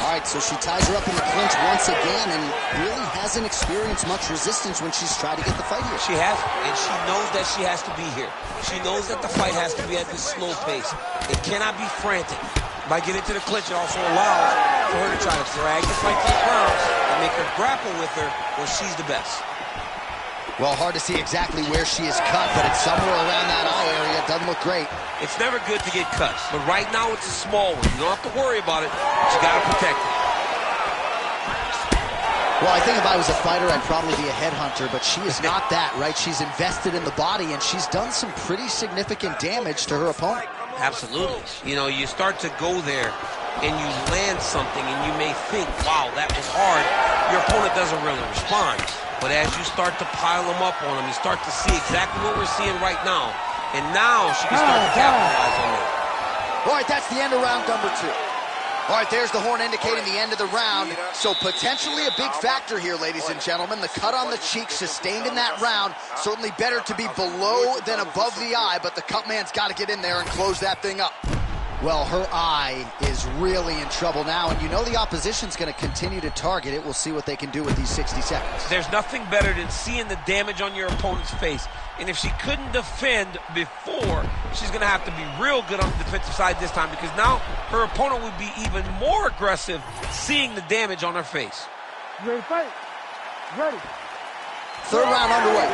All right, so she ties her up in the clinch once again and really hasn't experienced much resistance when she's tried to get the fight here. She has, and she knows that she has to be here. She knows that the fight has to be at this slow pace. It cannot be frantic. By getting to the clinch, it also allows for her to try to drag the fight to the ground and make her grapple with her where she's the best. Well, hard to see exactly where she is cut, but it's somewhere around that eye area. It doesn't look great. It's never good to get cut, but right now it's a small one. You don't have to worry about it, but you got to protect it. Well, I think if I was a fighter, I'd probably be a headhunter, but she is not that, right? She's invested in the body, and she's done some pretty significant damage to her opponent. Absolutely. You know, you start to go there, and you land something, and you may think, wow, that was hard. Your opponent doesn't really respond. But as you start to pile them up on them, you start to see exactly what we're seeing right now. And now she can start to capitalize on that. All right, that's the end of round number 2. All right, there's the horn indicating the end of the round. So potentially a big factor here, ladies and gentlemen. The cut on the cheek sustained in that round. Certainly better to be below than above the eye, but the cut man's got to get in there and close that thing up. Well, her eye is really in trouble now, and you know the opposition's going to continue to target it. We'll see what they can do with these 60 seconds. There's nothing better than seeing the damage on your opponent's face. And if she couldn't defend before, she's going to have to be real good on the defensive side this time, because now her opponent would be even more aggressive seeing the damage on her face. You ready to fight? Ready. Third round underway.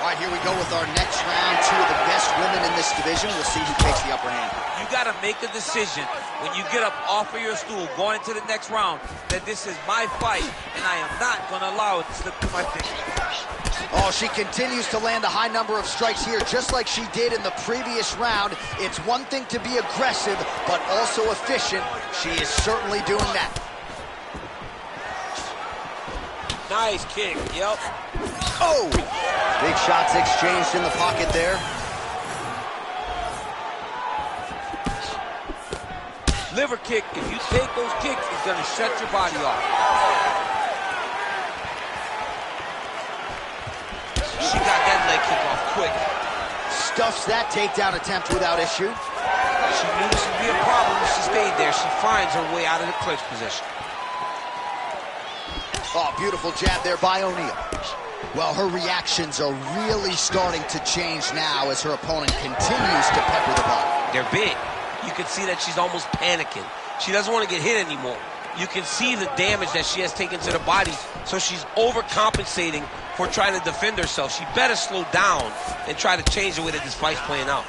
All right, here we go with our next round. 2 of the best women in this division. We'll see who takes the upper hand. You got to make a decision when you get up off of your stool going into the next round that this is my fight, and I am not going to allow it to slip through my fingers. Oh, she continues to land a high number of strikes here, just like she did in the previous round. It's one thing to be aggressive, but also efficient. She is certainly doing that. Nice kick, yep. Oh! Big shots exchanged in the pocket there. Liver kick, if you take those kicks, it's going to shut your body off. stuffs that takedown attempt without issue. She knew this would be a problem if she stayed there. She finds her way out of the clinch position. Oh, beautiful jab there by O'Neal. Well, her reactions are really starting to change now as her opponent continues to pepper the body. They're big. You can see that she's almost panicking. She doesn't want to get hit anymore. You can see the damage that she has taken to the body, so she's overcompensating for trying to defend herself. She better slow down and try to change the way that this fight's playing out.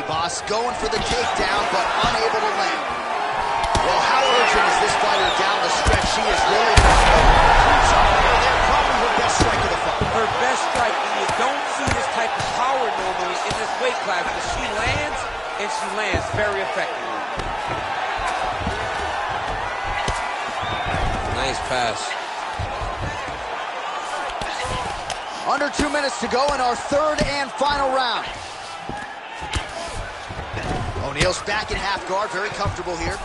Boss going for the takedown, but unable to land. Well, how urgent is this fighter down the stretch? She is really there, probably her best strike of the fight. Her best strike, and you don't see this type of power normally in this weight class, but she lands, and she lands very effectively. Nice pass. Under 2 minutes to go in our third and final round. O'Neal's back in half guard, very comfortable here.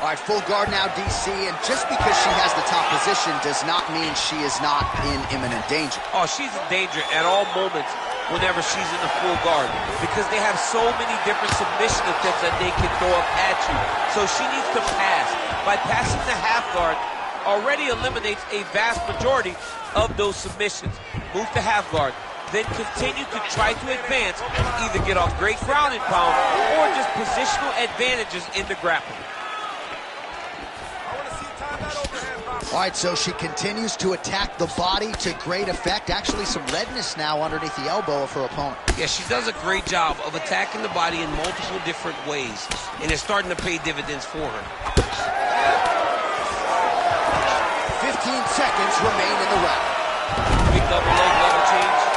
All right, full guard now, DC, and just because she has the top position does not mean she is not in imminent danger. Oh, she's in danger at all moments whenever she's in the full guard because they have so many different submission attempts that they can throw up at you. So she needs to pass. By passing the half guard, already eliminates a vast majority of those submissions. Move to half guard. Then continue to try to advance, either get off great ground and pound or just positional advantages in the grappling. All right, so she continues to attack the body to great effect. Actually, some redness now underneath the elbow of her opponent. Yeah, she does a great job of attacking the body in multiple different ways, and it's starting to pay dividends for her. 15 seconds remain in the round. Big double leg level change.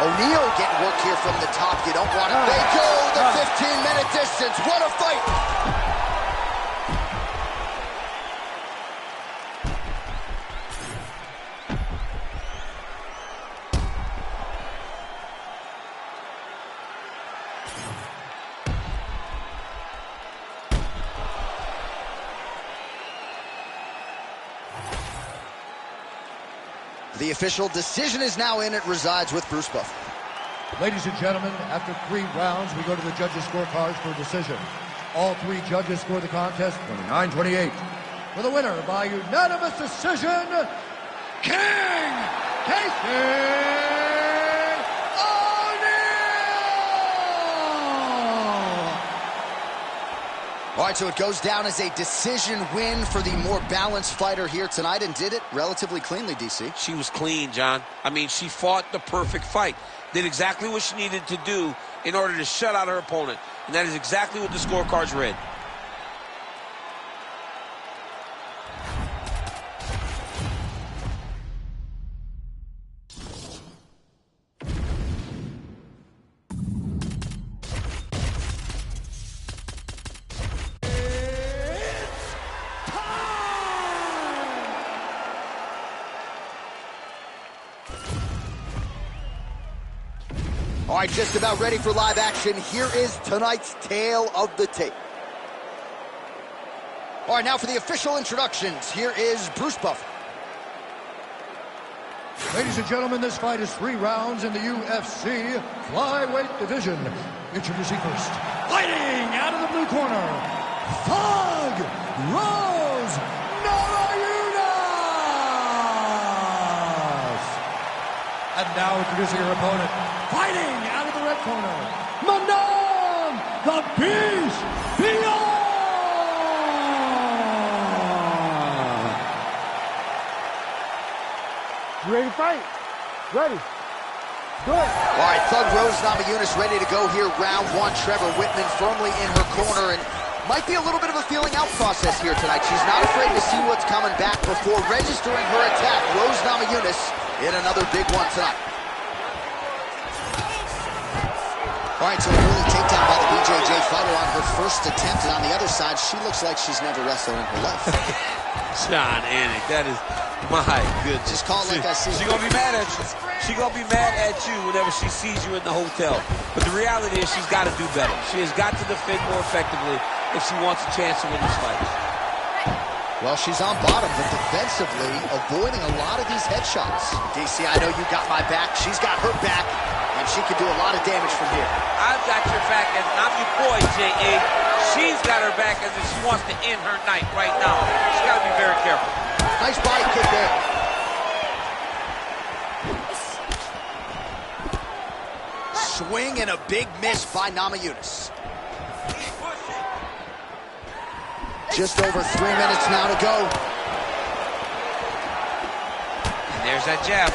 O'Neal getting work here from the top. You don't want it. They go the 15-minute distance. What a fight! The official decision is now in. It resides with Bruce Buffer. Ladies and gentlemen, after 3 rounds, we go to the judges' scorecards for a decision. All 3 judges score the contest 29-28. For the winner by unanimous decision, King Casey! All right, so it goes down as a decision win for the more balanced fighter here tonight, and did it relatively cleanly, DC. She was clean, John. I mean, she fought the perfect fight. Did exactly what she needed to do in order to shut out her opponent. And that is exactly what the scorecards read. All right, just about ready for live action. Here is tonight's tale of the tape. All right, now for the official introductions. Here is Bruce Buffer. Ladies and gentlemen, this fight is 3 rounds in the UFC flyweight division. Introducing first, fighting out of the blue corner, Thug Rose Namajunas. And now introducing her opponent, fighting out of the red corner, Manon the Beast Beyond. You ready to fight? Ready. Good. All right, Thug Rose Namajunas ready to go here. Round 1, Trevor Whitman firmly in her corner, and might be a little bit of a feeling out process here tonight. She's not afraid to see what's coming back before registering her attack. Rose Namajunas in another big one tonight. All right, so an early takedown by the BJJ fighter on her first attempt, and on the other side, she looks like she's never wrestled in her life. John Anik, that is my goodness. Just call it like I see. She's gonna be mad at you. She's gonna be mad at you whenever she sees you in the hotel. But the reality is she's got to do better. She has got to defend more effectively. if she wants a chance to win this fight. Well, she's on bottom, but defensively avoiding a lot of these headshots. DC, I know you got my back. She's got her back, and she can do a lot of damage from here. I've got your back, and I'm your boy, J.A. She's got her back as if she wants to end her night right now. She's got to be very careful. Nice body kick there. Swing and a big miss by Namajunas. Just over 3 minutes now to go. And there's that jab.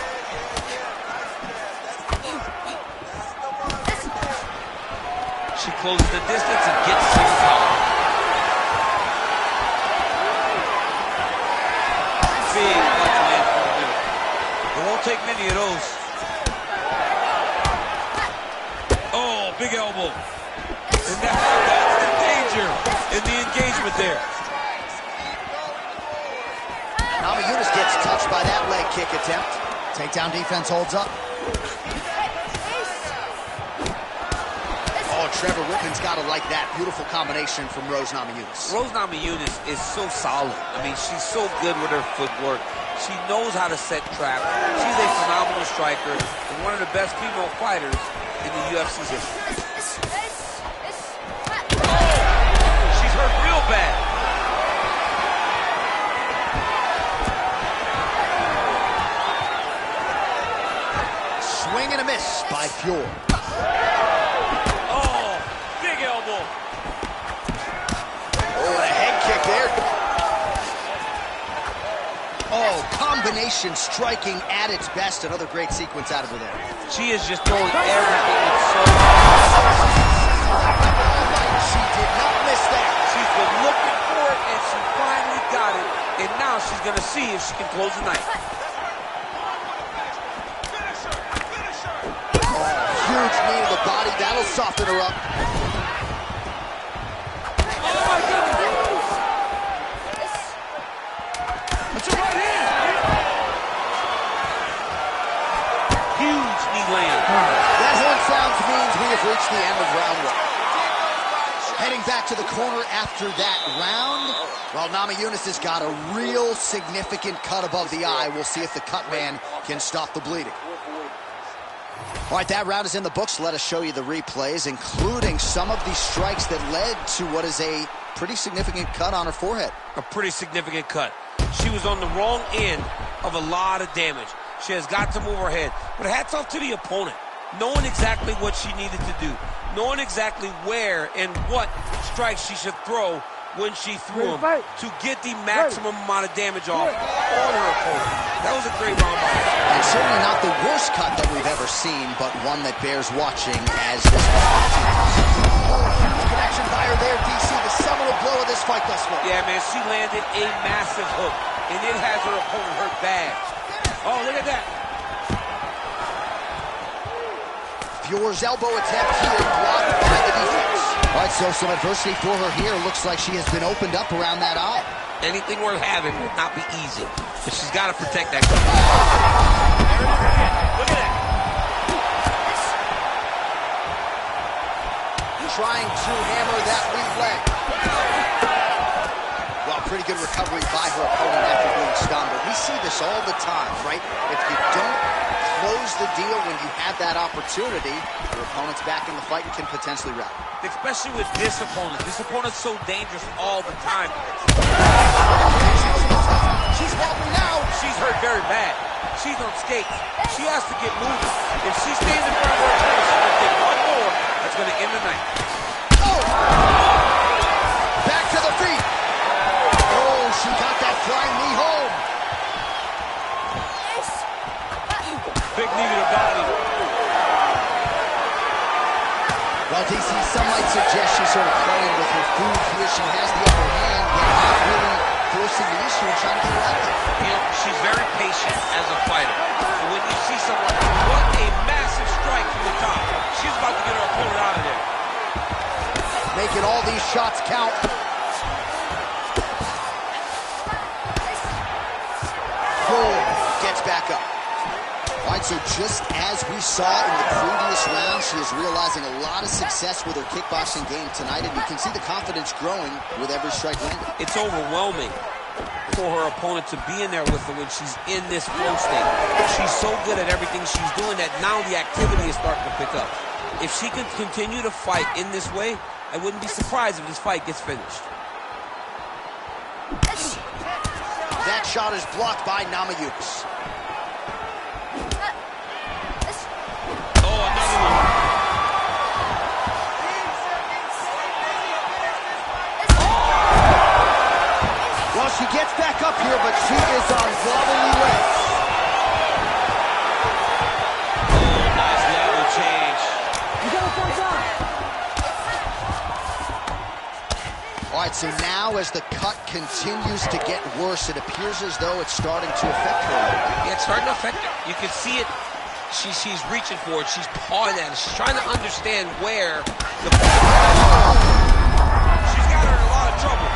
She closes the distance and gets to the power. Big left hand from the middle. It won't take many of those. Oh, big elbow. And that's the danger in the engagement there. Namajunas gets touched by that leg kick attempt. Takedown defense holds up. Oh, Trevor Whitman's got to like that. Beautiful combination from Rose Namajunas. Rose Namajunas is so solid. I mean, she's so good with her footwork. She knows how to set traps. She's a phenomenal striker and one of the best female fighters in the UFC's history. She's hurt real bad. Swing and a miss by Fjord. Oh, big elbow. Oh, and a head kick there. Oh, combination striking at its best. Another great sequence out of her there. She is just throwing everything with so She did not miss that. She's been looking for it, and she finally got it. And now she's going to see if she can close the night. Huge knee to the body. That'll soften her up. Oh, my goodness. That's a right hand. Huge knee land. That horn sound means we have reached the end of round one. Heading back to the corner after that round. Well, Namajunas has got a real significant cut above the eye. We'll see if the cut man can stop the bleeding. All right, that round is in the books. Let us show you the replays, including some of the strikes that led to what is a pretty significant cut on her forehead. A pretty significant cut. She was on the wrong end of a lot of damage. She has got to move her head. But hats off to the opponent, knowing exactly what she needed to do, knowing exactly where and what strikes she should throw when she threw them to get the maximum amount of damage off on her opponent. That was a great round by her. And certainly not the worst cut that we've ever seen, but one that bears watching as this one continues. Oh, huge connection by her there, DC. The seminal blow of this fight thus far. Yeah, man, she landed a massive hook, and it has her opponent hurt bad. Oh, look at that. Fjord's elbow attempt here blocked by the defense. All right, so some adversity for her here. Looks like she has been opened up around that eye. Anything worth having will not be easy, but she's got to protect that. Look at that. Trying to hammer that lead leg. Well, pretty good recovery by her opponent after being stunned. But we see this all the time, right? If you don't close the deal when you have that opportunity, your opponent's back in the fight and can potentially rally. Especially with this opponent. This opponent's so dangerous all the time. She's wobbling now. She's hurt very bad. She's on skates. She has to get moving. If she stays in front of her opponent, she's going to get one more. That's going to end the night. Oh! Back to the feet. Oh, she got that flying knee home. Big knee to the body. Well, DC, some might suggest she's sort of playing with her food here. She has the upper hand, but not really forcing the issue and trying to get her out there. You know, she's very patient as a fighter. And when you see someone, what a massive strike from the top. She's about to get her opponent out of there. Making all these shots count. Fjord gets back up. All right, so just as we saw in the previous round, she is realizing a lot of success with her kickboxing game tonight, and you can see the confidence growing with every strike landed. It's overwhelming for her opponent to be in there with her when she's in this flow state. She's so good at everything she's doing that now the activity is starting to pick up. If she can continue to fight in this way, I wouldn't be surprised if this fight gets finished. That shot is blocked by Namajunas. Oh, another one. Well, she gets back up here, but she is on wobbly legs. Oh, nice level change. You got to fight out. All right, so now as the cut continues to get worse, it appears as though it's starting to affect her. Yeah, it's starting to affect her. You can see it. She's reaching for it. She's pawing at it. She's trying to understand where the... She's got her in a lot of trouble.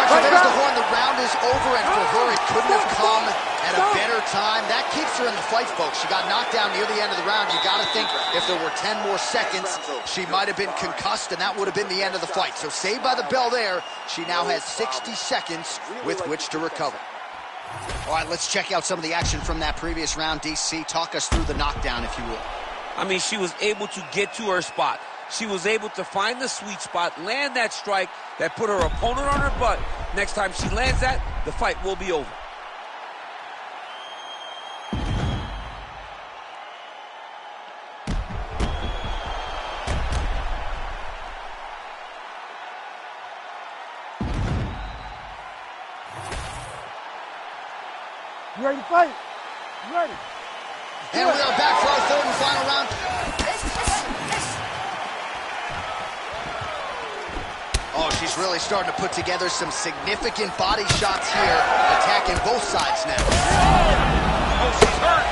So there's the horn. The round is over, and for her, it couldn't have come at a better time. That keeps her in the fight, folks. She got knocked down near the end of the round. You got to think if there were 10 more seconds, she might have been concussed, and that would have been the end of the fight. So saved by the bell there. She now has 60 seconds with which to recover. All right, let's check out some of the action from that previous round. DC, talk us through the knockdown, if you will. I mean, she was able to get to her spot. She was able to find the sweet spot, land that strike that put her opponent on her butt. Next time she lands that, the fight will be over. You ready to fight? You ready? And we are back for our third and final round. Oh, she's really starting to put together some significant body shots here, attacking both sides now. Oh, she's hurt.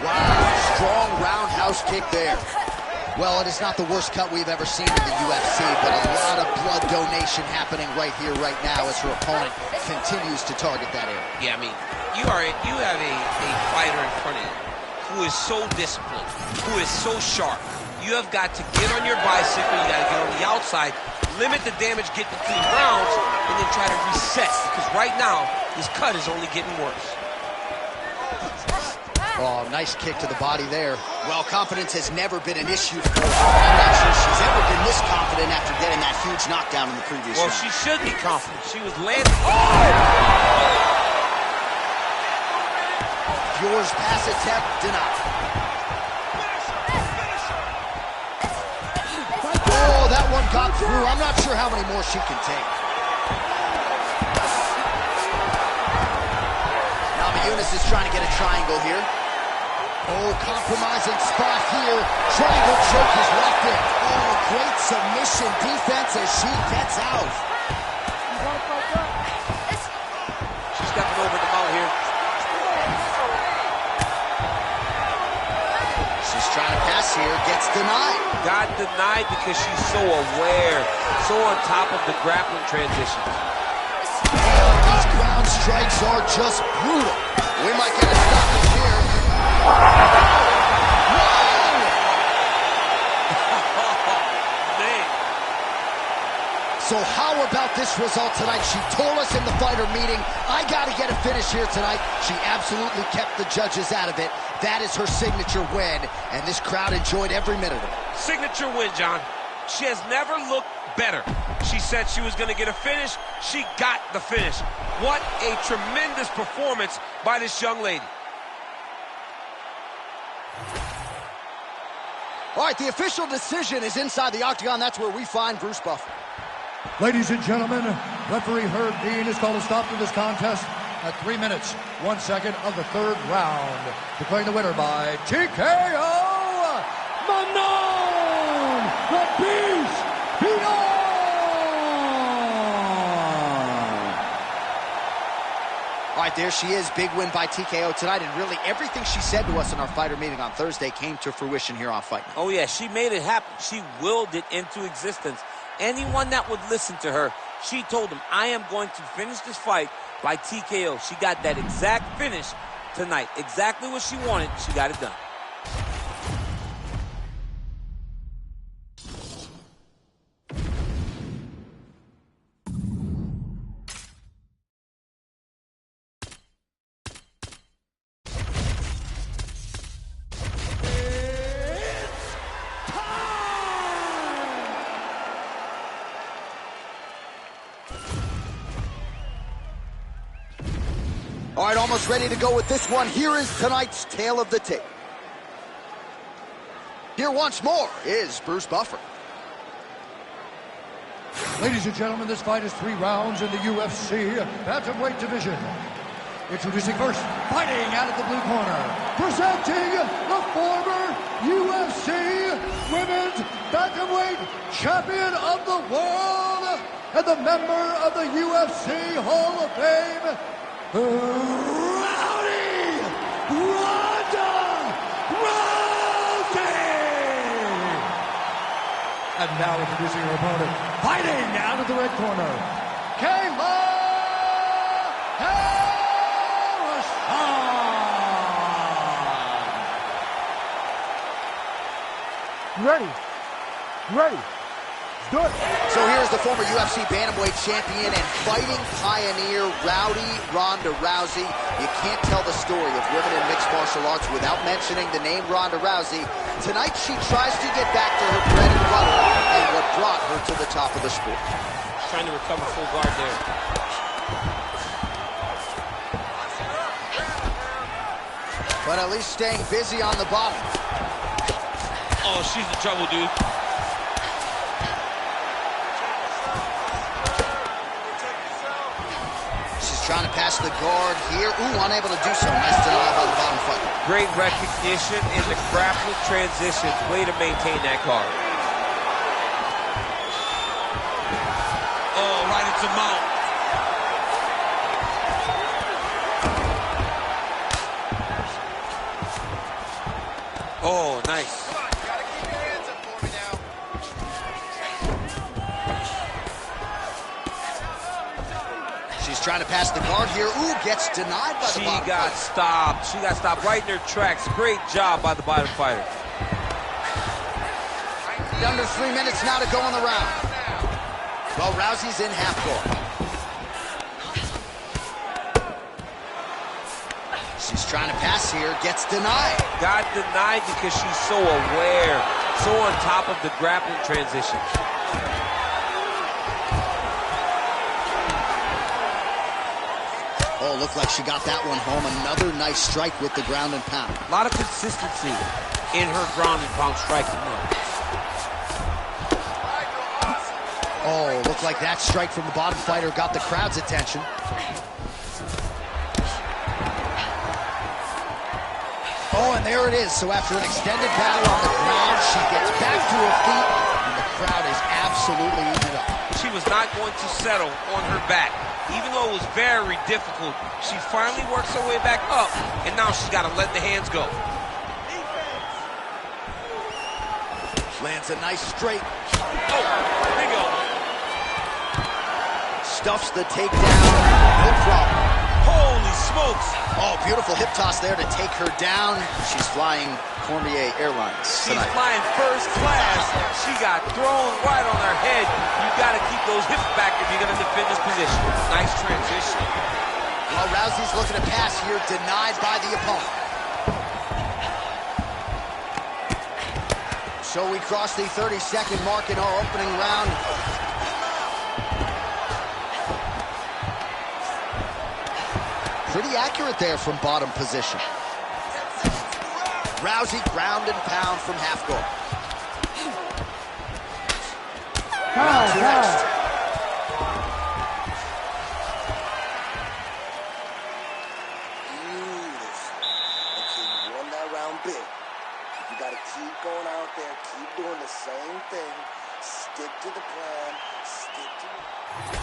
Wow, strong roundhouse kick there. Well, it is not the worst cut we've ever seen in the UFC, but a lot of blood donation happening right here, right now, as her opponent continues to target that area. Yeah, I mean, you have a fighter in front of you who is so disciplined, who is so sharp. You have got to get on your bicycle, you got to get on the outside, limit the damage, get between rounds, and then try to reset, because right now, this cut is only getting worse. Oh, nice kick to the body there. Well, confidence has never been an issue for her. I'm not sure she's ever been this confident after getting that huge knockdown in the previous round. Well, she should be confident. She was landing. Yours pass attempt denied. Oh, that one got through. I'm not sure how many more she can take. Namajunas is trying to get a triangle here. Oh, compromising spot here. Triangle choke is locked in. Oh, great submission defense as she gets out. She's stepping over the mount here. She's trying to pass here, gets denied. Got denied because she's so aware, so on top of the grappling transitions. These ground strikes are just brutal. We might get a stoppage here. Whoa! Man. So how about this result tonight? She told us in the fighter meeting, I got to get a finish here tonight. She absolutely kept the judges out of it. That is her signature win, and this crowd enjoyed every minute of it. Signature win, John. She has never looked better. She said she was going to get a finish. She got the finish. What a tremendous performance by this young lady. All right, the official decision is inside the octagon. That's where we find Bruce Buffer. Ladies and gentlemen, referee Herb Dean has called a stop to this contest at 3 minutes, 1 second of the third round. Declaring the winner by TKO, Manon, the Beast, Pino! All right, there she is. Big win by TKO tonight, and really everything she said to us in our fighter meeting on Thursday came to fruition here on Fight Night. Oh, yeah, she made it happen. She willed it into existence. Anyone that would listen to her She told him, I am going to finish this fight by TKO. She got that exact finish tonight. Exactly what she wanted. She got it done. All right, almost ready to go with this one. Here is tonight's tale of the tape. Here once more is Bruce Buffer. Ladies and gentlemen, this fight is 3 rounds in the UFC bantamweight division. Introducing first, fighting out of the blue corner, presenting the former UFC Women's Bantamweight Champion of the World and the member of the UFC Hall of Fame, Rowdy Ronda Rousey! And now introducing her opponent, fighting out of the red corner, Kayla Harrison! You ready? You ready? Do it. So here's the former UFC Bantamweight champion and fighting pioneer, Rowdy Ronda Rousey. You can't tell the story of women in mixed martial arts without mentioning the name Ronda Rousey. Tonight she tries to get back to her bread and butter and what brought her to the top of the sport. Trying to recover full guard there. But at least staying busy on the bottom. Oh, she's in trouble, dude. Trying to pass the guard here. Ooh, unable to do so. Nice denial by the bottom fighter. Great recognition in the grappling transitions. Way to maintain that guard. Oh, right into mount. Oh, nice. Trying to pass the guard here. Ooh, gets denied by the bottom fighter. She got stopped. She got stopped right in her tracks. Great job by the bottom fighter. Under 3 minutes now to go in the round. Well, Rousey's in half guard. She's trying to pass here. Gets denied. Got denied because she's so aware. So on top of the grappling transitions. Oh, looked like she got that one home. Another nice strike with the ground and pound. A lot of consistency in her ground and pound striking. Oh, looked like that strike from the bottom fighter got the crowd's attention. Oh, and there it is. So after an extended battle on the ground, she gets back to her feet, and the crowd is absolutely eating it up. She was not going to settle on her back. Even though it was very difficult, she finally works her way back up, and now she's got to let the hands go. Lands a nice straight. Oh, big elbow. Stuffs the takedown, no problem. Holy smokes. Oh, beautiful hip toss there to take her down. She's flying Cormier Airlines She's tonight. flying first class. She got thrown right on her head. You got to keep those hips back if you're going to defend this position. Nice transition. Well, Rousey's looking to pass here, denied by the opponent. So we cross the 30-second mark in our opening round. Pretty accurate there from bottom position. Rousey ground and pound from half guard. Round two next. Beautiful. Okay, you won that round big. You got to keep going out there, keep doing the same thing. Stick to the plan. Stick to it.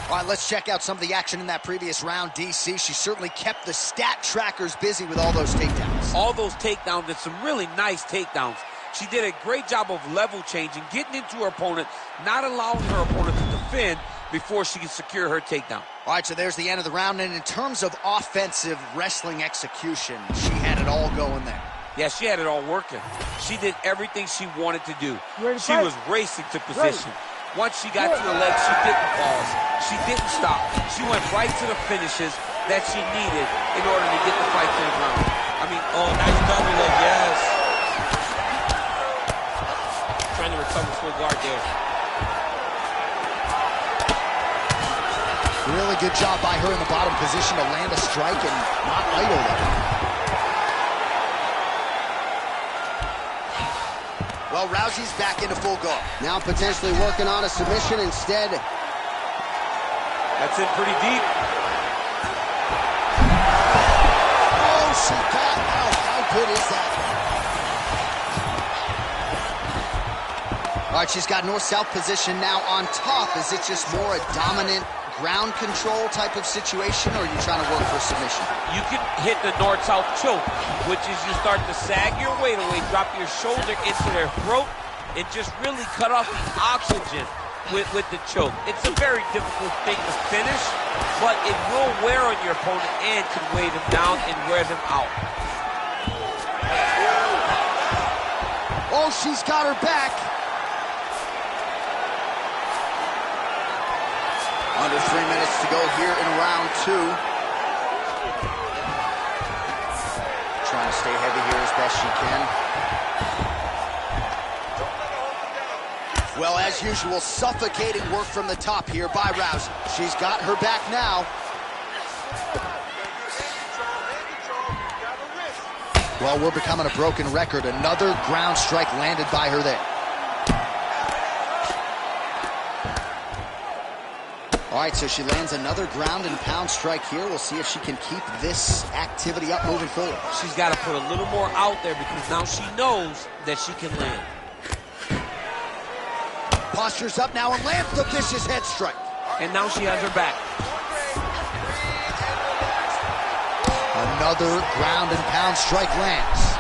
All right, let's check out some of the action in that previous round. DC, she certainly kept the stat trackers busy with all those takedowns. All those takedowns and some really nice takedowns. She did a great job of level changing, getting into her opponent, not allowing her opponent to defend, before she can secure her takedown. All right, so there's the end of the round, and in terms of offensive wrestling execution, she had it all going there. Yeah, she had it all working. She did everything she wanted to do. She was racing to position. Once she got to the legs, she didn't pause. She didn't stop. She went right to the finishes that she needed in order to get the fight to the ground. I mean, oh, nice double leg, yes. Trying to recover full guard there. Really good job by her in the bottom position to land a strike and not idle there. Well, Rousey's back into full guard. Now potentially working on a submission instead. That's in pretty deep. Oh, she got out. How good is that? All right, she's got north-south position now on top. Is it just more a dominant ground control type of situation, or are you trying to work for submission? You can hit the north-south choke, which is you start to sag your weight away, drop your shoulder into their throat, and just really cut off the oxygen with the choke. It's a very difficult thing to finish, but it will wear on your opponent and can weigh them down and wear them out. Oh, she's got her back. Under 3 minutes to go here in round 2. Trying to stay heavy here as best she can. Well, as usual, suffocating work from the top here by Rousey. She's got her back now. Well, we're becoming a broken record. Another ground strike landed by her there. All right, so she lands another ground and pound strike here. We'll see if she can keep this activity up moving forward. She's got to put a little more out there because now she knows that she can land. Postures up now and lands the vicious head strike. And now she has her back. Another ground and pound strike lands.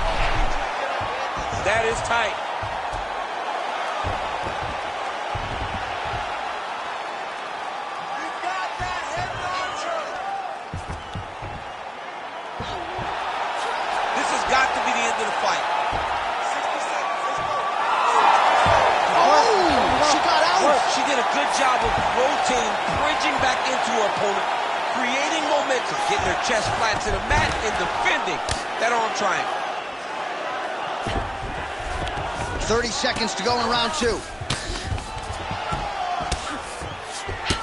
That is tight. She did a good job of rotating, bridging back into her opponent, creating momentum, getting her chest flat to the mat, and defending that arm triangle. 30 seconds to go in round 2.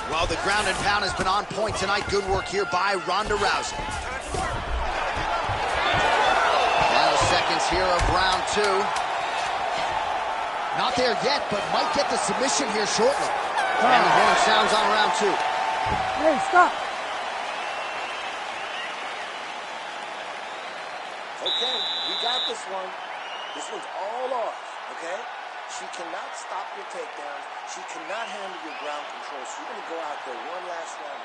Well, the ground and pound has been on point tonight. Good work here by Ronda Rousey. Final seconds here of round 2. Not there yet, but might get the submission here shortly. And the horn sounds on round 2. Hey, stop. Okay, we got this one. This one's all ours, okay? She cannot stop your takedowns. She cannot handle your ground control. So you're going to go out there one last round.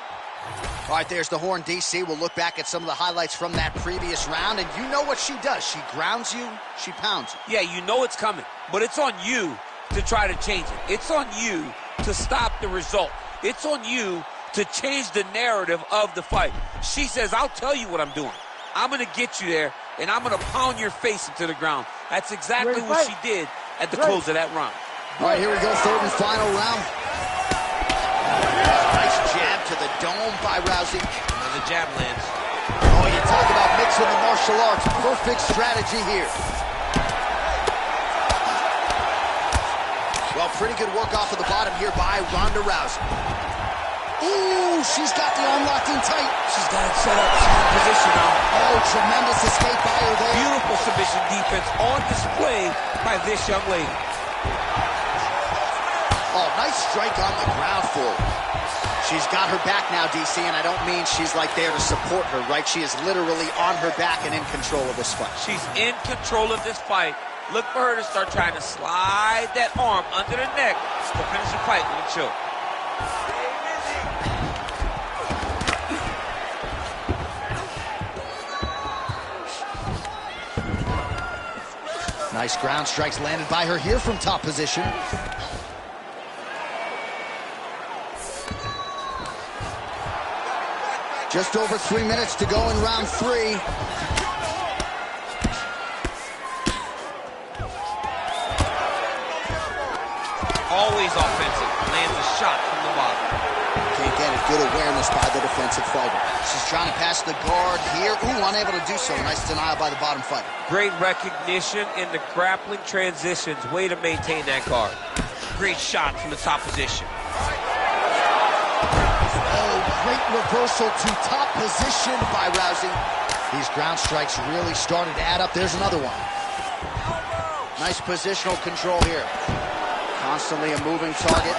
All right, there's the horn, DC. We'll look back at some of the highlights from that previous round, and you know what she does. She grounds you, she pounds you. Yeah, you know it's coming, but it's on you to try to change it. It's on you to stop the result. It's on you to change the narrative of the fight. She says, I'll tell you what I'm doing. I'm going to get you there, and I'm going to pound your face into the ground. That's exactly what she did at the close of that round. All right, here we go, third and final round. Nice jab to the dome by Rousey. Another jab lands. Oh, you talk about mixing the martial arts. Perfect strategy here. Well, pretty good work off of the bottom here by Ronda Rousey. Ooh, she's got the arm locked in tight. She's got it set up. She's in position now. Oh, tremendous escape by her there. Beautiful submission defense on display by this young lady. Oh, nice strike on the ground for her. She's got her back now, DC, and I don't mean she's like there to support her, right? She is literally on her back and in control of this fight. She's in control of this fight. Look for her to start trying to slide that arm under the neck to finish the fight with a choke. Nice ground strikes landed by her here from top position. Just over 3 minutes to go in round 3. Always offensive. Lands a shot from the bottom. Can't get it. Good awareness by the defensive fighter. She's trying to pass the guard here. Ooh, unable to do so. Nice denial by the bottom fighter. Great recognition in the grappling transitions. Way to maintain that guard. Great shot from the top position. Oh, great reversal to top position by Rousey. These ground strikes really started to add up. There's another one. Nice positional control here. Constantly a moving target.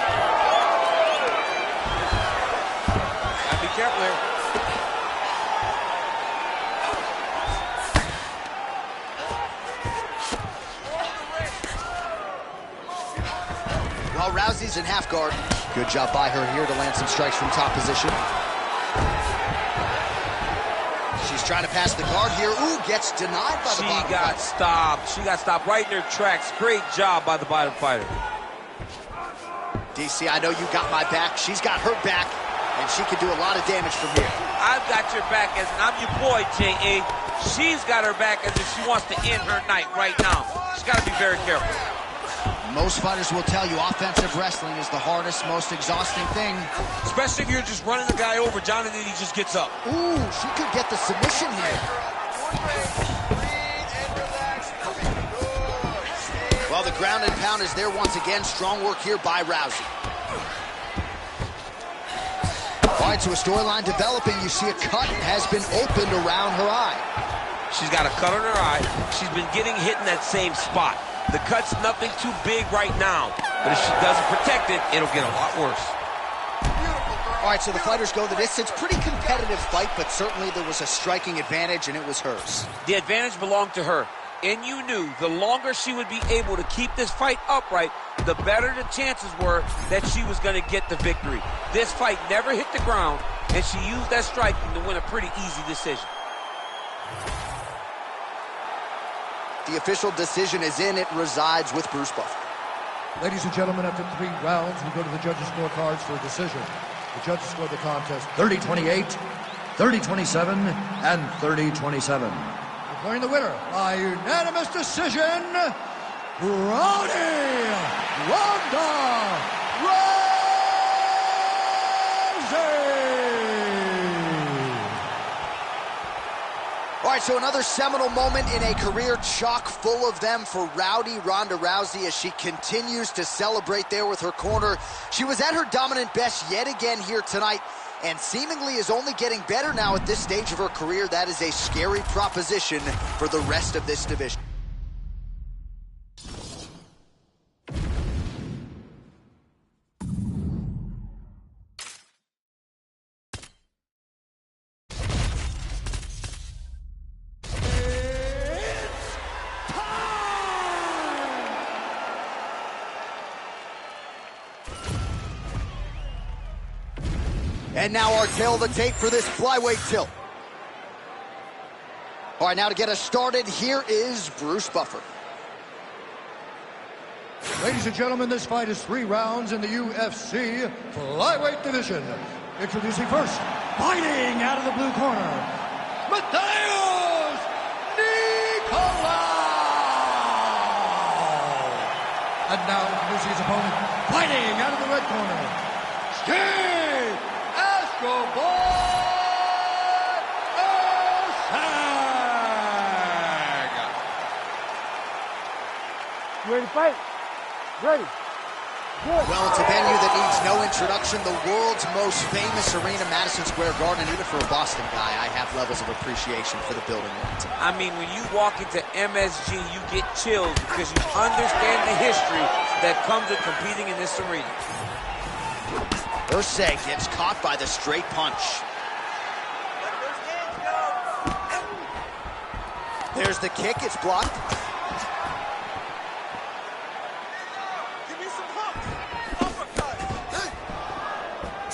Gotta be careful here. Well, Rousey's in half guard. Good job by her here to land some strikes from top position. She's trying to pass the guard here. Ooh, gets denied by the bottom fighter. She got stopped right in her tracks. Great job by the bottom fighter. DC, I know you got my back. She's got her back, and she can do a lot of damage from here. I've got your back as I'm your boy, J.A. She's got her back as if she wants to end her night right now. She's got to be very careful. Most fighters will tell you offensive wrestling is the hardest, most exhausting thing. Especially if you're just running the guy over, John, and then he just gets up. Ooh, she could get the submission here. Well, the ground and pound is there once again. Strong work here by Rousey. All right, so a storyline developing. You see a cut has been opened around her eye. She's got a cut on her eye. She's been getting hit in that same spot. The cut's nothing too big right now, but if she doesn't protect it, it'll get a lot worse. All right, so the fighters go the distance. Pretty competitive fight, but certainly there was a striking advantage, and it was hers. The advantage belonged to her, and you knew the longer she would be able to keep this fight upright, the better the chances were that she was going to get the victory. This fight never hit the ground, and she used that striking to win a pretty easy decision. The official decision is in. It resides with Bruce Buffer. Ladies and gentlemen, after 3 rounds, we go to the judges' scorecards for a decision. The judges scored the contest 30-28, 30-27, and 30-27. Declaring the winner by unanimous decision, Ronda Rousey! All right, so another seminal moment in a career chock full of them for Rowdy Ronda Rousey as she continues to celebrate there with her corner. She was at her dominant best yet again here tonight and seemingly is only getting better now at this stage of her career. That is a scary proposition for the rest of this division. And now our tail of the tape for this flyweight tilt. All right, now to get us started, here is Bruce Buffer. Ladies and gentlemen, this fight is 3 rounds in the UFC flyweight division. Introducing first, fighting out of the blue corner, Mateusz Nicolau. And now introducing his opponent, fighting out of the red corner, Steve Escobar. Ready to fight? Ready. Good. Well, it's a venue that needs no introduction. The world's most famous arena, Madison Square Garden. And even for a Boston guy, I have levels of appreciation for the building. I mean, when you walk into MSG, you get chills because you understand the history that comes with competing in this arena. Ursay gets caught by the straight punch. There's the kick. It's blocked.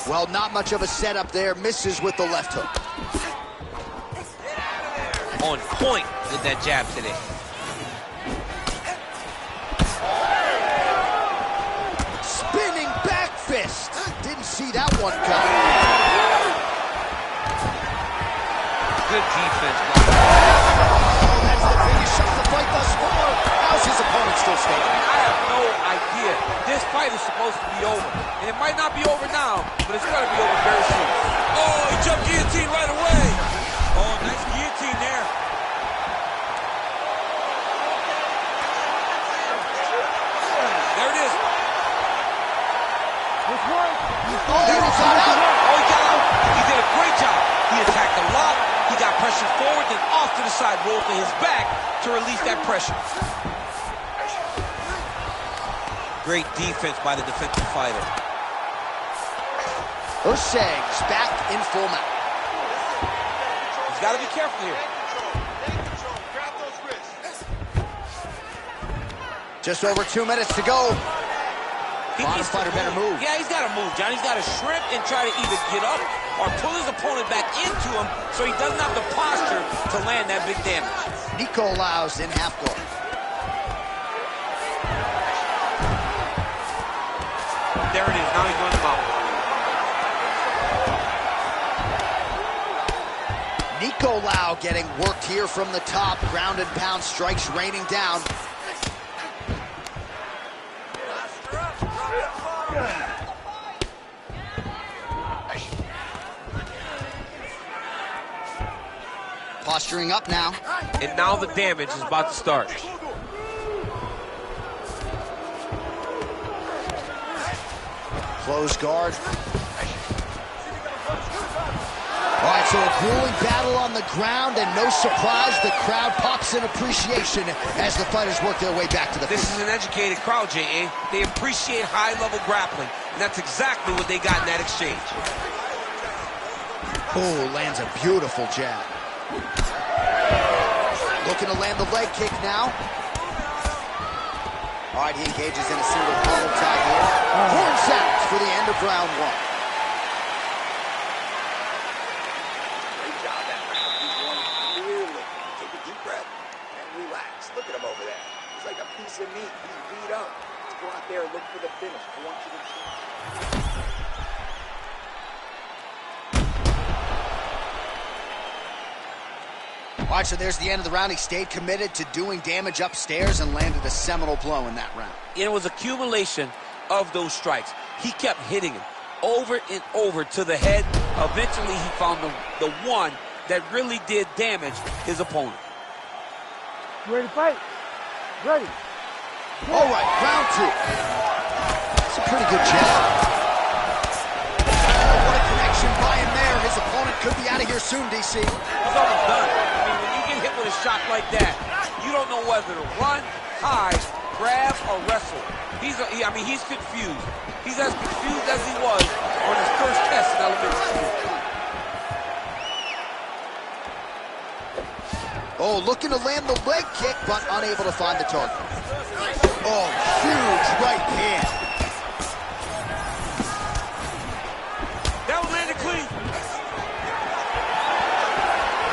Well, not much of a setup there. Misses with the left hook. On point with that jab today. Spinning back fist. Didn't see that one coming. Good defense. That's the finish of the fight thus far. How's his opponent still standing? I have no idea. This fight is supposed to be over. And it might not be over now, but it's going to be over very soon. Oh, he jumped guillotine right away. Oh, nice guillotine there. There it is. This one. Oh, he got out. Oh, he got out. He did a great job. He attacked a lot. He got pressure forward, then off to the side, rolled to his back to release that pressure. Great defense by the defensive fighter. Urseg's back in full mount. He's got to be careful here. Just over 2 minutes to go. Bottom needs to fighter better move. Yeah, he's got to move, John. He's got to shrimp and try to either get up or pull his opponent back into him so he doesn't have the posture to land that big damage. Nico allows in half guard. There it is. Now he's going to mount. Nico Lau getting worked here from the top. Ground and pound strikes raining down. Posturing up now. And now the damage is about to start. Close guard. All right, so a grueling battle on the ground, and no surprise, the crowd pops in appreciation as the fighters work their way back to the This feet. is an educated crowd, J.A. They appreciate high-level grappling, and that's exactly what they got in that exchange. Oh, lands a beautiful jab. Looking to land the leg kick now. All right, he engages in a single collar tie here. Horn sounds for the end of round one. Great job that round. He's won clearly. Take a deep breath and relax. Look at him over there. He's like a piece of meat. He's beat up. Let's go out there and look for the finish. I want you to see. All right, so there's the end of the round. He stayed committed to doing damage upstairs and landed a seminal blow in that round. It was accumulation of those strikes. He kept hitting him over and over to the head. Eventually, he found the one that really did damage his opponent. You ready to fight? Ready. All right, round two. That's a pretty good jab. Oh, what a connection by him there. His opponent could be out of here soon, DC. He's almost done. I mean, when you get hit with a shot like that, you don't know whether to run, hide, grab, or wrestle. He's confused. He's as confused as he was on his first test in elementary school. Oh, looking to land the leg kick, but unable to find the target. Oh, huge right hand. That was landed clean.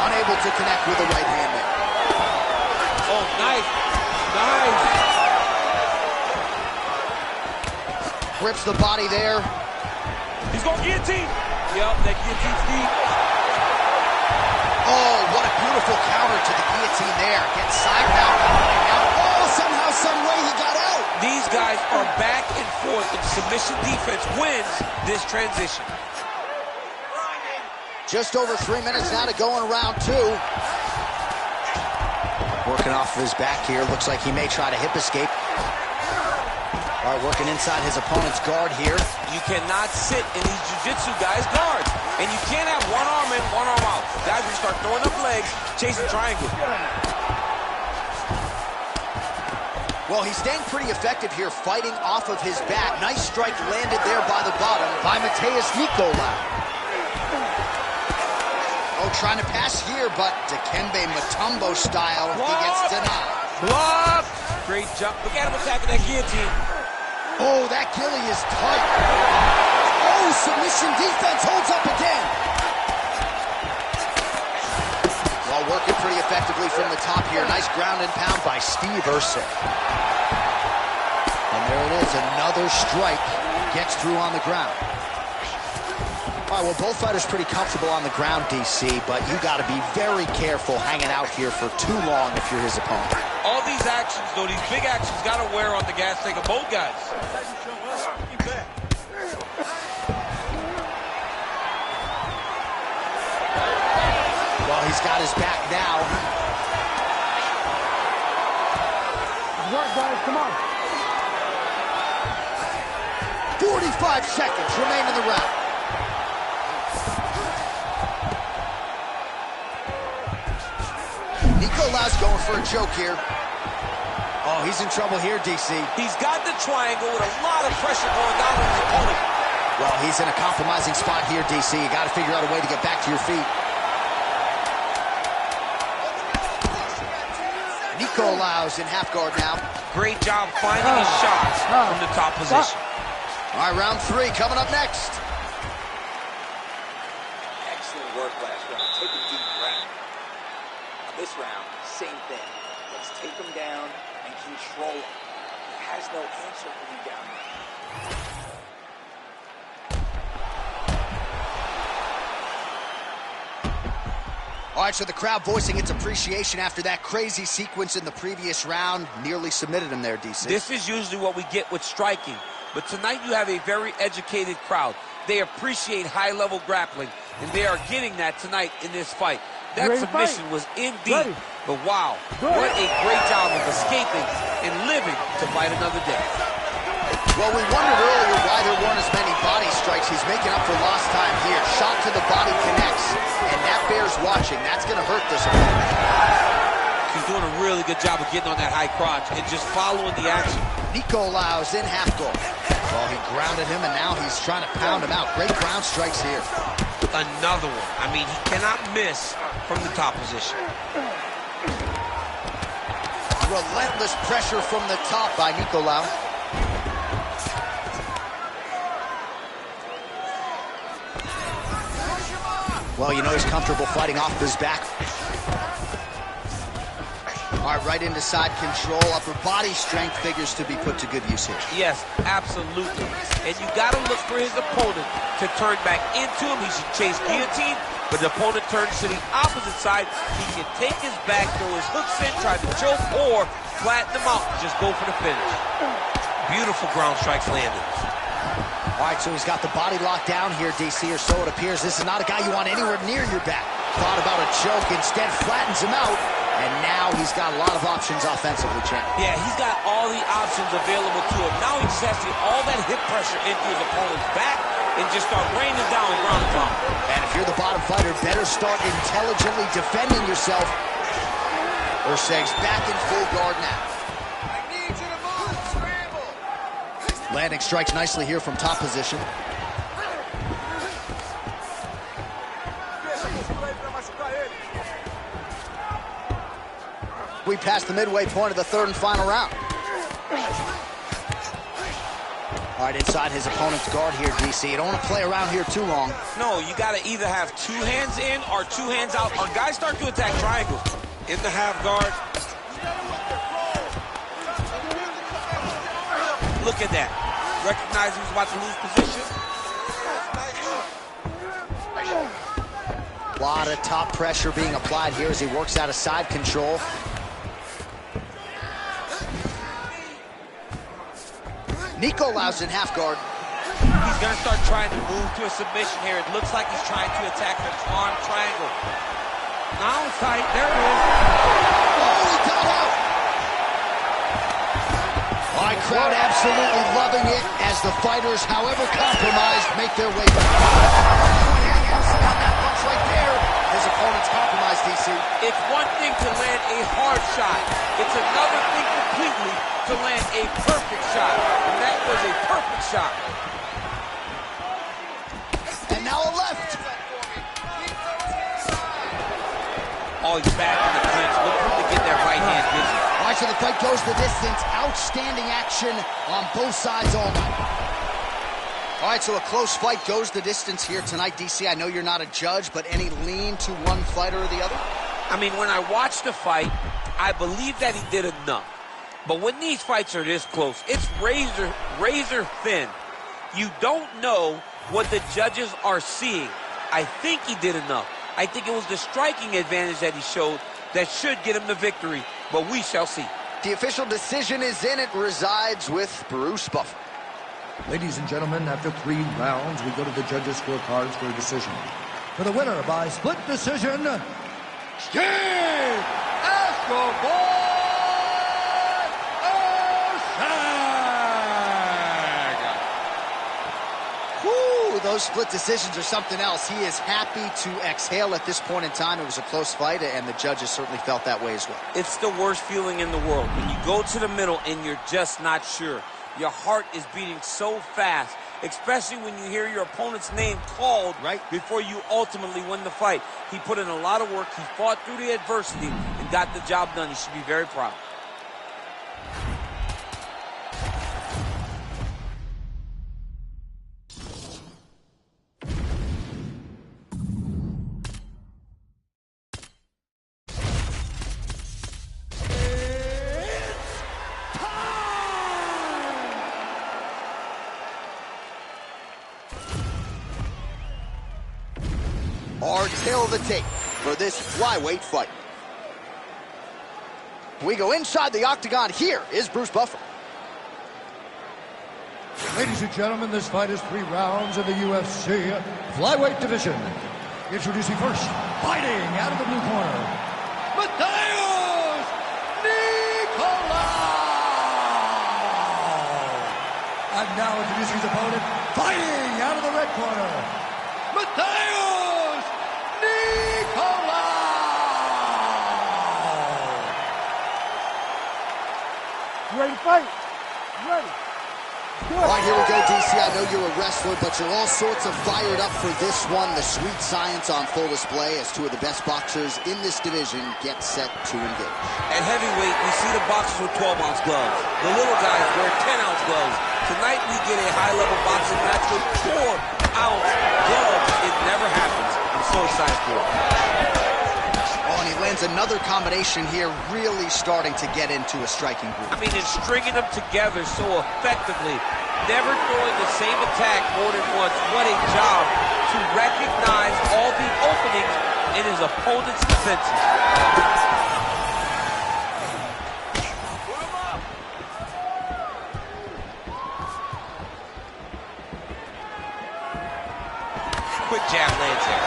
Unable to connect with the right hand there. Oh, nice. Nice. Grips the body there. He's going guillotine. Yep, that guillotine's deep. Oh, what a beautiful counter to the guillotine there. Gets side mount. Oh, somehow, some way he got out. These guys are back and forth, and submission defense wins this transition. Just over 3 minutes now to go in round two. Working off of his back here. Looks like he may try to hip escape. All right, working inside his opponent's guard here. You cannot sit in these jiu-jitsu guys' guards. And you can't have one arm in, one arm out. Guys will start throwing up legs, chasing triangles. Well, he's staying pretty effective here, fighting off of his back. Nice strike landed there by the bottom by Mateus Nicolau. Oh, trying to pass here, but Dikembe Mutombo style, he gets denied. Block! Great jump. Look at him attacking that guillotine. Oh, that gilly is tight. Oh, submission defense holds up again. Well, working pretty effectively from the top here. Nice ground and pound by Steve Ursig. And there it is, another strike gets through on the ground. All right, well, both fighters pretty comfortable on the ground, DC, but you got to be very careful hanging out here for too long if you're his opponent. All these actions, though, these big actions got to wear on the gas tank of both guys. Well, he's got his back now. Work, guys, come on. 45 seconds remain in the round. Nicolas going for a choke here. Oh, he's in trouble here, DC. He's got the triangle with a lot of pressure going down on his opponent. Well, he's in a compromising spot here, DC. You got to figure out a way to get back to your feet. Nicolas in half guard now. Great job finding his shots from the top position. All right, round 3 coming up next. Excellent work last round. Take a deep breath. This round, same thing. Let's take him down and control him. He has no answer for you down there. All right, so the crowd voicing its appreciation after that crazy sequence in the previous round. Nearly submitted him there, DC. This is usually what we get with striking. But tonight you have a very educated crowd. They appreciate high-level grappling, and they are getting that tonight in this fight. That submission was indeed, but wow, what a great job of escaping and living to fight another day. Well, we wondered earlier why there weren't as many body strikes. He's making up for lost time here. Shot to the body connects, and that bears watching. That's going to hurt this opponent. He's doing a really good job of getting on that high crotch and just following the action. Nicolas in half guard. Well, he grounded him, and now he's trying to pound him out. Great ground strikes here. Another one. I mean, he cannot miss from the top position. Relentless pressure from the top by Nicolas. Well, you know he's comfortable fighting off his back. All right, right into side control. Upper body strength figures to be put to good use here. Yes, absolutely. And you got to look for his opponent to turn back into him. He should chase guillotine, but the opponent turns to the opposite side. He can take his back, throw his hooks in, try to choke, or flatten him out and just go for the finish. Beautiful ground strikes landed. All right, so he's got the body locked down here, DC, or so it appears. This is not a guy you want anywhere near your back. Thought about a choke, instead flattens him out, and now he's got a lot of options offensively, champ. Yeah, he's got all the options available to him. Now he just has to get all that hip pressure into his opponent's back and just start raining down ground and pound. And if you're the bottom fighter, better start intelligently defending yourself. Urseg's back in full guard now. Landing strikes nicely here from top position. We passed the midway point of the third and final round. All right, inside his opponent's guard here, DC. You don't want to play around here too long. No, you got to either have 2 hands in or 2 hands out. Our guys start to attack triangles. In the half guard. Look at that. Recognize he was about to lose position. A lot of top pressure being applied here as he works out of side control. Nicolas in half guard. He's going to start trying to move to a submission here. It looks like he's trying to attack the arm triangle. Now it's tight. There it is. Oh, he got out. All right, crowd absolutely loving it as the fighters, however compromised, make their way back. Right there, his opponent's compromised, DC. It's one thing to land a hard shot. It's another thing completely to land a perfect shot. And that was a perfect shot. And now a left. Oh, he's back in the clinch. Look for him to get that right hand busy. All right, so the fight goes the distance. Outstanding action on both sides all night. All right, so a close fight goes the distance here tonight, DC. I know you're not a judge, but any lean to one fighter or the other? I mean, when I watched the fight, I believe that he did enough. But when these fights are this close, it's razor thin. You don't know what the judges are seeing. I think he did enough. I think it was the striking advantage that he showed that should get him the victory, but we shall see. The official decision is in. It resides with Bruce Buffer. Ladies and gentlemen, after 3 rounds, we go to the judges' scorecards for a decision. For the winner by split decision, Steve Escobar! Those split decisions are something else. He is happy to exhale at this point in time. It was a close fight, and the judges certainly felt that way as well. It's the worst feeling in the world. When you go to the middle and you're just not sure. Your heart is beating so fast, especially when you hear your opponent's name called right before you ultimately win the fight. He put in a lot of work. He fought through the adversity and got the job done. He should be very proud. Our tail of the tape for this flyweight fight. We go inside the octagon. Here is Bruce Buffer. Ladies and gentlemen, this fight is 3 rounds in the UFC flyweight division. Introducing first, fighting out of the blue corner, Mateus Nicolau! And now introducing his opponent, fighting out of the red corner, Mateus Nicolau! You ready to fight? You ready? All right, here we go, DC. I know you're a wrestler, but you're all sorts of fired up for this one. The sweet science on full display as 2 of the best boxers in this division get set to engage. At heavyweight, we see the boxers with 12-ounce gloves. The little guys wear 10-ounce gloves. Tonight, we get a high-level boxing match with 4-ounce gloves. It never happens. I'm so excited for it. Oh, and he lands another combination here, really starting to get into a striking groove. I mean, it's stringing them together so effectively, never throwing the same attack more than once. What a job to recognize all the openings in his opponent's defenses. Quick jab lands there.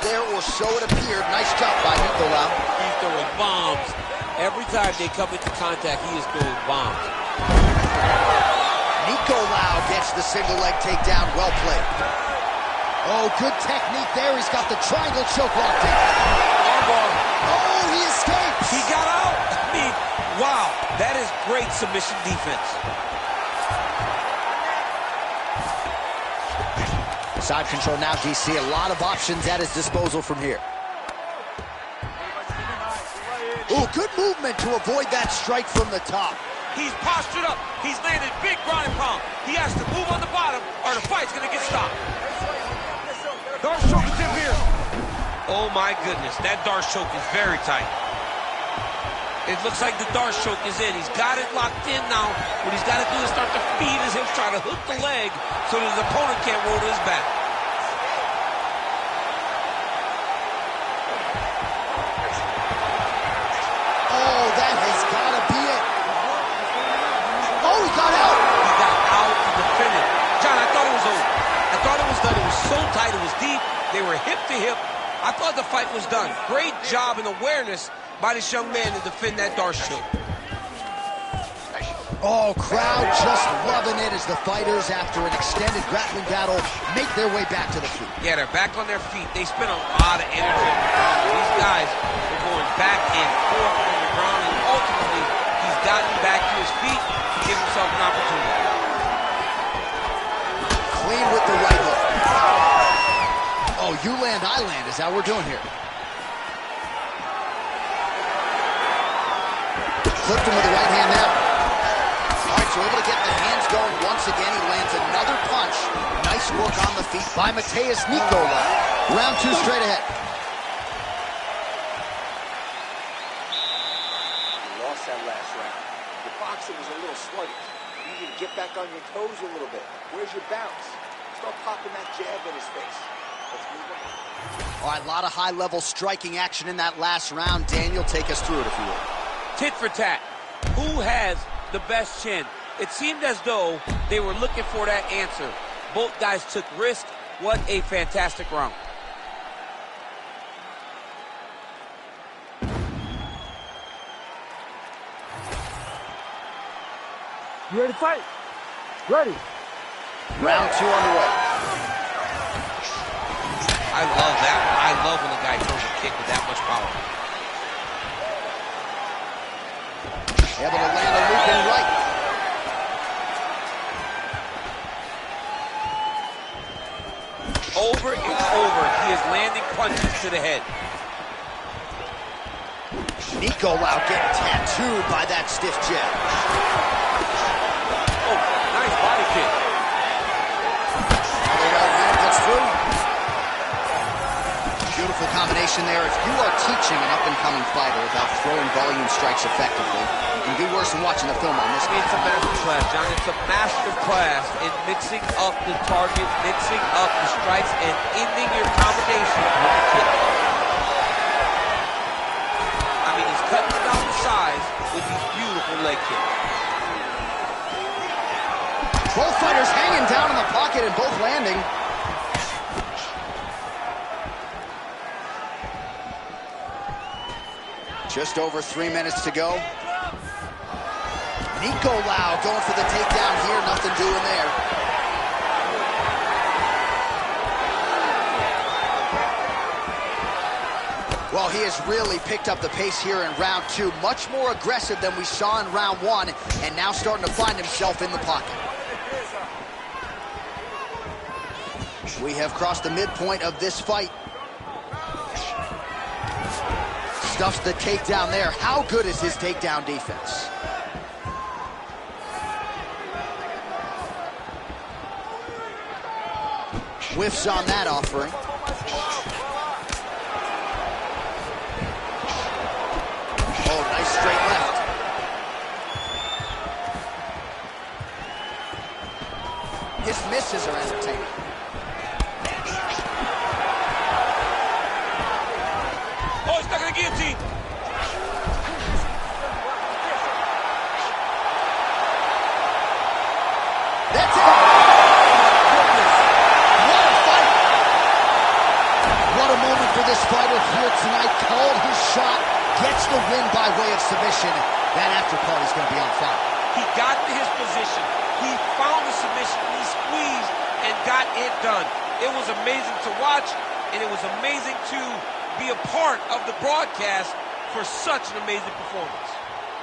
There, or so it appeared. Nice job by Nicolau. He's throwing bombs. Every time they come into contact, he is throwing bombs. Nicolau gets the single leg takedown. Well played. Oh, good technique there. He's got the triangle choke locked in. Armbar. Oh, he escapes. He got out. I mean, wow. That is great submission defense. Side control now, DC. A lot of options at his disposal from here. Ooh, good movement to avoid that strike from the top. He's postured up. He's landed big ground and pound. He has to move on the bottom or the fight's going to get stopped. Darce choke is in here. Oh, my goodness. That Darce choke is very tight. It looks like the Darce choke is in. He's got it locked in now. What he's got to do is start to feed his hips, try to hook the leg so that his opponent can't roll to his back. Oh, that has got to be it. Oh, he got out. He got out to defend it. John, I thought it was over. I thought it was done. It was so tight. It was deep. They were hip to hip. I thought the fight was done. Great job and awareness by this young man to defend that Darce choke. Oh, crowd just loving it as the fighters, after an extended grappling battle, make their way back to the feet. Yeah, they're back on their feet. They spent a lot of energy on the ground. These guys are going back and forth on the ground, and ultimately, he's gotten back to his feet to give himself an opportunity. Clean with the right hook. Oh, you land, I land is how we're doing here. Clipped him with the right hand now. All right, so able to get the hands going once again. He lands another punch. Nice work on the feet by Mateus Nicolau. Round 2 straight ahead. last round. Your boxing was a little sluggish. You need to get back on your toes a little bit. Where's your bounce? Start popping that jab in his face. Let's move on. All right, a lot of high-level striking action in that last round. Daniel, take us through it, if you will. Tit for tat. Who has the best chin? It seemed as though they were looking for that answer. Both guys took risk. What a fantastic round. You ready to fight? Ready. Round 2 underway. I love that. I love when a guy throws a kick with that much power. Able to land a looping right. Over and over, he is landing punches to the head. Nico out getting tattooed by that stiff jab. Oh, nice body kick. The right hand gets through. Beautiful combination there. If you are teaching an up-and-coming fighter about throwing volume strikes effectively, you can do worse than watching the film on this. It's a master class, John. It's a master class in mixing up the target, mixing up the strikes, and ending your combination with the kick. I mean, he's cutting down the size with these beautiful leg kicks. Both fighters hanging down in the pocket and both landing. Just over 3 minutes to go. Nico Lau going for the takedown here. Nothing doing there. Well, he has really picked up the pace here in round 2. Much more aggressive than we saw in round 1, and now starting to find himself in the pocket. We have crossed the midpoint of this fight. Stuffs the takedown there. How good is his takedown defense? Whiffs on that offering. Oh, nice straight left. His misses are entertaining. Oh, he's stuck in the guillotine. That's it. What a fight. What a moment for this fighter here tonight. Called his shot, gets the win by way of submission. That after party's going to be on fire. He got to his position. He found the submission. He squeezed and got it done. It was amazing to watch, and it was amazing to be a part of the broadcast for such an amazing performance.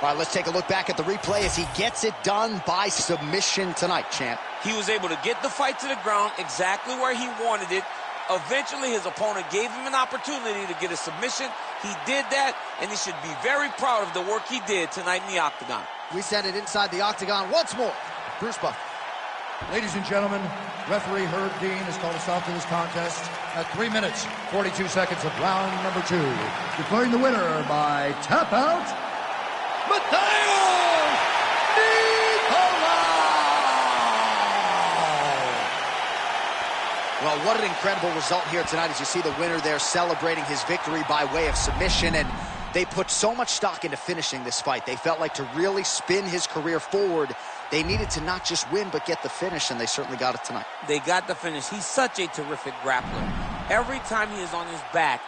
All right, let's take a look back at the replay as he gets it done by submission tonight, champ. He was able to get the fight to the ground exactly where he wanted it. Eventually, his opponent gave him an opportunity to get a submission. He did that, and he should be very proud of the work he did tonight in the octagon. We send it inside the octagon once more. Bruce Buffer. Ladies and gentlemen, referee Herb Dean has called a stop to this contest at 3 minutes, 42 seconds of round number 2. Declaring the winner by tap out, Mateo Nicolau! Well, what an incredible result here tonight as you see the winner there celebrating his victory by way of submission, and they put so much stock into finishing this fight. They felt like to really spin his career forward, they needed to not just win but get the finish, and they certainly got it tonight. They got the finish. He's such a terrific grappler. Every time he is on his back,